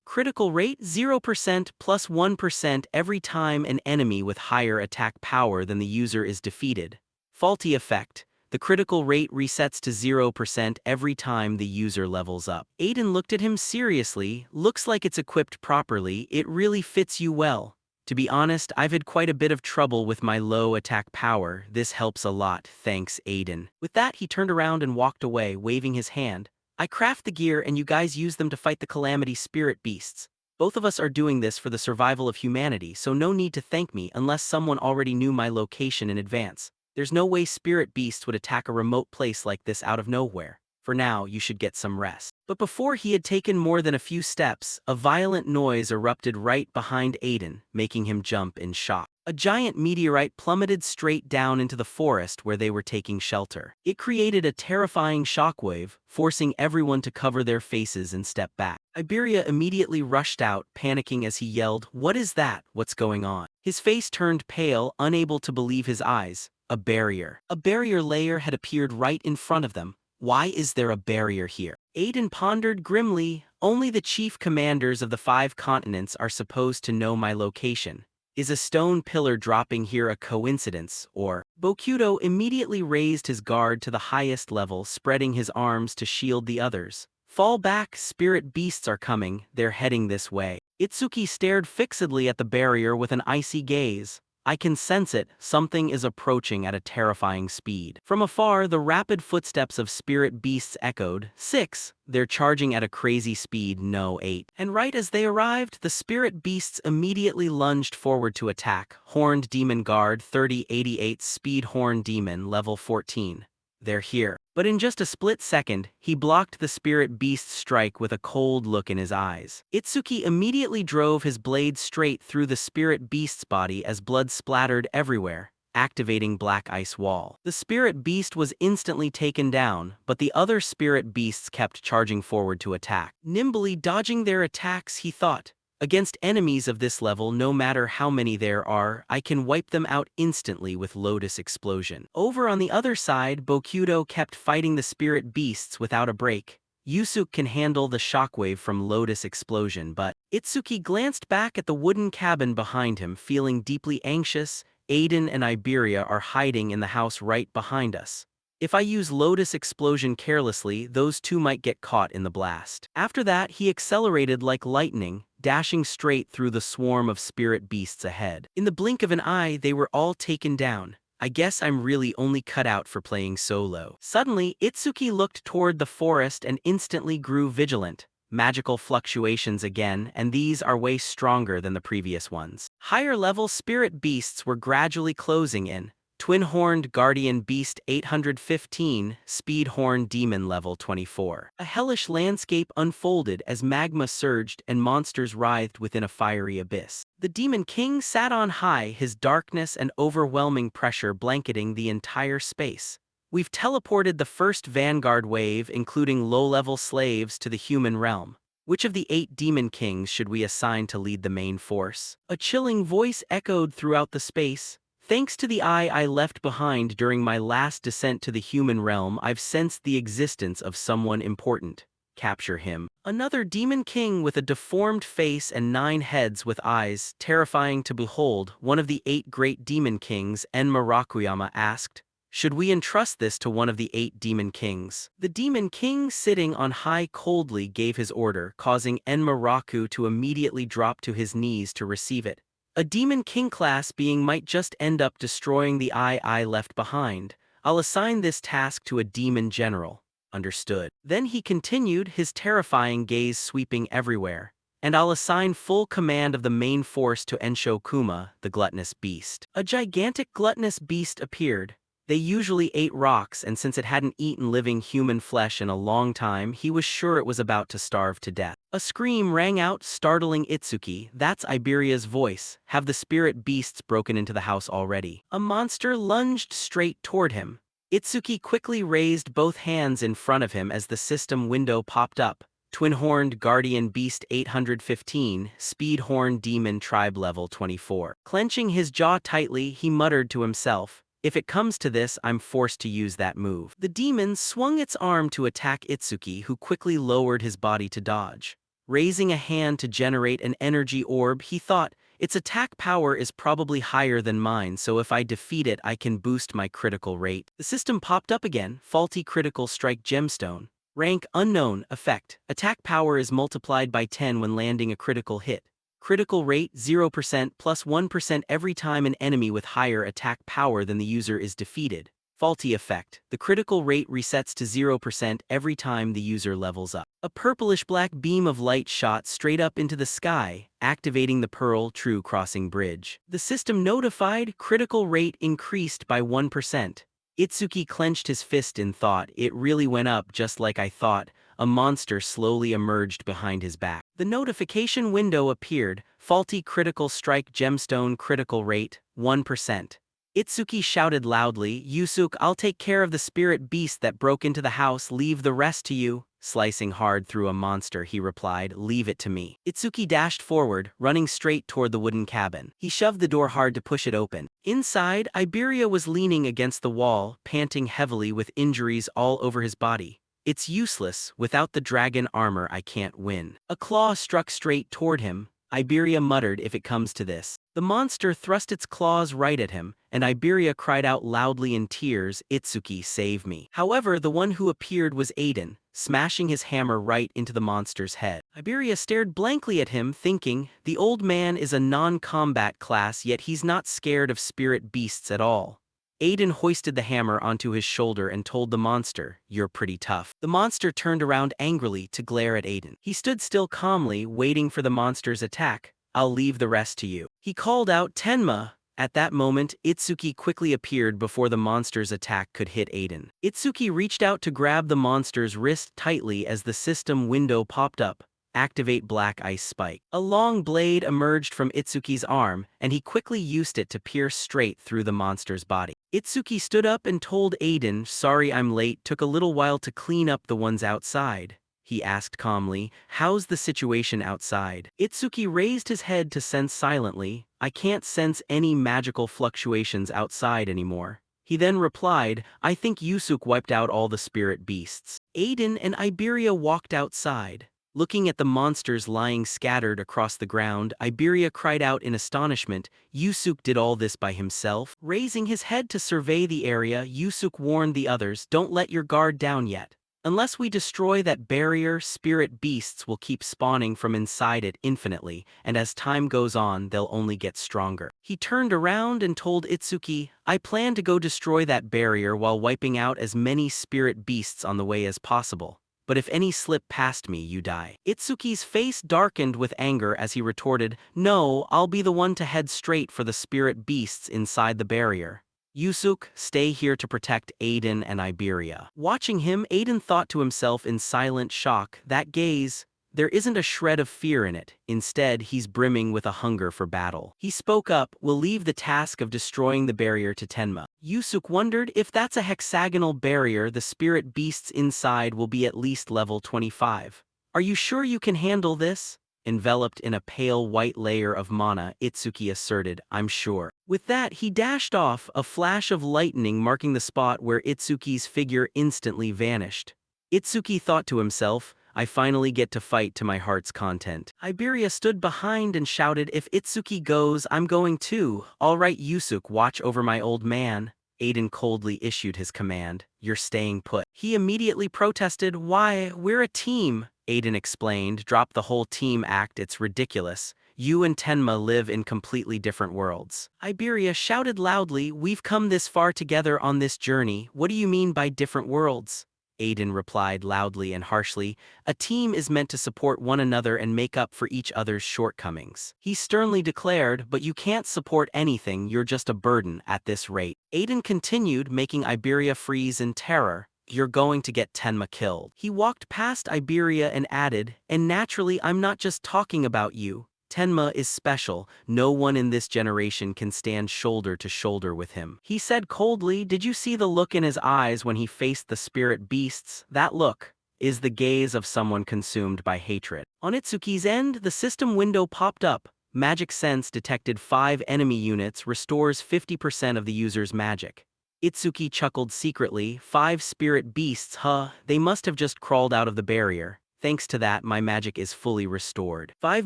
Critical rate 0% plus 1% every time an enemy with higher attack power than the user is defeated. Faulty effect, the critical rate resets to 0% every time the user levels up. Aiden looked at him seriously, looks like it's equipped properly, it really fits you well. To be honest, I've had quite a bit of trouble with my low attack power. This helps a lot, thanks Aiden. With that, he turned around and walked away, waving his hand. I craft the gear and you guys use them to fight the Calamity Spirit Beasts. Both of us are doing this for the survival of humanity, so no need to thank me unless someone already knew my location in advance. There's no way Spirit Beasts would attack a remote place like this out of nowhere. For now, you should get some rest. But before he had taken more than a few steps, a violent noise erupted right behind Aiden, making him jump in shock. A giant meteorite plummeted straight down into the forest where they were taking shelter. It created a terrifying shockwave, forcing everyone to cover their faces and step back. Iberia immediately rushed out, panicking as he yelled, "What is that? What's going on?" His face turned pale, unable to believe his eyes. A barrier. A barrier layer had appeared right in front of them. Why is there a barrier here? Aiden pondered grimly. Only the chief commanders of the 5 continents are supposed to know my location. Is a stone pillar dropping here a coincidence, or? Bokuto immediately raised his guard to the highest level, spreading his arms to shield the others. Fall back, spirit beasts are coming, they're heading this way. Itsuki stared fixedly at the barrier with an icy gaze. I can sense it, something is approaching at a terrifying speed. From afar, the rapid footsteps of spirit beasts echoed. 6, they're charging at a crazy speed, no 8. And right as they arrived, the spirit beasts immediately lunged forward to attack. Horned Demon Guard 3088 Speed Horn Demon level 14. They're here. But in just a split second, he blocked the spirit beast's strike with a cold look in his eyes. Itsuki immediately drove his blade straight through the spirit beast's body as blood splattered everywhere, activating Black Ice Wall. The spirit beast was instantly taken down, but the other spirit beasts kept charging forward to attack. Nimbly dodging their attacks, he thought, against enemies of this level, no matter how many there are, I can wipe them out instantly with Lotus Explosion. Over on the other side, Bokudo kept fighting the spirit beasts without a break. Yusuke can handle the shockwave from Lotus Explosion, but Itsuki glanced back at the wooden cabin behind him, feeling deeply anxious. Aiden and Iberia are hiding in the house right behind us. If I use Lotus Explosion carelessly, those two might get caught in the blast. After that, he accelerated like lightning, dashing straight through the swarm of spirit beasts ahead. In the blink of an eye, they were all taken down. I guess I'm really only cut out for playing solo. Suddenly, Itsuki looked toward the forest and instantly grew vigilant. Magical fluctuations again, and these are way stronger than the previous ones. Higher-level spirit beasts were gradually closing in. Twin-Horned Guardian Beast 815, Speed Horn Demon level 24. A hellish landscape unfolded as magma surged and monsters writhed within a fiery abyss. The Demon King sat on high, his darkness and overwhelming pressure blanketing the entire space. We've teleported the first Vanguard wave, including low-level slaves, to the human realm. Which of the 8 Demon Kings should we assign to lead the main force? A chilling voice echoed throughout the space. Thanks to the eye I left behind during my last descent to the human realm, I've sensed the existence of someone important. Capture him. Another Demon King with a deformed face and 9 heads with eyes, terrifying to behold, one of the 8 great Demon Kings, Enma Rakuyama, asked. Should we entrust this to one of the 8 Demon Kings? The Demon King sitting on high coldly gave his order, causing Enma Raku to immediately drop to his knees to receive it. A Demon King class being might just end up destroying the I left behind. I'll assign this task to a Demon General. Understood. Then he continued, his terrifying gaze sweeping everywhere. And I'll assign full command of the main force to Ensho Kuma, the gluttonous beast. A gigantic gluttonous beast appeared. They usually ate rocks, and since it hadn't eaten living human flesh in a long time, he was sure it was about to starve to death. A scream rang out, startling Itsuki. That's Iberia's voice. Have the spirit beasts broken into the house already? A monster lunged straight toward him. Itsuki quickly raised both hands in front of him as the system window popped up. Twin-Horned Guardian Beast 815, Speed Horn Demon Tribe level 24. Clenching his jaw tightly, he muttered to himself. If it comes to this, I'm forced to use that move. The demon swung its arm to attack Itsuki, who quickly lowered his body to dodge. Raising a hand to generate an energy orb, he thought, its attack power is probably higher than mine, so if I defeat it, I can boost my critical rate. The system popped up again, faulty critical strike gemstone. Rank unknown, effect. Attack power is multiplied by 10 when landing a critical hit. Critical rate 0% plus 1% every time an enemy with higher attack power than the user is defeated. Faulty effect. The critical rate resets to 0% every time the user levels up. A purplish-black beam of light shot straight up into the sky, activating the Pearl True Crossing Bridge. The system notified, critical rate increased by 1%. Itsuki clenched his fist in thought. It really went up just like I thought. A monster slowly emerged behind his back. The notification window appeared. Faulty critical strike gemstone critical rate, 1%. Itsuki shouted loudly, Yusuke, I'll take care of the spirit beast that broke into the house, leave the rest to you. Slicing hard through a monster, he replied, leave it to me. Itsuki dashed forward, running straight toward the wooden cabin. He shoved the door hard to push it open. Inside, Iberia was leaning against the wall, panting heavily with injuries all over his body. It's useless, without the dragon armor I can't win. A claw struck straight toward him. Iberia muttered, if it comes to this. The monster thrust its claws right at him, and Iberia cried out loudly in tears, Itsuki, save me. However, the one who appeared was Aiden, smashing his hammer right into the monster's head. Iberia stared blankly at him, thinking, the old man is a non-combat class, yet he's not scared of spirit beasts at all. Aiden hoisted the hammer onto his shoulder and told the monster, you're pretty tough. The monster turned around angrily to glare at Aiden. He stood still calmly, waiting for the monster's attack. I'll leave the rest to you. He called out, Tenma. At that moment, Itsuki quickly appeared before the monster's attack could hit Aiden. Itsuki reached out to grab the monster's wrist tightly as the system window popped up. Activate Black Ice Spike. A long blade emerged from Itsuki's arm, and he quickly used it to pierce straight through the monster's body. Itsuki stood up and told Aiden, sorry I'm late, took a little while to clean up the ones outside. He asked calmly, how's the situation outside? Itsuki raised his head to sense silently, I can't sense any magical fluctuations outside anymore. He then replied, I think Yusuke wiped out all the spirit beasts. Aiden and Iberia walked outside. Looking at the monsters lying scattered across the ground, Iberia cried out in astonishment, Yusuke did all this by himself? Raising his head to survey the area, Yusuke warned the others, don't let your guard down yet. Unless we destroy that barrier, spirit beasts will keep spawning from inside it infinitely, and as time goes on, they'll only get stronger. He turned around and told Itsuki, I plan to go destroy that barrier while wiping out as many spirit beasts on the way as possible. But if any slip past me, you die. Itsuki's face darkened with anger as he retorted, no, I'll be the one to head straight for the spirit beasts inside the barrier. Yusuke, stay here to protect Aiden and Iberia. Watching him, Aiden thought to himself in silent shock, that gaze, there isn't a shred of fear in it. Instead, he's brimming with a hunger for battle. He spoke up, we'll leave the task of destroying the barrier to Tenma. Yusuke wondered, if that's a hexagonal barrier, the spirit beasts inside will be at least level 25. Are you sure you can handle this? Enveloped in a pale white layer of mana, Itsuki asserted, I'm sure. With that, he dashed off, a flash of lightning marking the spot where Itsuki's figure instantly vanished. Itsuki thought to himself, I finally get to fight to my heart's content. Iberia stood behind and shouted, if Itsuki goes, I'm going too. All right, Yusuke, watch over my old man. Aiden coldly issued his command, you're staying put. He immediately protested, why, we're a team. Aiden explained, drop the whole team act, it's ridiculous. You and Tenma live in completely different worlds. Iberia shouted loudly, we've come this far together on this journey, what do you mean by different worlds? Aiden replied loudly and harshly, a team is meant to support one another and make up for each other's shortcomings. He sternly declared, but you can't support anything, you're just a burden at this rate. Aiden continued, making Iberia freeze in terror, you're going to get Tenma killed. He walked past Iberia and added, and naturally I'm not just talking about you. Tenma is special, no one in this generation can stand shoulder to shoulder with him. He said coldly, did you see the look in his eyes when he faced the spirit beasts? That look is the gaze of someone consumed by hatred. On Itsuki's end, the system window popped up. Magic Sense detected 5 enemy units, restores 50% of the user's magic. Itsuki chuckled secretly, 5 spirit beasts, huh? They must have just crawled out of the barrier. Thanks to that, my magic is fully restored. 5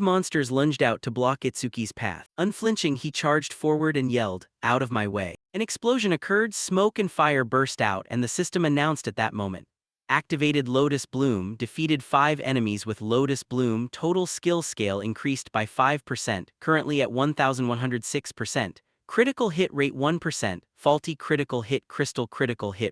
monsters lunged out to block Itsuki's path. Unflinching, he charged forward and yelled, out of my way. An explosion occurred, smoke and fire burst out, and the system announced at that moment. Activated Lotus Bloom, defeated 5 enemies with Lotus Bloom, total skill scale increased by 5%, currently at 1106%. Critical hit rate 1%, faulty critical hit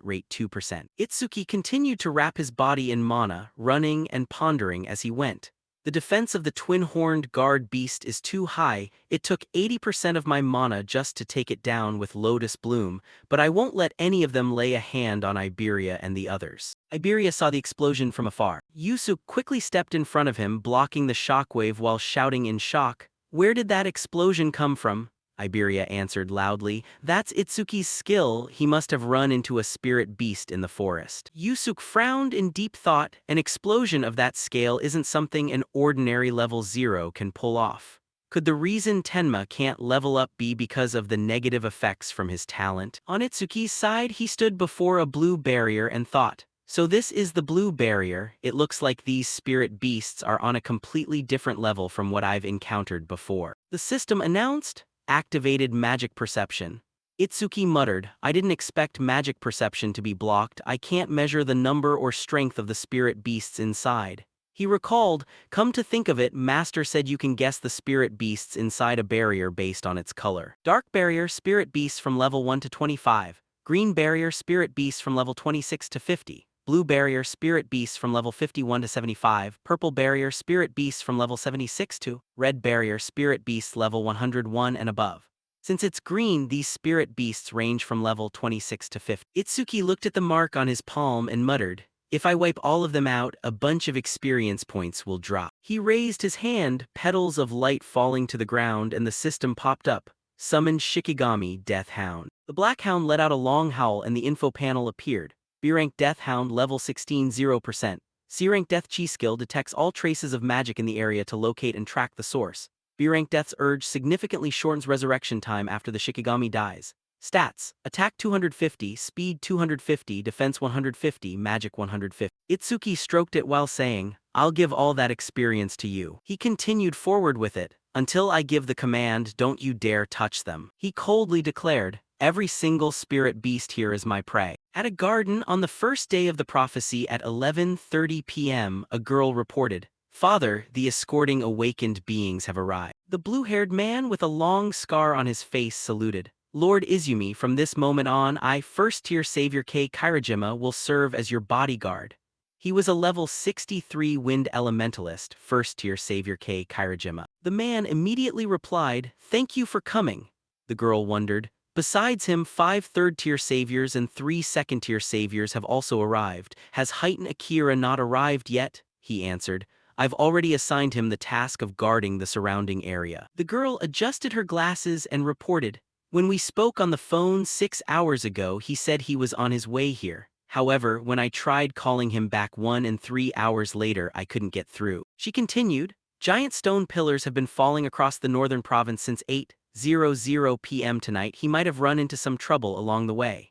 rate 2%. Itsuki continued to wrap his body in mana, running and pondering as he went. The defense of the twin-horned guard beast is too high, it took 80% of my mana just to take it down with Lotus Bloom, but I won't let any of them lay a hand on Iberia and the others. Iberia saw the explosion from afar. Yusuke quickly stepped in front of him, blocking the shockwave while shouting in shock, where did that explosion come from? Iberia answered loudly, that's Itsuki's skill, he must have run into a spirit beast in the forest. Yusuke frowned in deep thought, an explosion of that scale isn't something an ordinary level 0 can pull off. Could the reason Tenma can't level up be because of the negative effects from his talent? On Itsuki's side, he stood before a blue barrier and thought, So this is the blue barrier. It looks like these spirit beasts are on a completely different level from what I've encountered before. The system announced, activated magic perception. Itsuki muttered, I didn't expect magic perception to be blocked. I can't measure the number or strength of the spirit beasts inside. He recalled, come to think of it, Master said you can guess the spirit beasts inside a barrier based on its color. Dark barrier, spirit beasts from level 1 to 25. Green barrier, spirit beasts from level 26 to 50. Blue barrier, spirit beasts from level 51 to 75. Purple barrier, spirit beasts from level 76 to. Red barrier, spirit beasts level 101 and above. Since it's green, these spirit beasts range from level 26 to 50. Itsuki looked at the mark on his palm and muttered, if I wipe all of them out, a bunch of experience points will drop. He raised his hand, petals of light falling to the ground, and the system popped up. Summoned Shikigami, Death Hound. The Black Hound let out a long howl and the info panel appeared. B-rank Death Hound, level 16, 0%. C-rank Death Chi skill detects all traces of magic in the area to locate and track the source. B-rank Death's Urge significantly shortens resurrection time after the Shikigami dies. Stats: Attack 250, Speed 250, Defense 150, Magic 150. Itsuki stroked it while saying, I'll give all that experience to you. He continued forward with it. Until I give the command, don't you dare touch them. He coldly declared, every single spirit beast here is my prey. At a garden on the first day of the prophecy at 11:30 p.m., a girl reported, Father, the escorting awakened beings have arrived. The blue-haired man with a long scar on his face saluted. Lord Izumi, from this moment on, I, first-tier savior Kei Kairajima, will serve as your bodyguard. He was a level 63 wind elementalist, first-tier savior Kei Kairajima. The man immediately replied, thank you for coming. The girl wondered. Besides him, 5 third-tier saviors and 3 second-tier saviors have also arrived. Has Heighten Akira not arrived yet? He answered. I've already assigned him the task of guarding the surrounding area. The girl adjusted her glasses and reported, when we spoke on the phone 6 hours ago, he said he was on his way here. However, when I tried calling him back 1 and 3 hours later, I couldn't get through. She continued, giant stone pillars have been falling across the northern province since 8:00 p.m. tonight. He might have run into some trouble along the way.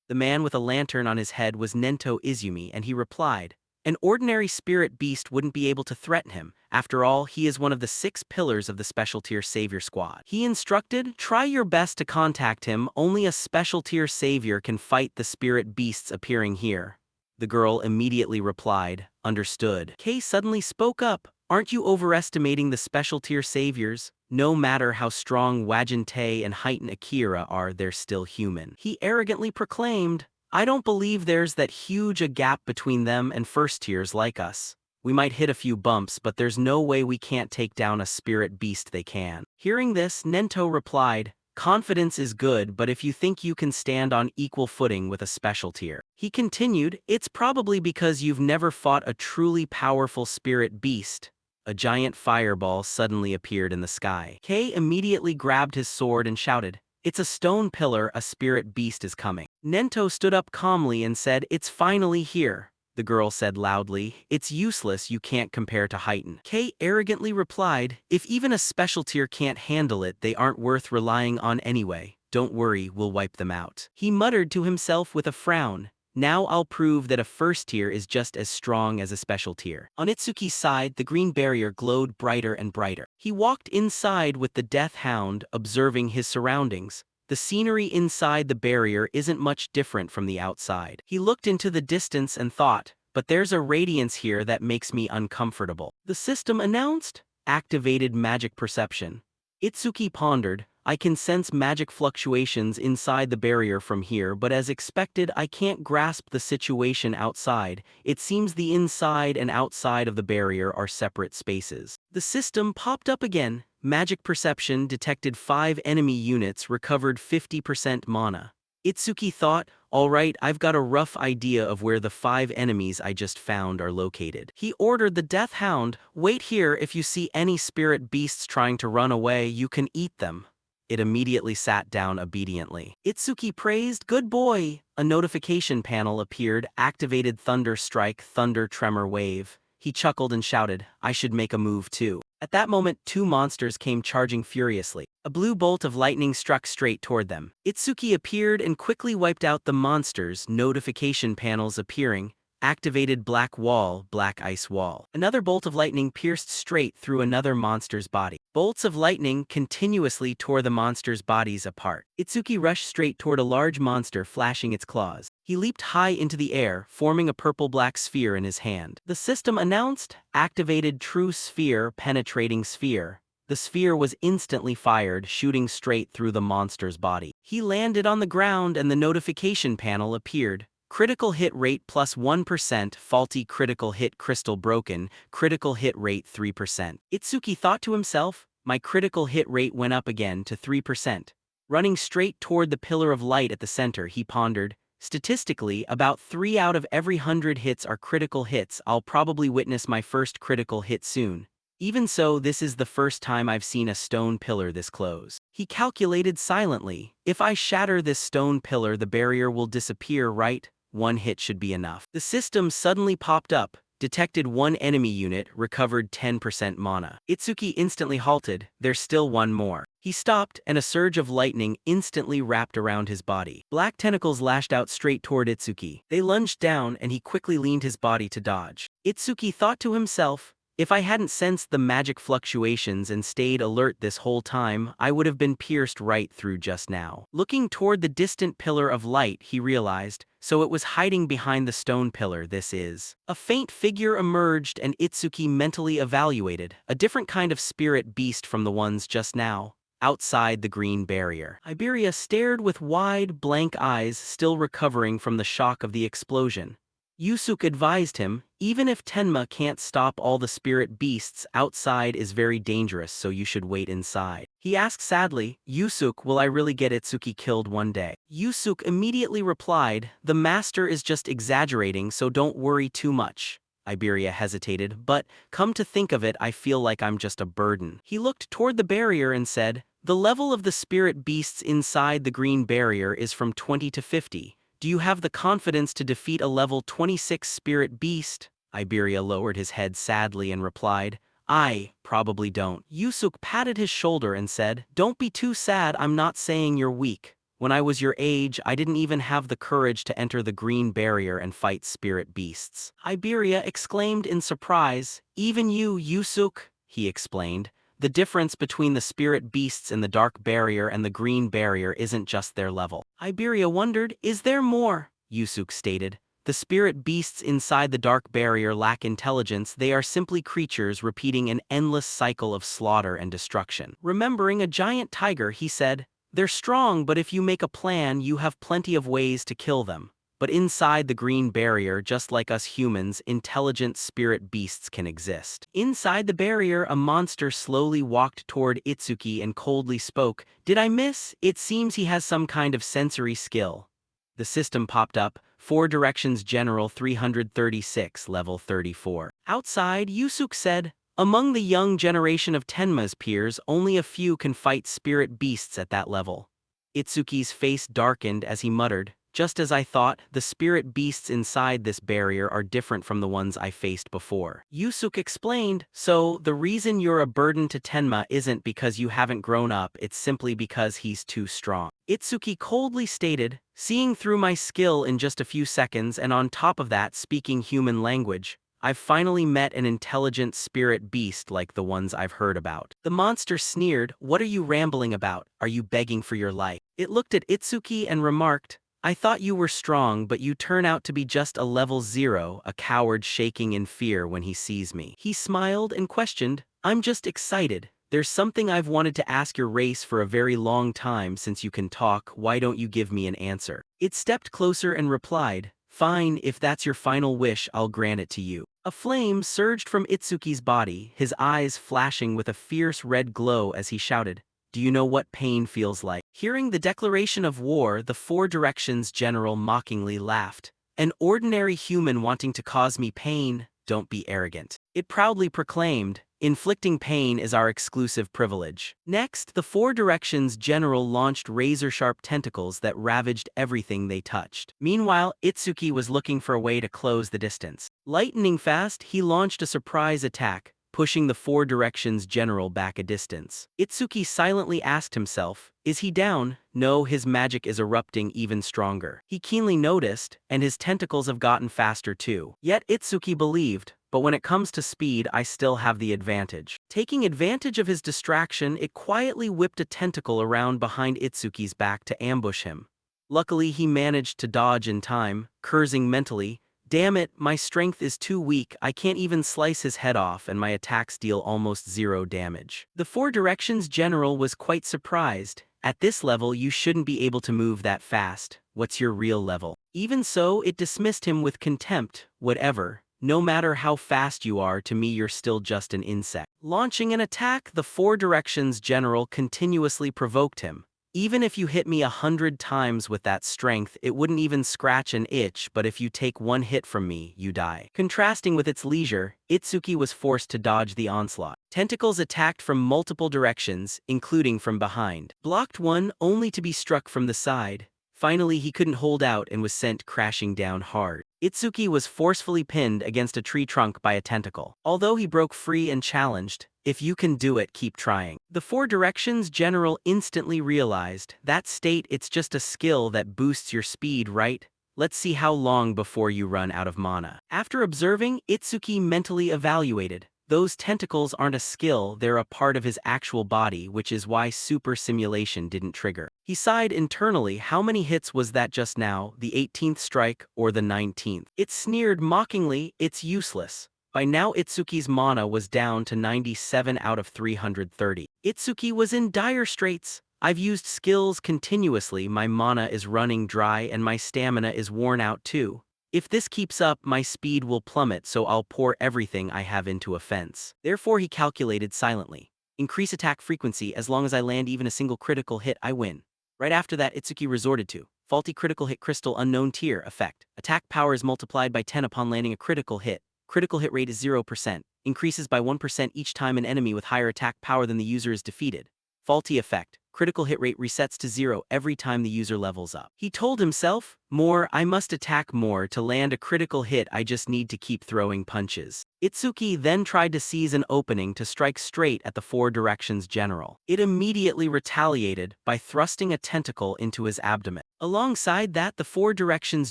The man with a lantern on his head was Nento Izumi, and he replied, an ordinary spirit beast wouldn't be able to threaten him. After all, he is one of the 6 pillars of the special tier savior squad. He instructed, try your best to contact him. Only a special tier savior can fight the spirit beasts appearing here. The girl immediately replied, understood. Kei suddenly spoke up, aren't you overestimating the special tier saviors? No matter how strong Wajin and Heighten Akira are, they're still human. He arrogantly proclaimed, I don't believe there's that huge a gap between them and first tiers like us. We might hit a few bumps, but there's no way we can't take down a spirit beast they can. Hearing this, Nento replied, confidence is good, but if you think you can stand on equal footing with a special tier. He continued, it's probably because you've never fought a truly powerful spirit beast. A giant fireball suddenly appeared in the sky. Kei immediately grabbed his sword and shouted, it's a stone pillar, a spirit beast is coming. Nento stood up calmly and said, it's finally here. The girl said loudly, it's useless, you can't compare to Heighten. Kei arrogantly replied, if even a special tier can't handle it, they aren't worth relying on anyway. Don't worry, we'll wipe them out. He muttered to himself with a frown, now I'll prove that a first tier is just as strong as a special tier. On Itsuki's side, the green barrier glowed brighter and brighter. He walked inside with the Death Hound, observing his surroundings. The scenery inside the barrier isn't much different from the outside. He looked into the distance and thought, but there's a radiance here that makes me uncomfortable. The system announced, activated magic perception. Itsuki pondered, I can sense magic fluctuations inside the barrier from here, but as expected, I can't grasp the situation outside. It seems the inside and outside of the barrier are separate spaces. The system popped up again. Magic perception detected 5 enemy units, recovered 50% mana. Itsuki thought, alright, I've got a rough idea of where the 5 enemies I just found are located. He ordered the Death Hound, wait here, if you see any spirit beasts trying to run away, you can eat them. It immediately sat down obediently. Itsuki praised, good boy. A notification panel appeared, activated Thunder Strike, Thunder Tremor Wave. He chuckled and shouted, I should make a move too. At that moment, 2 monsters came charging furiously. A blue bolt of lightning struck straight toward them. Itsuki appeared and quickly wiped out the monsters, notification panels appearing, activated black wall, black ice wall. Another bolt of lightning pierced straight through another monster's body. Bolts of lightning continuously tore the monster's bodies apart. Itsuki rushed straight toward a large monster, flashing its claws. He leaped high into the air, forming a purple-black sphere in his hand. The system announced, activated true sphere, penetrating sphere. The sphere was instantly fired, shooting straight through the monster's body. He landed on the ground and the notification panel appeared. Critical hit rate plus 1%, faulty critical hit crystal broken, critical hit rate 3%. Itsuki thought to himself, my critical hit rate went up again to 3%. Running straight toward the pillar of light at the center, he pondered, statistically, about 3 out of every 100 hits are critical hits. I'll probably witness my first critical hit soon. Even so, this is the first time I've seen a stone pillar this close. He calculated silently, if I shatter this stone pillar, the barrier will disappear, right? One hit should be enough. The system suddenly popped up, detected one enemy unit, recovered 10% mana. Itsuki instantly halted, there's still one more. He stopped, and a surge of lightning instantly wrapped around his body. Black tentacles lashed out straight toward Itsuki. They lunged down, and he quickly leaned his body to dodge. Itsuki thought to himself, if I hadn't sensed the magic fluctuations and stayed alert this whole time, I would have been pierced right through just now. Looking toward the distant pillar of light, he realized, so it was hiding behind the stone pillar. This is. A faint figure emerged and Itsuki mentally evaluated, a different kind of spirit beast from the ones just now. Outside the green barrier, Iberia stared with wide, blank eyes, still recovering from the shock of the explosion. Yusuke advised him, even if Tenma can't stop all the spirit beasts, outside is very dangerous, so you should wait inside. He asked sadly, Yusuke, will I really get Itsuki killed one day? Yusuke immediately replied, the master is just exaggerating, so don't worry too much. Iberia hesitated, but, come to think of it, I feel like I'm just a burden. He looked toward the barrier and said, the level of the spirit beasts inside the green barrier is from 20 to 50. Do you have the confidence to defeat a level 26 spirit beast? Iberia lowered his head sadly and replied, I probably don't. Yusuke patted his shoulder and said, don't be too sad, I'm not saying you're weak. When I was your age, I didn't even have the courage to enter the green barrier and fight spirit beasts. Iberia exclaimed in surprise, even you, Yusuke, he explained. The difference between the spirit beasts in the dark barrier and the green barrier isn't just their level. Iberia wondered, is there more? Yusuke stated, the spirit beasts inside the dark barrier lack intelligence, they are simply creatures repeating an endless cycle of slaughter and destruction. Remembering a giant tiger, he said, they're strong, but if you make a plan, you have plenty of ways to kill them. But inside the green barrier, just like us humans, intelligent spirit beasts can exist. Inside the barrier, a monster slowly walked toward Itsuki and coldly spoke, did I miss? It seems he has some kind of sensory skill. The system popped up, 4 Directions General 336, level 34. Outside, Yusuke said, among the young generation of Tenma's peers, only a few can fight spirit beasts at that level. Itsuki's face darkened as he muttered, just as I thought, the spirit beasts inside this barrier are different from the ones I faced before. Yusuke explained, so the reason you're a burden to Tenma isn't because you haven't grown up, it's simply because he's too strong. Itsuki coldly stated, seeing through my skill in just a few seconds and on top of that speaking human language, I've finally met an intelligent spirit beast like the ones I've heard about. The monster sneered, what are you rambling about? Are you begging for your life? It looked at Itsuki and remarked, I thought you were strong, but you turn out to be just a level 0, a coward shaking in fear when he sees me. He smiled and questioned, I'm just excited. There's something I've wanted to ask your race for a very long time. Since you can talk, why don't you give me an answer? It stepped closer and replied, fine, if that's your final wish, I'll grant it to you. A flame surged from Itsuki's body, his eyes flashing with a fierce red glow as he shouted, do you know what pain feels like? Hearing the declaration of war, the 4 Directions General mockingly laughed. An ordinary human wanting to cause me pain? Don't be arrogant. It proudly proclaimed, inflicting pain is our exclusive privilege. Next, the 4 Directions General launched razor-sharp tentacles that ravaged everything they touched. Meanwhile, Itsuki was looking for a way to close the distance. Lightning fast, he launched a surprise attack, pushing the Four Directions general back a distance. Itsuki silently asked himself, is he down? No, his magic is erupting even stronger. He keenly noticed, and his tentacles have gotten faster too. Yet Itsuki believed, but when it comes to speed, I still have the advantage. Taking advantage of his distraction, it quietly whipped a tentacle around behind Itsuki's back to ambush him. Luckily, he managed to dodge in time, cursing mentally, damn it, my strength is too weak, I can't even slice his head off and my attacks deal almost zero damage. The Four Directions general was quite surprised. At this level you shouldn't be able to move that fast, what's your real level? Even so, it dismissed him with contempt, whatever. No matter how fast you are, to me you're still just an insect. Launching an attack, the Four Directions general continuously provoked him. Even if you hit me 100 times with that strength, it wouldn't even scratch an itch, but if you take one hit from me, you die. Contrasting with its leisure, Itsuki was forced to dodge the onslaught. Tentacles attacked from multiple directions, including from behind. Blocked one, only to be struck from the side. Finally, he couldn't hold out and was sent crashing down hard. Itsuki was forcefully pinned against a tree trunk by a tentacle. Although he broke free and challenged, if you can do it, keep trying. The Four Directions general instantly realized, that state, it's just a skill that boosts your speed, right? Let's see how long before you run out of mana. After observing, Itsuki mentally evaluated. Those tentacles aren't a skill, they're a part of his actual body, which is why super simulation didn't trigger. He sighed internally, how many hits was that just now, the 18th strike or the 19th? It sneered mockingly, it's useless. By now Itsuki's mana was down to 97 out of 330. Itsuki was in dire straits. I've used skills continuously, my mana is running dry and my stamina is worn out too. If this keeps up, my speed will plummet, so I'll pour everything I have into offense. Therefore he calculated silently. Increase attack frequency, as long as I land even a single critical hit, I win. Right after that, Itsuki resorted to faulty critical hit crystal unknown tier effect. Attack power is multiplied by 10 upon landing a critical hit. Critical hit rate is 0%. Increases by 1% each time an enemy with higher attack power than the user is defeated. Faulty effect. Critical hit rate resets to 0 every time the user levels up. He told himself, more, I must attack more to land a critical hit, I just need to keep throwing punches. Itsuki then tried to seize an opening to strike straight at the Four Directions general. It immediately retaliated by thrusting a tentacle into his abdomen. Alongside that, the Four Directions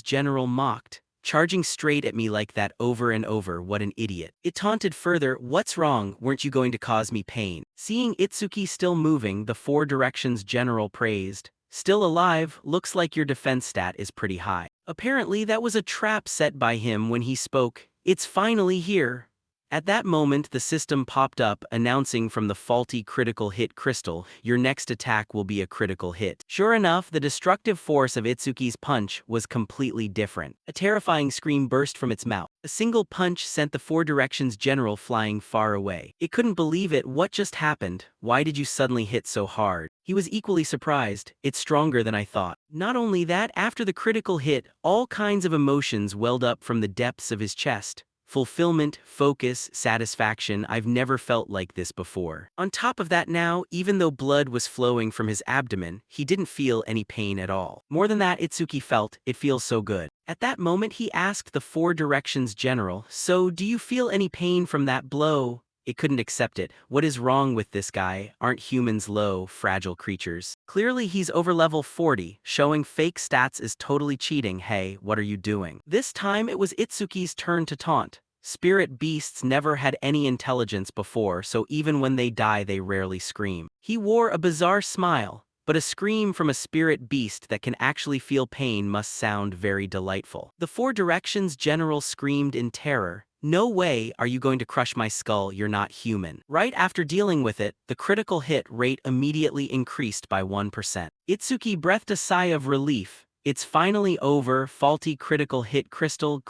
general mocked, charging straight at me like that over and over, what an idiot. It taunted further, what's wrong, weren't you going to cause me pain? Seeing Itsuki still moving, the Four Directions general praised, still alive, looks like your defense stat is pretty high. Apparently that was a trap set by him when he spoke, it's finally here. At that moment the system popped up announcing from the faulty critical hit crystal, your next attack will be a critical hit. Sure enough, the destructive force of Itsuki's punch was completely different. A terrifying scream burst from its mouth. A single punch sent the Four Directions general flying far away. It couldn't believe it, what just happened? Why did you suddenly hit so hard? He was equally surprised, it's stronger than I thought. Not only that, after the critical hit, all kinds of emotions welled up from the depths of his chest. Fulfillment, focus, satisfaction, I've never felt like this before. On top of that now, even though blood was flowing from his abdomen, he didn't feel any pain at all. More than that, Itsuki felt, it feels so good. At that moment he asked the Four Directions general, so do you feel any pain from that blow? It couldn't accept it. What is wrong with this guy? Aren't humans low, fragile creatures? Clearly he's over level 40, showing fake stats is totally cheating. Hey, what are you doing? This time it was Itsuki's turn to taunt. Spirit beasts never had any intelligence before, so even when they die they rarely scream. He wore a bizarre smile, but a scream from a spirit beast that can actually feel pain must sound very delightful. The Four Directions general screamed in terror. No way are you going to crush my skull, you're not human. Right after dealing with it, the critical hit rate immediately increased by 1%. Itsuki breathed a sigh of relief. It's finally over, faulty critical hit crystal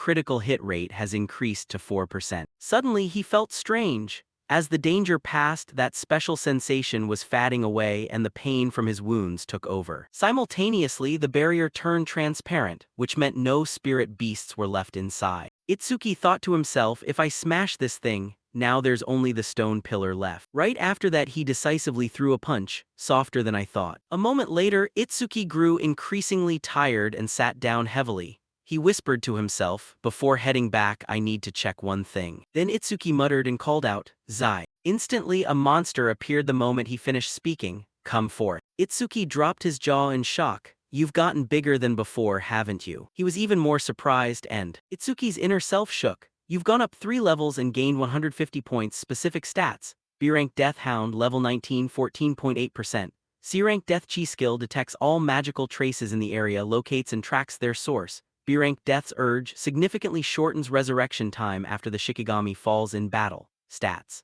hit rate has increased to 4%. Suddenly he felt strange. As the danger passed, that special sensation was fading away and the pain from his wounds took over. Simultaneously, the barrier turned transparent, which meant no spirit beasts were left inside. Itsuki thought to himself, if I smash this thing, now there's only the stone pillar left. Right after that he decisively threw a punch, softer than I thought. A moment later, Itsuki grew increasingly tired and sat down heavily. he whispered to himself. Before heading back, I need to check one thing. Then Itsuki muttered and called out, Zai. Instantly, a monster appeared the moment he finished speaking. Come forth. Itsuki dropped his jaw in shock. You've gotten bigger than before, haven't you? He was even more surprised and Itsuki's inner self shook. You've gone up 3 levels and gained 150 points. Specific stats. B-rank Death Hound, level 19, 14.8%. C-rank Death Chi skill detects all magical traces in the area, locates and tracks their source. B-rank Death's Urge significantly shortens resurrection time after the Shikigami falls in battle. Stats.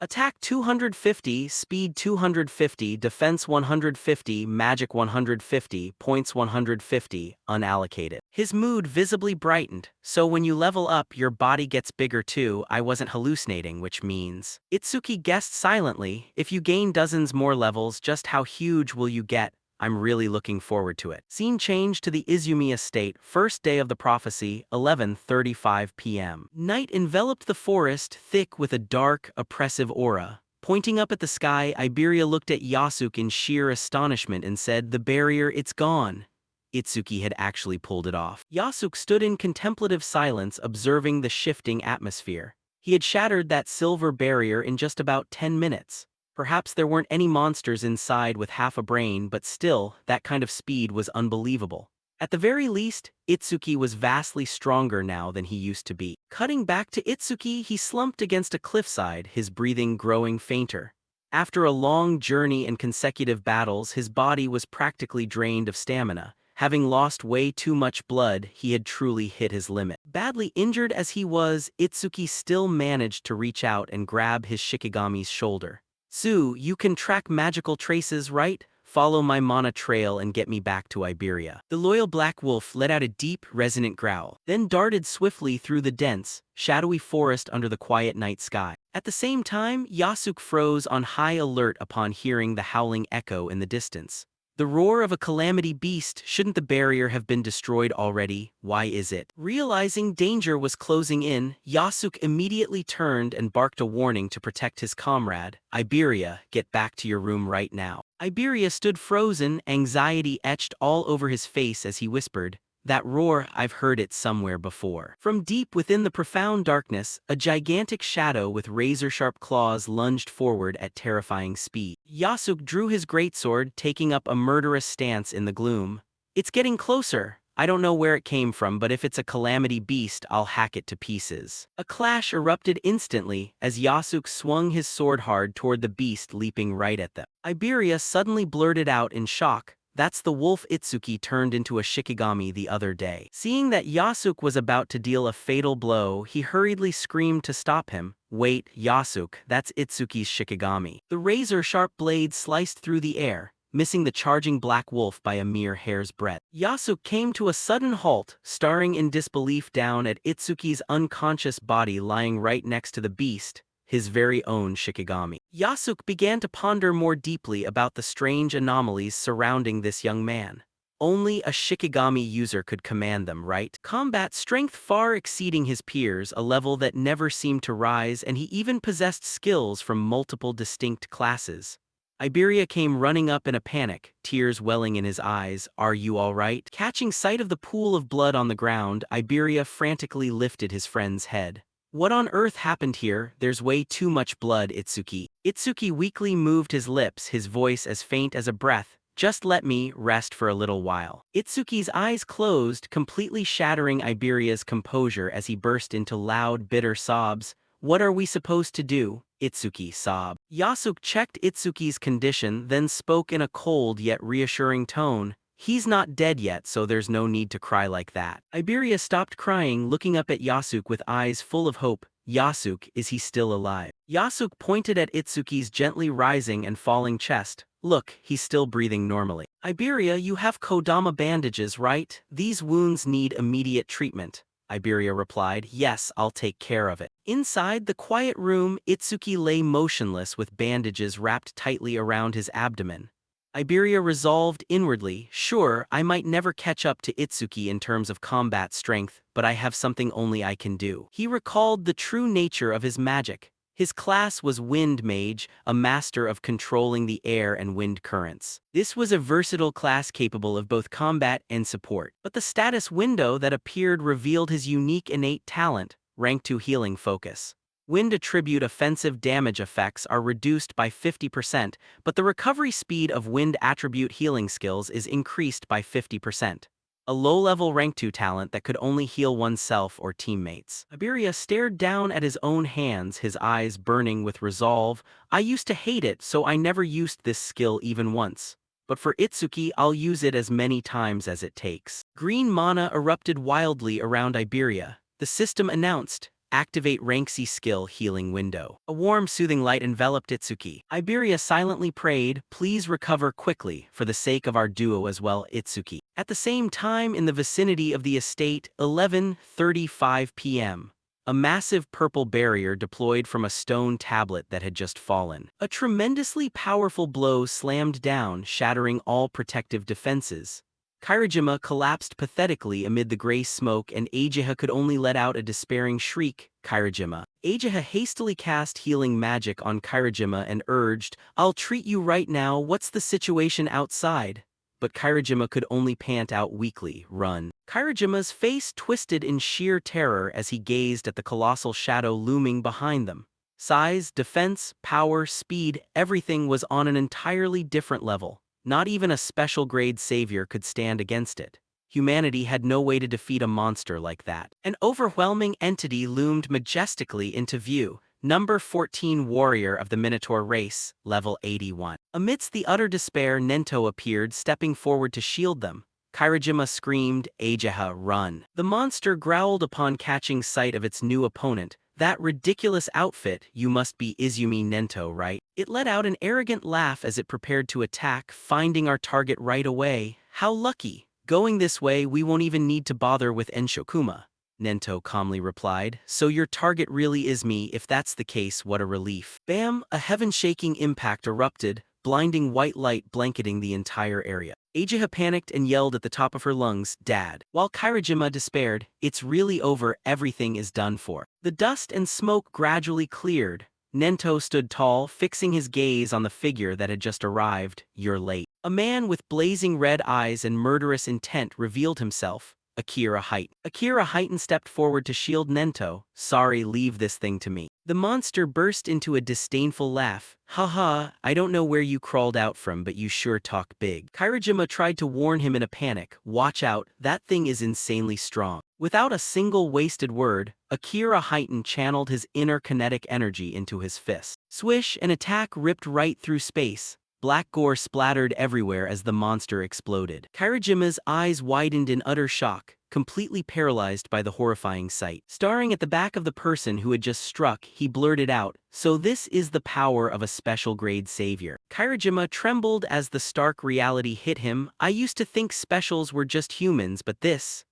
Attack 250, Speed 250, Defense 150, Magic 150, Points 150, unallocated. His mood visibly brightened. So when you level up, your body gets bigger too. I wasn't hallucinating, which means. Itsuki guessed silently, if you gain dozens more levels, just how huge will you get? I'm really looking forward to it. Scene change to the Izumi estate, first day of the prophecy, 11:35 p.m. Night enveloped the forest, thick with a dark, oppressive aura. Pointing up at the sky, Iberia looked at Yasuke in sheer astonishment and said, The barrier, it's gone. Itsuki had actually pulled it off. Yasuke stood in contemplative silence, observing the shifting atmosphere. He had shattered that silver barrier in just about 10 minutes. Perhaps there weren't any monsters inside with half a brain, but still, that kind of speed was unbelievable. At the very least, Itsuki was vastly stronger now than he used to be. Cutting back to Itsuki, he slumped against a cliffside, his breathing growing fainter. After a long journey and consecutive battles, his body was practically drained of stamina. Having lost way too much blood, he had truly hit his limit. Badly injured as he was, Itsuki still managed to reach out and grab his Shikigami's shoulder. Sue, you can track magical traces, right? Follow my mana trail and get me back to Iberia. The loyal black wolf let out a deep, resonant growl, then darted swiftly through the dense, shadowy forest under the quiet night sky. At the same time, Yasuke froze on high alert upon hearing the howling echo in the distance. The roar of a calamity beast. Shouldn't the barrier have been destroyed already? Why is it? Realizing danger was closing in, Yasuke immediately turned and barked a warning to protect his comrade. Iberia, get back to your room right now. Iberia stood frozen, anxiety etched all over his face as he whispered, That roar, I've heard it somewhere before. From deep within the profound darkness, a gigantic shadow with razor-sharp claws lunged forward at terrifying speed. Yasuke drew his greatsword, taking up a murderous stance in the gloom. It's getting closer. I don't know where it came from, but if it's a calamity beast, I'll hack it to pieces. A clash erupted instantly as Yasuke swung his sword hard toward the beast, leaping right at them. Iberia suddenly blurted out in shock, That's the wolf Itsuki turned into a Shikigami the other day. Seeing that Yasuke was about to deal a fatal blow, he hurriedly screamed to stop him. Wait, Yasuke, that's Itsuki's Shikigami. The razor-sharp blade sliced through the air, missing the charging black wolf by a mere hair's breadth. Yasuke came to a sudden halt, staring in disbelief down at Itsuki's unconscious body lying right next to the beast, his very own Shikigami. Yasuke began to ponder more deeply about the strange anomalies surrounding this young man. Only a Shikigami user could command them, right? Combat strength far exceeding his peers, a level that never seemed to rise, and he even possessed skills from multiple distinct classes. Iberia came running up in a panic, tears welling in his eyes. Are you all right? Catching sight of the pool of blood on the ground, Iberia frantically lifted his friend's head. What on earth happened here? There's way too much blood, Itsuki. Itsuki weakly moved his lips, his voice as faint as a breath. Just let me rest for a little while. Itsuki's eyes closed, completely shattering Iberia's composure as he burst into loud, bitter sobs. What are we supposed to do? Itsuki sobbed. Yasuke checked Itsuki's condition, then spoke in a cold yet reassuring tone. He's not dead yet, so there's no need to cry like that. Iberia stopped crying, looking up at Yasuke with eyes full of hope. Yasuke, is he still alive? Yasuke pointed at Itsuki's gently rising and falling chest. Look, he's still breathing normally. Iberia, you have Kodama bandages, right? These wounds need immediate treatment. Iberia replied, Yes, I'll take care of it. Inside the quiet room, Itsuki lay motionless with bandages wrapped tightly around his abdomen. Iberia resolved inwardly, sure, I might never catch up to Itsuki in terms of combat strength, but I have something only I can do. He recalled the true nature of his magic. His class was Wind Mage, a master of controlling the air and wind currents. This was a versatile class capable of both combat and support, but the status window that appeared revealed his unique innate talent, rank 2 healing focus. Wind attribute offensive damage effects are reduced by 50%, but the recovery speed of wind attribute healing skills is increased by 50%. A low-level rank 2 talent that could only heal oneself or teammates. Iberia stared down at his own hands, his eyes burning with resolve. I used to hate it, so I never used this skill even once. But for Itsuki, I'll use it as many times as it takes. Green mana erupted wildly around Iberia. The system announced, activate rank C skill healing window. A warm, soothing light enveloped Itsuki. Iberia silently prayed, please recover quickly, for the sake of our duo as well, Itsuki. At the same time, in the vicinity of the estate, 11:35 p.m. A massive purple barrier deployed from a stone tablet that had just fallen. A tremendously powerful blow slammed down, shattering all protective defenses. Kairajima collapsed pathetically amid the gray smoke, and Ageha could only let out a despairing shriek. Kairajima. Ageha hastily cast healing magic on Kairajima and urged, I'll treat you right now, what's the situation outside? But Kairajima could only pant out weakly, run. Kairajima's face twisted in sheer terror as he gazed at the colossal shadow looming behind them. Size, defense, power, speed, everything was on an entirely different level. Not even a special grade savior could stand against it. Humanity had no way to defeat a monster like that. An overwhelming entity loomed majestically into view. Number 14 warrior of the Minotaur race, level 81. Amidst the utter despair, Nento appeared, stepping forward to shield them. Kairajima screamed, Ageha, run. The monster growled upon catching sight of its new opponent. That ridiculous outfit, you must be Izumi Nento, right? It let out an arrogant laugh as it prepared to attack, finding our target right away. How lucky. Going this way, we won't even need to bother with Enshokuma. Nento calmly replied, so your target really is me. If that's the case, what a relief. Bam! A heaven-shaking impact erupted, blinding white light blanketing the entire area. Ageha panicked and yelled at the top of her lungs, Dad. While Kairajima despaired, it's really over, everything is done for. The dust and smoke gradually cleared. Nento stood tall, fixing his gaze on the figure that had just arrived. You're late. A man with blazing red eyes and murderous intent revealed himself. Akira Height. Akira Heighton stepped forward to shield Nento. Sorry, leave this thing to me. The monster burst into a disdainful laugh. Haha, I don't know where you crawled out from, but you sure talk big. Kairajima tried to warn him in a panic. Watch out, that thing is insanely strong. Without a single wasted word, Akira Heighton channeled his inner kinetic energy into his fist. Swish, an attack ripped right through space. Black gore splattered everywhere as the monster exploded. Kairajima's eyes widened in utter shock, completely paralyzed by the horrifying sight. Staring at the back of the person who had just struck, he blurted out, so this is the power of a special grade savior. Kairajima trembled as the stark reality hit him. I used to think specials were just humans, but this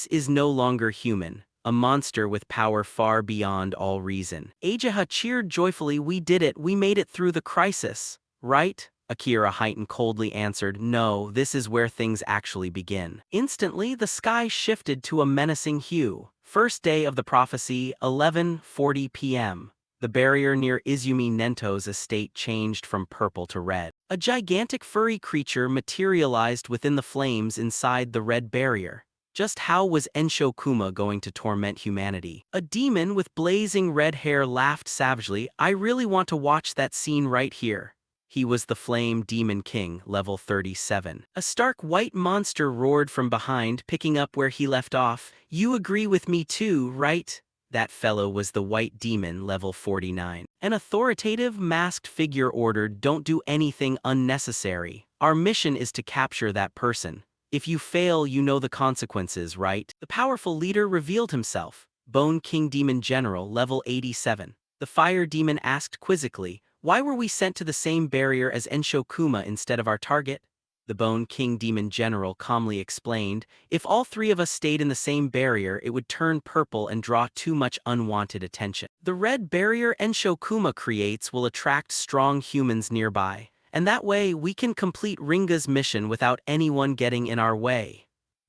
is no longer human. A monster with power far beyond all reason. Ageha cheered joyfully. We did it, we made it through the crisis. Right? Akira Heighton coldly answered, no, this is where things actually begin. Instantly, the sky shifted to a menacing hue. First day of the prophecy, 11:40 p.m. The barrier near Izumi Nento's estate changed from purple to red. A gigantic furry creature materialized within the flames inside the red barrier. Just how was Enshokuma going to torment humanity? A demon with blazing red hair laughed savagely. I really want to watch that scene right here. He was the Flame Demon King, level 37. A stark white monster roared from behind, picking up where he left off. You agree with me too, right? That fellow was the White Demon, level 49. An authoritative, masked figure ordered, don't do anything unnecessary. Our mission is to capture that person. If you fail, you know the consequences, right? The powerful leader revealed himself. Bone King Demon General, level 87. The Fire Demon asked quizzically, why were we sent to the same barrier as Enshokuma instead of our target? The Bone King Demon General calmly explained, if all three of us stayed in the same barrier, it would turn purple and draw too much unwanted attention. The red barrier Enshokuma creates will attract strong humans nearby, and that way we can complete Ringa's mission without anyone getting in our way.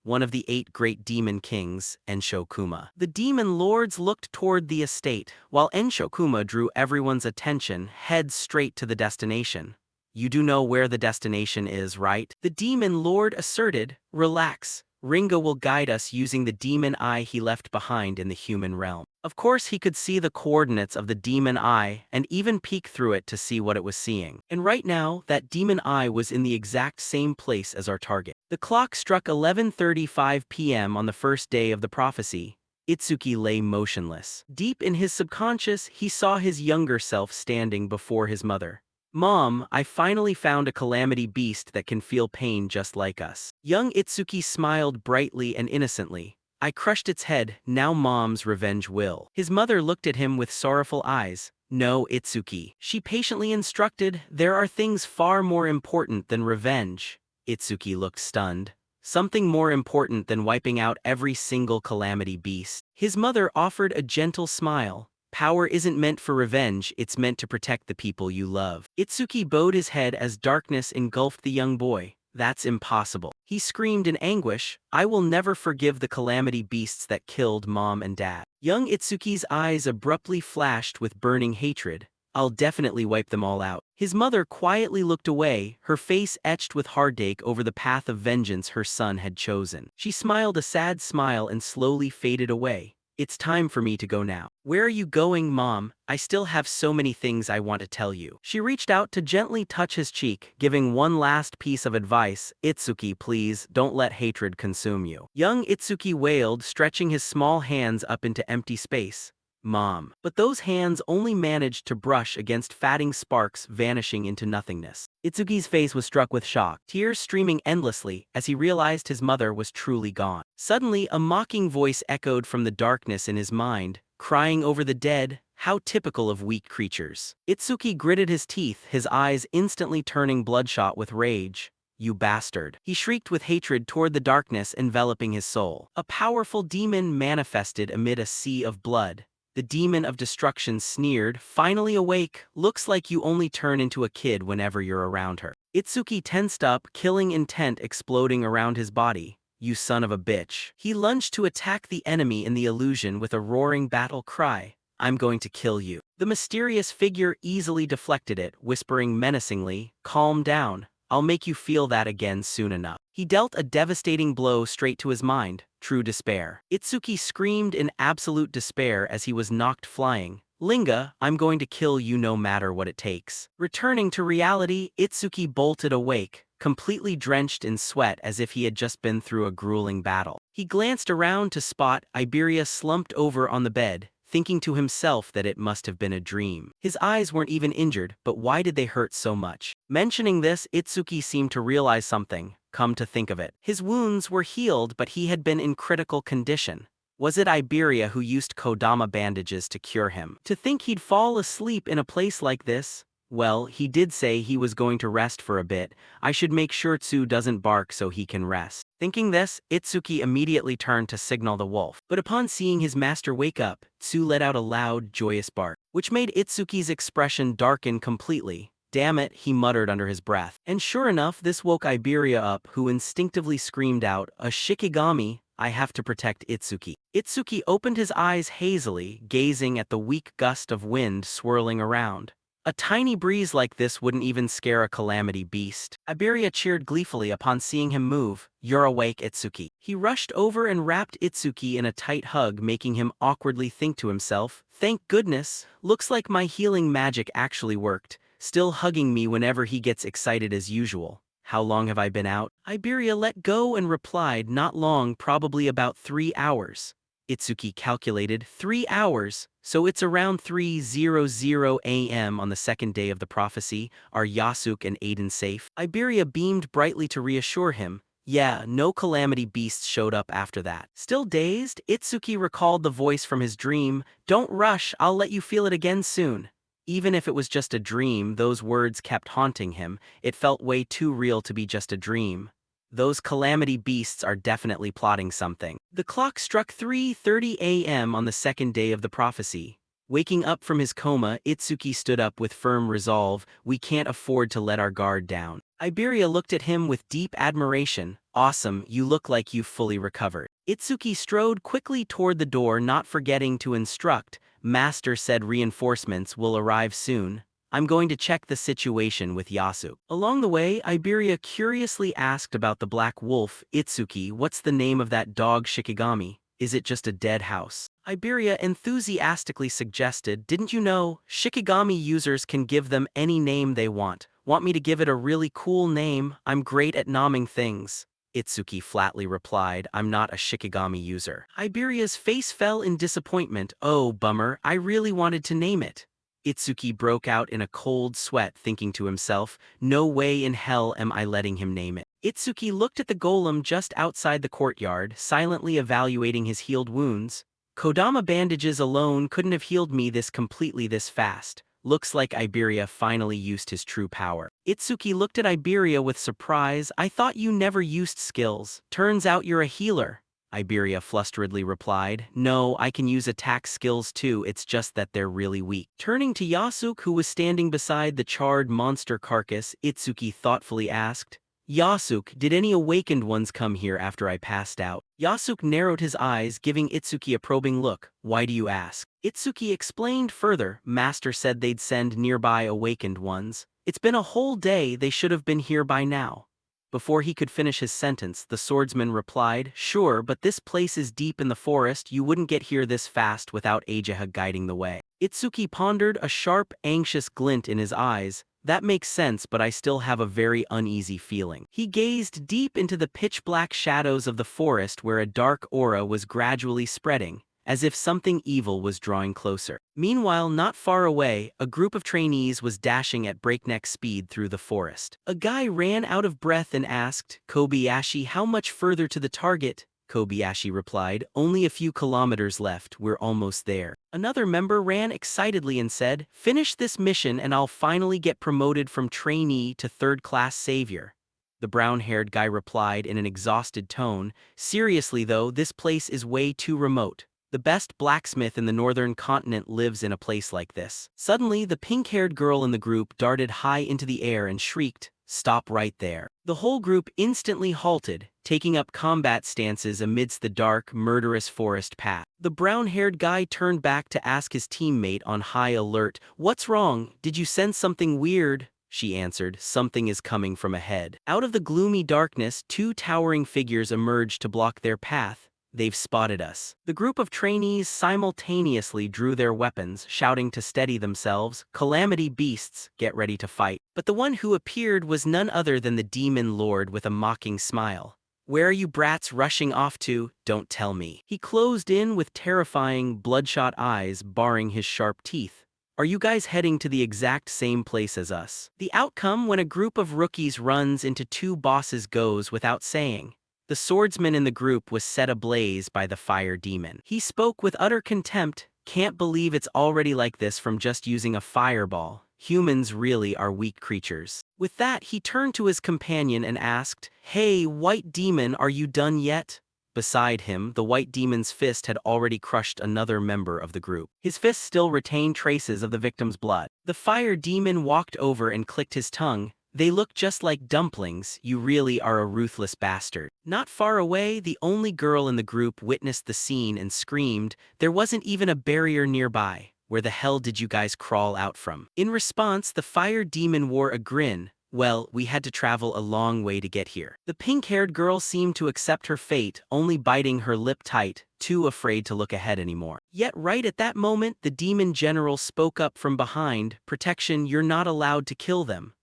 one of the 8 great demon kings, Enshokuma. The demon lords looked toward the estate, while Enshokuma drew everyone's attention, head straight to the destination. You do know where the destination is, right? The demon lord asserted. Relax. Ringa will guide us using the demon eye he left behind in the human realm. Of course, he could see the coordinates of the demon eye and even peek through it to see what it was seeing. And right now, that demon eye was in the exact same place as our target. The clock struck 11:35 p.m. on the first day of the prophecy. Itsuki lay motionless. Deep in his subconscious, he saw his younger self standing before his mother. Mom, I finally found a calamity beast that can feel pain just like us. Young Itsuki smiled brightly and innocently. I crushed its head, now Mom's revenge will. His mother looked at him with sorrowful eyes. No, Itsuki. She patiently instructed, there are things far more important than revenge. Itsuki looked stunned. Something more important than wiping out every single calamity beast. His mother offered a gentle smile. Power isn't meant for revenge, it's meant to protect the people you love. Itsuki bowed his head as darkness engulfed the young boy. That's impossible. He screamed in anguish, I will never forgive the calamity beasts that killed Mom and Dad. Young Itsuki's eyes abruptly flashed with burning hatred. I'll definitely wipe them all out. His mother quietly looked away, her face etched with heartache over the path of vengeance her son had chosen. She smiled a sad smile and slowly faded away. It's time for me to go now. Where are you going, Mom? I still have so many things I want to tell you. She reached out to gently touch his cheek, giving one last piece of advice. Itsuki, please, don't let hatred consume you. Young Itsuki wailed, stretching his small hands up into empty space. Mom. But those hands only managed to brush against fatting sparks, vanishing into nothingness. Itsuki's face was struck with shock, tears streaming endlessly as he realized his mother was truly gone. Suddenly, a mocking voice echoed from the darkness in his mind, crying over the dead. How typical of weak creatures. Itsuki gritted his teeth, his eyes instantly turning bloodshot with rage. You bastard. He shrieked with hatred toward the darkness enveloping his soul. A powerful demon manifested amid a sea of blood. The demon of destruction sneered, finally awake, looks like you only turn into a kid whenever you're around her. Itsuki tensed up, killing intent exploding around his body. You son of a bitch. He lunged to attack the enemy in the illusion with a roaring battle cry. I'm going to kill you. The mysterious figure easily deflected it, whispering menacingly, calm down. I'll make you feel that again soon enough. He dealt a devastating blow straight to his mind, true despair. Itsuki screamed in absolute despair as he was knocked flying. Linga, I'm going to kill you no matter what it takes. Returning to reality, Itsuki bolted awake, completely drenched in sweat as if he had just been through a grueling battle. He glanced around to spot Iberia slumped over on the bed, thinking to himself that it must have been a dream. His eyes weren't even injured, but why did they hurt so much? Mentioning this, Itsuki seemed to realize something. Come to think of it, his wounds were healed, but he had been in critical condition. Was it Iberia who used Kodama bandages to cure him? To think he'd fall asleep in a place like this? Well, he did say he was going to rest for a bit. I should make sure Tsu doesn't bark so he can rest. Thinking this, Itsuki immediately turned to signal the wolf. But upon seeing his master wake up, Tsu let out a loud, joyous bark, which made Itsuki's expression darken completely. Damn it, he muttered under his breath. And sure enough, this woke Iberia up, who instinctively screamed out, a Shikigami, I have to protect Itsuki. Itsuki opened his eyes hazily, gazing at the weak gust of wind swirling around. A tiny breeze like this wouldn't even scare a calamity beast. Iberia cheered gleefully upon seeing him move. You're awake, Itsuki. He rushed over and wrapped Itsuki in a tight hug, making him awkwardly think to himself, thank goodness, looks like my healing magic actually worked, still hugging me whenever he gets excited as usual. How long have I been out? Iberia let go and replied, not long, probably about 3 hours. Itsuki calculated, 3 hours, so it's around 3:00 a.m. on the second day of the prophecy. Are Yasuke and Aiden safe? Iberia beamed brightly to reassure him. Yeah, no calamity beasts showed up after that. Still dazed, Itsuki recalled the voice from his dream. Don't rush, I'll let you feel it again soon. Even if it was just a dream, those words kept haunting him. It felt way too real to be just a dream. Those calamity beasts are definitely plotting something. The clock struck 3:30 a.m. on the second day of the prophecy. Waking up from his coma, Itsuki stood up with firm resolve. We can't afford to let our guard down. Iberia looked at him with deep admiration. Awesome, you look like you've fully recovered. Itsuki strode quickly toward the door, not forgetting to instruct. Master said reinforcements will arrive soon. I'm going to check the situation with Yasuke. Along the way, Iberia curiously asked about the black wolf. Itsuki, what's the name of that dog Shikigami? Is it just a dead house? Iberia enthusiastically suggested, didn't you know, Shikigami users can give them any name they want. Want me to give it a really cool name? I'm great at naming things. Itsuki flatly replied, I'm not a Shikigami user. Iberia's face fell in disappointment. Oh, bummer, I really wanted to name it. Itsuki broke out in a cold sweat, thinking to himself, no way in hell am I letting him name it. Itsuki looked at the golem just outside the courtyard, silently evaluating his healed wounds. Kodama bandages alone couldn't have healed me this completely this fast. Looks like Iberia finally used his true power. Itsuki looked at Iberia with surprise. I thought you never used skills. Turns out you're a healer. Iberia flusteredly replied, no, I can use attack skills too, it's just that they're really weak. Turning to Yasuke, who was standing beside the charred monster carcass, Itsuki thoughtfully asked, Yasuke, did any awakened ones come here after I passed out? Yasuke narrowed his eyes, giving Itsuki a probing look. Why do you ask? Itsuki explained further, Master said they'd send nearby awakened ones. It's been a whole day, they should have been here by now. Before he could finish his sentence, the swordsman replied, sure, but this place is deep in the forest, you wouldn't get here this fast without Ajaha guiding the way. Itsuki pondered, a sharp, anxious glint in his eyes. That makes sense, but I still have a very uneasy feeling. He gazed deep into the pitch-black shadows of the forest where a dark aura was gradually spreading, as if something evil was drawing closer. Meanwhile, not far away, a group of trainees was dashing at breakneck speed through the forest. A guy ran out of breath and asked, Kobayashi, how much further to the target? Kobayashi replied, only a few kilometers left, we're almost there. Another member ran excitedly and said, finish this mission and I'll finally get promoted from trainee to third-class savior. The brown-haired guy replied in an exhausted tone, seriously though, this place is way too remote. The best blacksmith in the northern continent lives in a place like this. Suddenly, the pink-haired girl in the group darted high into the air and shrieked, stop right there. The whole group instantly halted, taking up combat stances amidst the dark, murderous forest path. The brown-haired guy turned back to ask his teammate on high alert, what's wrong? Did you sense something weird? She answered, something is coming from ahead. Out of the gloomy darkness, two towering figures emerged to block their path. They've spotted us. The group of trainees simultaneously drew their weapons, shouting to steady themselves, calamity beasts, get ready to fight. But the one who appeared was none other than the demon lord with a mocking smile. Where are you brats rushing off to? Don't tell me. He closed in with terrifying, bloodshot eyes barring his sharp teeth. Are you guys heading to the exact same place as us? The outcome when a group of rookies runs into two bosses goes without saying. The swordsman in the group was set ablaze by the fire demon. He spoke with utter contempt, can't believe it's already like this from just using a fireball. Humans really are weak creatures. With that, he turned to his companion and asked, hey, white demon, are you done yet? Beside him, the white demon's fist had already crushed another member of the group. His fist still retained traces of the victim's blood. The fire demon walked over and clicked his tongue. They look just like dumplings, you really are a ruthless bastard. Not far away, the only girl in the group witnessed the scene and screamed, there wasn't even a barrier nearby. Where the hell did you guys crawl out from? In response, the fire demon wore a grin. Well, we had to travel a long way to get here. The pink-haired girl seemed to accept her fate, only biting her lip tight, too afraid to look ahead anymore. Yet right at that moment, the demon general spoke up from behind, protection, you're not allowed to kill them.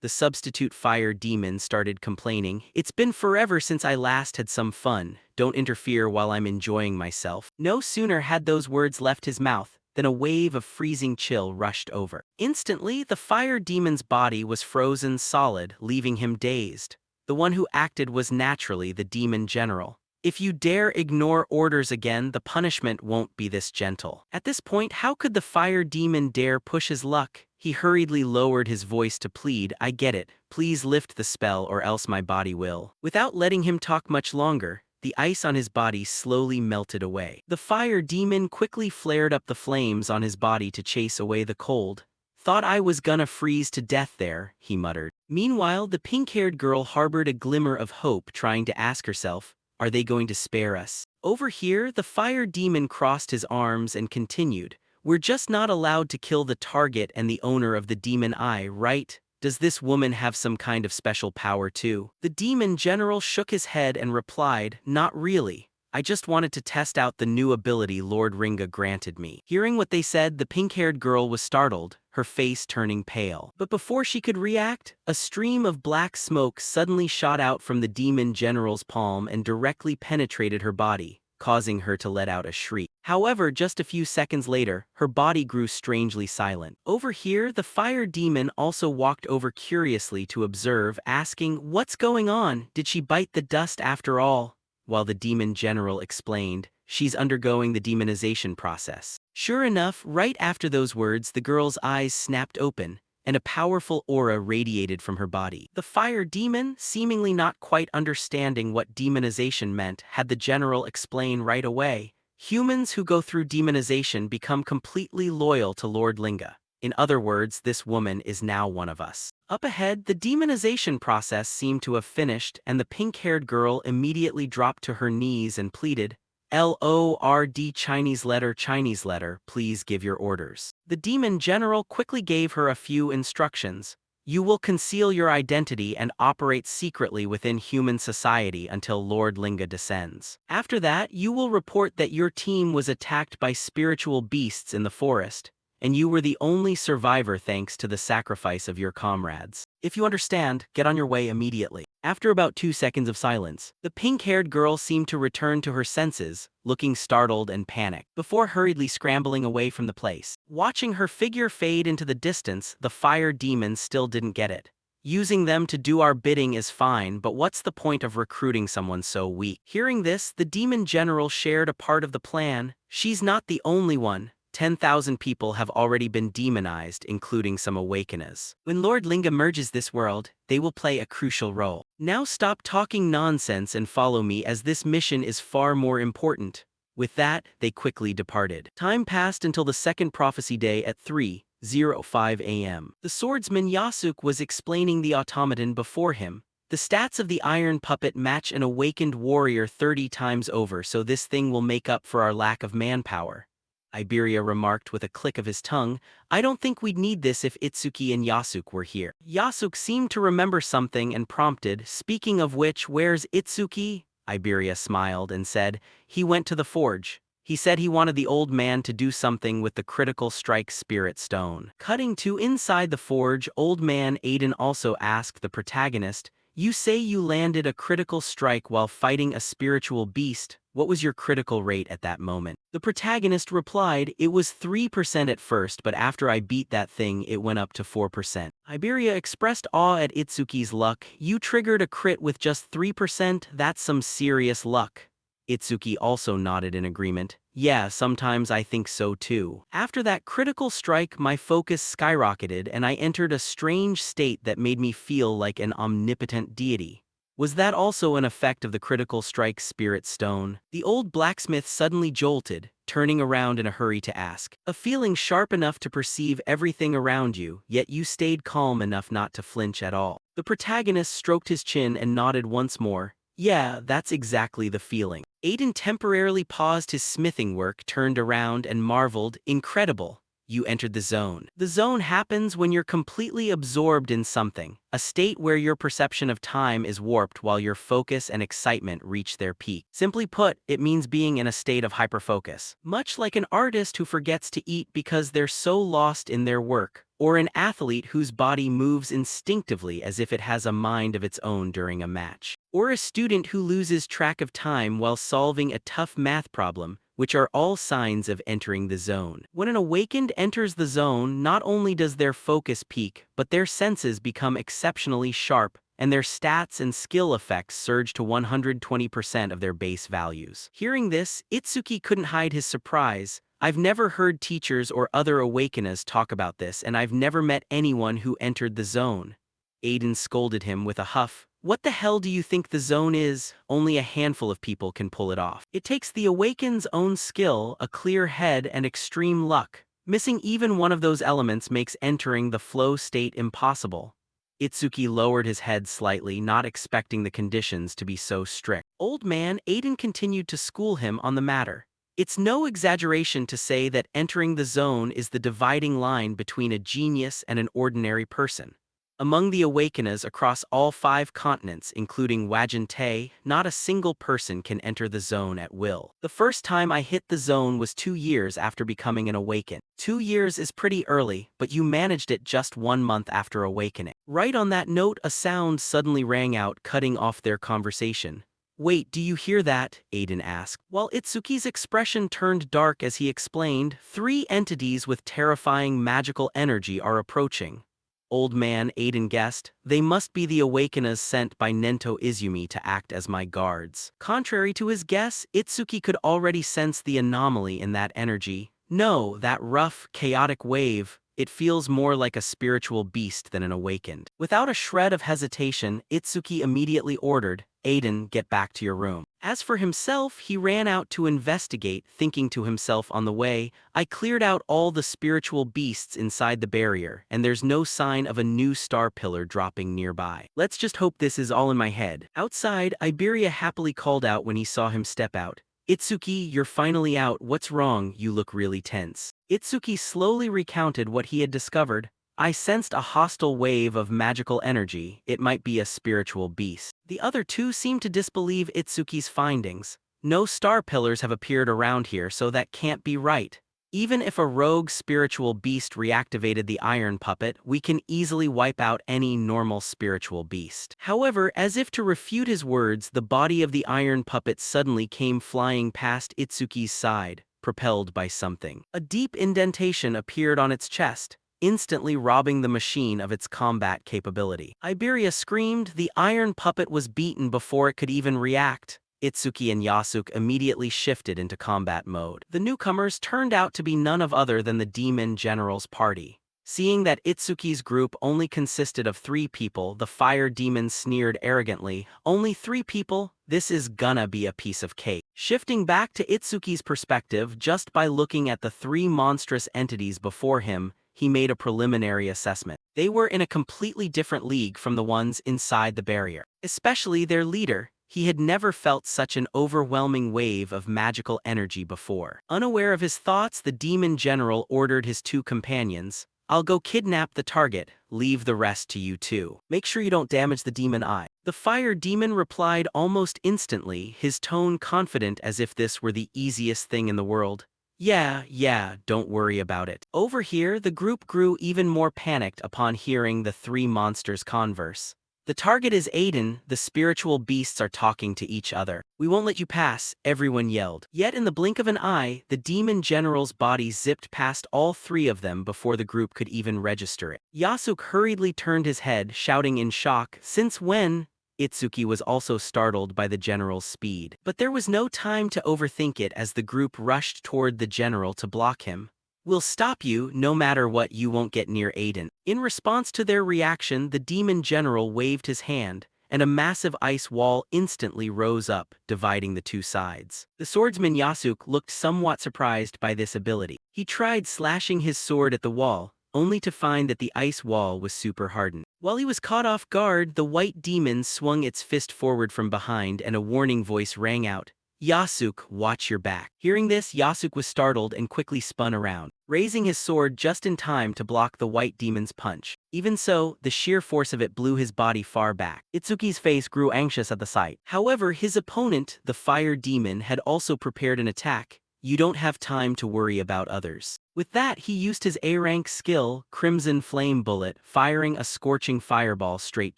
The substitute fire demon started complaining, it's been forever since I last had some fun, don't interfere while I'm enjoying myself. No sooner had those words left his mouth, than a wave of freezing chill rushed over. Instantly, the fire demon's body was frozen solid, leaving him dazed. The one who acted was naturally the demon general. If you dare ignore orders again, the punishment won't be this gentle. At this point, how could the fire demon dare push his luck? He hurriedly lowered his voice to plead, I get it, please lift the spell or else my body will. Without letting him talk much longer, the ice on his body slowly melted away. The fire demon quickly flared up the flames on his body to chase away the cold. Thought I was gonna freeze to death there, he muttered. Meanwhile, the pink-haired girl harbored a glimmer of hope, trying to ask herself, are they going to spare us? Over here, the fire demon crossed his arms and continued, we're just not allowed to kill the target and the owner of the demon eye, right? Does this woman have some kind of special power too? The demon general shook his head and replied, not really. I just wanted to test out the new ability Lord Ringa granted me. Hearing what they said, the pink-haired girl was startled, her face turning pale. But before she could react, a stream of black smoke suddenly shot out from the demon general's palm and directly penetrated her body, causing her to let out a shriek. However, just a few seconds later, her body grew strangely silent. Over here, the fire demon also walked over curiously to observe, asking, what's going on? Did she bite the dust after all? While the demon general explained, she's undergoing the demonization process. Sure enough, right after those words, the girl's eyes snapped open, and a powerful aura radiated from her body. The fire demon, seemingly not quite understanding what demonization meant, had the general explain right away. Humans who go through demonization become completely loyal to Lord Linga. In other words, this woman is now one of us. Up ahead, the demonization process seemed to have finished, and the pink-haired girl immediately dropped to her knees and pleaded, Lord Chinese letter, please give your orders. The demon general quickly gave her a few instructions. You will conceal your identity and operate secretly within human society until Lord Linga descends. After that, you will report that your team was attacked by spiritual beasts in the forest, and you were the only survivor thanks to the sacrifice of your comrades. If you understand, get on your way immediately. After about 2 seconds of silence, the pink-haired girl seemed to return to her senses, looking startled and panicked, before hurriedly scrambling away from the place. Watching her figure fade into the distance, the fire demons still didn't get it. Using them to do our bidding is fine, but what's the point of recruiting someone so weak? Hearing this, the demon general shared a part of the plan. She's not the only one. 10,000 people have already been demonized, including some awakeners. When Lord Linga merges this world, they will play a crucial role. Now stop talking nonsense and follow me, as this mission is far more important. With that, they quickly departed. Time passed until the second prophecy day at 3:05 a.m. The swordsman Yasuk was explaining the automaton before him. The stats of the iron puppet match an awakened warrior 30 times over, so this thing will make up for our lack of manpower. Iberia remarked with a click of his tongue, I don't think we'd need this if Itsuki and Yasuk were here. Yasuk seemed to remember something and prompted, speaking of which, where's Itsuki? Iberia smiled and said, he went to the forge. He said he wanted the old man to do something with the critical strike spirit stone. Cutting to inside the forge, old man Aiden also asked the protagonist, you say you landed a critical strike while fighting a spiritual beast. What was your critical rate at that moment? The protagonist replied, it was 3% at first, but after I beat that thing it went up to 4%. Iberia expressed awe at Itsuki's luck. You triggered a crit with just 3%? That's some serious luck. Itsuki also nodded in agreement. Yeah, sometimes I think so too. After that critical strike, my focus skyrocketed and I entered a strange state that made me feel like an omnipotent deity. Was that also an effect of the critical strike spirit stone? The old blacksmith suddenly jolted, turning around in a hurry to ask. A feeling sharp enough to perceive everything around you, yet you stayed calm enough not to flinch at all. The protagonist stroked his chin and nodded once more. Yeah, that's exactly the feeling. Aiden temporarily paused his smithing work, turned around and marveled, incredible. You entered the zone. The zone happens when you're completely absorbed in something, a state where your perception of time is warped while your focus and excitement reach their peak. Simply put, it means being in a state of hyperfocus. Much like an artist who forgets to eat because they're so lost in their work, or an athlete whose body moves instinctively as if it has a mind of its own during a match, or a student who loses track of time while solving a tough math problem, which are all signs of entering the zone. When an awakened enters the zone, not only does their focus peak, but their senses become exceptionally sharp, and their stats and skill effects surge to 120% of their base values. Hearing this, Itsuki couldn't hide his surprise. I've never heard teachers or other awakeners talk about this, and I've never met anyone who entered the zone. Aiden scolded him with a huff. What the hell do you think the zone is? Only a handful of people can pull it off. It takes the awakened's own skill, a clear head, and extreme luck. Missing even one of those elements makes entering the flow state impossible. Itsuki lowered his head slightly, not expecting the conditions to be so strict. Old man Aiden continued to school him on the matter. It's no exaggeration to say that entering the zone is the dividing line between a genius and an ordinary person. Among the awakeners across all 5 continents, including Wajin, not a single person can enter the zone at will. The first time I hit the zone was 2 years after becoming an awaken. 2 years is pretty early, but you managed it just 1 month after awakening. Right on that note, a sound suddenly rang out, cutting off their conversation. Wait, do you hear that? Aiden asked. While Itsuki's expression turned dark as he explained, 3 entities with terrifying magical energy are approaching. Old man Aiden guessed, they must be the awakeners sent by Nento Izumi to act as my guards. Contrary to his guess, Itsuki could already sense the anomaly in that energy. No, that rough, chaotic wave, it feels more like a spiritual beast than an awakened. Without a shred of hesitation, Itsuki immediately ordered, Aiden, get back to your room. As for himself, he ran out to investigate, thinking to himself on the way, I cleared out all the spiritual beasts inside the barrier, and there's no sign of a new star pillar dropping nearby. Let's just hope this is all in my head. Outside, Iberia happily called out when he saw him step out. Itsuki, you're finally out. What's wrong? You look really tense. Itsuki slowly recounted what he had discovered. I sensed a hostile wave of magical energy. It might be a spiritual beast. The other 2 seemed to disbelieve Itsuki's findings. No star pillars have appeared around here, so that can't be right. Even if a rogue spiritual beast reactivated the iron puppet, we can easily wipe out any normal spiritual beast. However, as if to refute his words, the body of the iron puppet suddenly came flying past Itsuki's side, propelled by something. A deep indentation appeared on its chest, instantly robbing the machine of its combat capability. Iberia screamed. The iron puppet was beaten before it could even react. Itsuki and Yasuke immediately shifted into combat mode. The newcomers turned out to be none other than the Demon General's party. Seeing that Itsuki's group only consisted of 3 people, the fire demon sneered arrogantly, only 3 people? This is gonna be a piece of cake. Shifting back to Itsuki's perspective, just by looking at the 3 monstrous entities before him, he made a preliminary assessment. They were in a completely different league from the ones inside the barrier. Especially their leader. He had never felt such an overwhelming wave of magical energy before. Unaware of his thoughts, the demon general ordered his 2 companions, I'll go kidnap the target, leave the rest to you 2. Make sure you don't damage the demon eye. The fire demon replied almost instantly, his tone confident as if this were the easiest thing in the world. Yeah, don't worry about it. Over here, the group grew even more panicked upon hearing the 3 monsters converse. The target is Aiden, the spiritual beasts are talking to each other. We won't let you pass, everyone yelled. Yet in the blink of an eye, the demon general's body zipped past all 3 of them before the group could even register it. Yasuke hurriedly turned his head, shouting in shock, since when? Itsuki was also startled by the general's speed. But there was no time to overthink it as the group rushed toward the general to block him. We'll stop you, no matter what, you won't get near Aiden. In response to their reaction, the demon general waved his hand, and a massive ice wall instantly rose up, dividing the 2 sides. The swordsman Yasuke looked somewhat surprised by this ability. He tried slashing his sword at the wall, only to find that the ice wall was super hardened. While he was caught off guard, the white demon swung its fist forward from behind and a warning voice rang out. Yasuke, watch your back. Hearing this, Yasuke was startled and quickly spun around, raising his sword just in time to block the white demon's punch. Even so, the sheer force of it blew his body far back. Itsuki's face grew anxious at the sight. However, his opponent, the fire demon, had also prepared an attack. You don't have time to worry about others. With that, he used his A-rank skill, Crimson Flame Bullet, firing a scorching fireball straight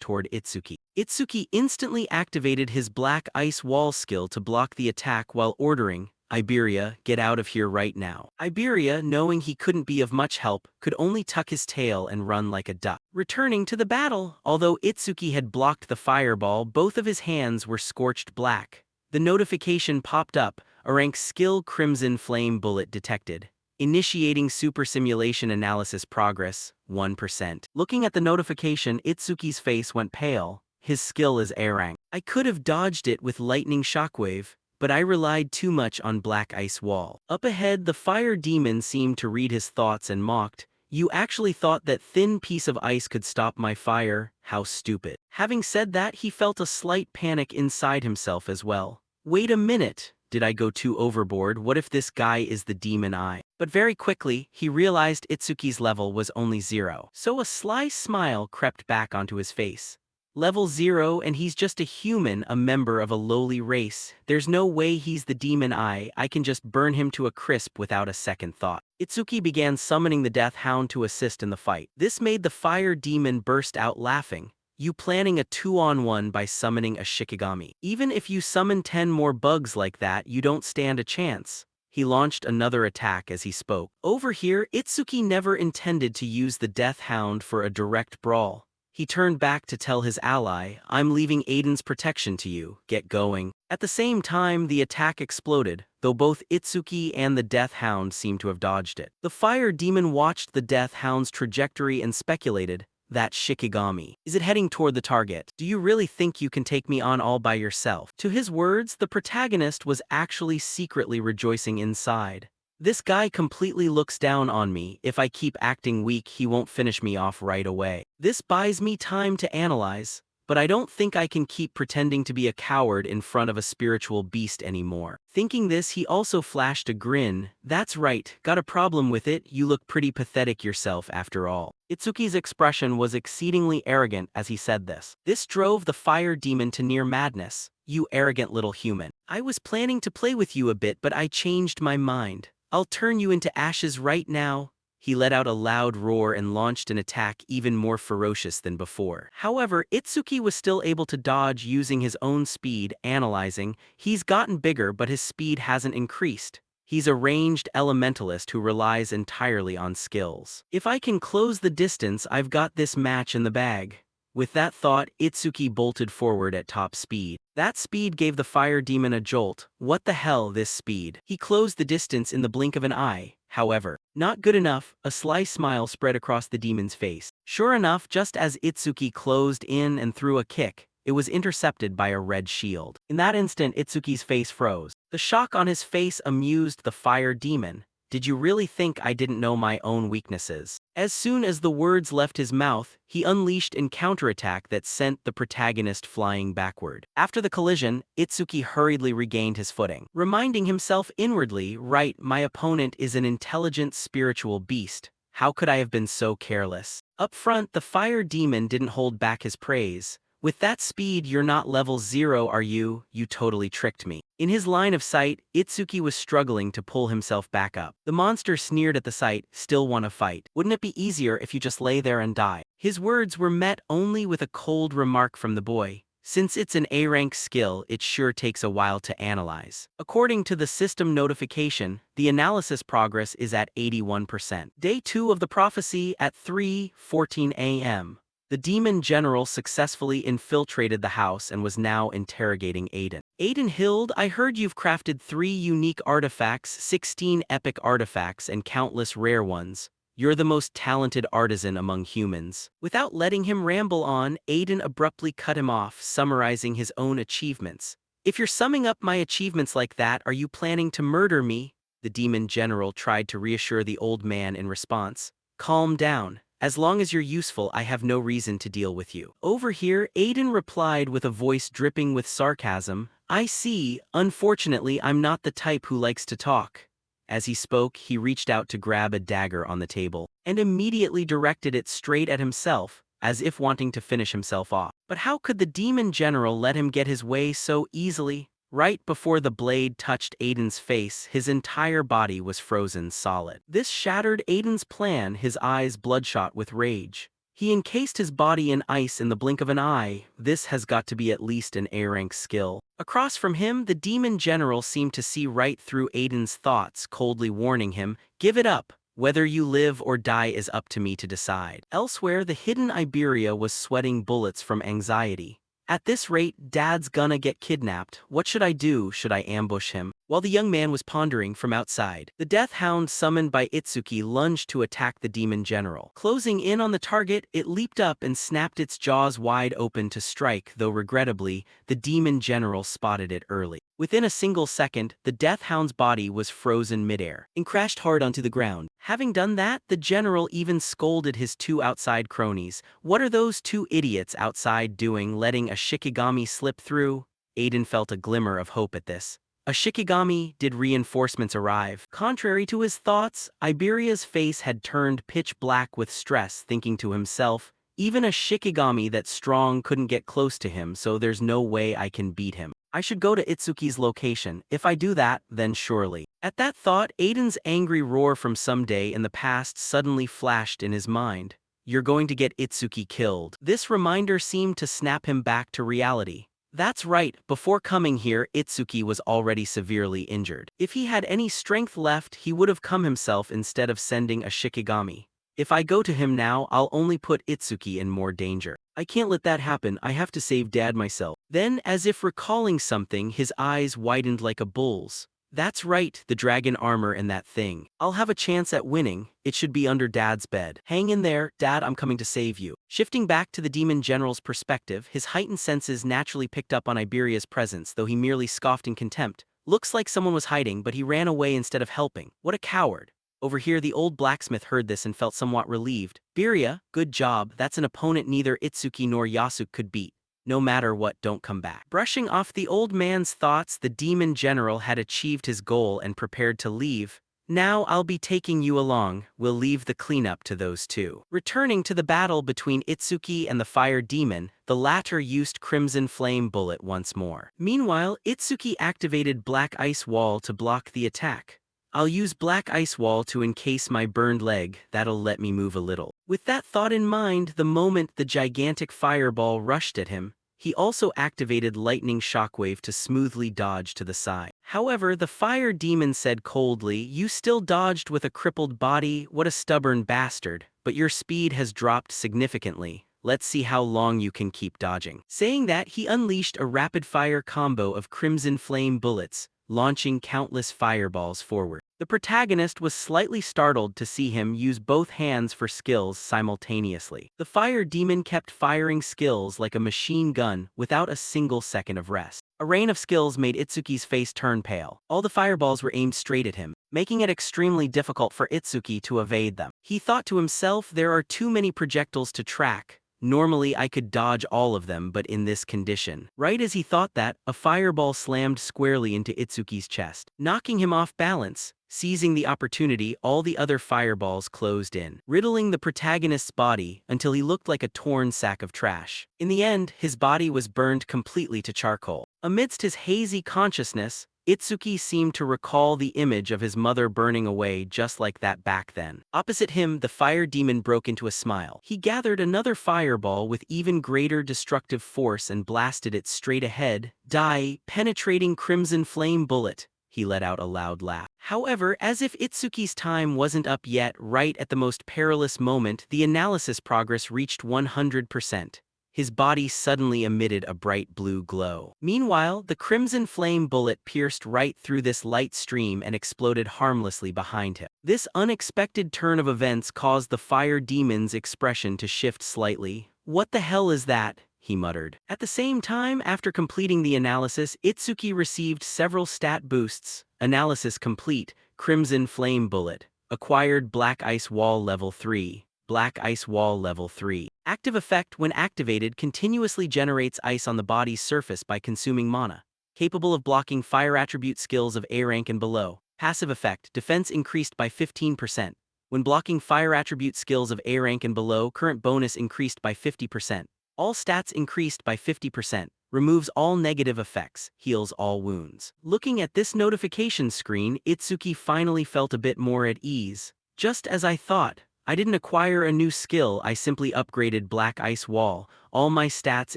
toward Itsuki. Itsuki instantly activated his Black Ice Wall skill to block the attack while ordering, Iberia, get out of here right now. Iberia, knowing he couldn't be of much help, could only tuck his tail and run like a duck. Returning to the battle, although Itsuki had blocked the fireball, both of his hands were scorched black. The notification popped up, a rank skill Crimson Flame Bullet detected. Initiating super simulation analysis progress, 1%. Looking at the notification, Itsuki's face went pale. His skill is A rank. I could have dodged it with lightning shockwave, but I relied too much on Black Ice Wall. Up ahead, the fire demon seemed to read his thoughts and mocked. You actually thought that thin piece of ice could stop my fire? How stupid. Having said that, he felt a slight panic inside himself as well. Wait a minute. Did I go too overboard? What if this guy is the demon eye? But very quickly, he realized Itsuki's level was only 0. So a sly smile crept back onto his face. Level 0 and he's just a human, a member of a lowly race. There's no way he's the demon eye. I can just burn him to a crisp without a second thought. Itsuki began summoning the Death Hound to assist in the fight. This made the fire demon burst out laughing. You planning a 2-on-1 by summoning a Shikigami. Even if you summon 10 more bugs like that, you don't stand a chance. He launched another attack as he spoke. Over here, Itsuki never intended to use the Death Hound for a direct brawl. He turned back to tell his ally, I'm leaving Aiden's protection to you, get going. At the same time, the attack exploded, though both Itsuki and the Death Hound seemed to have dodged it. The fire demon watched the Death Hound's trajectory and speculated, that Shikigami. Is it heading toward the target? Do you really think you can take me on all by yourself? To his words, the protagonist was actually secretly rejoicing inside. This guy completely looks down on me. If I keep acting weak, he won't finish me off right away. This buys me time to analyze, but I don't think I can keep pretending to be a coward in front of a spiritual beast anymore. Thinking this, he also flashed a grin. That's right, got a problem with it? You look pretty pathetic yourself after all. Itsuki's expression was exceedingly arrogant as he said this. This drove the fire demon to near madness. You arrogant little human. I was planning to play with you a bit, but I changed my mind. I'll turn you into ashes right now. He let out a loud roar and launched an attack even more ferocious than before. However, Itsuki was still able to dodge using his own speed, analyzing. He's gotten bigger, but his speed hasn't increased. He's a ranged elementalist who relies entirely on skills. If I can close the distance, I've got this match in the bag. With that thought, Itsuki bolted forward at top speed. That speed gave the fire demon a jolt. What the hell, this speed? He closed the distance in the blink of an eye. However, not good enough. A sly smile spread across the demon's face. Sure enough, just as Itsuki closed in and threw a kick, it was intercepted by a red shield. In that instant, Itsuki's face froze. The shock on his face amused the fire demon. Did you really think I didn't know my own weaknesses? As soon as the words left his mouth, he unleashed a counterattack that sent the protagonist flying backward. After the collision, Itsuki hurriedly regained his footing, reminding himself inwardly, right, my opponent is an intelligent spiritual beast. How could I have been so careless? Up front, the fire demon didn't hold back his praise. With that speed, you're not level 0, are you? You totally tricked me. In his line of sight, Itsuki was struggling to pull himself back up. The monster sneered at the sight, still want to fight. Wouldn't it be easier if you just lay there and die? His words were met only with a cold remark from the boy. Since it's an A-rank skill, it sure takes a while to analyze. According to the system notification, the analysis progress is at 81%. Day 2 of the prophecy at 3:14 a.m. The demon general successfully infiltrated the house and was now interrogating Aiden. Aiden Hild, I heard you've crafted 3 unique artifacts, 16 epic artifacts, and countless rare ones. You're the most talented artisan among humans. Without letting him ramble on, Aiden abruptly cut him off, summarizing his own achievements. If you're summing up my achievements like that, are you planning to murder me? The demon general tried to reassure the old man in response. Calm down. As long as you're useful, I have no reason to deal with you. Over here, Aiden replied with a voice dripping with sarcasm. I see. Unfortunately, I'm not the type who likes to talk. As he spoke, he reached out to grab a dagger on the table, and immediately directed it straight at himself, as if wanting to finish himself off. But how could the demon general let him get his way so easily? Right before the blade touched Aiden's face, his entire body was frozen solid. This shattered Aiden's plan, his eyes bloodshot with rage. He encased his body in ice in the blink of an eye. This has got to be at least an A-rank skill. Across from him, the demon general seemed to see right through Aiden's thoughts, coldly warning him, give it up. Whether you live or die is up to me to decide. Elsewhere, the hidden Iberia was sweating bullets from anxiety. At this rate, Dad's gonna get kidnapped. What should I do? Should I ambush him? While the young man was pondering from outside, the death hound summoned by Itsuki lunged to attack the demon general. Closing in on the target, it leaped up and snapped its jaws wide open to strike, though regrettably, the demon general spotted it early. Within a single second, the death hound's body was frozen midair and crashed hard onto the ground. Having done that, the general even scolded his two outside cronies. "What are those two idiots outside doing, letting a Shikigami slip through?" Aiden felt a glimmer of hope at this. A Shikigami? Did reinforcements arrive? Contrary to his thoughts, Iberia's face had turned pitch black with stress, thinking to himself, even a Shikigami that strong couldn't get close to him, so there's no way I can beat him. I should go to Itsuki's location. If I do that, then surely. At that thought, Aiden's angry roar from some day in the past suddenly flashed in his mind. You're going to get Itsuki killed. This reminder seemed to snap him back to reality. That's right, before coming here, Itsuki was already severely injured. If he had any strength left, he would have come himself instead of sending a Shikigami. If I go to him now, I'll only put Itsuki in more danger. I can't let that happen, I have to save Dad myself. Then, as if recalling something, his eyes widened like a bull's. That's right, the dragon armor and that thing. I'll have a chance at winning. It should be under Dad's bed. Hang in there, Dad, I'm coming to save you. Shifting back to the demon general's perspective, his heightened senses naturally picked up on Iberia's presence, though he merely scoffed in contempt. Looks like someone was hiding, but he ran away instead of helping. What a coward. Over here, the old blacksmith heard this and felt somewhat relieved. Iberia, good job, that's an opponent neither Itsuki nor Yasuke could beat. No matter what, don't come back. Brushing off the old man's thoughts, the demon general had achieved his goal and prepared to leave. Now I'll be taking you along, we'll leave the cleanup to those two. Returning to the battle between Itsuki and the fire demon, the latter used Crimson Flame Bullet once more. Meanwhile, Itsuki activated Black Ice Wall to block the attack. I'll use Black Ice Wall to encase my burned leg, that'll let me move a little. With that thought in mind, the moment the gigantic fireball rushed at him, he also activated Lightning Shockwave to smoothly dodge to the side. However, the fire demon said coldly, "You still dodged with a crippled body, what a stubborn bastard, but your speed has dropped significantly. Let's see how long you can keep dodging." Saying that, he unleashed a rapid-fire combo of Crimson Flame bullets, launching countless fireballs forward. The protagonist was slightly startled to see him use both hands for skills simultaneously. The fire demon kept firing skills like a machine gun without a single second of rest. A rain of skills made Itsuki's face turn pale. All the fireballs were aimed straight at him, making it extremely difficult for Itsuki to evade them. He thought to himself, there are too many projectiles to track. Normally I could dodge all of them, but in this condition. Right as he thought that, a fireball slammed squarely into Itsuki's chest, knocking him off balance. Seizing the opportunity, all the other fireballs closed in, riddling the protagonist's body until he looked like a torn sack of trash. In the end, his body was burned completely to charcoal. Amidst his hazy consciousness, Itsuki seemed to recall the image of his mother burning away just like that back then. Opposite him, the fire demon broke into a smile. He gathered another fireball with even greater destructive force and blasted it straight ahead. Die, penetrating Crimson Flame Bullet. He let out a loud laugh. However, as if Itsuki's time wasn't up yet, right at the most perilous moment, the analysis progress reached 100%. His body suddenly emitted a bright blue glow. Meanwhile, the Crimson Flame Bullet pierced right through this light stream and exploded harmlessly behind him. This unexpected turn of events caused the fire demon's expression to shift slightly. "What the hell is that?" he muttered. At the same time, after completing the analysis, Itsuki received several stat boosts. Analysis complete. Crimson Flame Bullet. Acquired Black Ice Wall Level 3. Black Ice Wall Level 3. Active effect, when activated, continuously generates ice on the body's surface by consuming mana. Capable of blocking fire attribute skills of A rank and below. Passive effect, defense increased by 15%. When blocking fire attribute skills of A rank and below, current bonus increased by 50%. All stats increased by 50%, removes all negative effects, heals all wounds. Looking at this notification screen, Itsuki finally felt a bit more at ease. Just as I thought, I didn't acquire a new skill, I simply upgraded Black Ice Wall. All my stats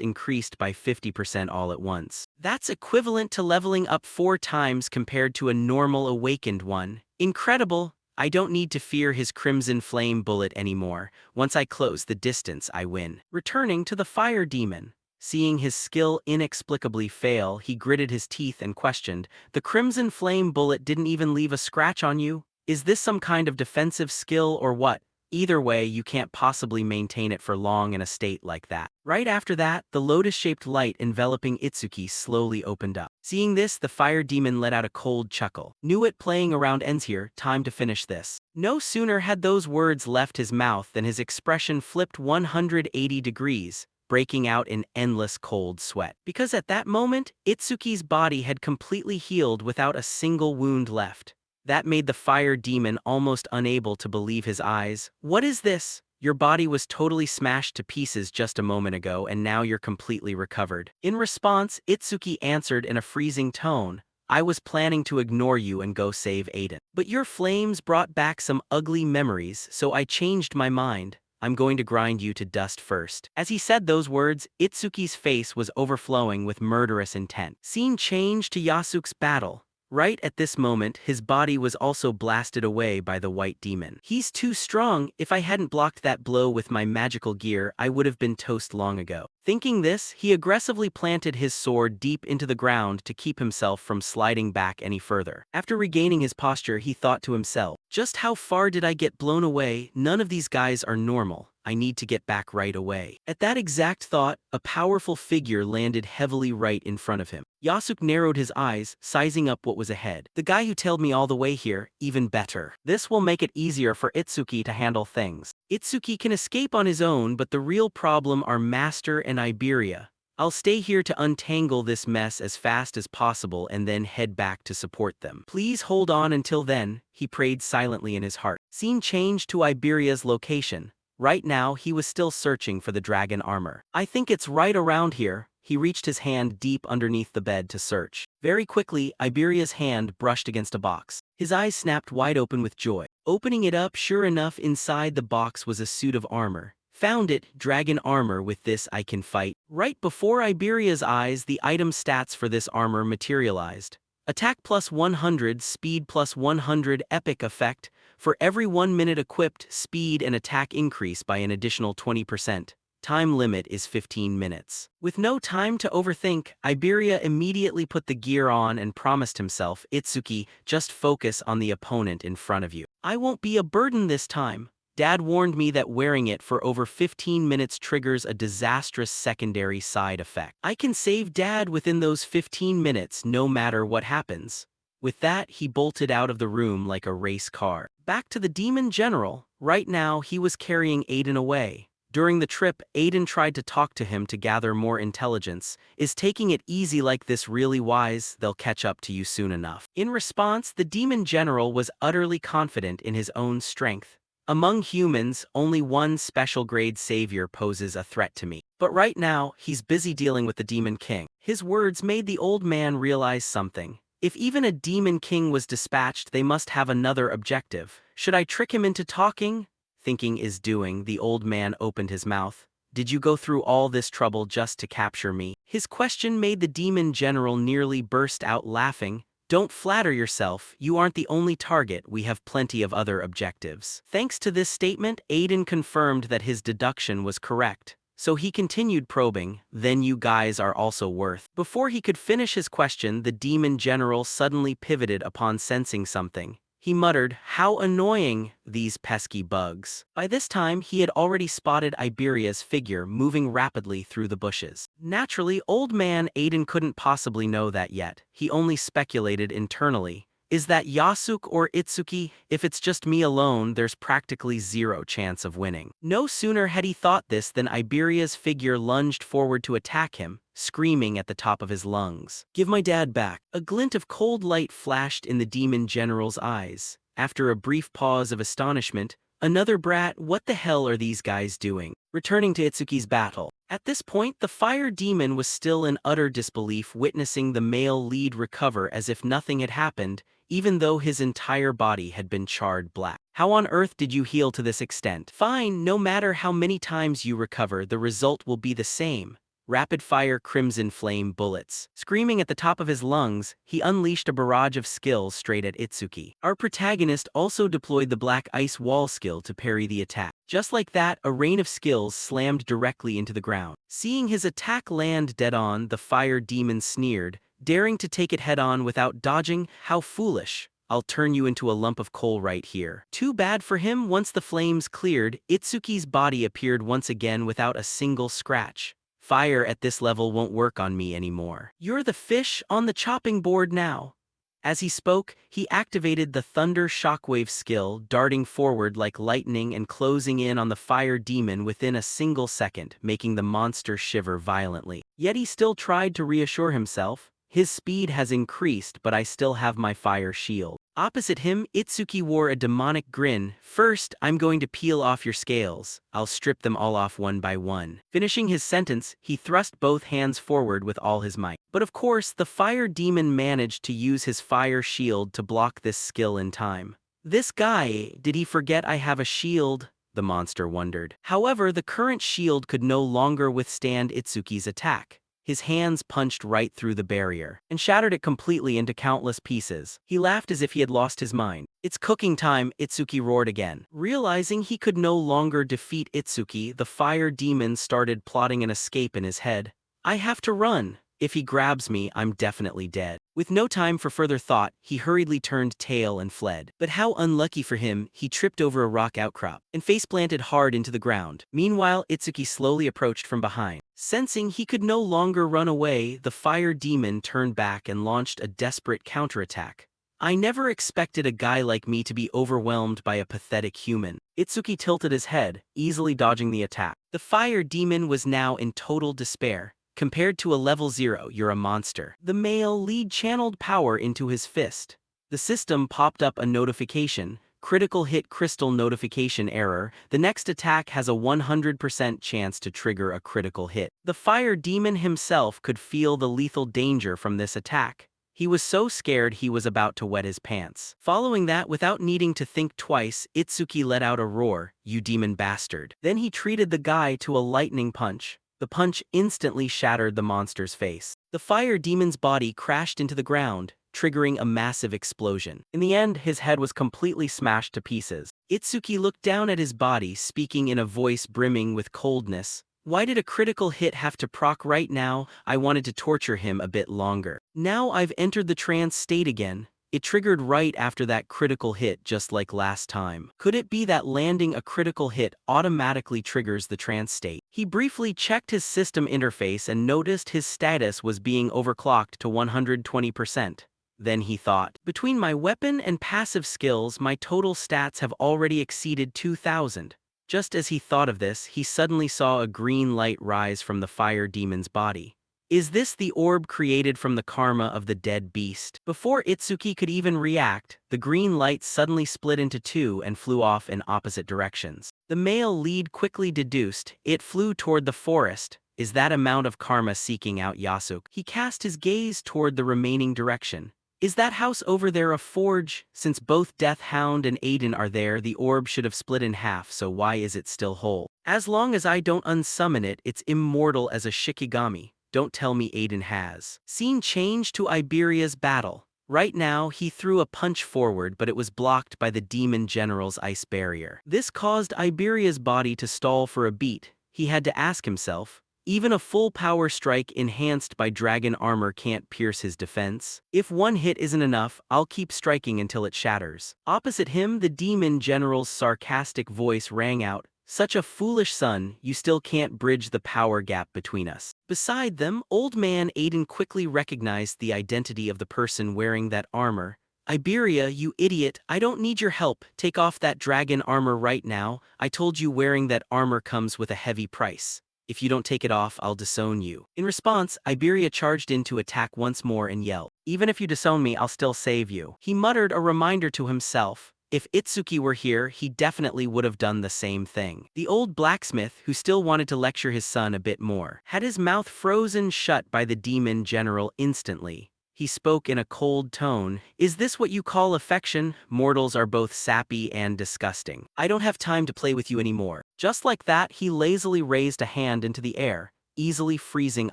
increased by 50% all at once. That's equivalent to leveling up 4 times compared to a normal awakened one. Incredible! I don't need to fear his Crimson Flame Bullet anymore. Once I close the distance, I win. Returning to the fire demon. Seeing his skill inexplicably fail, he gritted his teeth and questioned, "The crimson flame bullet didn't even leave a scratch on you? Is this some kind of defensive skill or what? Either way, you can't possibly maintain it for long in a state like that." Right after that, the lotus-shaped light enveloping Itsuki slowly opened up. Seeing this, the fire demon let out a cold chuckle. "Knew it, playing around ends here, time to finish this." No sooner had those words left his mouth than his expression flipped 180 degrees, breaking out in endless cold sweat. Because at that moment, Itsuki's body had completely healed without a single wound left. That made the fire demon almost unable to believe his eyes. "What is this? Your body was totally smashed to pieces just a moment ago and now you're completely recovered." In response, Itsuki answered in a freezing tone, "I was planning to ignore you and go save Aiden. But your flames brought back some ugly memories, so I changed my mind. I'm going to grind you to dust first." As he said those words, Itsuki's face was overflowing with murderous intent. Scene changed to Yasuke's battle. Right at this moment, his body was also blasted away by the white demon. "He's too strong. If I hadn't blocked that blow with my magical gear, I would have been toast long ago." Thinking this, he aggressively planted his sword deep into the ground to keep himself from sliding back any further. After regaining his posture, he thought to himself, "Just how far did I get blown away? None of these guys are normal. I need to get back right away." At that exact thought, a powerful figure landed heavily right in front of him. Yasuke narrowed his eyes, sizing up what was ahead. "The guy who tailed me all the way here, even better. This will make it easier for Itsuki to handle things. Itsuki can escape on his own, but the real problem are Master and Iberia. I'll stay here to untangle this mess as fast as possible and then head back to support them. Please hold on until then," he prayed silently in his heart. Scene changed to Iberia's location. Right now, he was still searching for the dragon armor. "I think it's right around here." He reached his hand deep underneath the bed to search. Very quickly, Iberia's hand brushed against a box. His eyes snapped wide open with joy. Opening it up, sure enough, inside the box was a suit of armor. "Found it, dragon armor. With this I can fight." Right before Iberia's eyes, the item stats for this armor materialized. Attack plus 100, speed plus 100, epic effect. For every 1 minute equipped, speed and attack increase by an additional 20%. Time limit is 15 minutes. With no time to overthink, Iberia immediately put the gear on and promised himself, "Itsuki, just focus on the opponent in front of you. I won't be a burden this time. Dad warned me that wearing it for over 15 minutes triggers a disastrous secondary side effect. I can save Dad within those 15 minutes no matter what happens." With that, he bolted out of the room like a race car. Back to the demon general. Right now, he was carrying Aiden away. During the trip, Aiden tried to talk to him to gather more intelligence. "Is taking it easy like this really wise? They'll catch up to you soon enough." In response, the demon general was utterly confident in his own strength. "Among humans, only one special grade savior poses a threat to me. But right now, he's busy dealing with the demon king." His words made the old man realize something. If even a demon king was dispatched, they must have another objective. Should I trick him into talking? Thinking is doing, the old man opened his mouth. "Did you go through all this trouble just to capture me?" His question made the demon general nearly burst out laughing. "Don't flatter yourself, you aren't the only target, we have plenty of other objectives." Thanks to this statement, Aiden confirmed that his deduction was correct. So he continued probing, "Then you guys are also worth." Before he could finish his question, the demon general suddenly pivoted upon sensing something. He muttered, "How annoying, these pesky bugs." By this time, he had already spotted Iberia's figure moving rapidly through the bushes. Naturally, old man Aiden couldn't possibly know that yet. He only speculated internally. "Is that Yasuke or Itsuki? If it's just me alone, there's practically zero chance of winning." No sooner had he thought this than Iberia's figure lunged forward to attack him, screaming at the top of his lungs, "Give my dad back!" A glint of cold light flashed in the demon general's eyes. After a brief pause of astonishment, "Another brat? What the hell are these guys doing?" Returning to Itsuki's battle. At this point, the fire demon was still in utter disbelief, witnessing the male lead recover as if nothing had happened, even though his entire body had been charred black. "How on earth did you heal to this extent?" "Fine, no matter how many times you recover, the result will be the same. rapid-fire crimson flame bullets. Screaming at the top of his lungs, he unleashed a barrage of skills straight at Itsuki. Our protagonist also deployed the black ice wall skill to parry the attack. Just like that, a rain of skills slammed directly into the ground. Seeing his attack land dead-on, the fire demon sneered, daring to take it head-on without dodging. How foolish. I'll turn you into a lump of coal right here. Too bad for him. Once the flames cleared, Itsuki's body appeared once again without a single scratch. Fire at this level won't work on me anymore. You're the fish on the chopping board now. As he spoke, he activated the Thunder Shockwave skill, darting forward like lightning and closing in on the fire demon within a single second, making the monster shiver violently. Yet he still tried to reassure himself. His speed has increased, but I still have my fire shield. Opposite him, Itsuki wore a demonic grin. First, I'm going to peel off your scales. I'll strip them all off one by one. Finishing his sentence, he thrust both hands forward with all his might. But of course, the fire demon managed to use his fire shield to block this skill in time. This guy, did he forget I have a shield? The monster wondered. However, the current shield could no longer withstand Itsuki's attack. His hands punched right through the barrier and shattered it completely into countless pieces. He laughed as if he had lost his mind. It's cooking time, Itsuki roared again. Realizing he could no longer defeat Itsuki, the fire demon started plotting an escape in his head. I have to run. If he grabs me, I'm definitely dead. With no time for further thought, he hurriedly turned tail and fled. But how unlucky for him, he tripped over a rock outcrop and face-planted hard into the ground. Meanwhile, Itsuki slowly approached from behind. Sensing he could no longer run away, the fire demon turned back and launched a desperate counterattack. I never expected a guy like me to be overwhelmed by a pathetic human. Itsuki tilted his head, easily dodging the attack. The fire demon was now in total despair. Compared to a level 0, you're a monster. The male lead channeled power into his fist. The system popped up a notification. Critical hit crystal notification error. The next attack has a 100% chance to trigger a critical hit. The fire demon himself could feel the lethal danger from this attack. He was so scared he was about to wet his pants. Following that, without needing to think twice, Itsuki let out a roar, "You demon bastard." Then he treated the guy to a lightning punch. The punch instantly shattered the monster's face. The fire demon's body crashed into the ground, triggering a massive explosion. In the end, his head was completely smashed to pieces. Itsuki looked down at his body, speaking in a voice brimming with coldness. Why did a critical hit have to proc right now? I wanted to torture him a bit longer. Now I've entered the trance state again. It triggered right after that critical hit, just like last time. Could it be that landing a critical hit automatically triggers the trance state? He briefly checked his system interface and noticed his status was being overclocked to 120%. Then he thought, between my weapon and passive skills, my total stats have already exceeded 2,000. Just as he thought of this, he suddenly saw a green light rise from the fire demon's body. Is this the orb created from the karma of the dead beast? Before Itsuki could even react, the green light suddenly split into two and flew off in opposite directions. The male lead quickly deduced, it flew toward the forest. Is that amount of karma seeking out Yasuke? He cast his gaze toward the remaining direction. Is that house over there a forge? Since both Death Hound and Aiden are there, the orb should have split in half, so why is it still whole? As long as I don't unsummon it, it's immortal as a Shikigami. Don't tell me Aiden has. Scene change to Iberia's battle. Right now, he threw a punch forward, but it was blocked by the demon general's ice barrier. This caused Iberia's body to stall for a beat. He had to ask himself, even a full power strike enhanced by dragon armor can't pierce his defense. If one hit isn't enough, I'll keep striking until it shatters. Opposite him, the demon general's sarcastic voice rang out, such a foolish son, you still can't bridge the power gap between us. Beside them, old man Aiden quickly recognized the identity of the person wearing that armor. Iberia, you idiot, I don't need your help. Take off that dragon armor right now. I told you wearing that armor comes with a heavy price. If you don't take it off, I'll disown you. In response, Iberia charged in to attack once more and yelled, even if you disown me, I'll still save you. He muttered a reminder to himself. If Itsuki were here, he definitely would have done the same thing. The old blacksmith, who still wanted to lecture his son a bit more, had his mouth frozen shut by the demon general instantly. He spoke in a cold tone. Is this what you call affection? Mortals are both sappy and disgusting. I don't have time to play with you anymore. Just like that, he lazily raised a hand into the air. easily freezing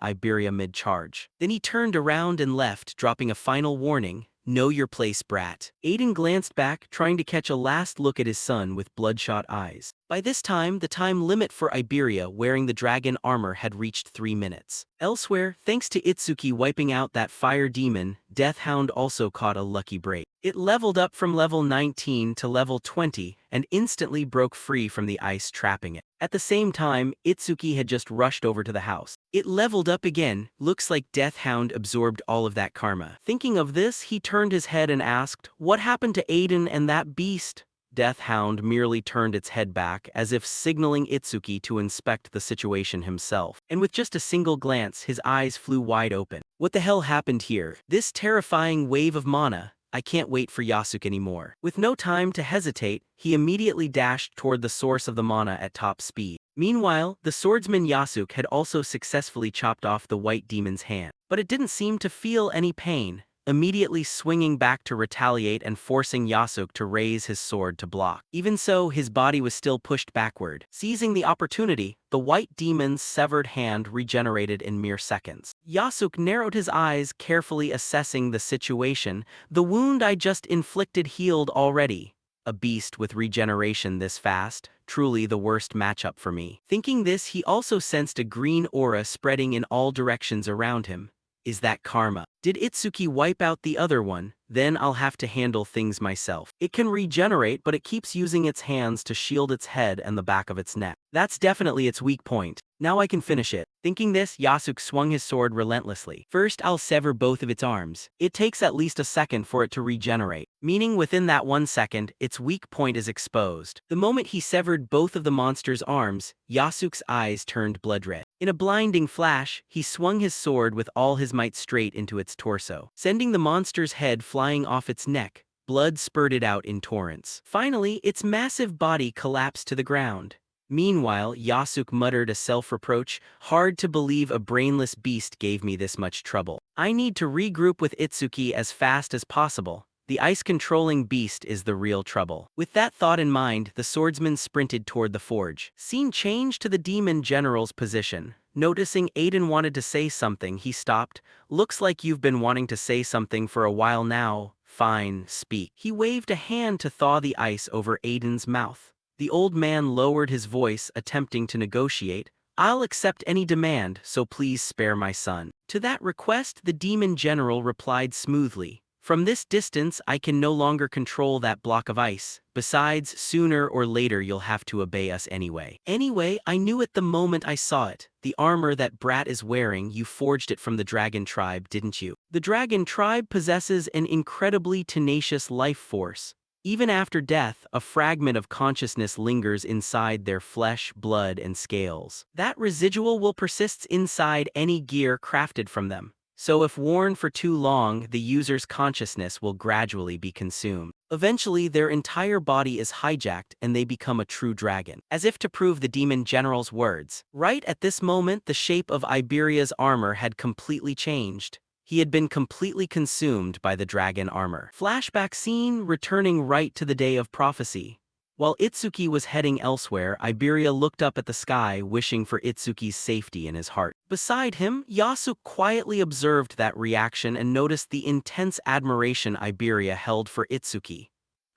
Iberia mid-charge. Then he turned around and left, dropping a final warning, "Know your place, brat." Aiden glanced back, trying to catch a last look at his son with bloodshot eyes. By this time, the time limit for Iberia wearing the dragon armor had reached 3 minutes. Elsewhere, thanks to Itsuki wiping out that fire demon, Deathhound also caught a lucky break. It leveled up from level 19 to level 20 and instantly broke free from the ice trapping it. At the same time, Itsuki had just rushed over to the house. It leveled up again. Looks like Deathhound absorbed all of that karma. Thinking of this, he turned his head and asked, "What happened to Aiden and that beast?" Deathhound merely turned its head back as if signaling Itsuki to inspect the situation himself. And with just a single glance, his eyes flew wide open. What the hell happened here? This terrifying wave of mana. I can't wait for Yasuke anymore. With no time to hesitate, he immediately dashed toward the source of the mana at top speed. Meanwhile, the swordsman Yasuke had also successfully chopped off the white demon's hand. But it didn't seem to feel any pain, immediately swinging back to retaliate and forcing Yasuke to raise his sword to block. Even so, his body was still pushed backward. Seizing the opportunity, the white demon's severed hand regenerated in mere seconds. Yasuke narrowed his eyes, carefully assessing the situation. "The wound I just inflicted healed already. A beast with regeneration this fast, truly the worst matchup for me." Thinking this, he also sensed a green aura spreading in all directions around him. Is that karma? Did Itsuki wipe out the other one? Then I'll have to handle things myself. It can regenerate, but it keeps using its hands to shield its head and the back of its neck. That's definitely its weak point. Now I can finish it. Thinking this, Yasuke swung his sword relentlessly. "First, I'll sever both of its arms. It takes at least a second for it to regenerate, meaning within that 1 second, its weak point is exposed." The moment he severed both of the monster's arms, Yasuke's eyes turned blood red. In a blinding flash, he swung his sword with all his might straight into its torso, sending the monster's head flying off its neck. Blood spurted out in torrents. Finally, its massive body collapsed to the ground. Meanwhile, Yasuke muttered a self-reproach, "Hard to believe a brainless beast gave me this much trouble. I need to regroup with Itsuki as fast as possible. The ice-controlling beast is the real trouble." With that thought in mind, the swordsman sprinted toward the forge. Scene changed to the demon general's position. Noticing Aiden wanted to say something, he stopped. "Looks like you've been wanting to say something for a while now. Fine, speak." He waved a hand to thaw the ice over Aiden's mouth. The old man lowered his voice, attempting to negotiate. "I'll accept any demand, so please spare my son." To that request, the demon general replied smoothly. "From this distance, I can no longer control that block of ice. Besides, sooner or later you'll have to obey us anyway." "Anyway, I knew it the moment I saw it. The armor that brat is wearing, you forged it from the dragon tribe, didn't you?" The dragon tribe possesses an incredibly tenacious life force. Even after death, a fragment of consciousness lingers inside their flesh, blood, and scales. That residual will persist inside any gear crafted from them. So if worn for too long, the user's consciousness will gradually be consumed. Eventually, their entire body is hijacked and they become a true dragon. As if to prove the demon general's words, right at this moment, the shape of Iberia's armor had completely changed. He had been completely consumed by the dragon armor. Flashback scene returning right to the day of prophecy. While Itsuki was heading elsewhere, Iberia looked up at the sky, wishing for Itsuki's safety in his heart. Beside him, Yasuke quietly observed that reaction and noticed the intense admiration Iberia held for Itsuki.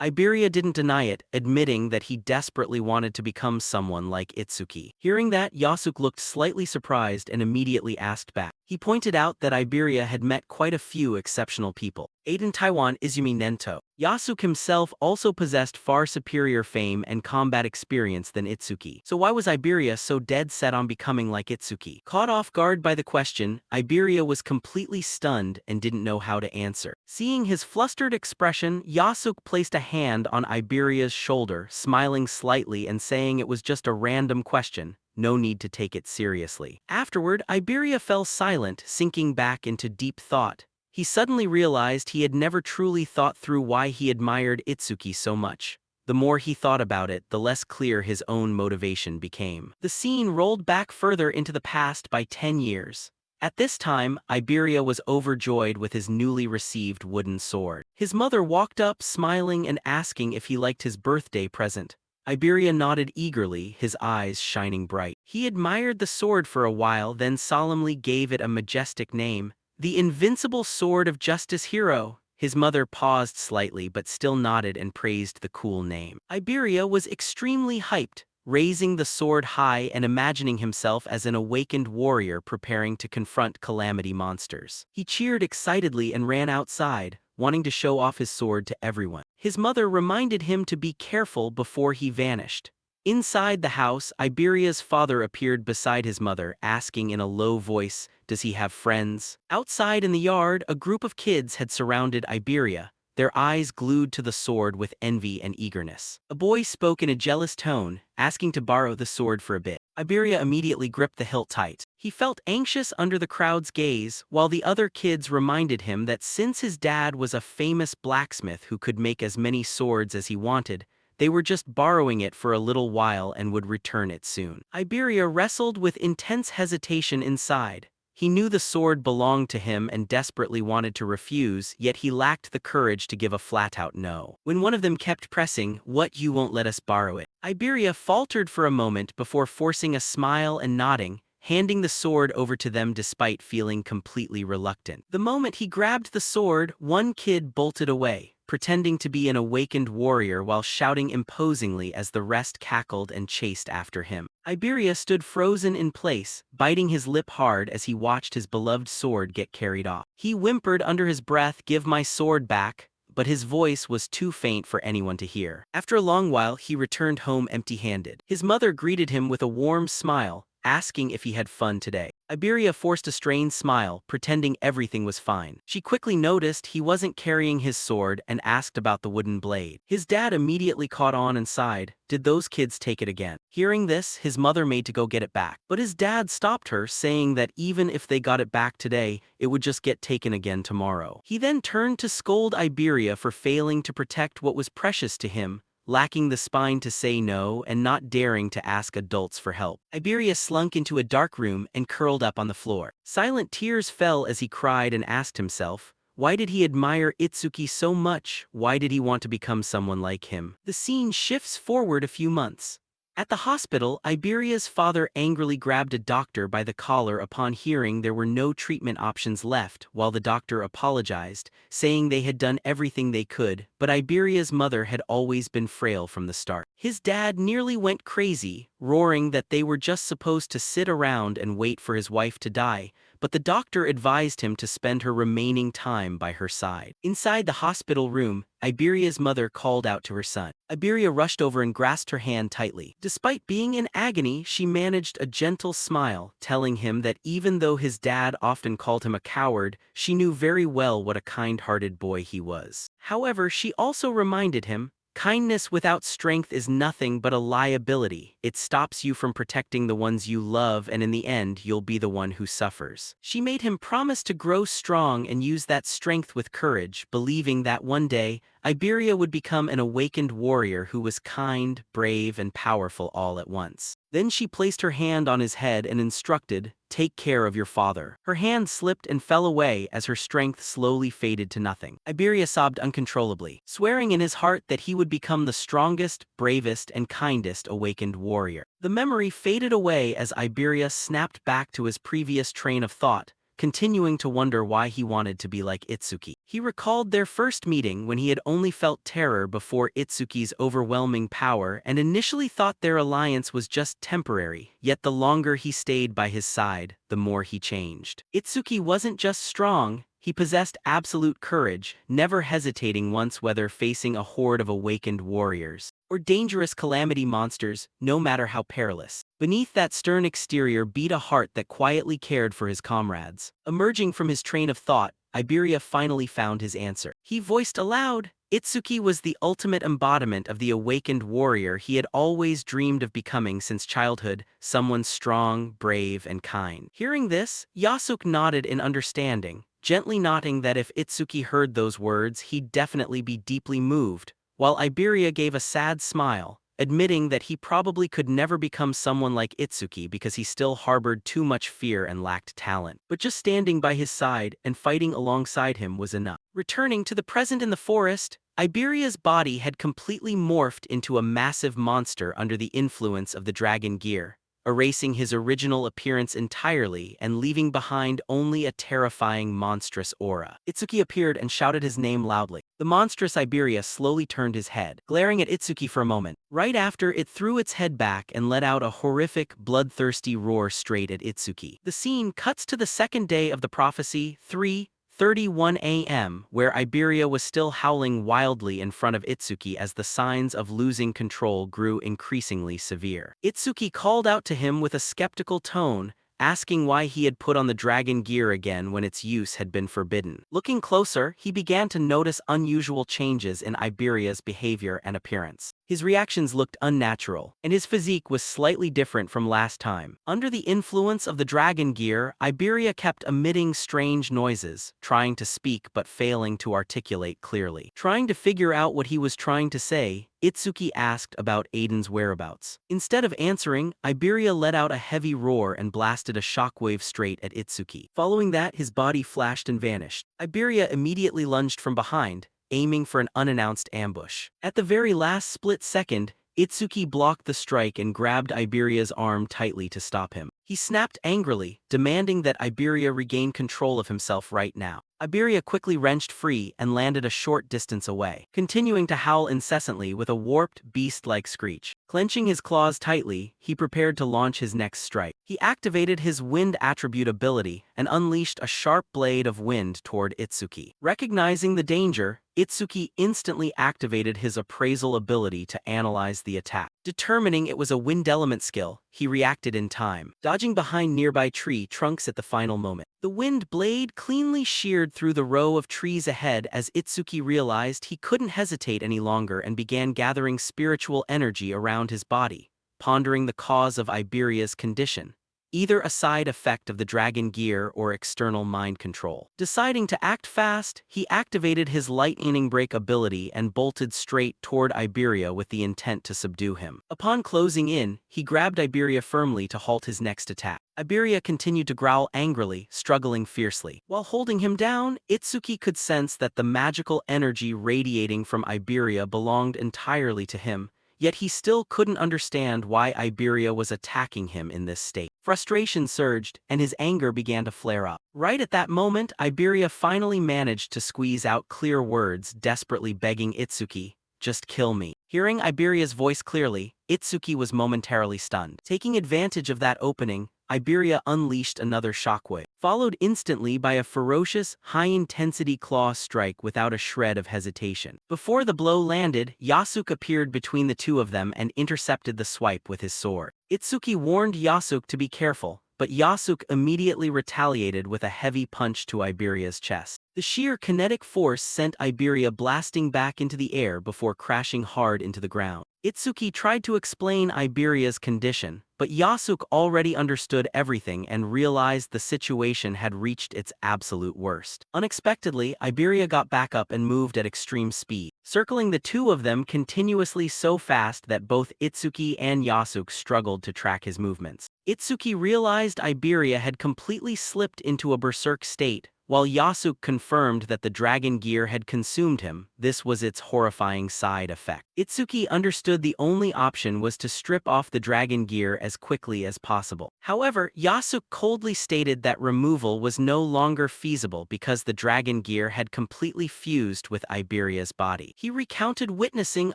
Iberia didn't deny it, admitting that he desperately wanted to become someone like Itsuki. Hearing that, Yasuke looked slightly surprised and immediately asked back. He pointed out that Iberia had met quite a few exceptional people. Aiden Taiwan Izumi Nento. Yasuke himself also possessed far superior fame and combat experience than Itsuki. So why was Iberia so dead set on becoming like Itsuki? Caught off guard by the question, Iberia was completely stunned and didn't know how to answer. Seeing his flustered expression, Yasuke placed a hand on Iberia's shoulder, smiling slightly and saying it was just a random question. No need to take it seriously. Afterward, Iberia fell silent, sinking back into deep thought. He suddenly realized he had never truly thought through why he admired Itsuki so much. The more he thought about it, the less clear his own motivation became. The scene rolled back further into the past by 10 years. At this time, Iberia was overjoyed with his newly received wooden sword. His mother walked up, smiling and asking if he liked his birthday present. Iberia nodded eagerly, his eyes shining bright. He admired the sword for a while, then solemnly gave it a majestic name, the invincible sword of justice hero. His mother paused slightly but still nodded and praised the cool name. Iberia was extremely hyped, raising the sword high and imagining himself as an awakened warrior preparing to confront calamity monsters. He cheered excitedly and ran outside, wanting to show off his sword to everyone. His mother reminded him to be careful before he vanished. Inside the house, Iberia's father appeared beside his mother, asking in a low voice, "Does he have friends?" Outside in the yard, a group of kids had surrounded Iberia, their eyes glued to the sword with envy and eagerness. A boy spoke in a jealous tone, asking to borrow the sword for a bit. Iberia immediately gripped the hilt tight. He felt anxious under the crowd's gaze, while the other kids reminded him that since his dad was a famous blacksmith who could make as many swords as he wanted, they were just borrowing it for a little while and would return it soon. Iberia wrestled with intense hesitation inside. He knew the sword belonged to him and desperately wanted to refuse, yet he lacked the courage to give a flat-out no. When one of them kept pressing, "What, you won't let us borrow it?" Iberia faltered for a moment before forcing a smile and nodding, handing the sword over to them despite feeling completely reluctant. The moment he grabbed the sword, one kid bolted away, pretending to be an awakened warrior while shouting imposingly as the rest cackled and chased after him. Iberia stood frozen in place, biting his lip hard as he watched his beloved sword get carried off. He whimpered under his breath, "Give my sword back," but his voice was too faint for anyone to hear. After a long while, he returned home empty-handed. His mother greeted him with a warm smile, asking if he had fun today. Iberia forced a strained smile, pretending everything was fine. She quickly noticed he wasn't carrying his sword and asked about the wooden blade. His dad immediately caught on and sighed, "Did those kids take it again?" Hearing this, his mother made to go get it back. But his dad stopped her, saying that even if they got it back today, it would just get taken again tomorrow. He then turned to scold Iberia for failing to protect what was precious to him, lacking the spine to say no and not daring to ask adults for help. Iberia slunk into a dark room and curled up on the floor. Silent tears fell as he cried and asked himself, why did he admire Itsuki so much? Why did he want to become someone like him? The scene shifts forward a few months. At the hospital, Iberia's father angrily grabbed a doctor by the collar upon hearing there were no treatment options left, while the doctor apologized, saying they had done everything they could, but Iberia's mother had always been frail from the start. His dad nearly went crazy, roaring that they were just supposed to sit around and wait for his wife to die, but the doctor advised him to spend her remaining time by her side. Inside the hospital room, Iberia's mother called out to her son. Iberia rushed over and grasped her hand tightly. Despite being in agony, she managed a gentle smile, telling him that even though his dad often called him a coward, she knew very well what a kind-hearted boy he was. However, she also reminded him, kindness without strength is nothing but a liability. It stops you from protecting the ones you love, and in the end, you'll be the one who suffers. She made him promise to grow strong and use that strength with courage, believing that one day, Iberia would become an awakened warrior who was kind, brave, and powerful all at once. Then she placed her hand on his head and instructed, "Take care of your father." Her hand slipped and fell away as her strength slowly faded to nothing. Iberia sobbed uncontrollably, swearing in his heart that he would become the strongest, bravest, and kindest awakened warrior. The memory faded away as Iberia snapped back to his previous train of thought, continuing to wonder why he wanted to be like Itsuki. He recalled their first meeting when he had only felt terror before Itsuki's overwhelming power and initially thought their alliance was just temporary, yet the longer he stayed by his side, the more he changed. Itsuki wasn't just strong, he possessed absolute courage, never hesitating once whether facing a horde of awakened warriors or dangerous calamity monsters, no matter how perilous. Beneath that stern exterior beat a heart that quietly cared for his comrades. Emerging from his train of thought, Iberia finally found his answer. He voiced aloud, Itsuki was the ultimate embodiment of the awakened warrior he had always dreamed of becoming since childhood, someone strong, brave, and kind. Hearing this, Yasuke nodded in understanding, gently noting that if Itsuki heard those words, he'd definitely be deeply moved, while Iberia gave a sad smile, admitting that he probably could never become someone like Itsuki because he still harbored too much fear and lacked talent. But just standing by his side and fighting alongside him was enough. Returning to the present in the forest, Iberia's body had completely morphed into a massive monster under the influence of the dragon gear. erasing his original appearance entirely and leaving behind only a terrifying monstrous aura. Itsuki appeared and shouted his name loudly. The monstrous Iberia slowly turned his head, glaring at Itsuki for a moment. Right after, it threw its head back and let out a horrific, bloodthirsty roar straight at Itsuki. The scene cuts to the second day of the prophecy, 3:31 a.m., where Iberia was still howling wildly in front of Itsuki as the signs of losing control grew increasingly severe. Itsuki called out to him with a skeptical tone, asking why he had put on the dragon gear again when its use had been forbidden. Looking closer, he began to notice unusual changes in Iberia's behavior and appearance. His reactions looked unnatural, and his physique was slightly different from last time. Under the influence of the dragon gear, Iberia kept emitting strange noises, trying to speak but failing to articulate clearly. Trying to figure out what he was trying to say, Itsuki asked about Aiden's whereabouts. Instead of answering, Iberia let out a heavy roar and blasted a shockwave straight at Itsuki. Following that, his body flashed and vanished. Iberia immediately lunged from behind, aiming for an unannounced ambush. At the very last split second, Itsuki blocked the strike and grabbed Iberia's arm tightly to stop him. He snapped angrily, demanding that Iberia regain control of himself right now. Iberia quickly wrenched free and landed a short distance away, continuing to howl incessantly with a warped, beast-like screech. Clenching his claws tightly, he prepared to launch his next strike. He activated his wind attribute ability and unleashed a sharp blade of wind toward Itsuki. Recognizing the danger, Itsuki instantly activated his appraisal ability to analyze the attack. Determining it was a wind element skill, he reacted in time, dodging behind nearby tree trunks at the final moment. The wind blade cleanly sheared through the row of trees ahead as Itsuki realized he couldn't hesitate any longer and began gathering spiritual energy around his body, pondering the cause of Iberia's condition, either a side effect of the dragon gear or external mind control. Deciding to act fast, he activated his lightning break ability and bolted straight toward Iberia with the intent to subdue him. Upon closing in, he grabbed Iberia firmly to halt his next attack. Iberia continued to growl angrily, struggling fiercely. While holding him down, Itsuki could sense that the magical energy radiating from Iberia belonged entirely to him, yet he still couldn't understand why Iberia was attacking him in this state. Frustration surged, and his anger began to flare up. Right at that moment, Iberia finally managed to squeeze out clear words, desperately begging Itsuki, "Just kill me." Hearing Iberia's voice clearly, Itsuki was momentarily stunned. Taking advantage of that opening, Iberia unleashed another shockwave, followed instantly by a ferocious, high-intensity claw strike without a shred of hesitation. Before the blow landed, Yasuke appeared between the two of them and intercepted the swipe with his sword. Itsuki warned Yasuke to be careful, but Yasuke immediately retaliated with a heavy punch to Iberia's chest. The sheer kinetic force sent Iberia blasting back into the air before crashing hard into the ground. Itsuki tried to explain Iberia's condition, but Yasuke already understood everything and realized the situation had reached its absolute worst. Unexpectedly, Iberia got back up and moved at extreme speed, circling the two of them continuously so fast that both Itsuki and Yasuke struggled to track his movements. Itsuki realized Iberia had completely slipped into a berserk state, while Yasuke confirmed that the dragon gear had consumed him. This was its horrifying side effect. Itsuki understood the only option was to strip off the dragon gear as quickly as possible. However, Yasuke coldly stated that removal was no longer feasible because the dragon gear had completely fused with Iberia's body. He recounted witnessing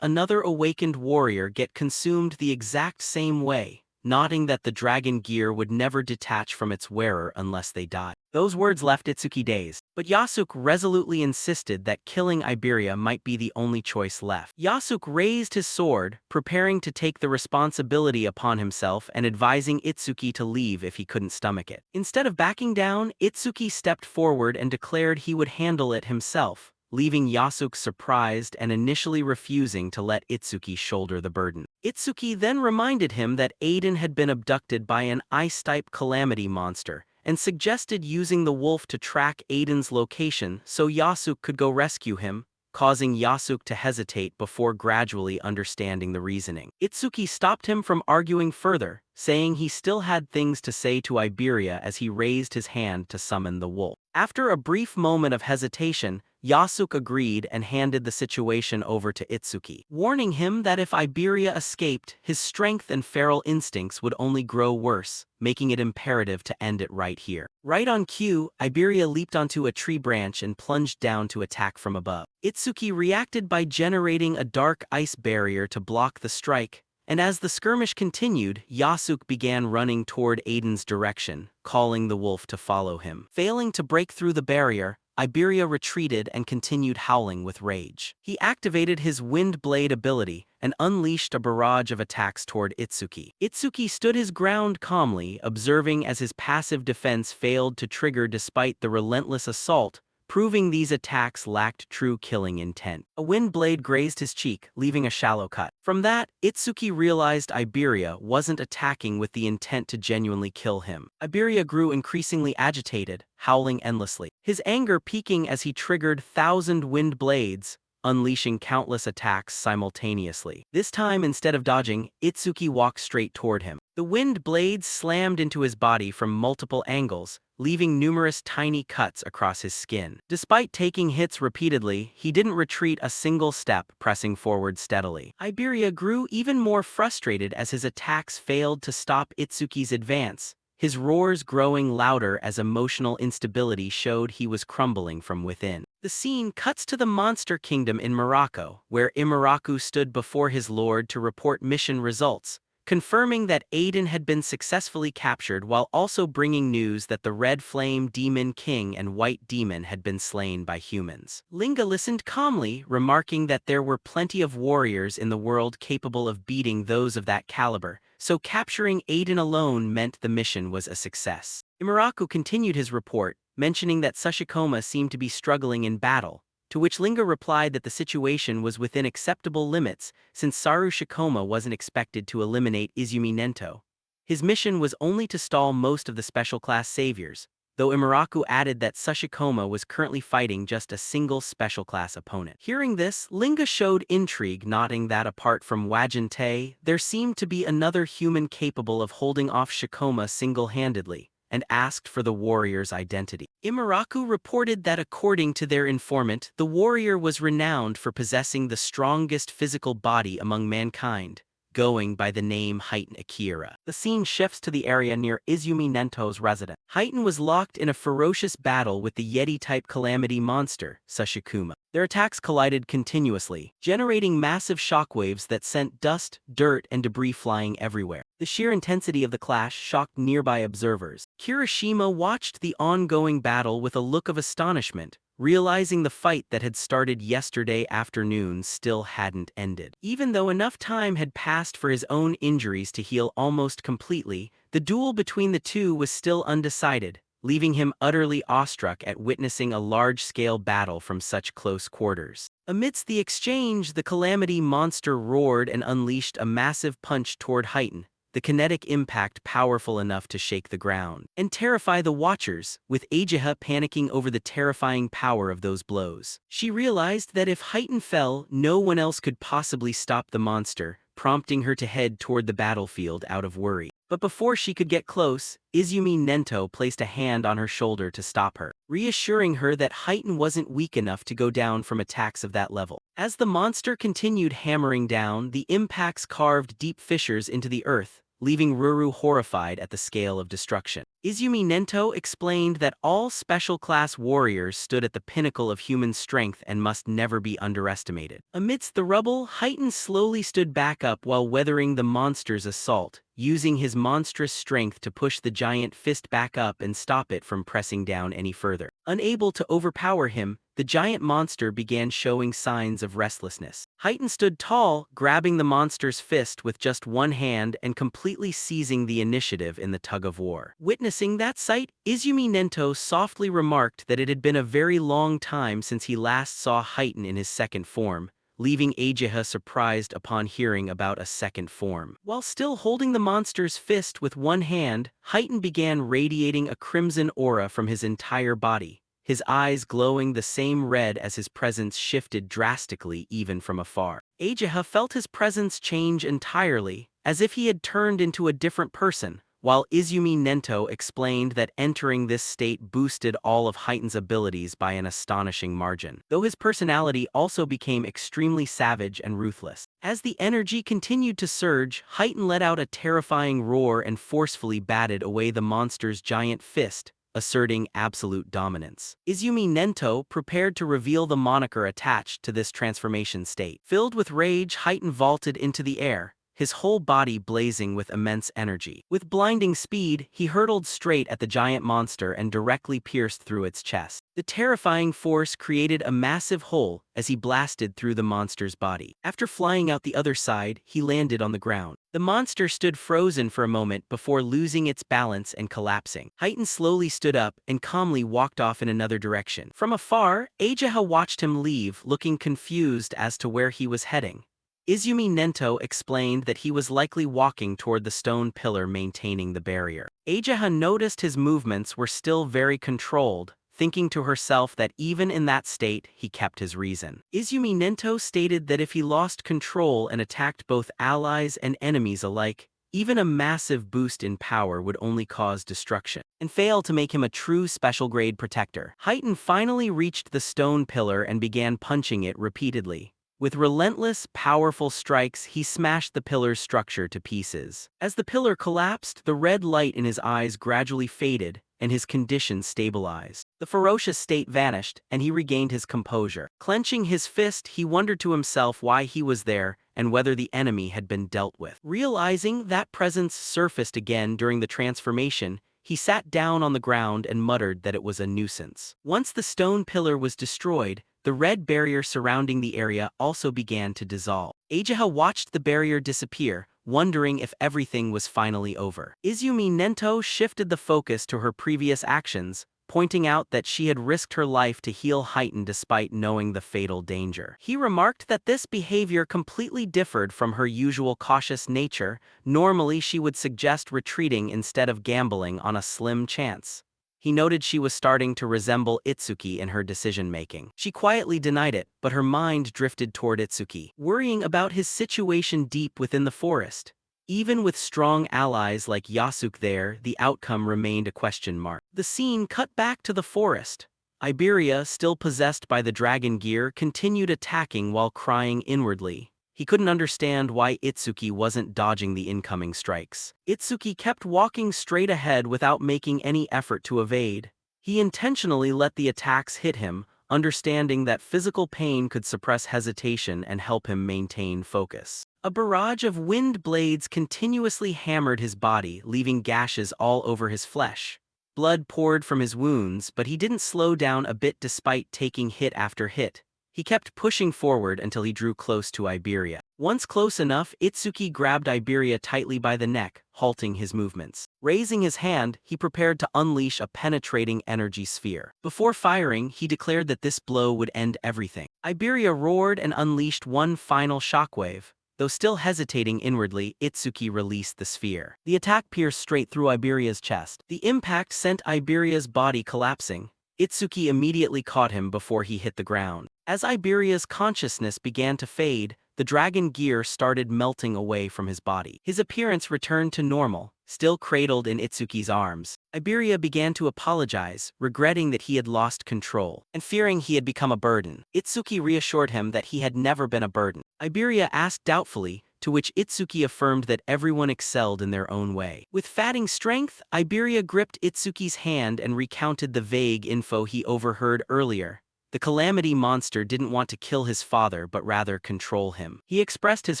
another awakened warrior get consumed the exact same way, noting that the dragon gear would never detach from its wearer unless they died. Those words left Itsuki dazed, but Yasuke resolutely insisted that killing Iberia might be the only choice left. Yasuke raised his sword, preparing to take the responsibility upon himself and advising Itsuki to leave if he couldn't stomach it. Instead of backing down, Itsuki stepped forward and declared he would handle it himself, leaving Yasuke surprised and initially refusing to let Itsuki shoulder the burden. Itsuki then reminded him that Aiden had been abducted by an ice-type calamity monster, and suggested using the wolf to track Aiden's location so Yasuke could go rescue him, causing Yasuke to hesitate before gradually understanding the reasoning. Itsuki stopped him from arguing further, saying he still had things to say to Iberia as he raised his hand to summon the wolf. After a brief moment of hesitation, Yasuke agreed and handed the situation over to Itsuki, warning him that if Iberia escaped, his strength and feral instincts would only grow worse, making it imperative to end it right here. Right on cue, Iberia leaped onto a tree branch and plunged down to attack from above. Itsuki reacted by generating a dark ice barrier to block the strike, and as the skirmish continued, Yasuke began running toward Aiden's direction, calling the wolf to follow him. Failing to break through the barrier, Iberia retreated and continued howling with rage. He activated his Wind Blade ability and unleashed a barrage of attacks toward Itsuki. Itsuki stood his ground calmly, observing as his passive defense failed to trigger despite the relentless assault, proving these attacks lacked true killing intent. A wind blade grazed his cheek, leaving a shallow cut. From that, Itsuki realized Iberia wasn't attacking with the intent to genuinely kill him. Iberia grew increasingly agitated, howling endlessly, his anger peaking as he triggered 1,000 wind blades, unleashing countless attacks simultaneously. This time, instead of dodging, Itsuki walked straight toward him. The wind blades slammed into his body from multiple angles, leaving numerous tiny cuts across his skin. Despite taking hits repeatedly, he didn't retreat a single step, pressing forward steadily. Iberia grew even more frustrated as his attacks failed to stop Itsuki's advance, his roars growing louder as emotional instability showed he was crumbling from within. The scene cuts to the Monster Kingdom in Morocco, where Imaraku stood before his lord to report mission results, confirming that Aiden had been successfully captured while also bringing news that the Red Flame Demon King and White Demon had been slain by humans. Linga listened calmly, remarking that there were plenty of warriors in the world capable of beating those of that caliber, so capturing Aiden alone meant the mission was a success. Imaraku continued his report, mentioning that Sashikoma seemed to be struggling in battle, to which Linga replied that the situation was within acceptable limits since Saru Shikoma wasn't expected to eliminate Izumi Nento. His mission was only to stall most of the special class saviors, though Imaraku added that Sashikoma was currently fighting just a single special class opponent. Hearing this, Linga showed intrigue, noting that apart from Wajin, there seemed to be another human capable of holding off Shikoma single-handedly, and asked for the warrior's identity. Imaraku reported that according to their informant, the warrior was renowned for possessing the strongest physical body among mankind, going by the name Heitan Akira. The scene shifts to the area near Izumi Nento's residence. Heitan was locked in a ferocious battle with the Yeti-type calamity monster, Sashikuma. Their attacks collided continuously, generating massive shockwaves that sent dust, dirt, and debris flying everywhere. The sheer intensity of the clash shocked nearby observers. Kirishima watched the ongoing battle with a look of astonishment, realizing the fight that had started yesterday afternoon still hadn't ended. Even though enough time had passed for his own injuries to heal almost completely, the duel between the two was still undecided, leaving him utterly awestruck at witnessing a large-scale battle from such close quarters. Amidst the exchange, the calamity monster roared and unleashed a massive punch toward Heitan, the kinetic impact powerful enough to shake the ground and terrify the watchers, with Ajiha panicking over the terrifying power of those blows. She realized that if Heitan fell, no one else could possibly stop the monster, prompting her to head toward the battlefield out of worry. But before she could get close, Izumi Nento placed a hand on her shoulder to stop her, reassuring her that Heitan wasn't weak enough to go down from attacks of that level. As the monster continued hammering down, the impacts carved deep fissures into the earth, leaving Ruru horrified at the scale of destruction. Izumi Nento explained that all special-class warriors stood at the pinnacle of human strength and must never be underestimated. Amidst the rubble, Heitan slowly stood back up while weathering the monster's assault, using his monstrous strength to push the giant fist back up and stop it from pressing down any further. Unable to overpower him, the giant monster began showing signs of restlessness. Heitan stood tall, grabbing the monster's fist with just one hand and completely seizing the initiative in the tug-of-war. Witnessing that sight, Izumi Nento softly remarked that it had been a very long time since he last saw Heitan in his second form, leaving Ajiha surprised upon hearing about a second form. While still holding the monster's fist with one hand, Heitan began radiating a crimson aura from his entire body, his eyes glowing the same red as his presence shifted drastically even from afar. Ajiha felt his presence change entirely, as if he had turned into a different person, while Izumi Nento explained that entering this state boosted all of Heighten's abilities by an astonishing margin, though his personality also became extremely savage and ruthless. As the energy continued to surge, Heighten let out a terrifying roar and forcefully batted away the monster's giant fist, asserting absolute dominance. Izumi Nento prepared to reveal the moniker attached to this transformation state. Filled with rage, Heighten vaulted into the air, his whole body blazing with immense energy. With blinding speed, he hurtled straight at the giant monster and directly pierced through its chest. The terrifying force created a massive hole as he blasted through the monster's body. After flying out the other side, he landed on the ground. The monster stood frozen for a moment before losing its balance and collapsing. Heighten slowly stood up and calmly walked off in another direction. From afar, Ageha watched him leave, looking confused as to where he was heading. Izumi Nento explained that he was likely walking toward the stone pillar maintaining the barrier. Ageha noticed his movements were still very controlled, thinking to herself that even in that state he kept his reason. Izumi Nento stated that if he lost control and attacked both allies and enemies alike, even a massive boost in power would only cause destruction, and fail to make him a true special-grade protector. Heighten finally reached the stone pillar and began punching it repeatedly. With relentless, powerful strikes, he smashed the pillar's structure to pieces. As the pillar collapsed, the red light in his eyes gradually faded, and his condition stabilized. The ferocious state vanished, and he regained his composure. Clenching his fist, he wondered to himself why he was there and whether the enemy had been dealt with. Realizing that presence surfaced again during the transformation, he sat down on the ground and muttered that it was a nuisance. Once the stone pillar was destroyed, the red barrier surrounding the area also began to dissolve. Ageha watched the barrier disappear, wondering if everything was finally over. Izumi Nento shifted the focus to her previous actions, pointing out that she had risked her life to heal Heighten despite knowing the fatal danger. He remarked that this behavior completely differed from her usual cautious nature. Normally she would suggest retreating instead of gambling on a slim chance. He noted she was starting to resemble Itsuki in her decision-making. She quietly denied it, but her mind drifted toward Itsuki, worrying about his situation deep within the forest. Even with strong allies like Yasuke there, the outcome remained a question mark. The scene cut back to the forest. Iberia, still possessed by the dragon gear, continued attacking while crying inwardly. He couldn't understand why Itsuki wasn't dodging the incoming strikes. Itsuki kept walking straight ahead without making any effort to evade. He intentionally let the attacks hit him, understanding that physical pain could suppress hesitation and help him maintain focus. A barrage of wind blades continuously hammered his body, leaving gashes all over his flesh. Blood poured from his wounds, but he didn't slow down a bit despite taking hit after hit. He kept pushing forward until he drew close to Iberia. Once close enough, Itsuki grabbed Iberia tightly by the neck, halting his movements. Raising his hand, he prepared to unleash a penetrating energy sphere. Before firing, he declared that this blow would end everything. Iberia roared and unleashed one final shockwave. Though still hesitating inwardly, Itsuki released the sphere. The attack pierced straight through Iberia's chest. The impact sent Iberia's body collapsing. Itsuki immediately caught him before he hit the ground. As Iberia's consciousness began to fade, the dragon gear started melting away from his body. His appearance returned to normal, still cradled in Itsuki's arms. Iberia began to apologize, regretting that he had lost control, and fearing he had become a burden. Itsuki reassured him that he had never been a burden. Iberia asked doubtfully, to which Itsuki affirmed that everyone excelled in their own way. With fatting strength, Iberia gripped Itsuki's hand and recounted the vague info he overheard earlier. The calamity monster didn't want to kill his father but rather control him. He expressed his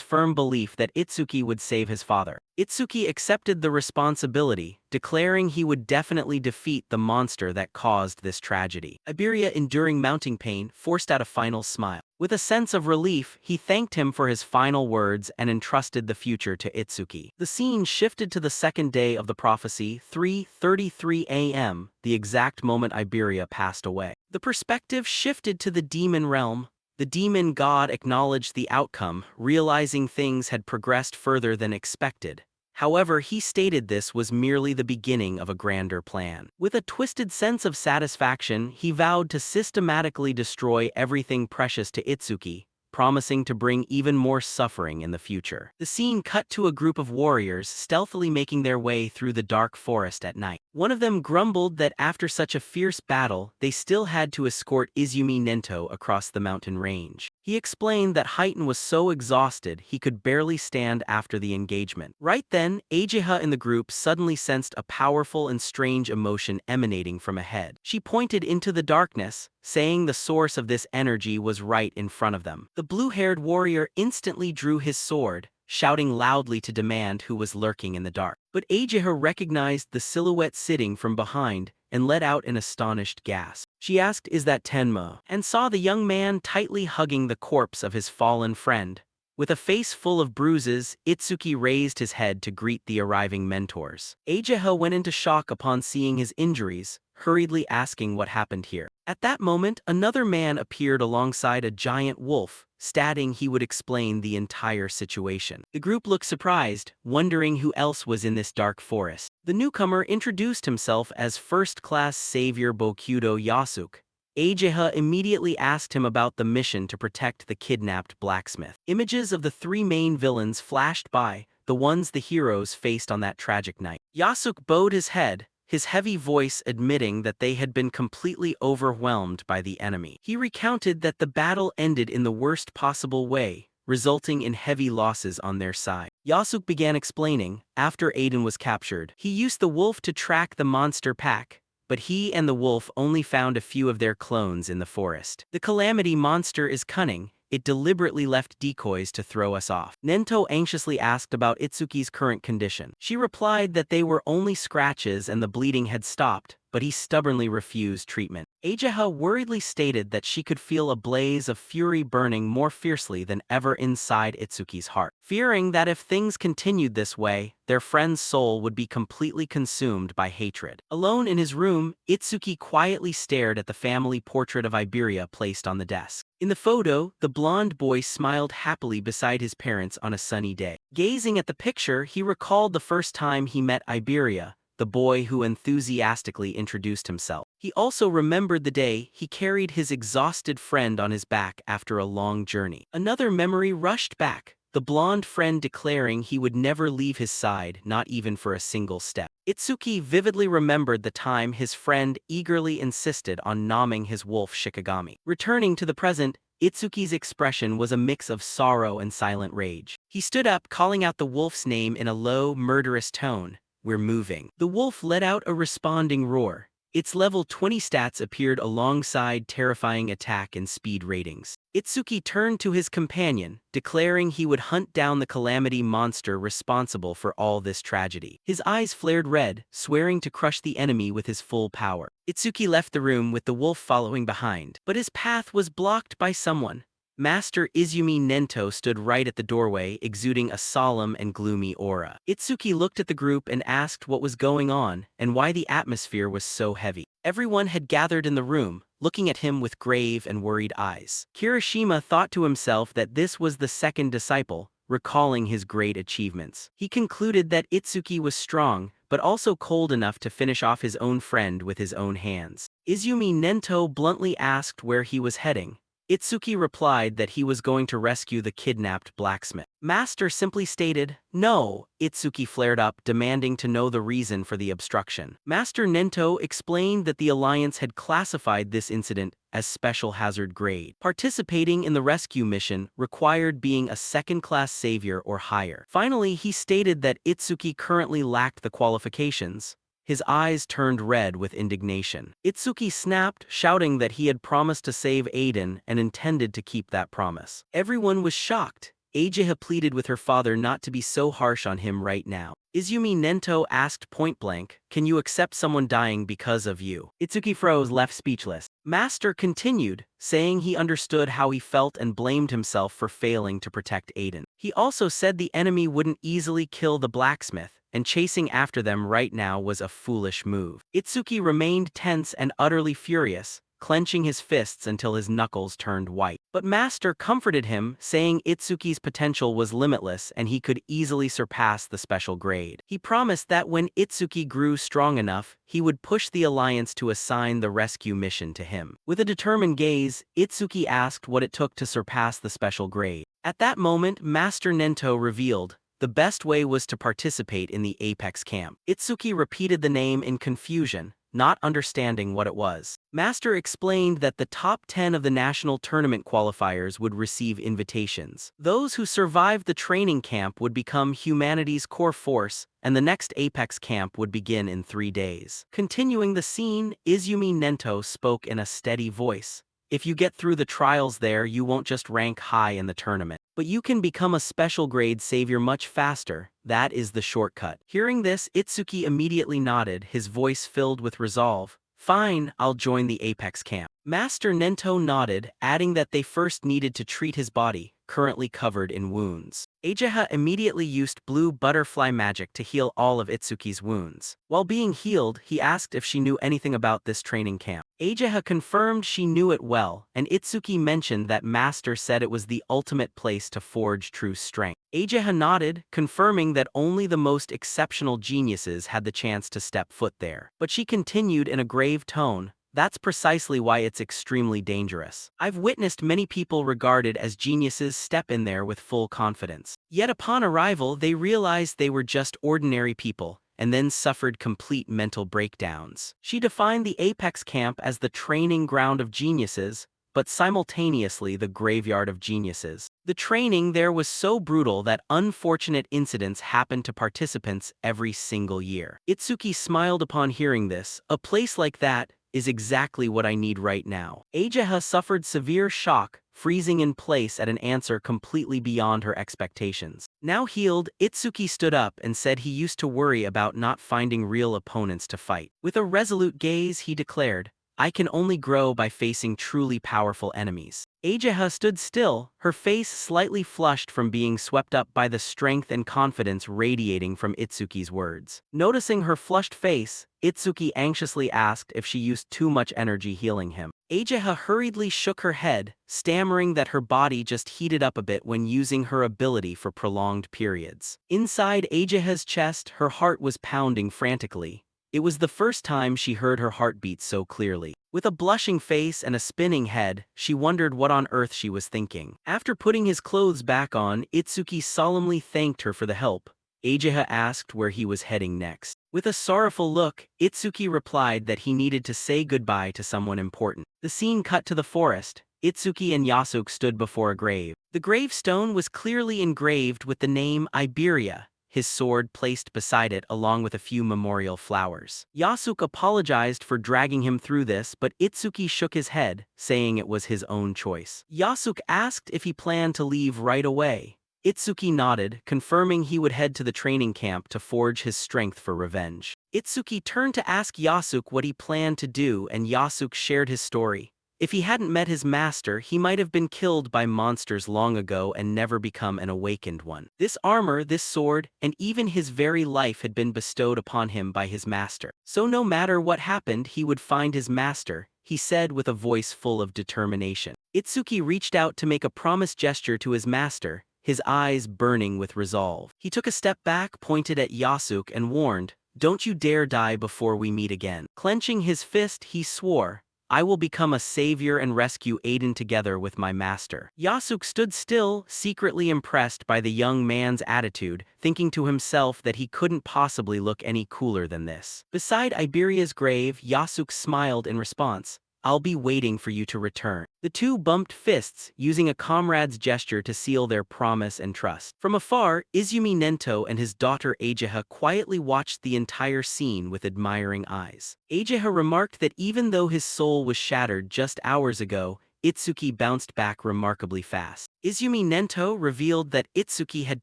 firm belief that Itsuki would save his father. Itsuki accepted the responsibility, declaring he would definitely defeat the monster that caused this tragedy. Iberia, enduring mounting pain, forced out a final smile. With a sense of relief, he thanked him for his final words and entrusted the future to Itsuki. The scene shifted to the second day of the prophecy, 3:33 a.m., the exact moment Iberia passed away. The perspective shifted to the demon realm. The demon god acknowledged the outcome, realizing things had progressed further than expected. However, he stated this was merely the beginning of a grander plan. With a twisted sense of satisfaction, he vowed to systematically destroy everything precious to Itsuki, promising to bring even more suffering in the future. The scene cut to a group of warriors stealthily making their way through the dark forest at night. One of them grumbled that after such a fierce battle, they still had to escort Izumi Nento across the mountain range. He explained that Heitan was so exhausted he could barely stand after the engagement. Right then, Ageha in the group suddenly sensed a powerful and strange emotion emanating from ahead. She pointed into the darkness, saying the source of this energy was right in front of them. The blue-haired warrior instantly drew his sword, shouting loudly to demand who was lurking in the dark. But Ageha recognized the silhouette sitting from behind and let out an astonished gasp. She asked, "Is that Tenma?" and saw the young man tightly hugging the corpse of his fallen friend. With a face full of bruises, Itsuki raised his head to greet the arriving mentors. Ageha went into shock upon seeing his injuries, hurriedly asking what happened here. At that moment, another man appeared alongside a giant wolf, stating he would explain the entire situation. The group looked surprised, wondering who else was in this dark forest. The newcomer introduced himself as first-class savior Bokudo Yasuk. Ageha immediately asked him about the mission to protect the kidnapped blacksmith. Images of the three main villains flashed by, the ones the heroes faced on that tragic night. Yasuk bowed his head, his heavy voice admitting that they had been completely overwhelmed by the enemy. He recounted that the battle ended in the worst possible way, resulting in heavy losses on their side. Yasuk began explaining, after Aiden was captured, he used the wolf to track the monster pack, but he and the wolf only found a few of their clones in the forest. The calamity monster is cunning. It deliberately left decoys to throw us off. Nento anxiously asked about Itsuki's current condition. She replied that they were only scratches and the bleeding had stopped, but he stubbornly refused treatment. Ageha worriedly stated that she could feel a blaze of fury burning more fiercely than ever inside Itsuki's heart. Fearing that if things continued this way, their friend's soul would be completely consumed by hatred. Alone in his room, Itsuki quietly stared at the family portrait of Iberia placed on the desk. In the photo, the blonde boy smiled happily beside his parents on a sunny day. Gazing at the picture, he recalled the first time he met Iberia, the boy who enthusiastically introduced himself. He also remembered the day he carried his exhausted friend on his back after a long journey. Another memory rushed back, the blonde friend declaring he would never leave his side, not even for a single step. Itsuki vividly remembered the time his friend eagerly insisted on naming his wolf Shikigami. Returning to the present, Itsuki's expression was a mix of sorrow and silent rage. He stood up, calling out the wolf's name in a low, murderous tone. "We're moving." The wolf let out a responding roar. Its level 20 stats appeared alongside terrifying attack and speed ratings. Itsuki turned to his companion, declaring he would hunt down the calamity monster responsible for all this tragedy. His eyes flared red, swearing to crush the enemy with his full power. Itsuki left the room with the wolf following behind, but his path was blocked by someone. Master Izumi Nento stood right at the doorway, exuding a solemn and gloomy aura. Itsuki looked at the group and asked what was going on and why the atmosphere was so heavy. Everyone had gathered in the room, looking at him with grave and worried eyes. Kirishima thought to himself that this was the second disciple, recalling his great achievements. He concluded that Itsuki was strong, but also cold enough to finish off his own friend with his own hands. Izumi Nento bluntly asked where he was heading. Itsuki replied that he was going to rescue the kidnapped blacksmith. Master simply stated, "No." Itsuki flared up, demanding to know the reason for the obstruction. Master Nento explained that the Alliance had classified this incident as special hazard grade. Participating in the rescue mission required being a second-class savior or higher. Finally, he stated that Itsuki currently lacked the qualifications. His eyes turned red with indignation. Itsuki snapped, shouting that he had promised to save Aiden and intended to keep that promise. Everyone was shocked. Ageha pleaded with her father not to be so harsh on him right now. Izumi Nento asked point-blank, "Can you accept someone dying because of you?" Itsuki froze, left speechless. Master continued, saying he understood how he felt and blamed himself for failing to protect Aiden. He also said the enemy wouldn't easily kill the blacksmith, and chasing after them right now was a foolish move. Itsuki remained tense and utterly furious, clenching his fists until his knuckles turned white. But Master comforted him, saying Itsuki's potential was limitless and he could easily surpass the special grade. He promised that when Itsuki grew strong enough, he would push the Alliance to assign the rescue mission to him. With a determined gaze, Itsuki asked what it took to surpass the special grade. At that moment, Master Nento revealed, the best way was to participate in the Apex camp. Itsuki repeated the name in confusion, not understanding what it was. Master explained that the top 10 of the national tournament qualifiers would receive invitations. Those who survived the training camp would become humanity's core force, and the next Apex camp would begin in 3 days. Continuing the scene, Izumi Nento spoke in a steady voice. If you get through the trials there, you won't just rank high in the tournament, but you can become a special grade savior much faster. That is the shortcut. Hearing this, Itsuki immediately nodded, his voice filled with resolve. Fine, I'll join the Apex camp. Master Nento nodded, adding that they first needed to treat his body, currently covered in wounds. Ageha immediately used blue butterfly magic to heal all of Itsuki's wounds. While being healed, he asked if she knew anything about this training camp. Ageha confirmed she knew it well, and Itsuki mentioned that Master said it was the ultimate place to forge true strength. Ageha nodded, confirming that only the most exceptional geniuses had the chance to step foot there. But she continued in a grave tone, that's precisely why it's extremely dangerous. I've witnessed many people regarded as geniuses step in there with full confidence. Yet upon arrival, they realized they were just ordinary people, and then suffered complete mental breakdowns. She defined the Apex camp as the training ground of geniuses, but simultaneously the graveyard of geniuses. The training there was so brutal that unfortunate incidents happened to participants every single year. Itsuki smiled upon hearing this. A place like that is exactly what I need right now. Ageha suffered severe shock, freezing in place at an answer completely beyond her expectations. Now healed, Itsuki stood up and said he used to worry about not finding real opponents to fight. With a resolute gaze, he declared, I can only grow by facing truly powerful enemies. Ageha stood still, her face slightly flushed from being swept up by the strength and confidence radiating from Itsuki's words. Noticing her flushed face, Itsuki anxiously asked if she used too much energy healing him. Ageha hurriedly shook her head, stammering that her body just heated up a bit when using her ability for prolonged periods. Inside Ageha's chest, her heart was pounding frantically. It was the first time she heard her heartbeat so clearly. With a blushing face and a spinning head, she wondered what on earth she was thinking. After putting his clothes back on, Itsuki solemnly thanked her for the help. Ageha asked where he was heading next. With a sorrowful look, Itsuki replied that he needed to say goodbye to someone important. The scene cut to the forest. Itsuki and Yasuke stood before a grave. The gravestone was clearly engraved with the name Iberia, his sword placed beside it along with a few memorial flowers. Yasuke apologized for dragging him through this, but Itsuki shook his head, saying it was his own choice. Yasuke asked if he planned to leave right away. Itsuki nodded, confirming he would head to the training camp to forge his strength for revenge. Itsuki turned to ask Yasuke what he planned to do, and Yasuke shared his story. If he hadn't met his master, he might have been killed by monsters long ago and never become an awakened one. This armor, this sword, and even his very life had been bestowed upon him by his master. So no matter what happened, he would find his master, he said with a voice full of determination. Itsuki reached out to make a promise gesture to his master, his eyes burning with resolve. He took a step back, pointed at Yasuke, and warned, "Don't you dare die before we meet again." Clenching his fist, he swore, I will become a savior and rescue Aiden together with my master. Yasuke stood still, secretly impressed by the young man's attitude, thinking to himself that he couldn't possibly look any cooler than this. Beside Iberia's grave, Yasuke smiled in response. I'll be waiting for you to return. The two bumped fists, using a comrade's gesture to seal their promise and trust. From afar, Izumi Nento and his daughter Ageha quietly watched the entire scene with admiring eyes. Ageha remarked that even though his soul was shattered just hours ago, Itsuki bounced back remarkably fast. Izumi Nento revealed that Itsuki had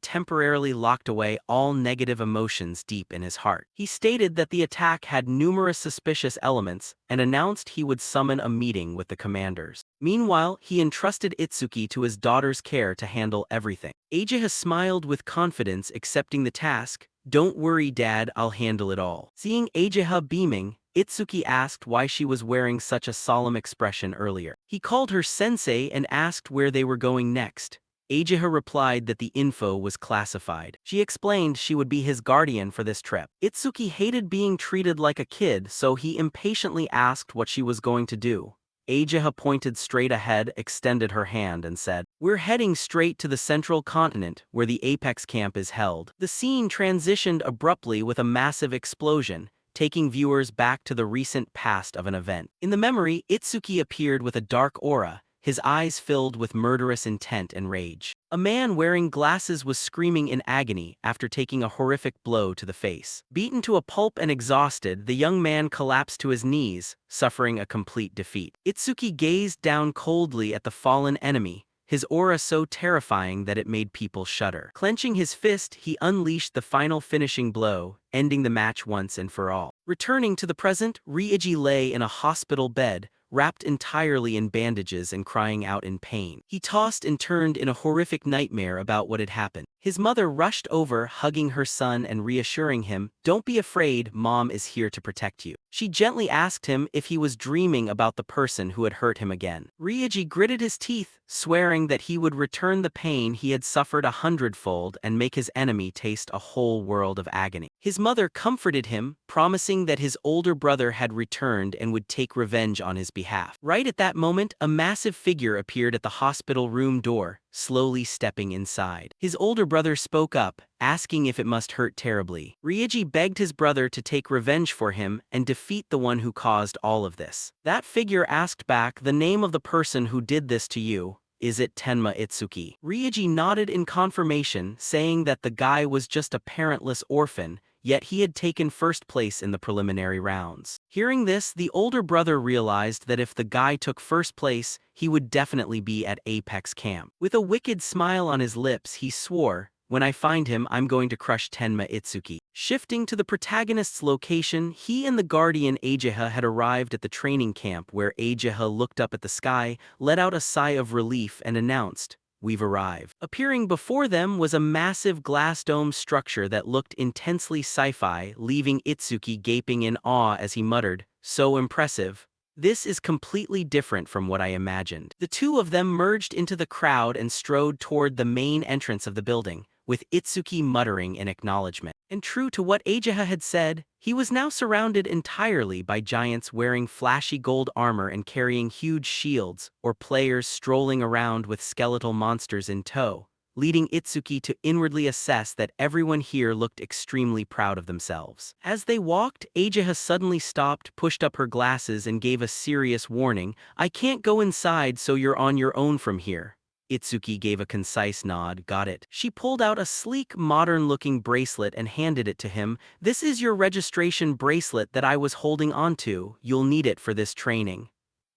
temporarily locked away all negative emotions deep in his heart. He stated that the attack had numerous suspicious elements and announced he would summon a meeting with the commanders. Meanwhile, he entrusted Itsuki to his daughter's care to handle everything. Ageha smiled with confidence, accepting the task. Don't worry, Dad, I'll handle it all. Seeing Ageha beaming, Itsuki asked why she was wearing such a solemn expression earlier. He called her sensei and asked where they were going next. Ageha replied that the info was classified. She explained she would be his guardian for this trip. Itsuki hated being treated like a kid, so he impatiently asked what she was going to do. Ageha pointed straight ahead, extended her hand, and said, "We're heading straight to the central continent, where the Apex camp is held." The scene transitioned abruptly with a massive explosion, taking viewers back to the recent past of an event. In the memory, Itsuki appeared with a dark aura, his eyes filled with murderous intent and rage. A man wearing glasses was screaming in agony after taking a horrific blow to the face. Beaten to a pulp and exhausted, the young man collapsed to his knees, suffering a complete defeat. Itsuki gazed down coldly at the fallen enemy, his aura so terrifying that it made people shudder. Clenching his fist, he unleashed the final finishing blow, ending the match once and for all. Returning to the present, Ryuji lay in a hospital bed, wrapped entirely in bandages and crying out in pain. He tossed and turned in a horrific nightmare about what had happened. His mother rushed over, hugging her son and reassuring him, "Don't be afraid, Mom is here to protect you." She gently asked him if he was dreaming about the person who had hurt him again. Ryuji gritted his teeth, swearing that he would return the pain he had suffered 100-fold and make his enemy taste a whole world of agony. His mother comforted him, promising that his older brother had returned and would take revenge on his behalf. Right at that moment, a massive figure appeared at the hospital room door, slowly stepping inside. His older brother spoke up, asking if it must hurt terribly. Ryuji begged his brother to take revenge for him and defeat the one who caused all of this. That figure asked back, "The name of the person who did this to you, is it Tenma Itsuki?" Ryuji nodded in confirmation, saying that the guy was just a parentless orphan, yet he had taken first place in the preliminary rounds. Hearing this, the older brother realized that if the guy took first place, he would definitely be at Apex camp. With a wicked smile on his lips, he swore, "When I find him, I'm going to crush Tenma Itsuki." Shifting to the protagonist's location, he and the guardian Ageha had arrived at the training camp, where Ageha looked up at the sky, let out a sigh of relief and announced, "We've arrived." Appearing before them was a massive glass dome structure that looked intensely sci-fi, leaving Itsuki gaping in awe as he muttered, "So impressive. This is completely different from what I imagined." The two of them merged into the crowd and strode toward the main entrance of the building, with Itsuki muttering in acknowledgement. And true to what Ageha had said, he was now surrounded entirely by giants wearing flashy gold armor and carrying huge shields, or players strolling around with skeletal monsters in tow, leading Itsuki to inwardly assess that everyone here looked extremely proud of themselves. As they walked, Ageha suddenly stopped, pushed up her glasses, and gave a serious warning, "I can't go inside, so you're on your own from here." Itsuki gave a concise nod, "Got it." She pulled out a sleek, modern-looking bracelet and handed it to him. "This is your registration bracelet that I was holding onto. You'll need it for this training."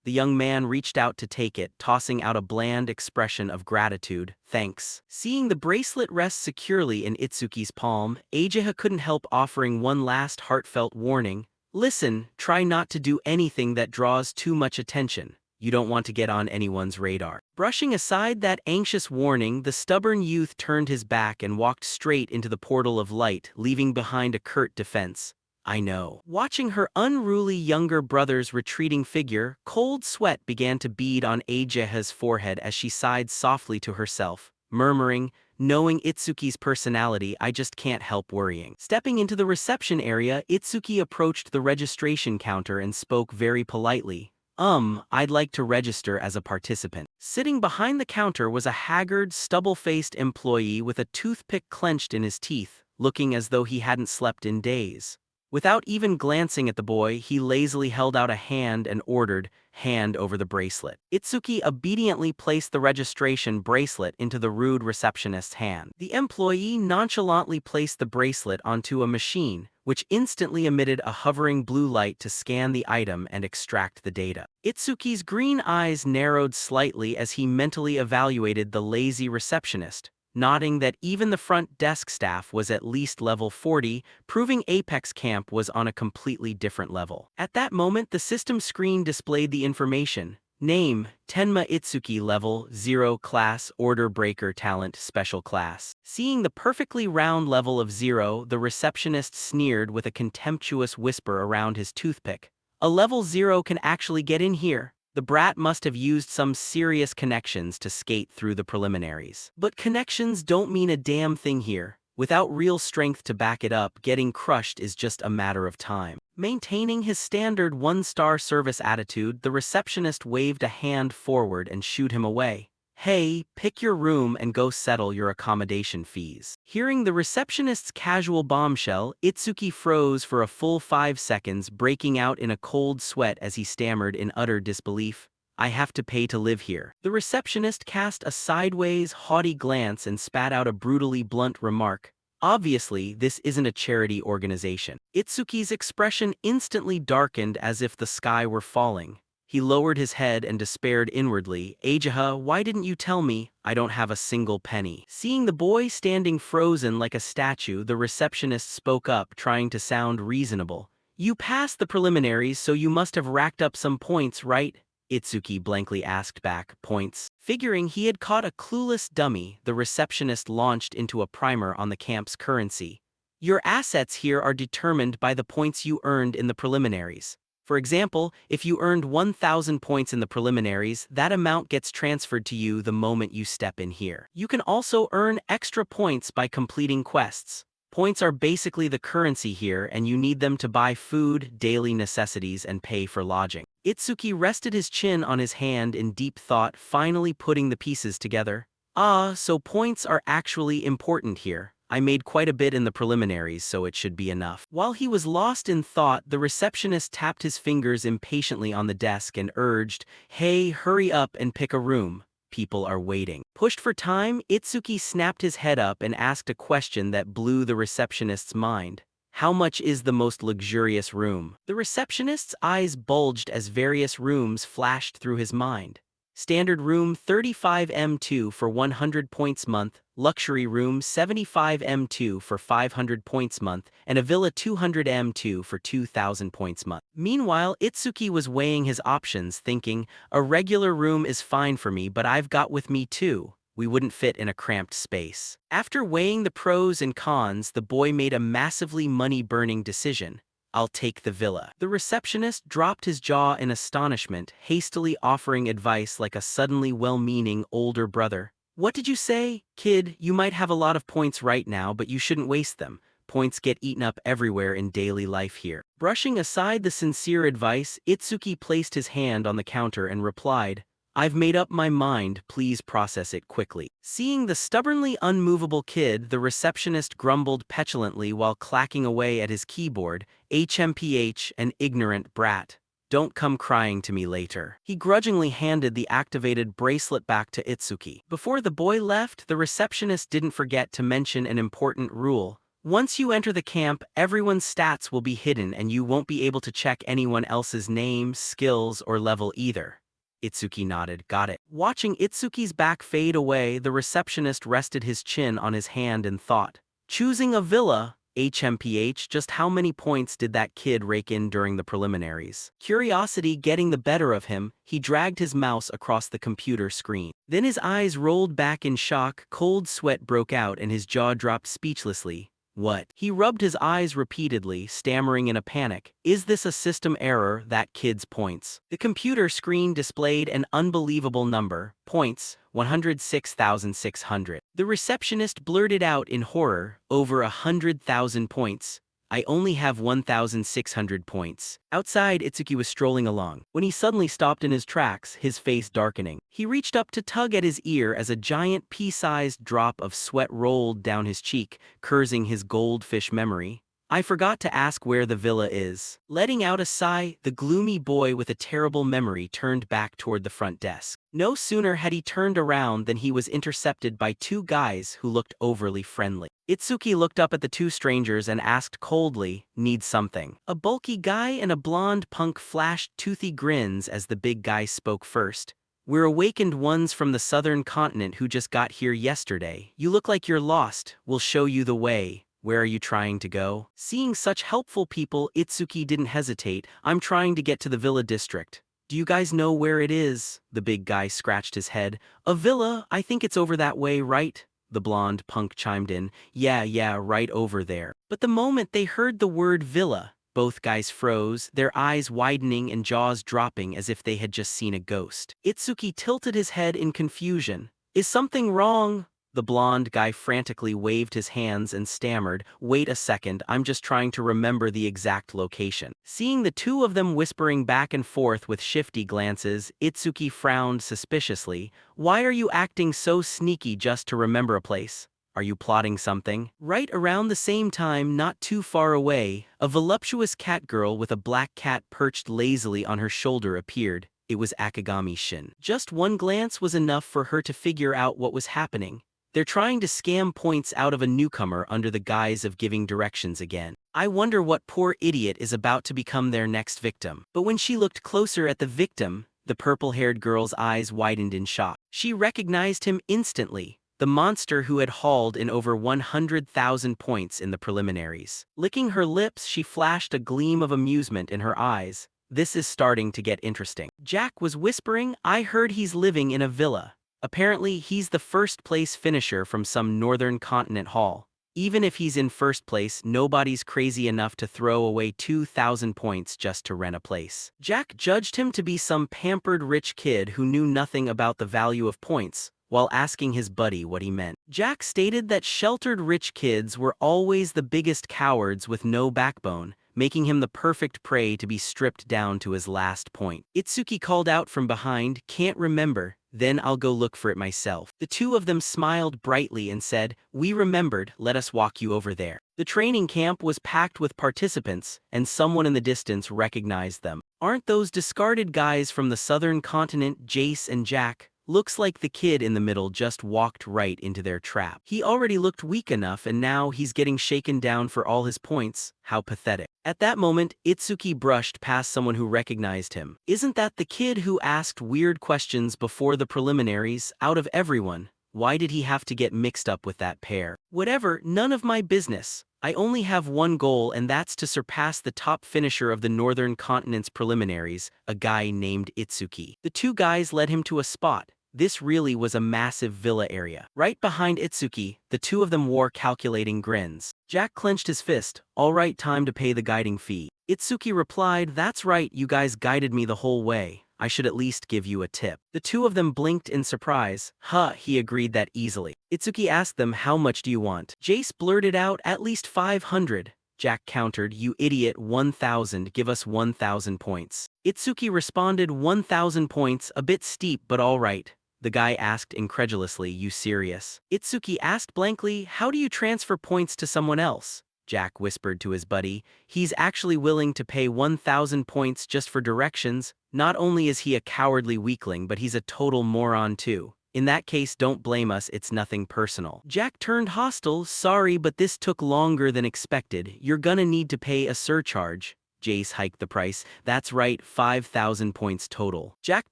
The young man reached out to take it, tossing out a bland expression of gratitude. "Thanks." Seeing the bracelet rest securely in Itsuki's palm, Ageha couldn't help offering one last heartfelt warning. "Listen, try not to do anything that draws too much attention. You don't want to get on anyone's radar." Brushing aside that anxious warning, the stubborn youth turned his back and walked straight into the portal of light, leaving behind a curt defense. "I know." Watching her unruly younger brother's retreating figure, cold sweat began to bead on Ageha's forehead as she sighed softly to herself, murmuring, "Knowing Itsuki's personality, I just can't help worrying." Stepping into the reception area, Itsuki approached the registration counter and spoke very politely. I'd like to register as a participant." Sitting behind the counter was a haggard, stubble-faced employee with a toothpick clenched in his teeth, looking as though he hadn't slept in days. Without even glancing at the boy, he lazily held out a hand and ordered, "Hand over the bracelet." Itsuki obediently placed the registration bracelet into the rude receptionist's hand. The employee nonchalantly placed the bracelet onto a machine, which instantly emitted a hovering blue light to scan the item and extract the data. Itsuki's green eyes narrowed slightly as he mentally evaluated the lazy receptionist, nodding that even the front desk staff was at least level 40, proving Apex Camp was on a completely different level. At that moment, the system screen displayed the information, Name, Tenma Itsuki Level 0 Class Order Breaker Talent Special Class. Seeing the perfectly round level of 0, the receptionist sneered with a contemptuous whisper around his toothpick. A level 0 can actually get in here. The brat must have used some serious connections to skate through the preliminaries. But connections don't mean a damn thing here. Without real strength to back it up, getting crushed is just a matter of time. Maintaining his standard one-star service attitude, the receptionist waved a hand forward and shooed him away. Hey, pick your room and go settle your accommodation fees. Hearing the receptionist's casual bombshell, Itsuki froze for a full 5 seconds, breaking out in a cold sweat as he stammered in utter disbelief. I have to pay to live here. The receptionist cast a sideways, haughty glance and spat out a brutally blunt remark. Obviously, this isn't a charity organization. Itsuki's expression instantly darkened as if the sky were falling. He lowered his head and despaired inwardly. Ajaha, why didn't you tell me? I don't have a single penny. Seeing the boy standing frozen like a statue, the receptionist spoke up, trying to sound reasonable. You passed the preliminaries, so you must have racked up some points, right? Itsuki blankly asked back. Points? Figuring he had caught a clueless dummy, the receptionist launched into a primer on the camp's currency. Your assets here are determined by the points you earned in the preliminaries. For example, if you earned 1,000 points in the preliminaries, that amount gets transferred to you the moment you step in here. You can also earn extra points by completing quests. Points are basically the currency here, and you need them to buy food, daily necessities, and pay for lodging. Itsuki rested his chin on his hand in deep thought, finally putting the pieces together. Ah, so points are actually important here. I made quite a bit in the preliminaries, so it should be enough. While he was lost in thought, the receptionist tapped his fingers impatiently on the desk and urged, Hey, hurry up and pick a room. People are waiting. Pushed for time, Itsuki snapped his head up and asked a question that blew the receptionist's mind. How much is the most luxurious room? The receptionist's eyes bulged as various rooms flashed through his mind. Standard room 35M2 for 100 points month, luxury room 75M2 for 500 points month, and a villa 200M2 for 2,000 points month. Meanwhile, Itsuki was weighing his options, thinking, a regular room is fine for me, but I've got with me too. We wouldn't fit in a cramped space. After weighing the pros and cons, the boy made a massively money-burning decision. I'll take the villa. The receptionist dropped his jaw in astonishment, hastily offering advice like a suddenly well-meaning older brother. What did you say? Kid, you might have a lot of points right now, but you shouldn't waste them. Points get eaten up everywhere in daily life here. Brushing aside the sincere advice, Itsuki placed his hand on the counter and replied, I've made up my mind, please process it quickly. Seeing the stubbornly unmovable kid, the receptionist grumbled petulantly while clacking away at his keyboard, HMPH, an ignorant brat. Don't come crying to me later. He grudgingly handed the activated bracelet back to Itsuki. Before the boy left, the receptionist didn't forget to mention an important rule. Once you enter the camp, everyone's stats will be hidden and you won't be able to check anyone else's name, skills, or level either. Itsuki nodded. Got it. Watching Itsuki's back fade away, the receptionist rested his chin on his hand and thought. Choosing a villa, HMPH, just how many points did that kid rake in during the preliminaries? Curiosity getting the better of him, he dragged his mouse across the computer screen. Then his eyes rolled back in shock, cold sweat broke out and his jaw dropped speechlessly. What? He rubbed his eyes repeatedly, stammering in a panic. Is this a system error? That kid's points. The computer screen displayed an unbelievable number. Points, 106,600. The receptionist blurted out in horror, over 100,000 points. I only have 1,600 points. Outside, Itsuki was strolling along, when he suddenly stopped in his tracks, his face darkening. He reached up to tug at his ear as a giant pea-sized drop of sweat rolled down his cheek, cursing his goldfish memory. I forgot to ask where the villa is. Letting out a sigh, the gloomy boy with a terrible memory turned back toward the front desk. No sooner had he turned around than he was intercepted by two guys who looked overly friendly. Itsuki looked up at the two strangers and asked coldly, need something? A bulky guy and a blonde punk flashed toothy grins as the big guy spoke first. We're awakened ones from the southern continent who just got here yesterday. You look like you're lost. We'll show you the way. Where are you trying to go? Seeing such helpful people, Itsuki didn't hesitate. I'm trying to get to the villa district. Do you guys know where it is? The big guy scratched his head. A villa, I think it's over that way, right? The blonde punk chimed in. Yeah, right over there. But the moment they heard the word villa, both guys froze, their eyes widening and jaws dropping as if they had just seen a ghost. Itsuki tilted his head in confusion. Is something wrong? The blonde guy frantically waved his hands and stammered, "Wait a second, I'm just trying to remember the exact location." Seeing the two of them whispering back and forth with shifty glances, Itsuki frowned suspiciously. "Why are you acting so sneaky just to remember a place? Are you plotting something?" Right around the same time, not too far away, a voluptuous cat girl with a black cat perched lazily on her shoulder appeared. It was Akagami Shin. Just one glance was enough for her to figure out what was happening. They're trying to scam points out of a newcomer under the guise of giving directions again. I wonder what poor idiot is about to become their next victim. But when she looked closer at the victim, the purple-haired girl's eyes widened in shock. She recognized him instantly, the monster who had hauled in over 100,000 points in the preliminaries. Licking her lips, she flashed a gleam of amusement in her eyes. This is starting to get interesting. Jack was whispering, "I heard he's living in a villa. Apparently, he's the first-place finisher from some northern continent haul. Even if he's in first place, nobody's crazy enough to throw away 2,000 points just to rent a place." Jack judged him to be some pampered rich kid who knew nothing about the value of points, while asking his buddy what he meant. Jack stated that sheltered rich kids were always the biggest cowards with no backbone, making him the perfect prey to be stripped down to his last point. Itsuki called out from behind, "Can't remember. Then I'll go look for it myself." The two of them smiled brightly and said, "We remembered, let us walk you over there." The training camp was packed with participants, and someone in the distance recognized them. "Aren't those discarded guys from the southern continent, Jace and Jack? Looks like the kid in the middle just walked right into their trap. He already looked weak enough and now he's getting shaken down for all his points. How pathetic." At that moment, Itsuki brushed past someone who recognized him. "Isn't that the kid who asked weird questions before the preliminaries? Out of everyone, why did he have to get mixed up with that pair? Whatever, none of my business. I only have one goal, and that's to surpass the top finisher of the Northern Continent's preliminaries, a guy named Itsuki." The two guys led him to a spot. This really was a massive villa area. Right behind Itsuki, the two of them wore calculating grins. Jack clenched his fist. "All right, time to pay the guiding fee." Itsuki replied, "That's right, you guys guided me the whole way. I should at least give you a tip." The two of them blinked in surprise. "Huh," he agreed that easily. Itsuki asked them, "How much do you want?" Jace blurted out, "At least 500. Jack countered, "You idiot, 1,000, give us 1,000 points." Itsuki responded, 1,000 points, a bit steep but all right. The guy asked incredulously, "You serious?" Itsuki asked blankly, "How do you transfer points to someone else?" Jack whispered to his buddy, "He's actually willing to pay 1,000 points just for directions. Not only is he a cowardly weakling, but he's a total moron too. In that case, don't blame us, it's nothing personal." Jack turned hostile, "Sorry, but this took longer than expected. You're gonna need to pay a surcharge." Jace hiked the price. "That's right, 5,000 points total." Jack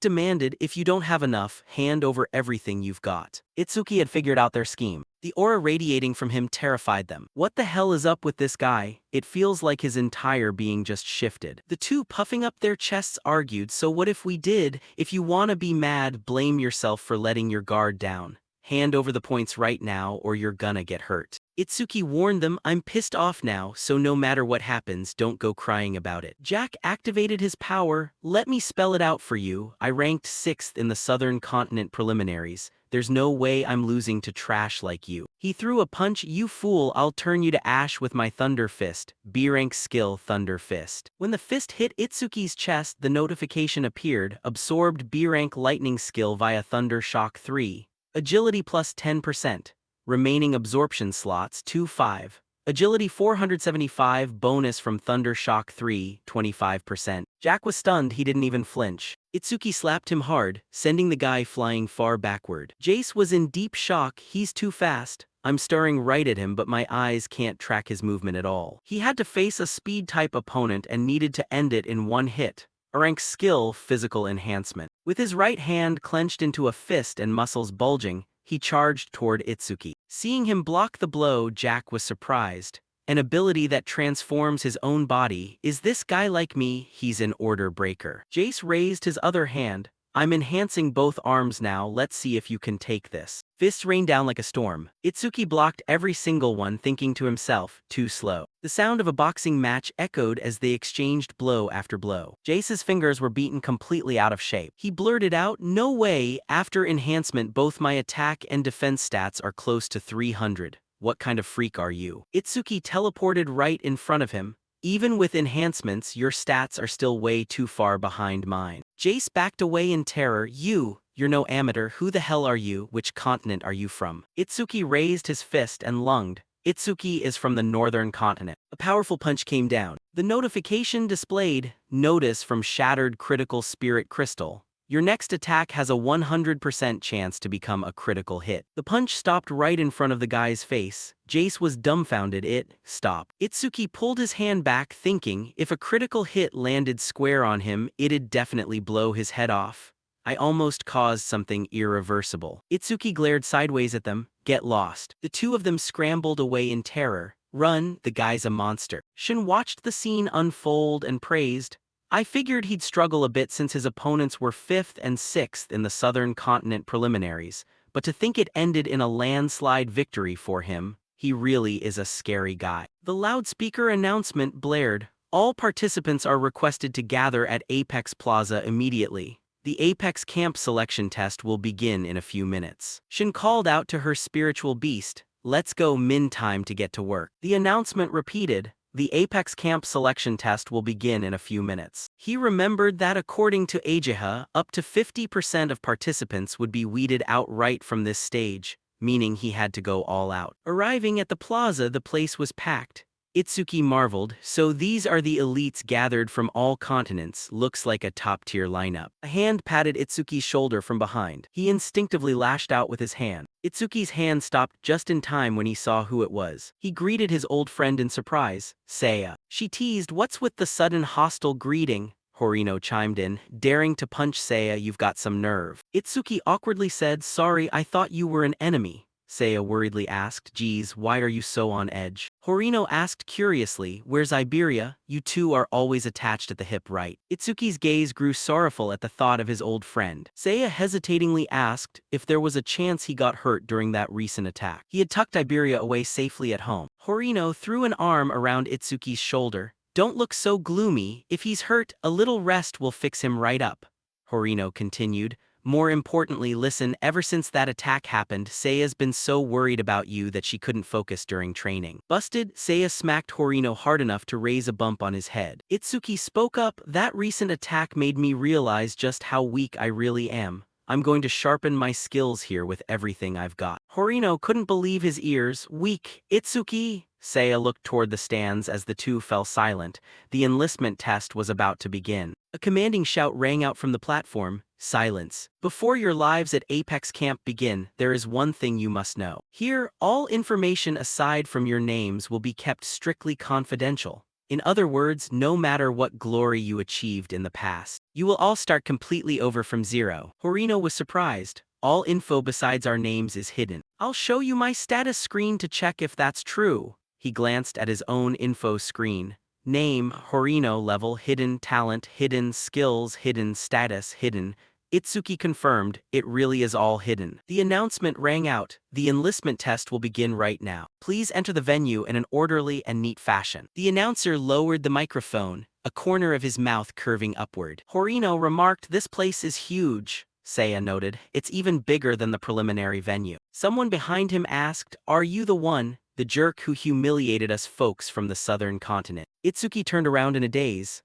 demanded, "If you don't have enough, hand over everything you've got." Itsuki had figured out their scheme. The aura radiating from him terrified them. What the hell is up with this guy? It feels like his entire being just shifted. The two puffing up their chests argued, "So what if we did? If you wanna be mad, blame yourself for letting your guard down. Hand over the points right now or you're gonna get hurt." Itsuki warned them, "I'm pissed off now, so no matter what happens, don't go crying about it." Jack activated his power. "Let me spell it out for you. I ranked 6th in the Southern Continent preliminaries. There's no way I'm losing to trash like you." He threw a punch. "You fool, I'll turn you to ash with my Thunder Fist. B-rank skill Thunder Fist." When the fist hit Itsuki's chest, the notification appeared, "Absorbed B-rank lightning skill via Thunder Shock 3. Agility plus 10%. Remaining absorption slots 2-5. Agility 475 bonus from Thunder Shock 3, 25%. Jack was stunned, he didn't even flinch. Itsuki slapped him hard, sending the guy flying far backward. Jace was in deep shock. "He's too fast. I'm staring right at him but my eyes can't track his movement at all." He had to face a speed-type opponent and needed to end it in one hit. A rank skill, Physical Enhancement. With his right hand clenched into a fist and muscles bulging, he charged toward Itsuki. Seeing him block the blow, Jack was surprised. an ability that transforms his own body. Is this guy like me? He's an order breaker. Jace raised his other hand. I'm enhancing both arms now, let's see if you can take this. Fists rained down like a storm. Itsuki blocked every single one, thinking to himself, too slow. The sound of a boxing match echoed as they exchanged blow after blow. Jace's fingers were beaten completely out of shape. He blurted out, no way, after enhancement both my attack and defense stats are close to 300. What kind of freak are you? Itsuki teleported right in front of him. Even with enhancements, your stats are still way too far behind mine. Jace backed away in terror. You're no amateur. Who the hell are you? Which continent are you from? Itsuki raised his fist and lunged. Itsuki is from the northern continent. A powerful punch came down. The notification displayed, notice from shattered critical spirit crystal. Your next attack has a 100% chance to become a critical hit. The punch stopped right in front of the guy's face. Jace was dumbfounded. It stopped. Itsuki pulled his hand back, thinking if a critical hit landed square on him, it'd definitely blow his head off. I almost caused something irreversible. Itsuki glared sideways at them. Get lost. The two of them scrambled away in terror. Run, the guy's a monster. Shin watched the scene unfold and praised. I figured he'd struggle a bit since his opponents were 5th and 6th in the Southern Continent preliminaries, but to think it ended in a landslide victory for him, he really is a scary guy. The loudspeaker announcement blared. All participants are requested to gather at Apex Plaza immediately. The Apex Camp selection test will begin in a few minutes. Shin called out to her spiritual beast, let's go, Min, time to get to work. The announcement repeated, the Apex Camp selection test will begin in a few minutes. He remembered that according to Ageha, up to 50% of participants would be weeded out right from this stage, meaning he had to go all out. Arriving at the plaza, the place was packed. Itsuki marveled, so these are the elites gathered from all continents, looks like a top-tier lineup. A hand patted Itsuki's shoulder from behind. He instinctively lashed out with his hand. Itsuki's hand stopped just in time when he saw who it was. He greeted his old friend in surprise, Seiya. She teased, what's with the sudden hostile greeting? Horino chimed in, daring to punch Seiya, you've got some nerve. Itsuki awkwardly said, sorry, I thought you were an enemy. Seiya worriedly asked, geez, why are you so on edge? Horino asked curiously, where's Iberia? You two are always attached at the hip, right? Itsuki's gaze grew sorrowful at the thought of his old friend. Seiya hesitatingly asked if there was a chance he got hurt during that recent attack. He had tucked Iberia away safely at home. Horino threw an arm around Itsuki's shoulder. Don't look so gloomy, if he's hurt, a little rest will fix him right up. Horino continued. More importantly, listen, ever since that attack happened, Seiya's been so worried about you that she couldn't focus during training. Busted, Seiya smacked Horino hard enough to raise a bump on his head. Itsuki spoke up, that recent attack made me realize just how weak I really am. I'm going to sharpen my skills here with everything I've got. Horino couldn't believe his ears. Weak, Itsuki? Seiya looked toward the stands as the two fell silent. The enlistment test was about to begin. A commanding shout rang out from the platform. Silence. Before your lives at Apex Camp begin, there is one thing you must know. Here, all information aside from your names will be kept strictly confidential. In other words, no matter what glory you achieved in the past, you will all start completely over from zero. Horino was surprised. All info besides our names is hidden. I'll show you my status screen to check if that's true. He glanced at his own info screen. Name, Horino, level, hidden, talent, hidden, skills, hidden, status, hidden. Itsuki confirmed, it really is all hidden. The announcement rang out, the enlistment test will begin right now. Please enter the venue in an orderly and neat fashion. The announcer lowered the microphone, a corner of his mouth curving upward. Horino remarked, this place is huge. Seiya noted, it's even bigger than the preliminary venue. Someone behind him asked, are you the one, the jerk who humiliated us folks from the southern continent? Itsuki turned around in a daze.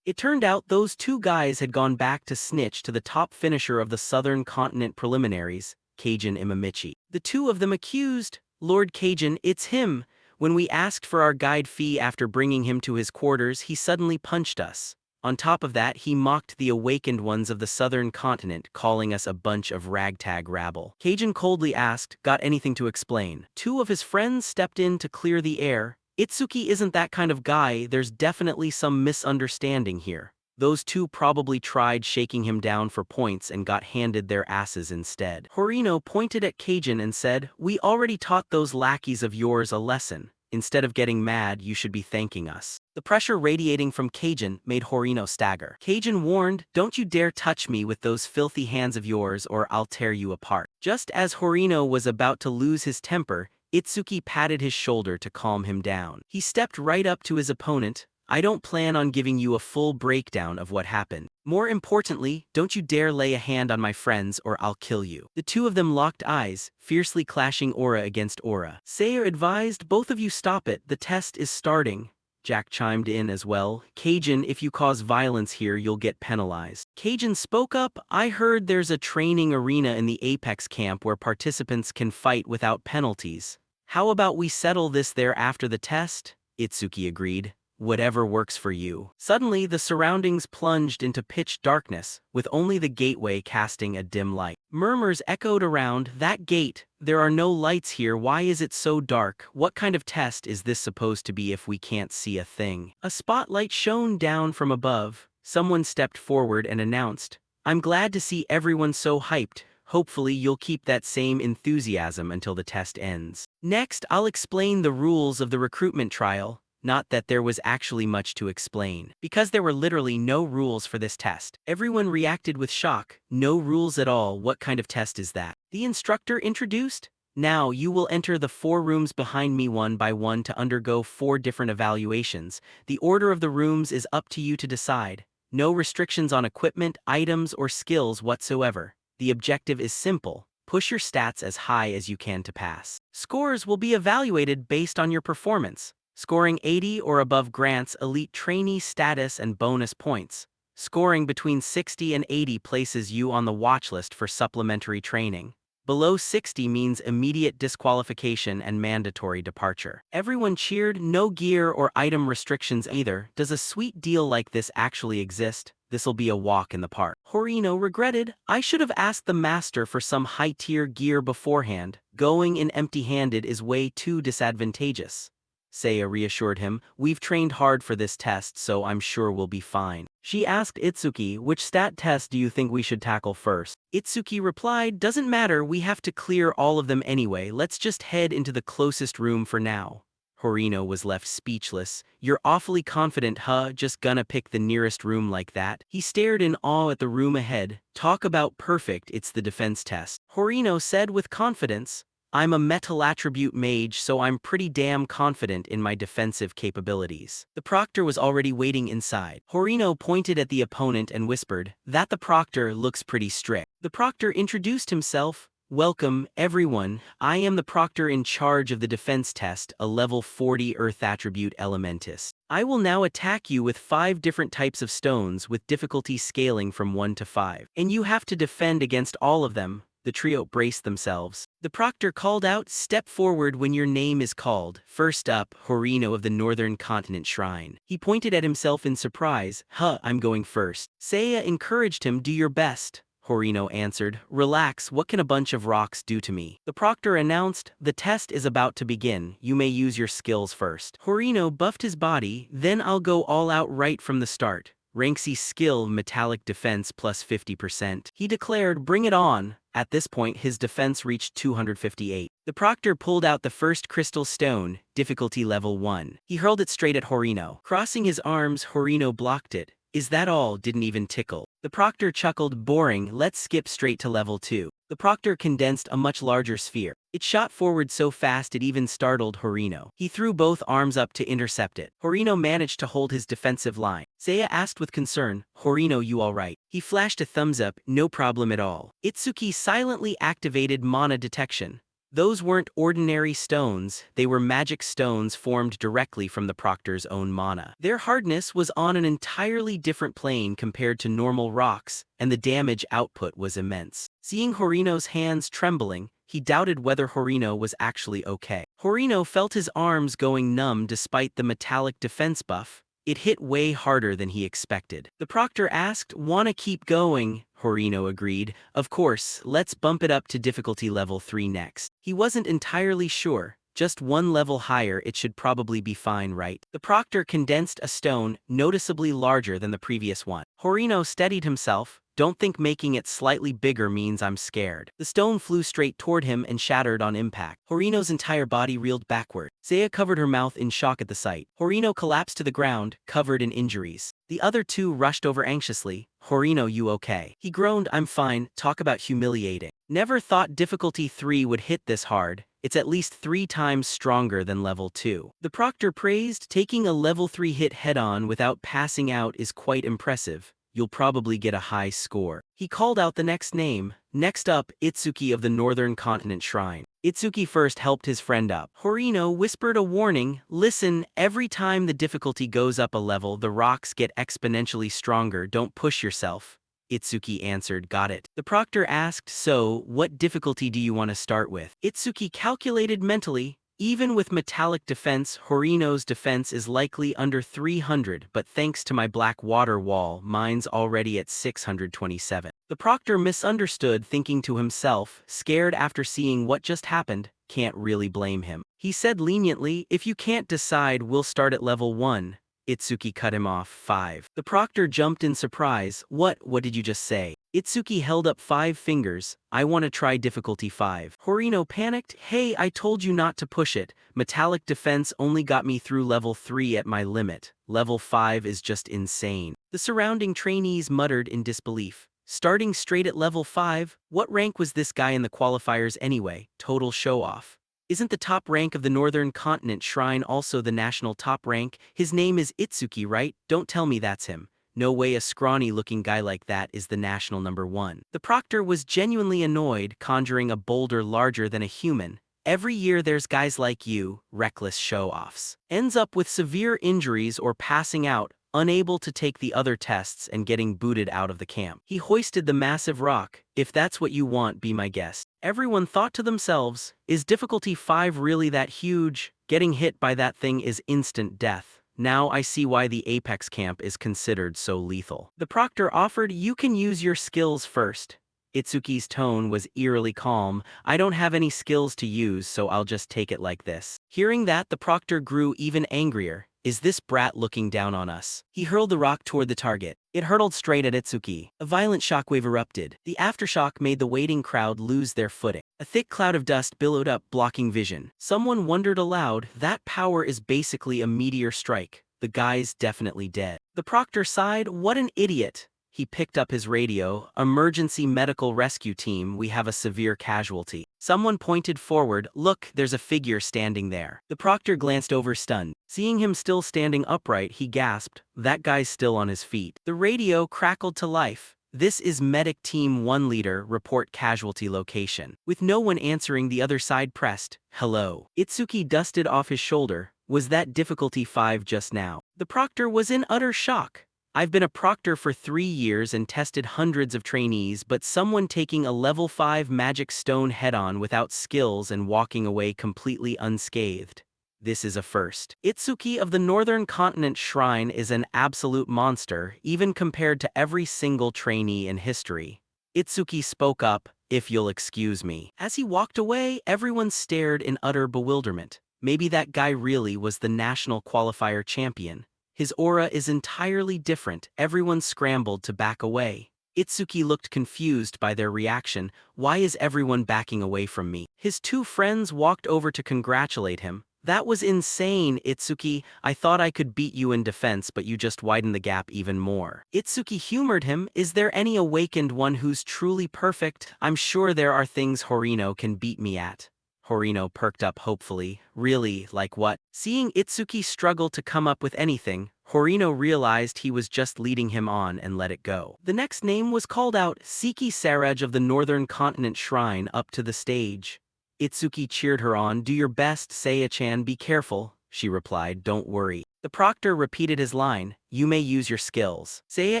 It turned out those two guys had gone back to snitch to the top finisher of the Southern Continent preliminaries, Kajin Imamichi. The two of them accused, Lord Kajin, it's him. When we asked for our guide fee after bringing him to his quarters, he suddenly punched us. On top of that, he mocked the awakened ones of the Southern Continent, calling us a bunch of ragtag rabble. Kajin coldly asked, got anything to explain? Two of his friends stepped in to clear the air. Itsuki isn't that kind of guy, there's definitely some misunderstanding here. Those two probably tried shaking him down for points and got handed their asses instead. Horino pointed at Kajin and said, we already taught those lackeys of yours a lesson. Instead of getting mad, you should be thanking us. The pressure radiating from Kajin made Horino stagger. Kajin warned, "Don't you dare touch me with those filthy hands of yours or I'll tear you apart." Just as Horino was about to lose his temper, Itsuki patted his shoulder to calm him down. He stepped right up to his opponent. "I don't plan on giving you a full breakdown of what happened. More importantly, don't you dare lay a hand on my friends or I'll kill you." The two of them locked eyes, fiercely clashing aura against aura. Sayer advised, "Both of you stop it, the test is starting." Jack chimed in as well. "Kajin, if you cause violence here, you'll get penalized." Kajin spoke up, "I heard there's a training arena in the Apex camp where participants can fight without penalties. How about we settle this there after the test?" Itsuki agreed. "Whatever works for you." Suddenly, the surroundings plunged into pitch darkness, with only the gateway casting a dim light. Murmurs echoed around, "That gate, there are no lights here, why is it so dark? What kind of test is this supposed to be if we can't see a thing?" A spotlight shone down from above. Someone stepped forward and announced, "I'm glad to see everyone so hyped. Hopefully you'll keep that same enthusiasm until the test ends. Next, I'll explain the rules of the recruitment trial." Not that there was actually much to explain, because there were literally no rules for this test. Everyone reacted with shock. "No rules at all, what kind of test is that?" The instructor introduced. "Now you will enter the 4 rooms behind me one by one to undergo 4 different evaluations. The order of the rooms is up to you to decide. No restrictions on equipment, items, or skills whatsoever. The objective is simple. Push your stats as high as you can to pass. Scores will be evaluated based on your performance. Scoring 80 or above grants elite trainee status and bonus points. Scoring between 60 and 80 places you on the watch list for supplementary training. Below 60 means immediate disqualification and mandatory departure." Everyone cheered. "No gear or item restrictions either. Does a sweet deal like this actually exist? This'll be a walk in the park." Horino regretted, "I should have asked the master for some high-tier gear beforehand. Going in empty-handed is way too disadvantageous." Seiya reassured him, "We've trained hard for this test, so I'm sure we'll be fine." She asked Itsuki, "Which stat test do you think we should tackle first?" Itsuki replied, "Doesn't matter, we have to clear all of them anyway, let's just head into the closest room for now." Horino was left speechless. "You're awfully confident, huh? Just gonna pick the nearest room like that?" He stared in awe at the room ahead. "Talk about perfect, it's the defense test." Horino said with confidence, "I'm a metal attribute mage, so I'm pretty damn confident in my defensive capabilities." The proctor was already waiting inside. Horino pointed at the opponent and whispered, "That the proctor looks pretty strict." The proctor introduced himself. "Welcome, everyone. I am the proctor in charge of the defense test, a level 40 earth attribute elementist. I will now attack you with 5 different types of stones with difficulty scaling from 1 to 5. And you have to defend against all of them." The trio braced themselves. The proctor called out, "Step forward when your name is called." First up, Horino of the Northern Continent Shrine. He pointed at himself in surprise. I'm going first." Seiya encouraged him, "Do your best." Horino answered, "Relax, what can a bunch of rocks do to me?" The proctor announced, "The test is about to begin. You may use your skills first." Horino buffed his body. "Then I'll go all out right from the start. Rank C skill, metallic defense plus 50%. He declared, "Bring it on." At this point, his defense reached 258. The proctor pulled out the first crystal stone, difficulty level 1. He hurled it straight at Horino. Crossing his arms, Horino blocked it. "Is that all? Didn't even tickle." The proctor chuckled, "Boring, let's skip straight to level 2. The proctor condensed a much larger sphere. It shot forward so fast it even startled Horino. He threw both arms up to intercept it. Horino managed to hold his defensive line. Seiya asked with concern, "Horino, you alright?" He flashed a thumbs up, "No problem at all." Itsuki silently activated mana detection. Those weren't ordinary stones, they were magic stones formed directly from the proctor's own mana. Their hardness was on an entirely different plane compared to normal rocks, and the damage output was immense. Seeing Horino's hands trembling, he doubted whether Horino was actually okay. Horino felt his arms going numb despite the metallic defense buff. It hit way harder than he expected. The proctor asked, "Wanna keep going?" Horino agreed. "Of course, let's bump it up to difficulty level 3 next." He wasn't entirely sure. Just 1 level higher, it should probably be fine, right? The proctor condensed a stone, noticeably larger than the previous one. Horino steadied himself. Don't think making it slightly bigger means I'm scared. The stone flew straight toward him and shattered on impact. Horino's entire body reeled backward. Saya covered her mouth in shock at the sight. Horino collapsed to the ground, covered in injuries. The other two rushed over anxiously. Horino, you okay? He groaned, I'm fine. Talk about humiliating. Never thought difficulty 3 would hit this hard. It's at least 3 times stronger than level 2. The proctor praised, taking a level 3 hit head-on without passing out is quite impressive. You'll probably get a high score. He called out the next name. Next up, Itsuki of the Northern Continent Shrine. Itsuki first helped his friend up. Horino whispered a warning. Listen, every time the difficulty goes up a level, the rocks get exponentially stronger. Don't push yourself. Itsuki answered, got it. The proctor asked, so, what difficulty do you want to start with? Itsuki calculated mentally. Even with metallic defense, Horino's defense is likely under 300, but thanks to my black water wall, mine's already at 627. The proctor misunderstood, thinking to himself, scared after seeing what just happened, can't really blame him. He said leniently, if you can't decide, we'll start at level 1. Itsuki cut him off. 5. The proctor jumped in surprise. What did you just say? Itsuki held up 5 fingers. I want to try difficulty 5. Horino panicked. Hey, I told you not to push it. Metallic defense only got me through level 3 at my limit. Level 5 is just insane. The surrounding trainees muttered in disbelief. Starting straight at level 5, what rank was this guy in the qualifiers anyway? Total show-off. Isn't the top rank of the Northern Continent Shrine also the national top rank? His name is Itsuki, right? Don't tell me that's him. No way a scrawny-looking guy like that is the national number 1. The proctor was genuinely annoyed, conjuring a boulder larger than a human. Every year there's guys like you, reckless show-offs. Ends up with severe injuries or passing out, unable to take the other tests and getting booted out of the camp. He hoisted the massive rock. If that's what you want, be my guest. Everyone thought to themselves, is difficulty 5 really that huge? Getting hit by that thing is instant death. Now I see why the Apex camp is considered so lethal. The proctor offered, you can use your skills first. Itsuki's tone was eerily calm. I don't have any skills to use, so I'll just take it like this. Hearing that, the proctor grew even angrier. Is this brat looking down on us? He hurled the rock toward the target. It hurtled straight at Itsuki. A violent shockwave erupted. The aftershock made the waiting crowd lose their footing. A thick cloud of dust billowed up, blocking vision. Someone wondered aloud, that power is basically a meteor strike. The guy's definitely dead. The proctor sighed, what an idiot. He picked up his radio. Emergency medical rescue team, we have a severe casualty. Someone pointed forward. Look, there's a figure standing there. The proctor glanced over stunned. Seeing him still standing upright, he gasped, that guy's still on his feet. The radio crackled to life. This is Medic Team 1 leader, report casualty location. With no one answering, the other side pressed, hello. Itsuki dusted off his shoulder. Was that difficulty 5 just now? The proctor was in utter shock. I've been a proctor for 3 years and tested hundreds of trainees, but someone taking a level 5 magic stone head-on without skills and walking away completely unscathed. This is a first. Itsuki of the Northern Continent Shrine is an absolute monster, even compared to every single trainee in history. Itsuki spoke up, if you'll excuse me. As he walked away, everyone stared in utter bewilderment. Maybe that guy really was the national qualifier champion. His aura is entirely different. Everyone scrambled to back away. Itsuki looked confused by their reaction. Why is everyone backing away from me? His 2 friends walked over to congratulate him. That was insane, Itsuki. I thought I could beat you in defense, but you just widened the gap even more. Itsuki humored him. Is there any awakened one who's truly perfect? I'm sure there are things Horino can beat me at. Horino perked up hopefully. Really, like what? Seeing Itsuki struggle to come up with anything, Horino realized he was just leading him on and let it go. The next name was called out, Siki Saraj of the Northern Continent Shrine up to the stage. Itsuki cheered her on. Do your best, Saya-chan, be careful, she replied, don't worry. The proctor repeated his line, you may use your skills. Saya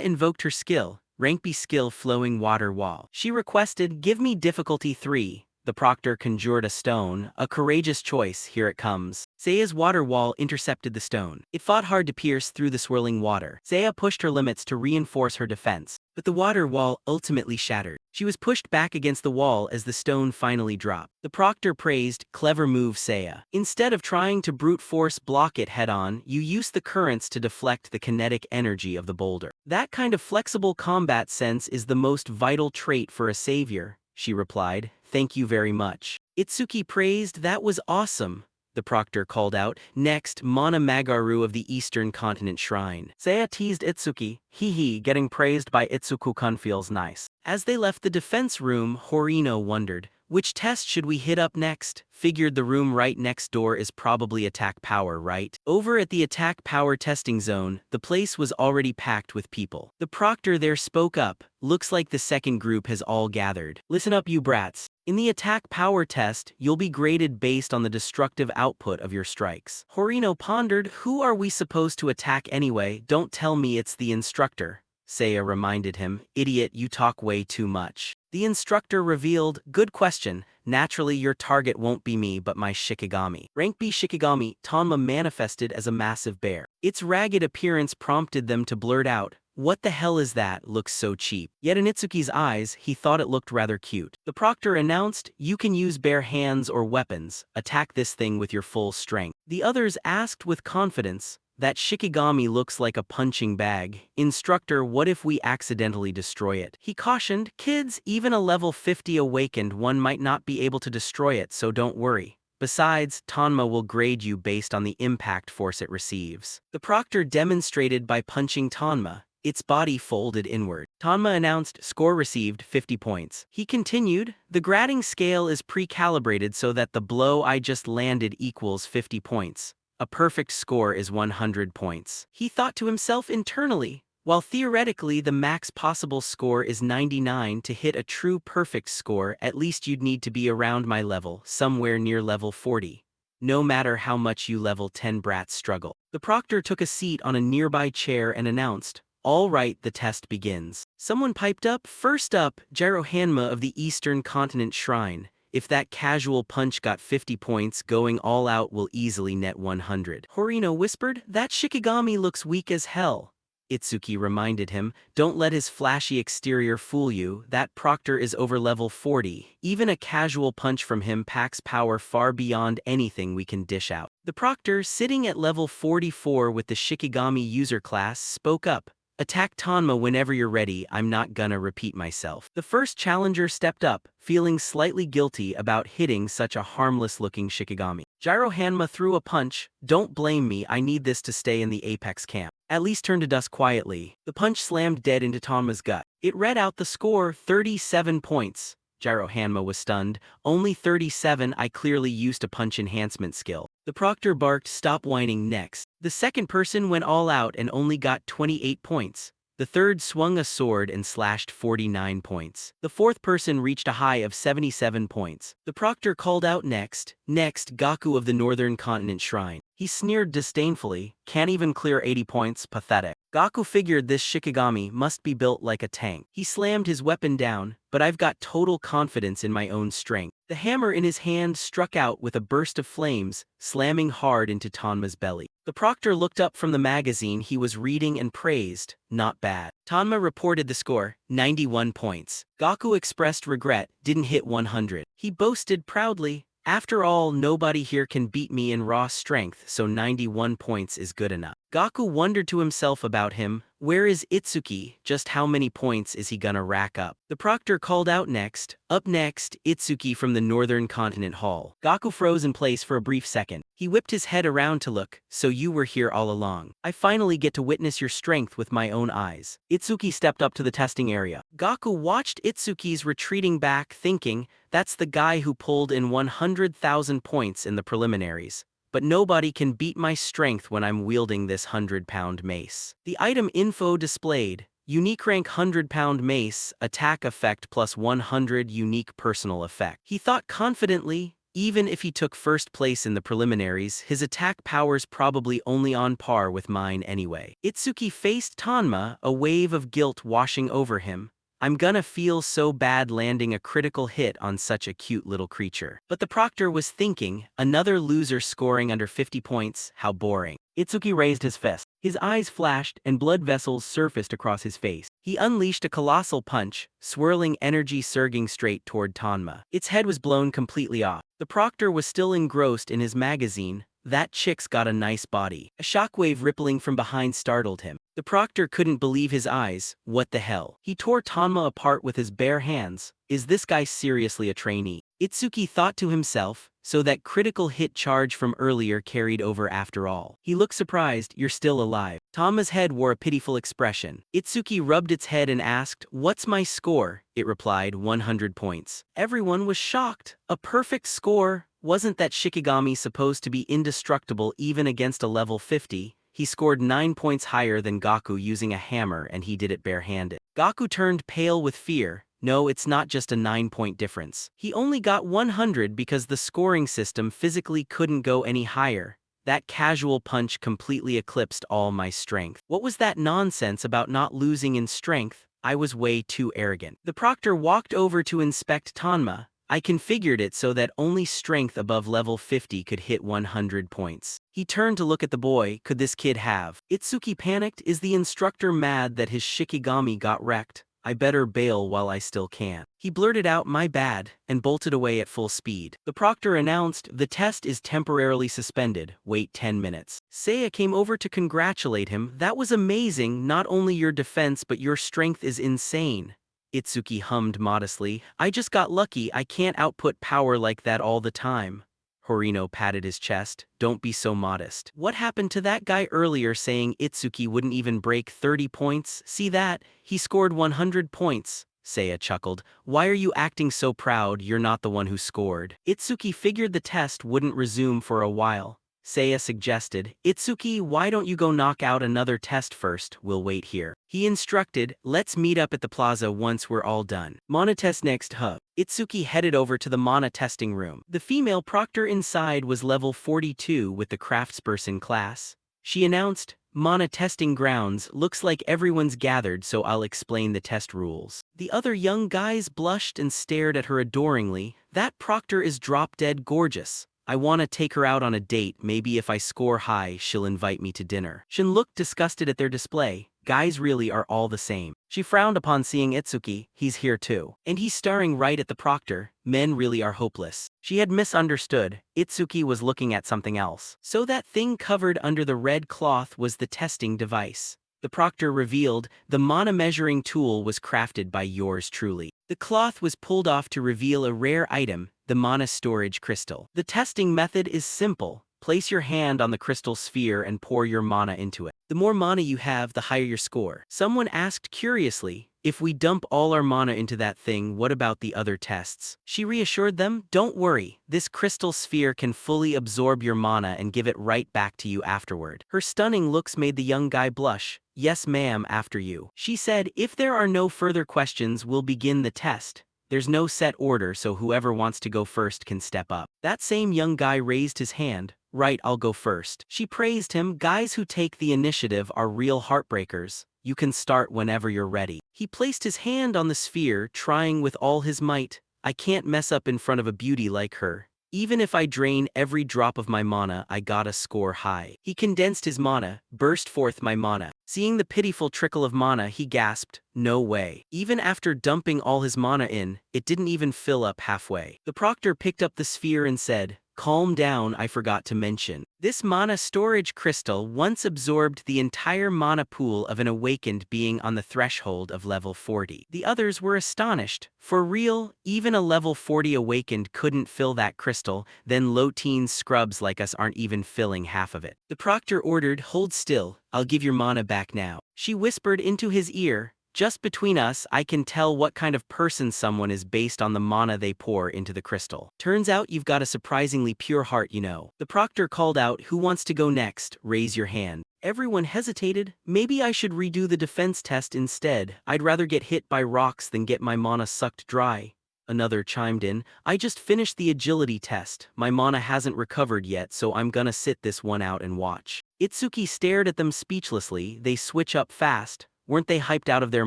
invoked her skill, rank B skill flowing water wall. She requested, give me difficulty 3. The proctor conjured a stone, a courageous choice, here it comes. Seiya's water wall intercepted the stone. It fought hard to pierce through the swirling water. Seiya pushed her limits to reinforce her defense, but the water wall ultimately shattered. She was pushed back against the wall as the stone finally dropped. The proctor praised, "Clever move, Seiya. Instead of trying to brute force block it head-on, you used the currents to deflect the kinetic energy of the boulder. That kind of flexible combat sense is the most vital trait for a savior," she replied. "Thank you very much." Itsuki praised, "That was awesome," the proctor called out. "Next, Mana Magaru of the Eastern Continent Shrine." Seiya teased Itsuki. "Hee, getting praised by Itsuku-kun feels nice." As they left the defense room, Horino wondered, "Which test should we hit up next?" Figured the room right next door is probably attack power, right? Over at the attack power testing zone, the place was already packed with people. The proctor there spoke up. "Looks like the second group has all gathered. Listen up, you brats. In the attack power test, you'll be graded based on the destructive output of your strikes." Horino pondered, "Who are we supposed to attack anyway? Don't tell me it's the instructor." Seiya reminded him, "Idiot, you talk way too much." The instructor revealed, "Good question. Naturally your target won't be me but my Shikigami." Rank B Shikigami, Tonma manifested as a massive bear. Its ragged appearance prompted them to blurt out, "What the hell is that? Looks so cheap." Yet in Itsuki's eyes, he thought it looked rather cute. The proctor announced, "You can use bare hands or weapons. Attack this thing with your full strength." The others asked with confidence, "That Shikigami looks like a punching bag. Instructor, what if we accidentally destroy it?" He cautioned, "Kids, even a level 50 awakened one might not be able to destroy it, so don't worry. Besides, Tonma will grade you based on the impact force it receives." The proctor demonstrated by punching Tonma. Its body folded inward. Tonma announced, "Score received, 50 points. He continued, "The grading scale is pre-calibrated so that the blow I just landed equals 50 points. A perfect score is 100 points." He thought to himself internally, while theoretically the max possible score is 99, to hit a true perfect score, at least you'd need to be around my level, somewhere near level 40. No matter how much you level 10 brats struggle. The proctor took a seat on a nearby chair and announced, "All right, the test begins." Someone piped up, "First up, Jiro Hanma of the Eastern Continent Shrine. If that casual punch got 50 points, going all out will easily net 100. Horino whispered, "That Shikigami looks weak as hell." Itsuki reminded him, "Don't let his flashy exterior fool you. That proctor is over level 40. Even a casual punch from him packs power far beyond anything we can dish out." The proctor, sitting at level 44 with the Shikigami user class, spoke up, "Attack Tonma whenever you're ready, I'm not gonna repeat myself." The first challenger stepped up, feeling slightly guilty about hitting such a harmless-looking Shikigami. Jiro Hanma threw a punch. "Don't blame me, I need this to stay in the Apex camp. At least turn to dust quietly." The punch slammed dead into Tonma's gut. It read out the score, 37 points. Jiro Hanma was stunned. "Only 37, I clearly used a punch enhancement skill." The proctor barked, "Stop whining." Next, the second person went all out and only got 28 points. The third swung a sword and slashed 49 points. The fourth person reached a high of 77 points. The proctor called out, Next, Gaku of the Northern Continent Shrine." He sneered disdainfully, "Can't even clear 80 points, pathetic." Gaku figured this Shikigami must be built like a tank. He slammed his weapon down, "But I've got total confidence in my own strength." The hammer in his hand struck out with a burst of flames, slamming hard into Tonma's belly. The proctor looked up from the magazine he was reading and praised, "Not bad." Tonma reported the score, 91 points. Gaku expressed regret, "Didn't hit 100. He boasted proudly, "After all, nobody here can beat me in raw strength, so 91 points is good enough." Gaku wondered to himself about him, where is Itsuki, just how many points is he gonna rack up? The proctor called out next, "Up next, Itsuki from the Northern Continent Hall." Gaku froze in place for a brief second. He whipped his head around to look, "So you were here all along. I finally get to witness your strength with my own eyes." Itsuki stepped up to the testing area. Gaku watched Itsuki's retreating back, thinking, "That's the guy who pulled in 100,000 points in the preliminaries. But nobody can beat my strength when I'm wielding this 100-pound mace." The item info displayed, unique rank 100-pound mace, attack effect plus 100 unique personal effect. He thought confidently, even if he took first place in the preliminaries, his attack power's probably only on par with mine anyway. Itsuki faced Tonma, a wave of guilt washing over him. I'm gonna feel so bad landing a critical hit on such a cute little creature. But the proctor was thinking, another loser scoring under 50 points, how boring. Itsuki raised his fist. His eyes flashed and blood vessels surfaced across his face. He unleashed a colossal punch, swirling energy surging straight toward Tanma. Its head was blown completely off. The proctor was still engrossed in his magazine. That chick's got a nice body. A shockwave rippling from behind startled him. The proctor couldn't believe his eyes. What the hell? He tore Tanma apart with his bare hands. Is this guy seriously a trainee? Itsuki thought to himself, so that critical hit charge from earlier carried over after all. He looked surprised. You're still alive. Tanma's head wore a pitiful expression. Itsuki rubbed its head and asked, what's my score? It replied, 100 points. Everyone was shocked. A perfect score? Wasn't that Shikigami supposed to be indestructible even against a level 50? He scored 9 points higher than Gaku using a hammer, and he did it barehanded. Gaku turned pale with fear. No, it's not just a 9-point difference. He only got 100 because the scoring system physically couldn't go any higher. That casual punch completely eclipsed all my strength. What was that nonsense about not losing in strength? I was way too arrogant. The proctor walked over to inspect Tanma. I configured it so that only strength above level 50 could hit 100 points. He turned to look at the boy. Could this kid have? Itsuki panicked. Is the instructor mad that his Shikigami got wrecked? I better bail while I still can. He blurted out, my bad, and bolted away at full speed. The proctor announced, the test is temporarily suspended. Wait 10 minutes. Seiya came over to congratulate him. That was amazing. Not only your defense but your strength is insane. Itsuki hummed modestly. I just got lucky. I can't output power like that all the time. Horino patted his chest. Don't be so modest. What happened to that guy earlier saying Itsuki wouldn't even break 30 points? See that? He scored 100 points. Seiya chuckled. Why are you acting so proud? You're not the one who scored. Itsuki figured the test wouldn't resume for a while. Seiya suggested, Itsuki, why don't you go knock out another test first? We'll wait here. He instructed, let's meet up at the plaza once we're all done. Mana test next hub. Itsuki headed over to the mana testing room. The female proctor inside was level 42 with the craftsperson class. She announced, mana testing grounds, looks like everyone's gathered, so I'll explain the test rules. The other young guys blushed and stared at her adoringly. That proctor is drop-dead gorgeous. I want to take her out on a date. Maybe if I score high, she'll invite me to dinner. Shin looked disgusted at their display. Guys really are all the same. She frowned upon seeing Itsuki. He's here too. And he's staring right at the proctor. Men really are hopeless. She had misunderstood. Itsuki was looking at something else. So that thing covered under the red cloth was the testing device. The proctor revealed, the mana measuring tool was crafted by yours truly. The cloth was pulled off to reveal a rare item, the mana storage crystal. The testing method is simple. Place your hand on the crystal sphere and pour your mana into it. The more mana you have, the higher your score. Someone asked curiously, if we dump all our mana into that thing, what about the other tests? She reassured them, don't worry, this crystal sphere can fully absorb your mana and give it right back to you afterward. Her stunning looks made the young guy blush. Yes ma'am, after you. She said, if there are no further questions, we'll begin the test. There's no set order, so whoever wants to go first can step up. That same young guy raised his hand. Right, I'll go first. She praised him. Guys who take the initiative are real heartbreakers. You can start whenever you're ready. He placed his hand on the sphere, trying with all his might. I can't mess up in front of a beauty like her. Even if I drain every drop of my mana, I gotta score high. He condensed his mana, burst forth my mana. Seeing the pitiful trickle of mana, he gasped, no way. Even after dumping all his mana in, it didn't even fill up halfway. The proctor picked up the sphere and said, calm down, I forgot to mention. This mana storage crystal once absorbed the entire mana pool of an awakened being on the threshold of level 40. The others were astonished. For real, even a level 40 awakened couldn't fill that crystal, then low-teen scrubs like us aren't even filling half of it. The proctor ordered, hold still, I'll give your mana back now. She whispered into his ear, just between us, I can tell what kind of person someone is based on the mana they pour into the crystal. Turns out you've got a surprisingly pure heart, you know. The proctor called out, who wants to go next? Raise your hand. Everyone hesitated. Maybe I should redo the defense test instead. I'd rather get hit by rocks than get my mana sucked dry. Another chimed in, I just finished the agility test. My mana hasn't recovered yet, so I'm gonna sit this one out and watch. Itsuki stared at them speechlessly. They switch up fast. Weren't they hyped out of their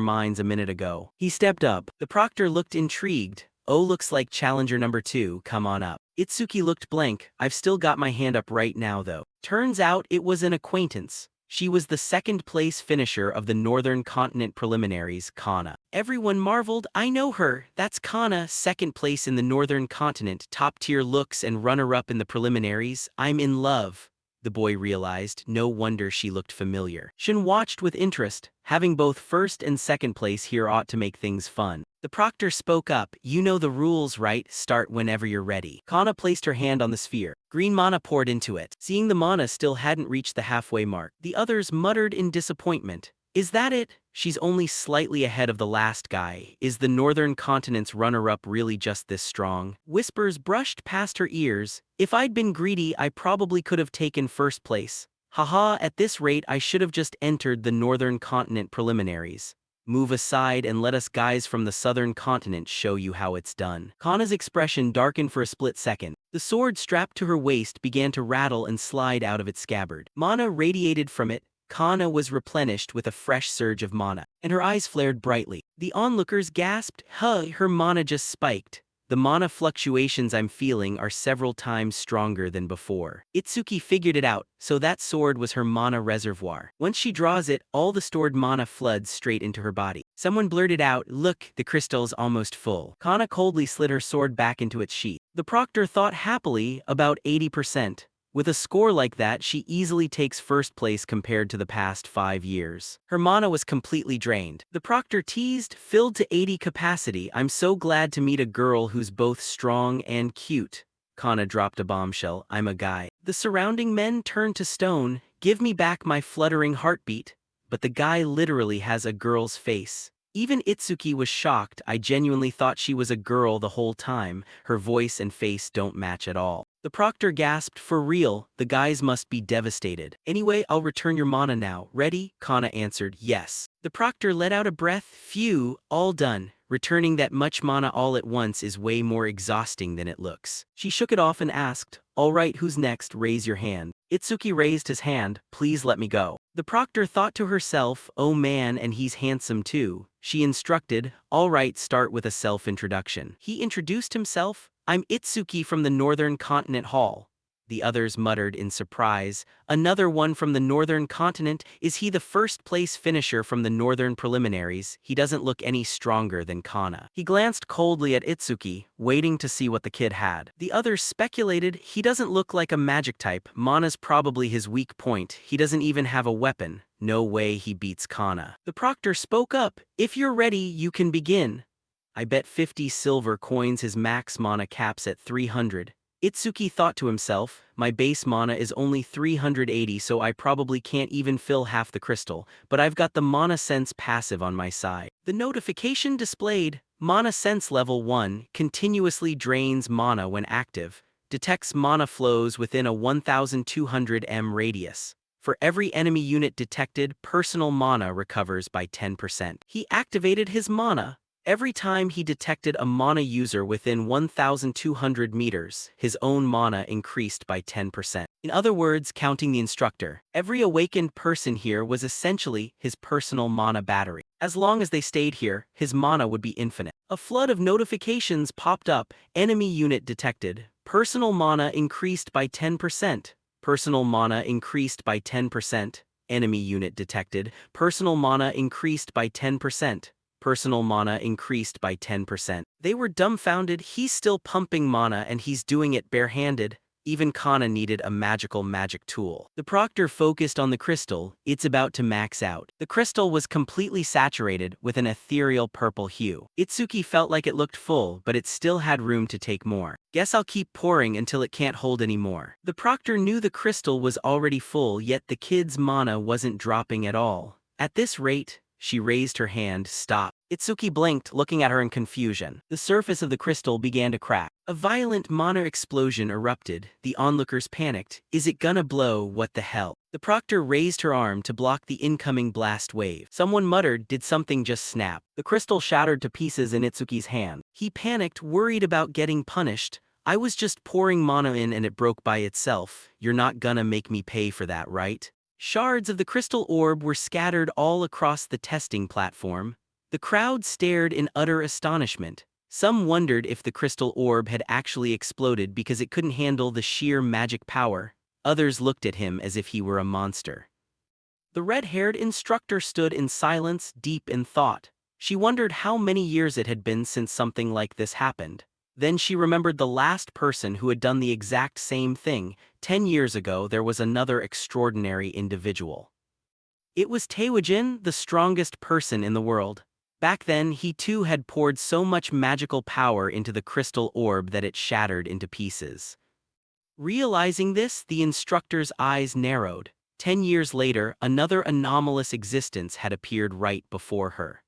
minds a minute ago? He stepped up. The proctor looked intrigued. Oh, looks like challenger number 2, come on up. Itsuki looked blank. I've still got my hand up right now though. Turns out it was an acquaintance. She was the second-place finisher of the Northern Continent Preliminaries, Kana. Everyone marveled, I know her, that's Kana, second place in the Northern Continent, top-tier looks and runner-up in the preliminaries. I'm in love. The boy realized, no wonder she looked familiar. Shin watched with interest. Having both first and second place here ought to make things fun. The proctor spoke up, you know the rules, right? Start whenever you're ready. Kana placed her hand on the sphere. Green mana poured into it. Seeing the mana still hadn't reached the halfway mark, the others muttered in disappointment. Is that it? She's only slightly ahead of the last guy. Is the Northern Continent's runner-up really just this strong? Whispers brushed past her ears. If I'd been greedy, I probably could have taken first place. Haha, at this rate I should have just entered the Northern Continent Preliminaries. Move aside and let us guys from the Southern Continent show you how it's done. Kana's expression darkened for a split second. The sword strapped to her waist began to rattle and slide out of its scabbard. Mana radiated from it. Kana was replenished with a fresh surge of mana, and her eyes flared brightly. The onlookers gasped, huh, her mana just spiked. The mana fluctuations I'm feeling are several times stronger than before. Itsuki figured it out, so that sword was her mana reservoir. Once she draws it, all the stored mana floods straight into her body. Someone blurted out, look, the crystal's almost full. Kana coldly slid her sword back into its sheath. The proctor thought happily, about 80%. With a score like that, she easily takes first place compared to the past 5 years. Her mana was completely drained. The proctor teased, filled to 80 capacity. I'm so glad to meet a girl who's both strong and cute. Kana dropped a bombshell, I'm a guy. The surrounding men turned to stone, give me back my fluttering heartbeat. But the guy literally has a girl's face. Even Itsuki was shocked. I genuinely thought she was a girl the whole time. Her voice and face don't match at all. The proctor gasped, for real, the guys must be devastated. Anyway, I'll return your mana now. Ready? Kana answered, yes. The proctor let out a breath, phew, all done. Returning that much mana all at once is way more exhausting than it looks. She shook it off and asked, all right, who's next? Raise your hand. Itsuki raised his hand, please let me go. The proctor thought to herself, oh man, and he's handsome too. She instructed, all right, start with a self-introduction. He introduced himself, I'm Itsuki from the Northern Continent Hall. The others muttered in surprise, another one from the Northern Continent, is he the first-place finisher from the Northern Preliminaries? He doesn't look any stronger than Kana. He glanced coldly at Itsuki, waiting to see what the kid had. The others speculated, he doesn't look like a magic type, mana's probably his weak point, he doesn't even have a weapon, no way he beats Kana. The proctor spoke up, if you're ready, you can begin. I bet 50 silver coins his max mana caps at 300. Itsuki thought to himself, my base mana is only 380 so I probably can't even fill half the crystal, but I've got the Mana Sense passive on my side. The notification displayed, Mana Sense level 1, continuously drains mana when active, detects mana flows within a 1200 m radius. For every enemy unit detected, personal mana recovers by 10%. He activated his mana. Every time he detected a mana user within 1,200 meters, his own mana increased by 10%. In other words, counting the instructor, every awakened person here was essentially his personal mana battery. As long as they stayed here, his mana would be infinite. A flood of notifications popped up, enemy unit detected, personal mana increased by 10%, personal mana increased by 10%, enemy unit detected, personal mana increased by 10%. Personal mana increased by 10%. They were dumbfounded, he's still pumping mana and he's doing it barehanded. Even Kana needed a magic tool. The proctor focused on the crystal, it's about to max out. The crystal was completely saturated with an ethereal purple hue. Itsuki felt like it looked full, but it still had room to take more. Guess I'll keep pouring until it can't hold any more. The proctor knew the crystal was already full, yet the kid's mana wasn't dropping at all. At this rate, she raised her hand, stop. Itsuki blinked, looking at her in confusion. The surface of the crystal began to crack. A violent mana explosion erupted. The onlookers panicked. Is it gonna blow? What the hell? The proctor raised her arm to block the incoming blast wave. Someone muttered, did something just snap? The crystal shattered to pieces in Itsuki's hand. He panicked, worried about getting punished. I was just pouring mana in and it broke by itself. You're not gonna make me pay for that, right? Shards of the crystal orb were scattered all across the testing platform. The crowd stared in utter astonishment. Some wondered if the crystal orb had actually exploded because it couldn't handle the sheer magic power. Others looked at him as if he were a monster. The red-haired instructor stood in silence, deep in thought. She wondered how many years it had been since something like this happened. Then she remembered the last person who had done the exact same thing. 10 years ago, there was another extraordinary individual. It was Taewajin, the strongest person in the world. Back then, he too had poured so much magical power into the crystal orb that it shattered into pieces. Realizing this, the instructor's eyes narrowed. 10 years later, another anomalous existence had appeared right before her.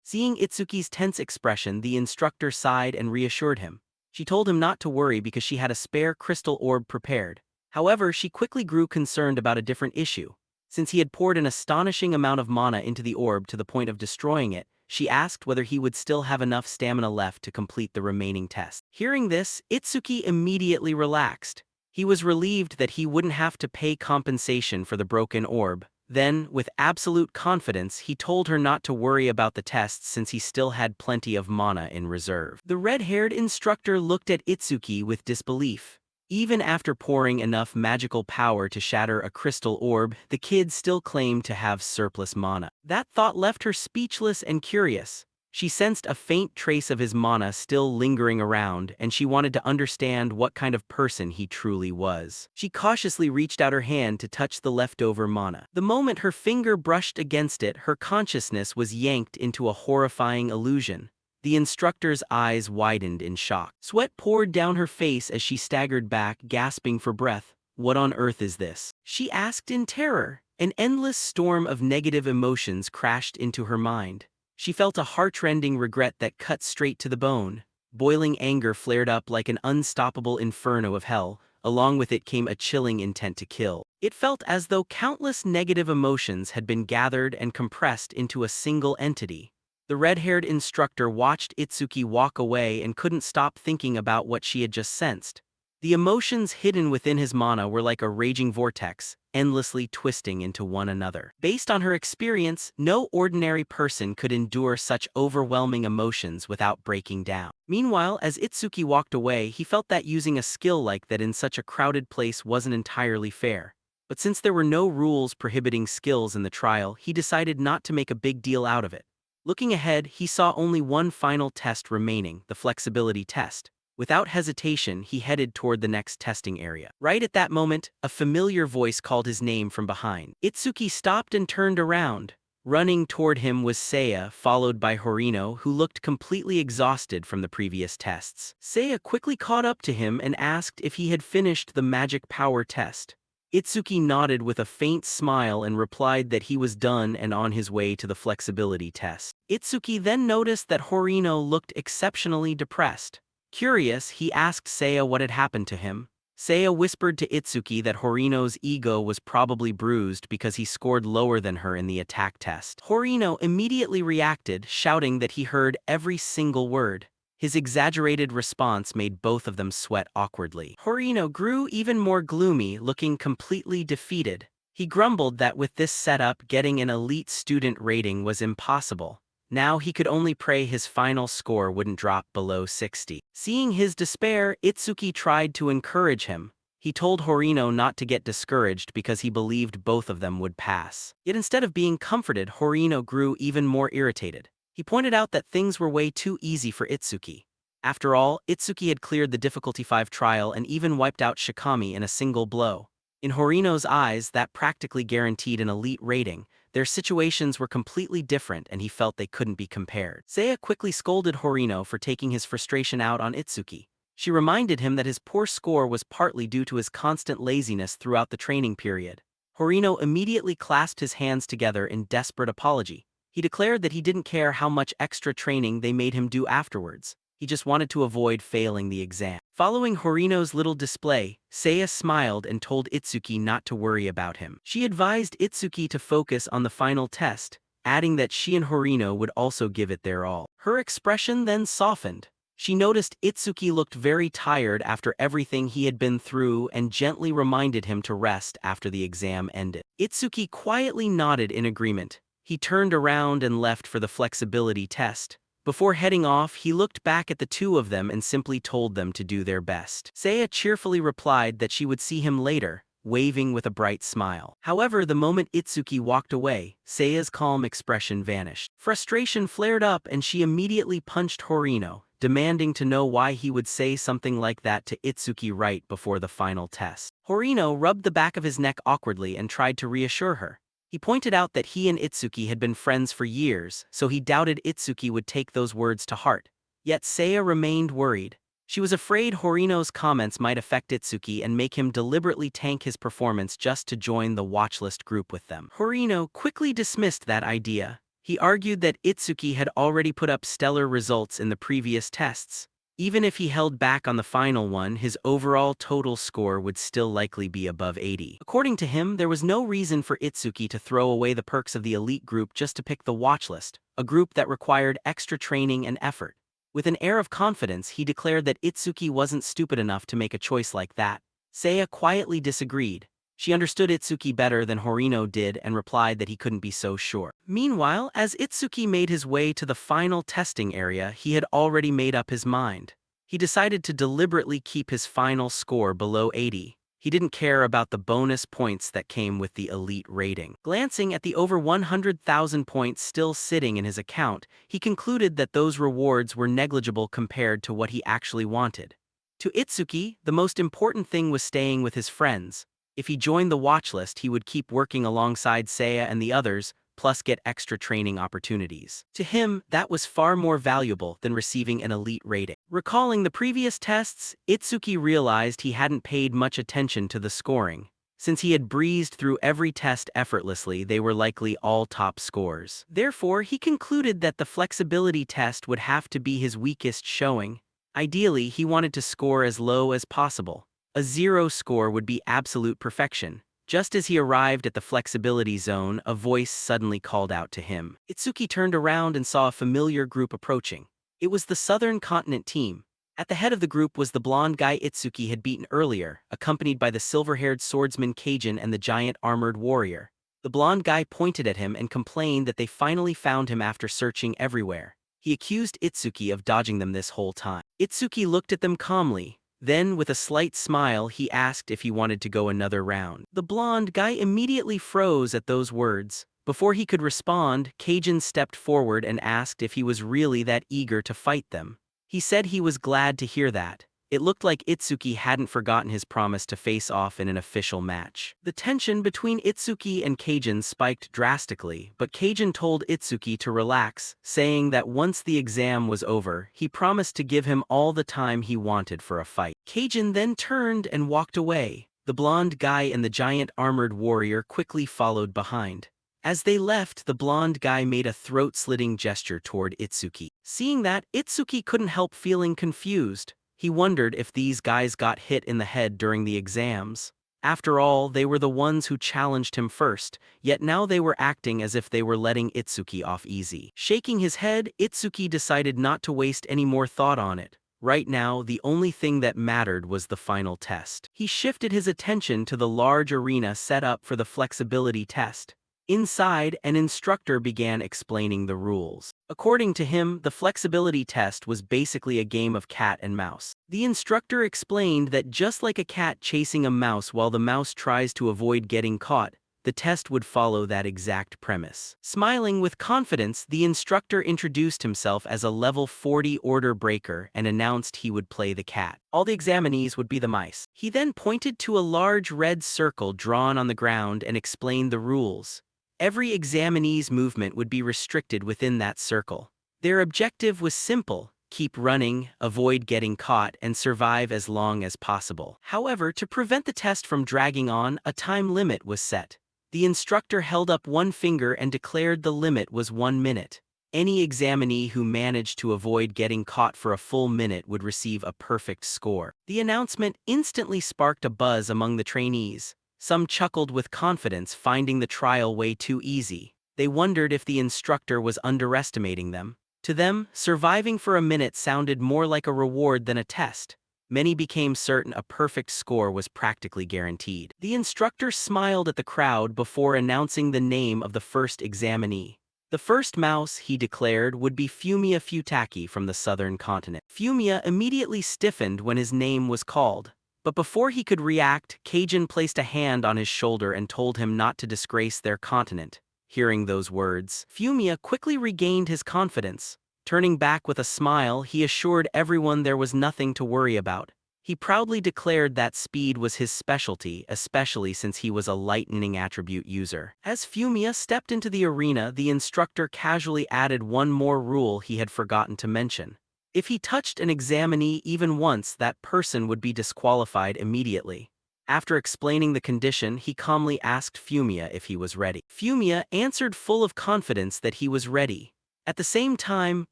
Seeing Itsuki's tense expression, the instructor sighed and reassured him. She told him not to worry because she had a spare crystal orb prepared. However, she quickly grew concerned about a different issue. Since he had poured an astonishing amount of mana into the orb to the point of destroying it, she asked whether he would still have enough stamina left to complete the remaining test. Hearing this, Itsuki immediately relaxed. He was relieved that he wouldn't have to pay compensation for the broken orb. Then, with absolute confidence, he told her not to worry about the tests since he still had plenty of mana in reserve. The red-haired instructor looked at Itsuki with disbelief. Even after pouring enough magical power to shatter a crystal orb, the kid still claimed to have surplus mana. That thought left her speechless and curious. She sensed a faint trace of his mana still lingering around, and she wanted to understand what kind of person he truly was. She cautiously reached out her hand to touch the leftover mana. The moment her finger brushed against it, her consciousness was yanked into a horrifying illusion. The instructor's eyes widened in shock. Sweat poured down her face as she staggered back, gasping for breath. "What on earth is this?" she asked in terror. An endless storm of negative emotions crashed into her mind. She felt a heartrending regret that cut straight to the bone. Boiling anger flared up like an unstoppable inferno of hell. Along with it came a chilling intent to kill. It felt as though countless negative emotions had been gathered and compressed into a single entity. The red-haired instructor watched Itsuki walk away and couldn't stop thinking about what she had just sensed. The emotions hidden within his mana were like a raging vortex, endlessly twisting into one another. Based on her experience, no ordinary person could endure such overwhelming emotions without breaking down. Meanwhile, as Itsuki walked away, he felt that using a skill like that in such a crowded place wasn't entirely fair. But since there were no rules prohibiting skills in the trial, he decided not to make a big deal out of it. Looking ahead, he saw only one final test remaining, the flexibility test. Without hesitation, he headed toward the next testing area. Right at that moment, a familiar voice called his name from behind. Itsuki stopped and turned around. Running toward him was Seiya, followed by Horino, who looked completely exhausted from the previous tests. Seiya quickly caught up to him and asked if he had finished the magic power test. Itsuki nodded with a faint smile and replied that he was done and on his way to the flexibility test. Itsuki then noticed that Horino looked exceptionally depressed. Curious, he asked Seiya what had happened to him. Seiya whispered to Itsuki that Horino's ego was probably bruised because he scored lower than her in the attack test. Horino immediately reacted, shouting that he heard every single word. His exaggerated response made both of them sweat awkwardly. Horino grew even more gloomy, looking completely defeated. He grumbled that with this setup, getting an elite student rating was impossible. Now he could only pray his final score wouldn't drop below 60. Seeing his despair, Itsuki tried to encourage him. He told Horino not to get discouraged because he believed both of them would pass. Yet instead of being comforted, Horino grew even more irritated. He pointed out that things were way too easy for Itsuki. After all, Itsuki had cleared the difficulty 5 trial and even wiped out Shikami in a single blow. In Horino's eyes, that practically guaranteed an elite rating. Their situations were completely different and he felt they couldn't be compared. Seiya quickly scolded Horino for taking his frustration out on Itsuki. She reminded him that his poor score was partly due to his constant laziness throughout the training period. Horino immediately clasped his hands together in desperate apology. He declared that he didn't care how much extra training they made him do afterwards. He just wanted to avoid failing the exam. Following Horino's little display, Seiya smiled and told Itsuki not to worry about him. She advised Itsuki to focus on the final test, adding that she and Horino would also give it their all. Her expression then softened. She noticed Itsuki looked very tired after everything he had been through and gently reminded him to rest after the exam ended. Itsuki quietly nodded in agreement. He turned around and left for the flexibility test. Before heading off, he looked back at the two of them and simply told them to do their best. Seiya cheerfully replied that she would see him later, waving with a bright smile. However, the moment Itsuki walked away, Seiya's calm expression vanished. Frustration flared up and she immediately punched Horino, demanding to know why he would say something like that to Itsuki right before the final test. Horino rubbed the back of his neck awkwardly and tried to reassure her. He pointed out that he and Itsuki had been friends for years, so he doubted Itsuki would take those words to heart. Yet Seiya remained worried. She was afraid Horino's comments might affect Itsuki and make him deliberately tank his performance just to join the watchlist group with them. Horino quickly dismissed that idea. He argued that Itsuki had already put up stellar results in the previous tests. Even if he held back on the final one, his overall total score would still likely be above 80. According to him, there was no reason for Itsuki to throw away the perks of the elite group just to pick the watchlist, a group that required extra training and effort. With an air of confidence, he declared that Itsuki wasn't stupid enough to make a choice like that. Seiya quietly disagreed. She understood Itsuki better than Horino did and replied that he couldn't be so sure. Meanwhile, as Itsuki made his way to the final testing area, he had already made up his mind. He decided to deliberately keep his final score below 80. He didn't care about the bonus points that came with the elite rating. Glancing at the over 100,000 points still sitting in his account, he concluded that those rewards were negligible compared to what he actually wanted. To Itsuki, the most important thing was staying with his friends. If he joined the watchlist, he would keep working alongside Seiya and the others, plus get extra training opportunities. To him, that was far more valuable than receiving an elite rating. Recalling the previous tests, Itsuki realized he hadn't paid much attention to the scoring. Since he had breezed through every test effortlessly, they were likely all top scores. Therefore, he concluded that the flexibility test would have to be his weakest showing. Ideally, he wanted to score as low as possible. A 0 score would be absolute perfection. Just as he arrived at the flexibility zone, a voice suddenly called out to him. Itsuki turned around and saw a familiar group approaching. It was the Southern Continent team. At the head of the group was the blonde guy Itsuki had beaten earlier, accompanied by the silver-haired swordsman Kajin and the giant armored warrior. The blonde guy pointed at him and complained that they finally found him after searching everywhere. He accused Itsuki of dodging them this whole time. Itsuki looked at them calmly. Then, with a slight smile, he asked if he wanted to go another round. The blonde guy immediately froze at those words. Before he could respond, Kajin stepped forward and asked if he was really that eager to fight them. He said he was glad to hear that. It looked like Itsuki hadn't forgotten his promise to face off in an official match. The tension between Itsuki and Kajin spiked drastically, but Kajin told Itsuki to relax, saying that once the exam was over, he promised to give him all the time he wanted for a fight. Kajin then turned and walked away. The blonde guy and the giant armored warrior quickly followed behind. As they left, the blonde guy made a throat-slitting gesture toward Itsuki. Seeing that, Itsuki couldn't help feeling confused. He wondered if these guys got hit in the head during the exams. After all, they were the ones who challenged him first, yet now they were acting as if they were letting Itsuki off easy. Shaking his head, Itsuki decided not to waste any more thought on it. Right now, the only thing that mattered was the final test. He shifted his attention to the large arena set up for the flexibility test. Inside, an instructor began explaining the rules. According to him, the flexibility test was basically a game of cat and mouse. The instructor explained that just like a cat chasing a mouse while the mouse tries to avoid getting caught, the test would follow that exact premise. Smiling with confidence, the instructor introduced himself as a level 40 order breaker and announced he would play the cat. All the examinees would be the mice. He then pointed to a large red circle drawn on the ground and explained the rules. Every examinee's movement would be restricted within that circle. Their objective was simple: keep running, avoid getting caught, and survive as long as possible. However, to prevent the test from dragging on, a time limit was set. The instructor held up one finger and declared the limit was 1 minute. Any examinee who managed to avoid getting caught for a full minute would receive a perfect score. The announcement instantly sparked a buzz among the trainees. Some chuckled with confidence, finding the trial way too easy. They wondered if the instructor was underestimating them. To them, surviving for a minute sounded more like a reward than a test. Many became certain a perfect score was practically guaranteed. The instructor smiled at the crowd before announcing the name of the first examinee. The first mouse, he declared, would be Fumia Futaki from the southern continent. Fumia immediately stiffened when his name was called. But before he could react, Kajin placed a hand on his shoulder and told him not to disgrace their continent. Hearing those words, Fumia quickly regained his confidence. Turning back with a smile, he assured everyone there was nothing to worry about. He proudly declared that speed was his specialty, especially since he was a lightning attribute user. As Fumia stepped into the arena, the instructor casually added one more rule he had forgotten to mention. If he touched an examinee even once, that person would be disqualified immediately. After explaining the condition, he calmly asked Fumia if he was ready. Fumia answered full of confidence that he was ready. At the same time,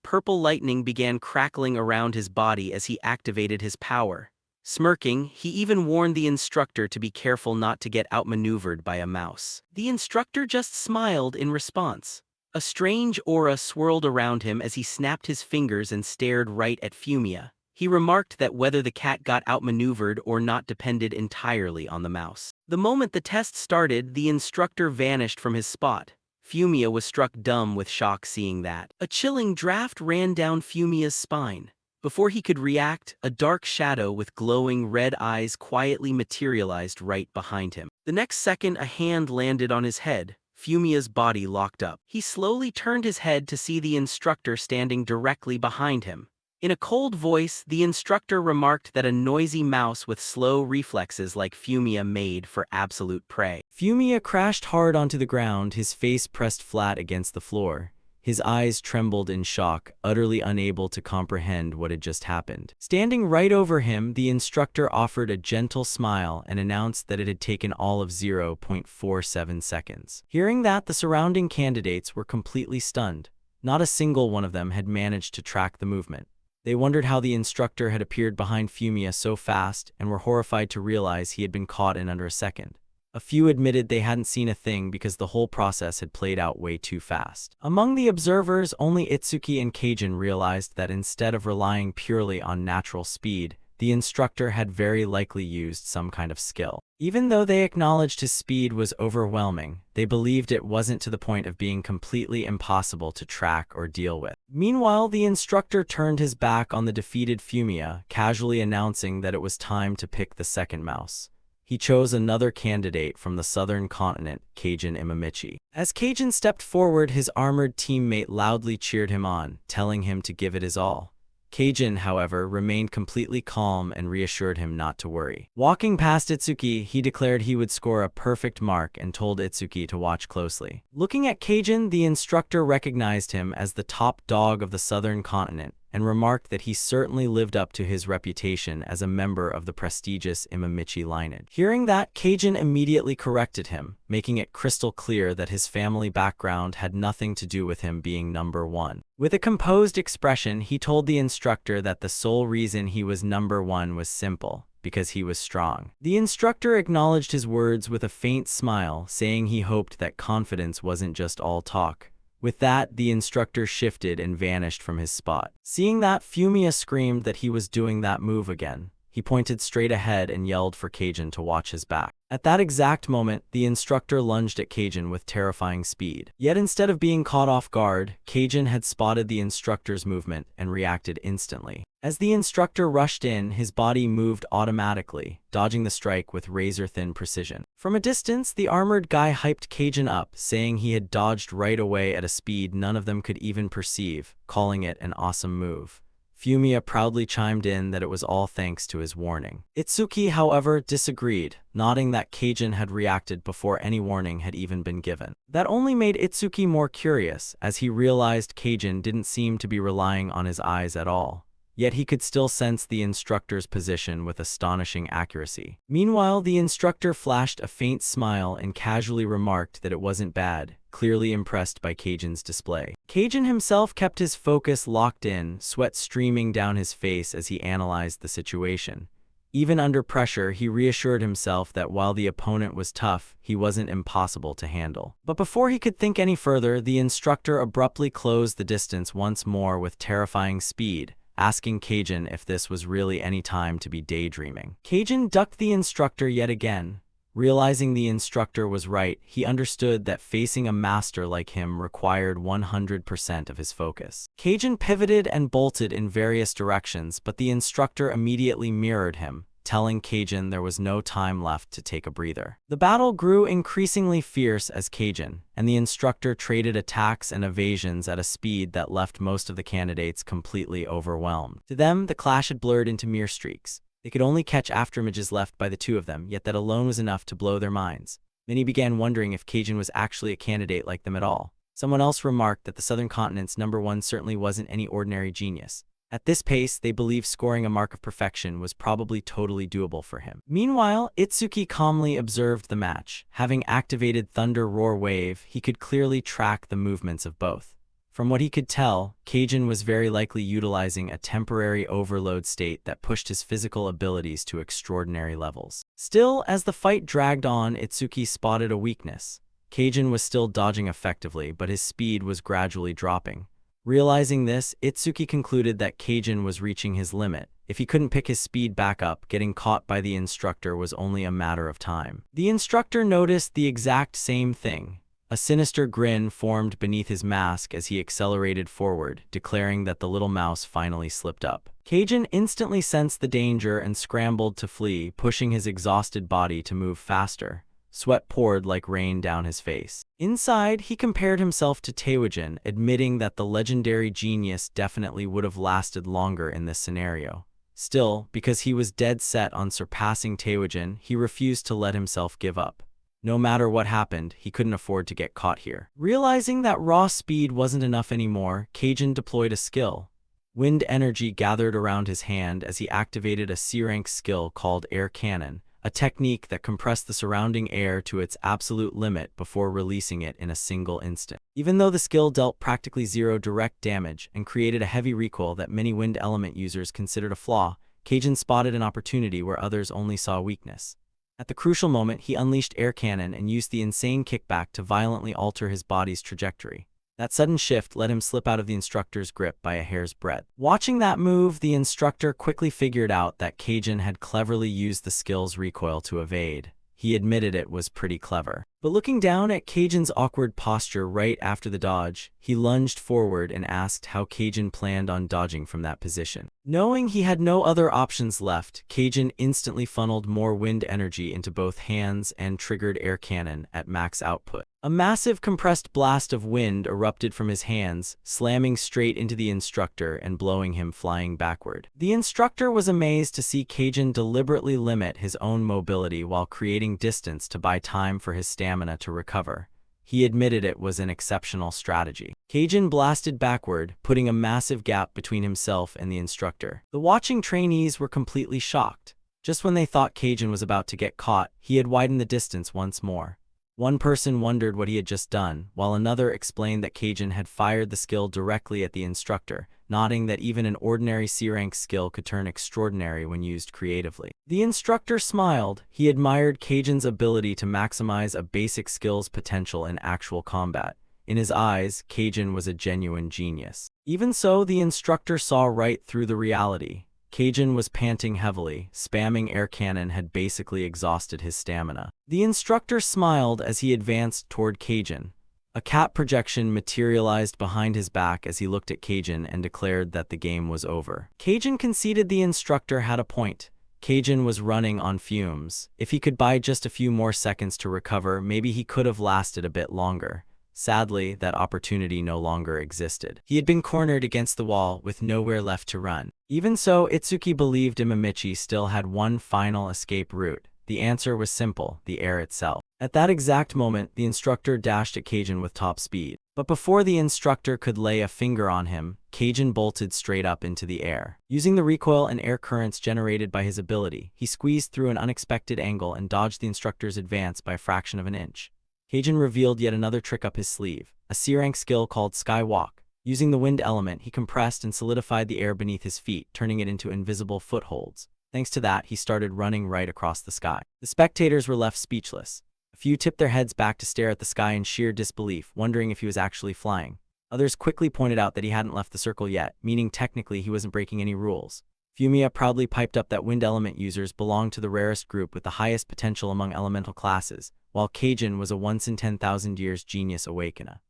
purple lightning began crackling around his body as he activated his power. Smirking, he even warned the instructor to be careful not to get outmaneuvered by a mouse. The instructor just smiled in response. A strange aura swirled around him as he snapped his fingers and stared right at Fumia. He remarked that whether the cat got outmaneuvered or not depended entirely on the mouse. The moment the test started, the instructor vanished from his spot. Fumia was struck dumb with shock seeing that. A chilling draft ran down Fumia's spine. Before he could react, a dark shadow with glowing red eyes quietly materialized right behind him. The next second, a hand landed on his head. Fumia's body locked up. He slowly turned his head to see the instructor standing directly behind him. In a cold voice, the instructor remarked that a noisy mouse with slow reflexes like Fumia made for absolute prey. Fumia crashed hard onto the ground, his face pressed flat against the floor. His eyes trembled in shock, utterly unable to comprehend what had just happened. Standing right over him, the instructor offered a gentle smile and announced that it had taken all of 0.47 seconds. Hearing that, the surrounding candidates were completely stunned. Not a single one of them had managed to track the movement. They wondered how the instructor had appeared behind Fumia so fast and were horrified to realize he had been caught in under a second. A few admitted they hadn't seen a thing because the whole process had played out way too fast. Among the observers, only Itsuki and Kajin realized that instead of relying purely on natural speed, the instructor had very likely used some kind of skill. Even though they acknowledged his speed was overwhelming, they believed it wasn't to the point of being completely impossible to track or deal with. Meanwhile, the instructor turned his back on the defeated Fumia, casually announcing that it was time to pick the second mouse. He chose another candidate from the southern continent, Kajin Imamichi. As Kajin stepped forward, his armored teammate loudly cheered him on, telling him to give it his all. Kajin, however, remained completely calm and reassured him not to worry. Walking past Itsuki, he declared he would score a perfect mark and told Itsuki to watch closely. Looking at Kajin, the instructor recognized him as the top dog of the southern continent and remarked that he certainly lived up to his reputation as a member of the prestigious Imamichi lineage. Hearing that, Kajin immediately corrected him, making it crystal clear that his family background had nothing to do with him being number one. With a composed expression, he told the instructor that the sole reason he was number one was simple: because he was strong. The instructor acknowledged his words with a faint smile, saying he hoped that confidence wasn't just all talk. With that, the instructor shifted and vanished from his spot. Seeing that, Fumia screamed that he was doing that move again. He pointed straight ahead and yelled for Kajin to watch his back. At that exact moment, the instructor lunged at Kajin with terrifying speed. Yet instead of being caught off guard, Kajin had spotted the instructor's movement and reacted instantly. As the instructor rushed in, his body moved automatically, dodging the strike with razor-thin precision. From a distance, the armored guy hyped Kajin up, saying he had dodged right away at a speed none of them could even perceive, calling it an awesome move. Fumia proudly chimed in that it was all thanks to his warning. Itsuki, however, disagreed, nodding that Kajin had reacted before any warning had even been given. That only made Itsuki more curious, as he realized Kajin didn't seem to be relying on his eyes at all. Yet he could still sense the instructor's position with astonishing accuracy. Meanwhile, the instructor flashed a faint smile and casually remarked that it wasn't bad, clearly impressed by Kajin's display. Kajin himself kept his focus locked in, sweat streaming down his face as he analyzed the situation. Even under pressure, he reassured himself that while the opponent was tough, he wasn't impossible to handle. But before he could think any further, the instructor abruptly closed the distance once more with terrifying speed, asking Kajin if this was really any time to be daydreaming. Kajin ducked the instructor yet again. Realizing the instructor was right, he understood that facing a master like him required 100% of his focus. Kajin pivoted and bolted in various directions, but the instructor immediately mirrored him, telling Kajin there was no time left to take a breather. The battle grew increasingly fierce as Kajin and the instructor traded attacks and evasions at a speed that left most of the candidates completely overwhelmed. To them, the clash had blurred into mere streaks. They could only catch afterimages left by the two of them, yet that alone was enough to blow their minds. Many began wondering if Kajin was actually a candidate like them at all. Someone else remarked that the Southern Continent's #1 certainly wasn't any ordinary genius. At this pace, they believed scoring a mark of perfection was probably totally doable for him. Meanwhile, Itsuki calmly observed the match. Having activated Thunder Roar Wave, he could clearly track the movements of both. From what he could tell, Kajin was very likely utilizing a temporary overload state that pushed his physical abilities to extraordinary levels. Still, as the fight dragged on, Itsuki spotted a weakness. Kajin was still dodging effectively, but his speed was gradually dropping. Realizing this, Itsuki concluded that Kajin was reaching his limit. If he couldn't pick his speed back up, getting caught by the instructor was only a matter of time. The instructor noticed the exact same thing. A sinister grin formed beneath his mask as he accelerated forward, declaring that the little mouse finally slipped up. Kajin instantly sensed the danger and scrambled to flee, pushing his exhausted body to move faster. Sweat poured like rain down his face. Inside, he compared himself to Taewajin, admitting that the legendary genius definitely would have lasted longer in this scenario. Still, because he was dead set on surpassing Taewajin, he refused to let himself give up. No matter what happened, he couldn't afford to get caught here. Realizing that raw speed wasn't enough anymore, Kajin deployed a skill. Wind energy gathered around his hand as he activated a C-rank skill called Air Cannon, a technique that compressed the surrounding air to its absolute limit before releasing it in a single instant. Even though the skill dealt practically zero direct damage and created a heavy recoil that many wind element users considered a flaw, Kajin spotted an opportunity where others only saw weakness. At the crucial moment, he unleashed Air Cannon and used the insane kickback to violently alter his body's trajectory. That sudden shift let him slip out of the instructor's grip by a hair's breadth. Watching that move, the instructor quickly figured out that Kajin had cleverly used the skill's recoil to evade. He admitted it was pretty clever. But looking down at Kajin's awkward posture right after the dodge, he lunged forward and asked how Kajin planned on dodging from that position. Knowing he had no other options left, Kajin instantly funneled more wind energy into both hands and triggered Air Cannon at max output. A massive compressed blast of wind erupted from his hands, slamming straight into the instructor and blowing him flying backward. The instructor was amazed to see Kajin deliberately limit his own mobility while creating distance to buy time for his stamina to recover. He admitted it was an exceptional strategy. Kajin blasted backward, putting a massive gap between himself and the instructor. The watching trainees were completely shocked. Just when they thought Kajin was about to get caught, he had widened the distance once more. One person wondered what he had just done, while another explained that Kajin had fired the skill directly at the instructor, nodding that even an ordinary C-rank skill could turn extraordinary when used creatively. The instructor smiled. He admired Kajin's ability to maximize a basic skill's potential in actual combat. In his eyes, Kajin was a genuine genius. Even so, the instructor saw right through the reality. Kajin was panting heavily. Spamming Air Cannon had basically exhausted his stamina. The instructor smiled as he advanced toward Kajin. A cat projection materialized behind his back as he looked at Kajin and declared that the game was over. Kajin conceded the instructor had a point. Kajin was running on fumes. If he could buy just a few more seconds to recover, maybe he could have lasted a bit longer. Sadly, that opportunity no longer existed. He had been cornered against the wall with nowhere left to run. Even so, Itsuki believed Imamichi still had one final escape route. The answer was simple: the air itself. At that exact moment, the instructor dashed at Kajin with top speed. But before the instructor could lay a finger on him, Kajin bolted straight up into the air. Using the recoil and air currents generated by his ability, he squeezed through an unexpected angle and dodged the instructor's advance by a fraction of an inch. Kajin revealed yet another trick up his sleeve, a C-rank skill called Sky Walk. Using the wind element, he compressed and solidified the air beneath his feet, turning it into invisible footholds. Thanks to that, he started running right across the sky. The spectators were left speechless. A few tipped their heads back to stare at the sky in sheer disbelief, wondering if he was actually flying. Others quickly pointed out that he hadn't left the circle yet, meaning technically he wasn't breaking any rules. Fumia proudly piped up that wind element users belonged to the rarest group with the highest potential among elemental classes, while Keijin was a once-in-10,000 years genius awakener.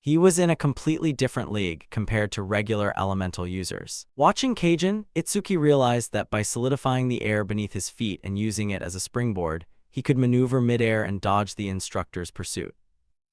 He was in a completely different league compared to regular elemental users. Watching Keijin, Itsuki realized that by solidifying the air beneath his feet and using it as a springboard, he could maneuver midair and dodge the instructor's pursuit.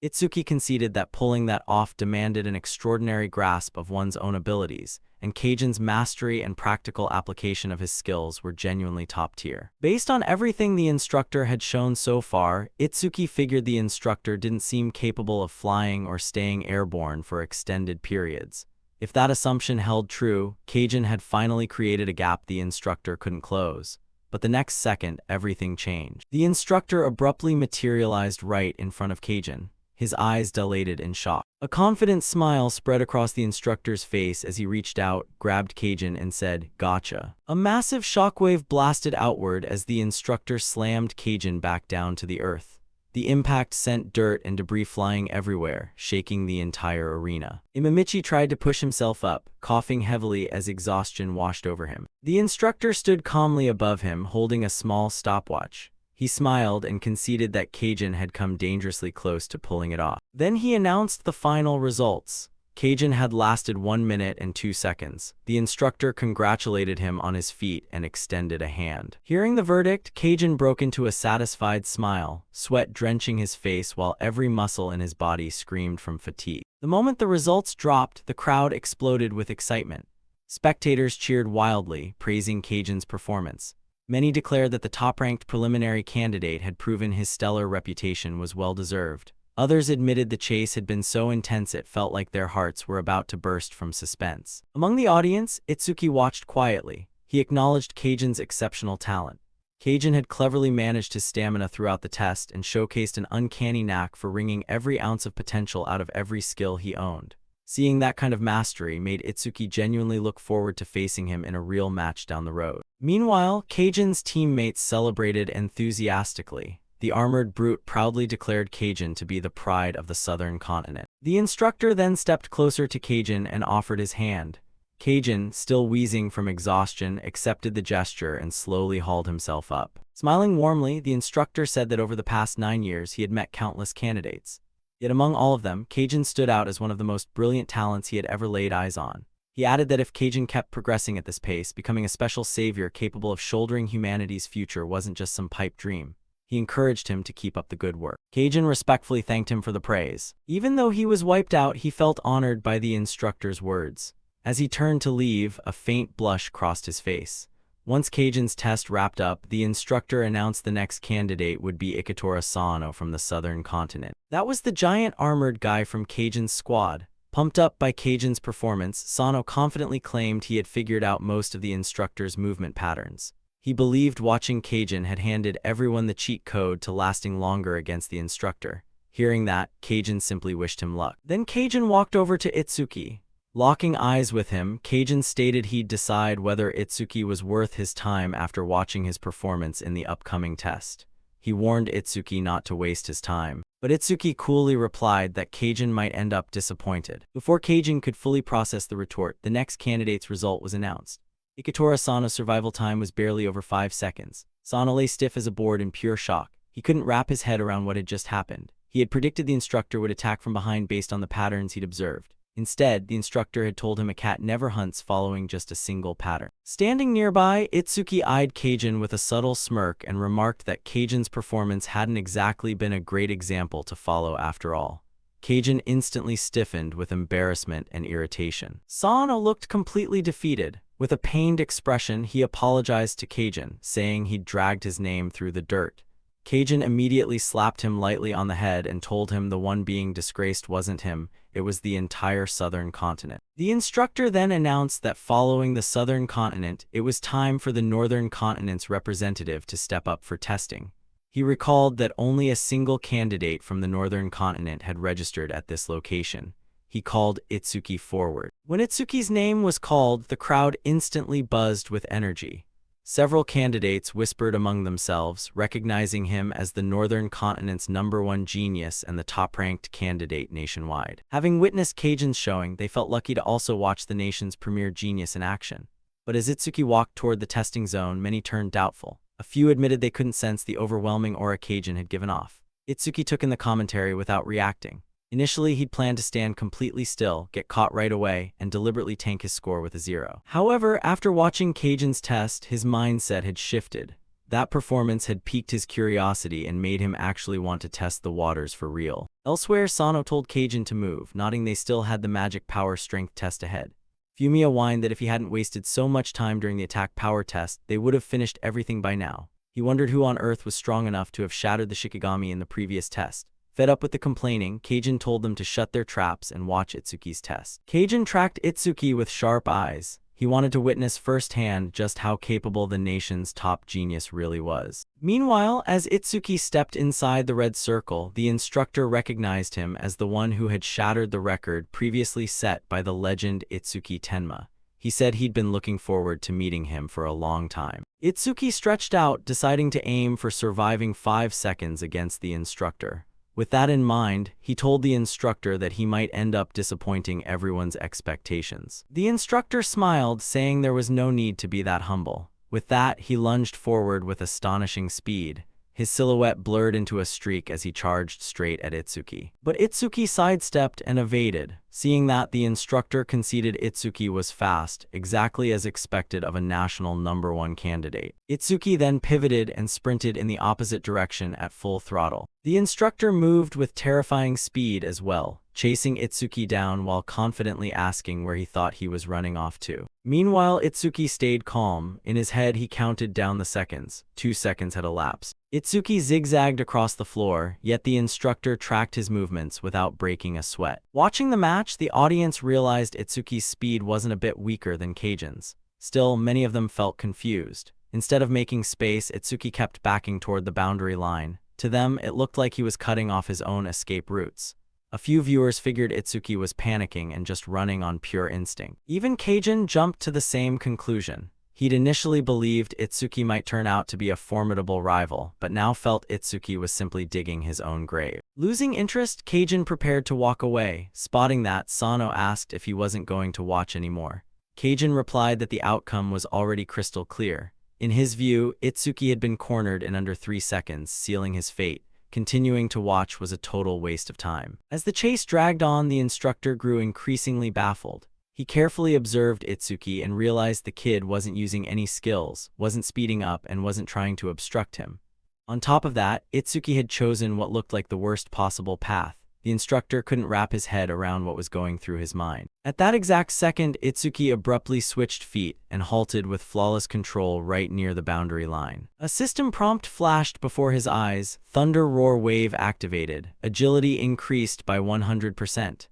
Itsuki conceded that pulling that off demanded an extraordinary grasp of one's own abilities, and Keijin's mastery and practical application of his skills were genuinely top tier. Based on everything the instructor had shown so far, Itsuki figured the instructor didn't seem capable of flying or staying airborne for extended periods. If that assumption held true, Keijin had finally created a gap the instructor couldn't close. But the next second, everything changed. The instructor abruptly materialized right in front of Keijin, his eyes dilated in shock. A confident smile spread across the instructor's face as he reached out, grabbed Keijin, and said, "Gotcha." A massive shockwave blasted outward as the instructor slammed Keijin back down to the earth. The impact sent dirt and debris flying everywhere, shaking the entire arena. Imamichi tried to push himself up, coughing heavily as exhaustion washed over him. The instructor stood calmly above him, holding a small stopwatch. He smiled and conceded that Keijin had come dangerously close to pulling it off. Then he announced the final results. Keijin had lasted 1 minute and 2 seconds. The instructor congratulated him on his feat and extended a hand. Hearing the verdict, Keijin broke into a satisfied smile, sweat drenching his face while every muscle in his body screamed from fatigue. The moment the results dropped, the crowd exploded with excitement. Spectators cheered wildly, praising Keijin's performance. Many declared that the top-ranked preliminary candidate had proven his stellar reputation was well-deserved. Others admitted the chase had been so intense it felt like their hearts were about to burst from suspense. Among the audience, Itsuki watched quietly. He acknowledged Keijin's exceptional talent. Keijin had cleverly managed his stamina throughout the test and showcased an uncanny knack for wringing every ounce of potential out of every skill he owned. Seeing that kind of mastery made Itsuki genuinely look forward to facing him in a real match down the road. Meanwhile, Keijin's teammates celebrated enthusiastically. The armored brute proudly declared Keijin to be the pride of the southern continent. The instructor then stepped closer to Keijin and offered his hand. Keijin, still wheezing from exhaustion, accepted the gesture and slowly hauled himself up. Smiling warmly, the instructor said that over the past 9 years he had met countless candidates. Yet among all of them, Keijin stood out as one of the most brilliant talents he had ever laid eyes on. He added that if Keijin kept progressing at this pace, becoming a special savior capable of shouldering humanity's future wasn't just some pipe dream. He encouraged him to keep up the good work. Keijin respectfully thanked him for the praise. Even though he was wiped out, he felt honored by the instructor's words. As he turned to leave, a faint blush crossed his face. Once Keijin's test wrapped up, the instructor announced the next candidate would be Ikatora Sano from the southern continent. That was the giant armored guy from Keijin's squad. Pumped up by Keijin's performance, Sano confidently claimed he had figured out most of the instructor's movement patterns. He believed watching Keijin had handed everyone the cheat code to lasting longer against the instructor. Hearing that, Keijin simply wished him luck. Then Keijin walked over to Itsuki. Locking eyes with him, Keijin stated he'd decide whether Itsuki was worth his time after watching his performance in the upcoming test. He warned Itsuki not to waste his time, but Itsuki coolly replied that Keijin might end up disappointed. Before Keijin could fully process the retort, the next candidate's result was announced. Ikatora Sano's survival time was barely over 5 seconds. Sano lay stiff as a board in pure shock. He couldn't wrap his head around what had just happened. He had predicted the instructor would attack from behind based on the patterns he'd observed. Instead, the instructor had told him a cat never hunts following just a single pattern. Standing nearby, Itsuki eyed Keijin with a subtle smirk and remarked that Keijin's performance hadn't exactly been a great example to follow after all. Keijin instantly stiffened with embarrassment and irritation. Sano looked completely defeated. With a pained expression, he apologized to Keijin, saying he'd dragged his name through the dirt. Keijin immediately slapped him lightly on the head and told him the one being disgraced wasn't him, it was the entire southern continent. The instructor then announced that following the southern continent, it was time for the northern continent's representative to step up for testing. He recalled that only a single candidate from the northern continent had registered at this location. He called Itsuki forward. When Itsuki's name was called, the crowd instantly buzzed with energy. Several candidates whispered among themselves, recognizing him as the Northern Continent's #1 genius and the top-ranked candidate nationwide. Having witnessed Kajin's showing, they felt lucky to also watch the nation's premier genius in action. But as Itsuki walked toward the testing zone, many turned doubtful. A few admitted they couldn't sense the overwhelming aura Kajin had given off. Itsuki took in the commentary without reacting. Initially, he'd planned to stand completely still, get caught right away, and deliberately tank his score with a 0. However, after watching Kajin's test, his mindset had shifted. That performance had piqued his curiosity and made him actually want to test the waters for real. Elsewhere, Sano told Kajin to move, nodding they still had the magic power strength test ahead. Fumiya whined that if he hadn't wasted so much time during the attack power test, they would have finished everything by now. He wondered who on earth was strong enough to have shattered the Shikigami in the previous test. Fed up with the complaining, Kajin told them to shut their traps and watch Itsuki's test. Kajin tracked Itsuki with sharp eyes. He wanted to witness firsthand just how capable the nation's top genius really was. Meanwhile, as Itsuki stepped inside the red circle, the instructor recognized him as the one who had shattered the record previously set by the legend Itsuki Tenma. He said he'd been looking forward to meeting him for a long time. Itsuki stretched out, deciding to aim for surviving 5 seconds against the instructor. With that in mind, he told the instructor that he might end up disappointing everyone's expectations. The instructor smiled, saying there was no need to be that humble. With that, he lunged forward with astonishing speed. His silhouette blurred into a streak as he charged straight at Itsuki. But Itsuki sidestepped and evaded. Seeing that, the instructor conceded Itsuki was fast, exactly as expected of a national #1 candidate. Itsuki then pivoted and sprinted in the opposite direction at full throttle. The instructor moved with terrifying speed as well, chasing Itsuki down while confidently asking where he thought he was running off to. Meanwhile, Itsuki stayed calm. In his head, he counted down the seconds. 2 seconds had elapsed. Itsuki zigzagged across the floor, yet the instructor tracked his movements without breaking a sweat. Watching the match, the audience realized Itsuki's speed wasn't a bit weaker than Kajin's. Still, many of them felt confused. Instead of making space, Itsuki kept backing toward the boundary line. To them, it looked like he was cutting off his own escape routes. A few viewers figured Itsuki was panicking and just running on pure instinct. Even Kajin jumped to the same conclusion. He'd initially believed Itsuki might turn out to be a formidable rival, but now felt Itsuki was simply digging his own grave. Losing interest, Kajin prepared to walk away. Spotting that, Sano asked if he wasn't going to watch anymore. Kajin replied that the outcome was already crystal clear. In his view, Itsuki had been cornered in under 3 seconds, sealing his fate. Continuing to watch was a total waste of time. As the chase dragged on, the instructor grew increasingly baffled. He carefully observed Itsuki and realized the kid wasn't using any skills, wasn't speeding up, and wasn't trying to obstruct him. On top of that, Itsuki had chosen what looked like the worst possible path. The instructor couldn't wrap his head around what was going through his mind. At that exact second, Itsuki abruptly switched feet and halted with flawless control right near the boundary line. A system prompt flashed before his eyes. Thunder Roar Wave activated. Agility increased by 100%.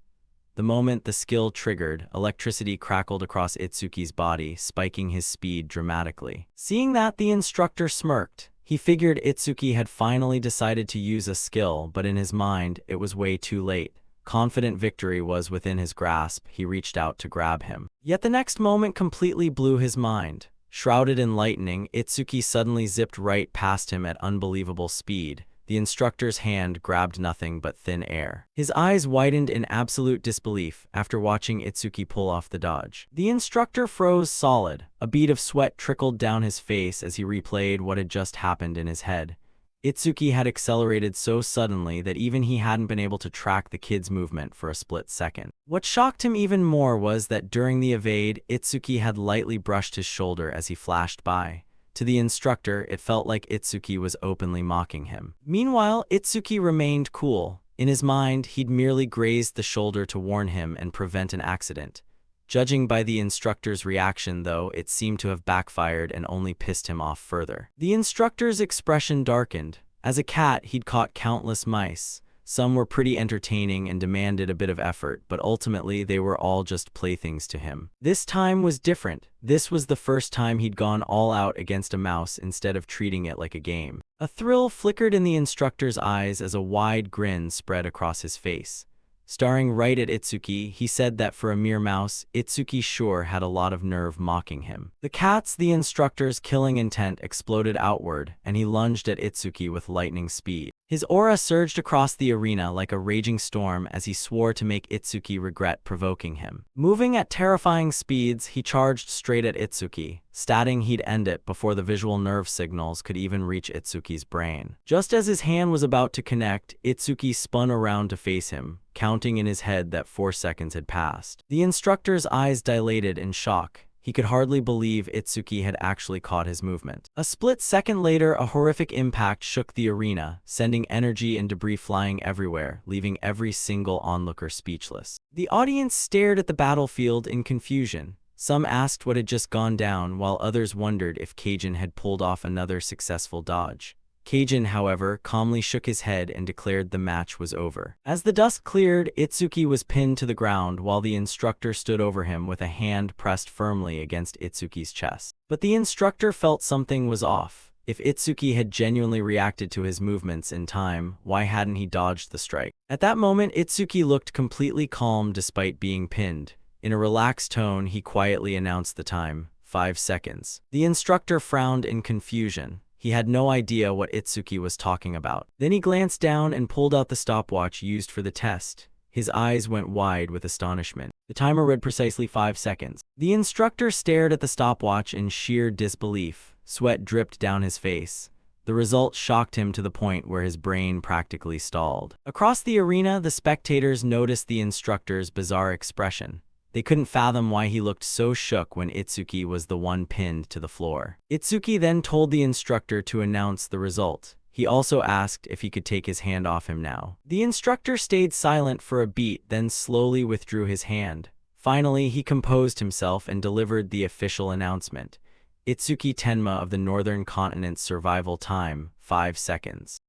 The moment the skill triggered, electricity crackled across Itsuki's body, spiking his speed dramatically. Seeing that, the instructor smirked. He figured Itsuki had finally decided to use a skill, but in his mind, it was way too late. Confident victory was within his grasp, he reached out to grab him. Yet the next moment completely blew his mind. Shrouded in lightning, Itsuki suddenly zipped right past him at unbelievable speed. The instructor's hand grabbed nothing but thin air. His eyes widened in absolute disbelief after watching Itsuki pull off the dodge. The instructor froze solid. A bead of sweat trickled down his face as he replayed what had just happened in his head. Itsuki had accelerated so suddenly that even he hadn't been able to track the kid's movement for a split second. What shocked him even more was that during the evade, Itsuki had lightly brushed his shoulder as he flashed by. To the instructor, it felt like Itsuki was openly mocking him. Meanwhile, Itsuki remained cool. In his mind, he'd merely grazed the shoulder to warn him and prevent an accident. Judging by the instructor's reaction, though, it seemed to have backfired and only pissed him off further. The instructor's expression darkened. As a cat, he'd caught countless mice. Some were pretty entertaining and demanded a bit of effort, but ultimately they were all just playthings to him. This time was different. This was the first time he'd gone all out against a mouse instead of treating it like a game. A thrill flickered in the instructor's eyes as a wide grin spread across his face. Staring right at Itsuki, he said that for a mere mouse, Itsuki sure had a lot of nerve mocking him. The instructor's killing intent exploded outward, and he lunged at Itsuki with lightning speed. His aura surged across the arena like a raging storm as he swore to make Itsuki regret provoking him. Moving at terrifying speeds, he charged straight at Itsuki, stating he'd end it before the visual nerve signals could even reach Itsuki's brain. Just as his hand was about to connect, Itsuki spun around to face him, counting in his head that 4 seconds had passed. The instructor's eyes dilated in shock. He could hardly believe Itsuki had actually caught his movement. A split second later, a horrific impact shook the arena, sending energy and debris flying everywhere, leaving every single onlooker speechless. The audience stared at the battlefield in confusion. Some asked what had just gone down, while others wondered if Kajin had pulled off another successful dodge. Kajin, however, calmly shook his head and declared the match was over. As the dust cleared, Itsuki was pinned to the ground while the instructor stood over him with a hand pressed firmly against Itsuki's chest. But the instructor felt something was off. If Itsuki had genuinely reacted to his movements in time, why hadn't he dodged the strike? At that moment, Itsuki looked completely calm despite being pinned. In a relaxed tone, he quietly announced the time, 5 seconds. The instructor frowned in confusion. He had no idea what Itsuki was talking about. Then he glanced down and pulled out the stopwatch used for the test. His eyes went wide with astonishment. The timer read precisely 5 seconds. The instructor stared at the stopwatch in sheer disbelief. Sweat dripped down his face. The result shocked him to the point where his brain practically stalled. Across the arena, the spectators noticed the instructor's bizarre expression. They couldn't fathom why he looked so shook when Itsuki was the one pinned to the floor. Itsuki then told the instructor to announce the result. He also asked if he could take his hand off him now. The instructor stayed silent for a beat, then slowly withdrew his hand. Finally, he composed himself and delivered the official announcement. Itsuki Tenma of the Northern Continent's survival time, 5 seconds.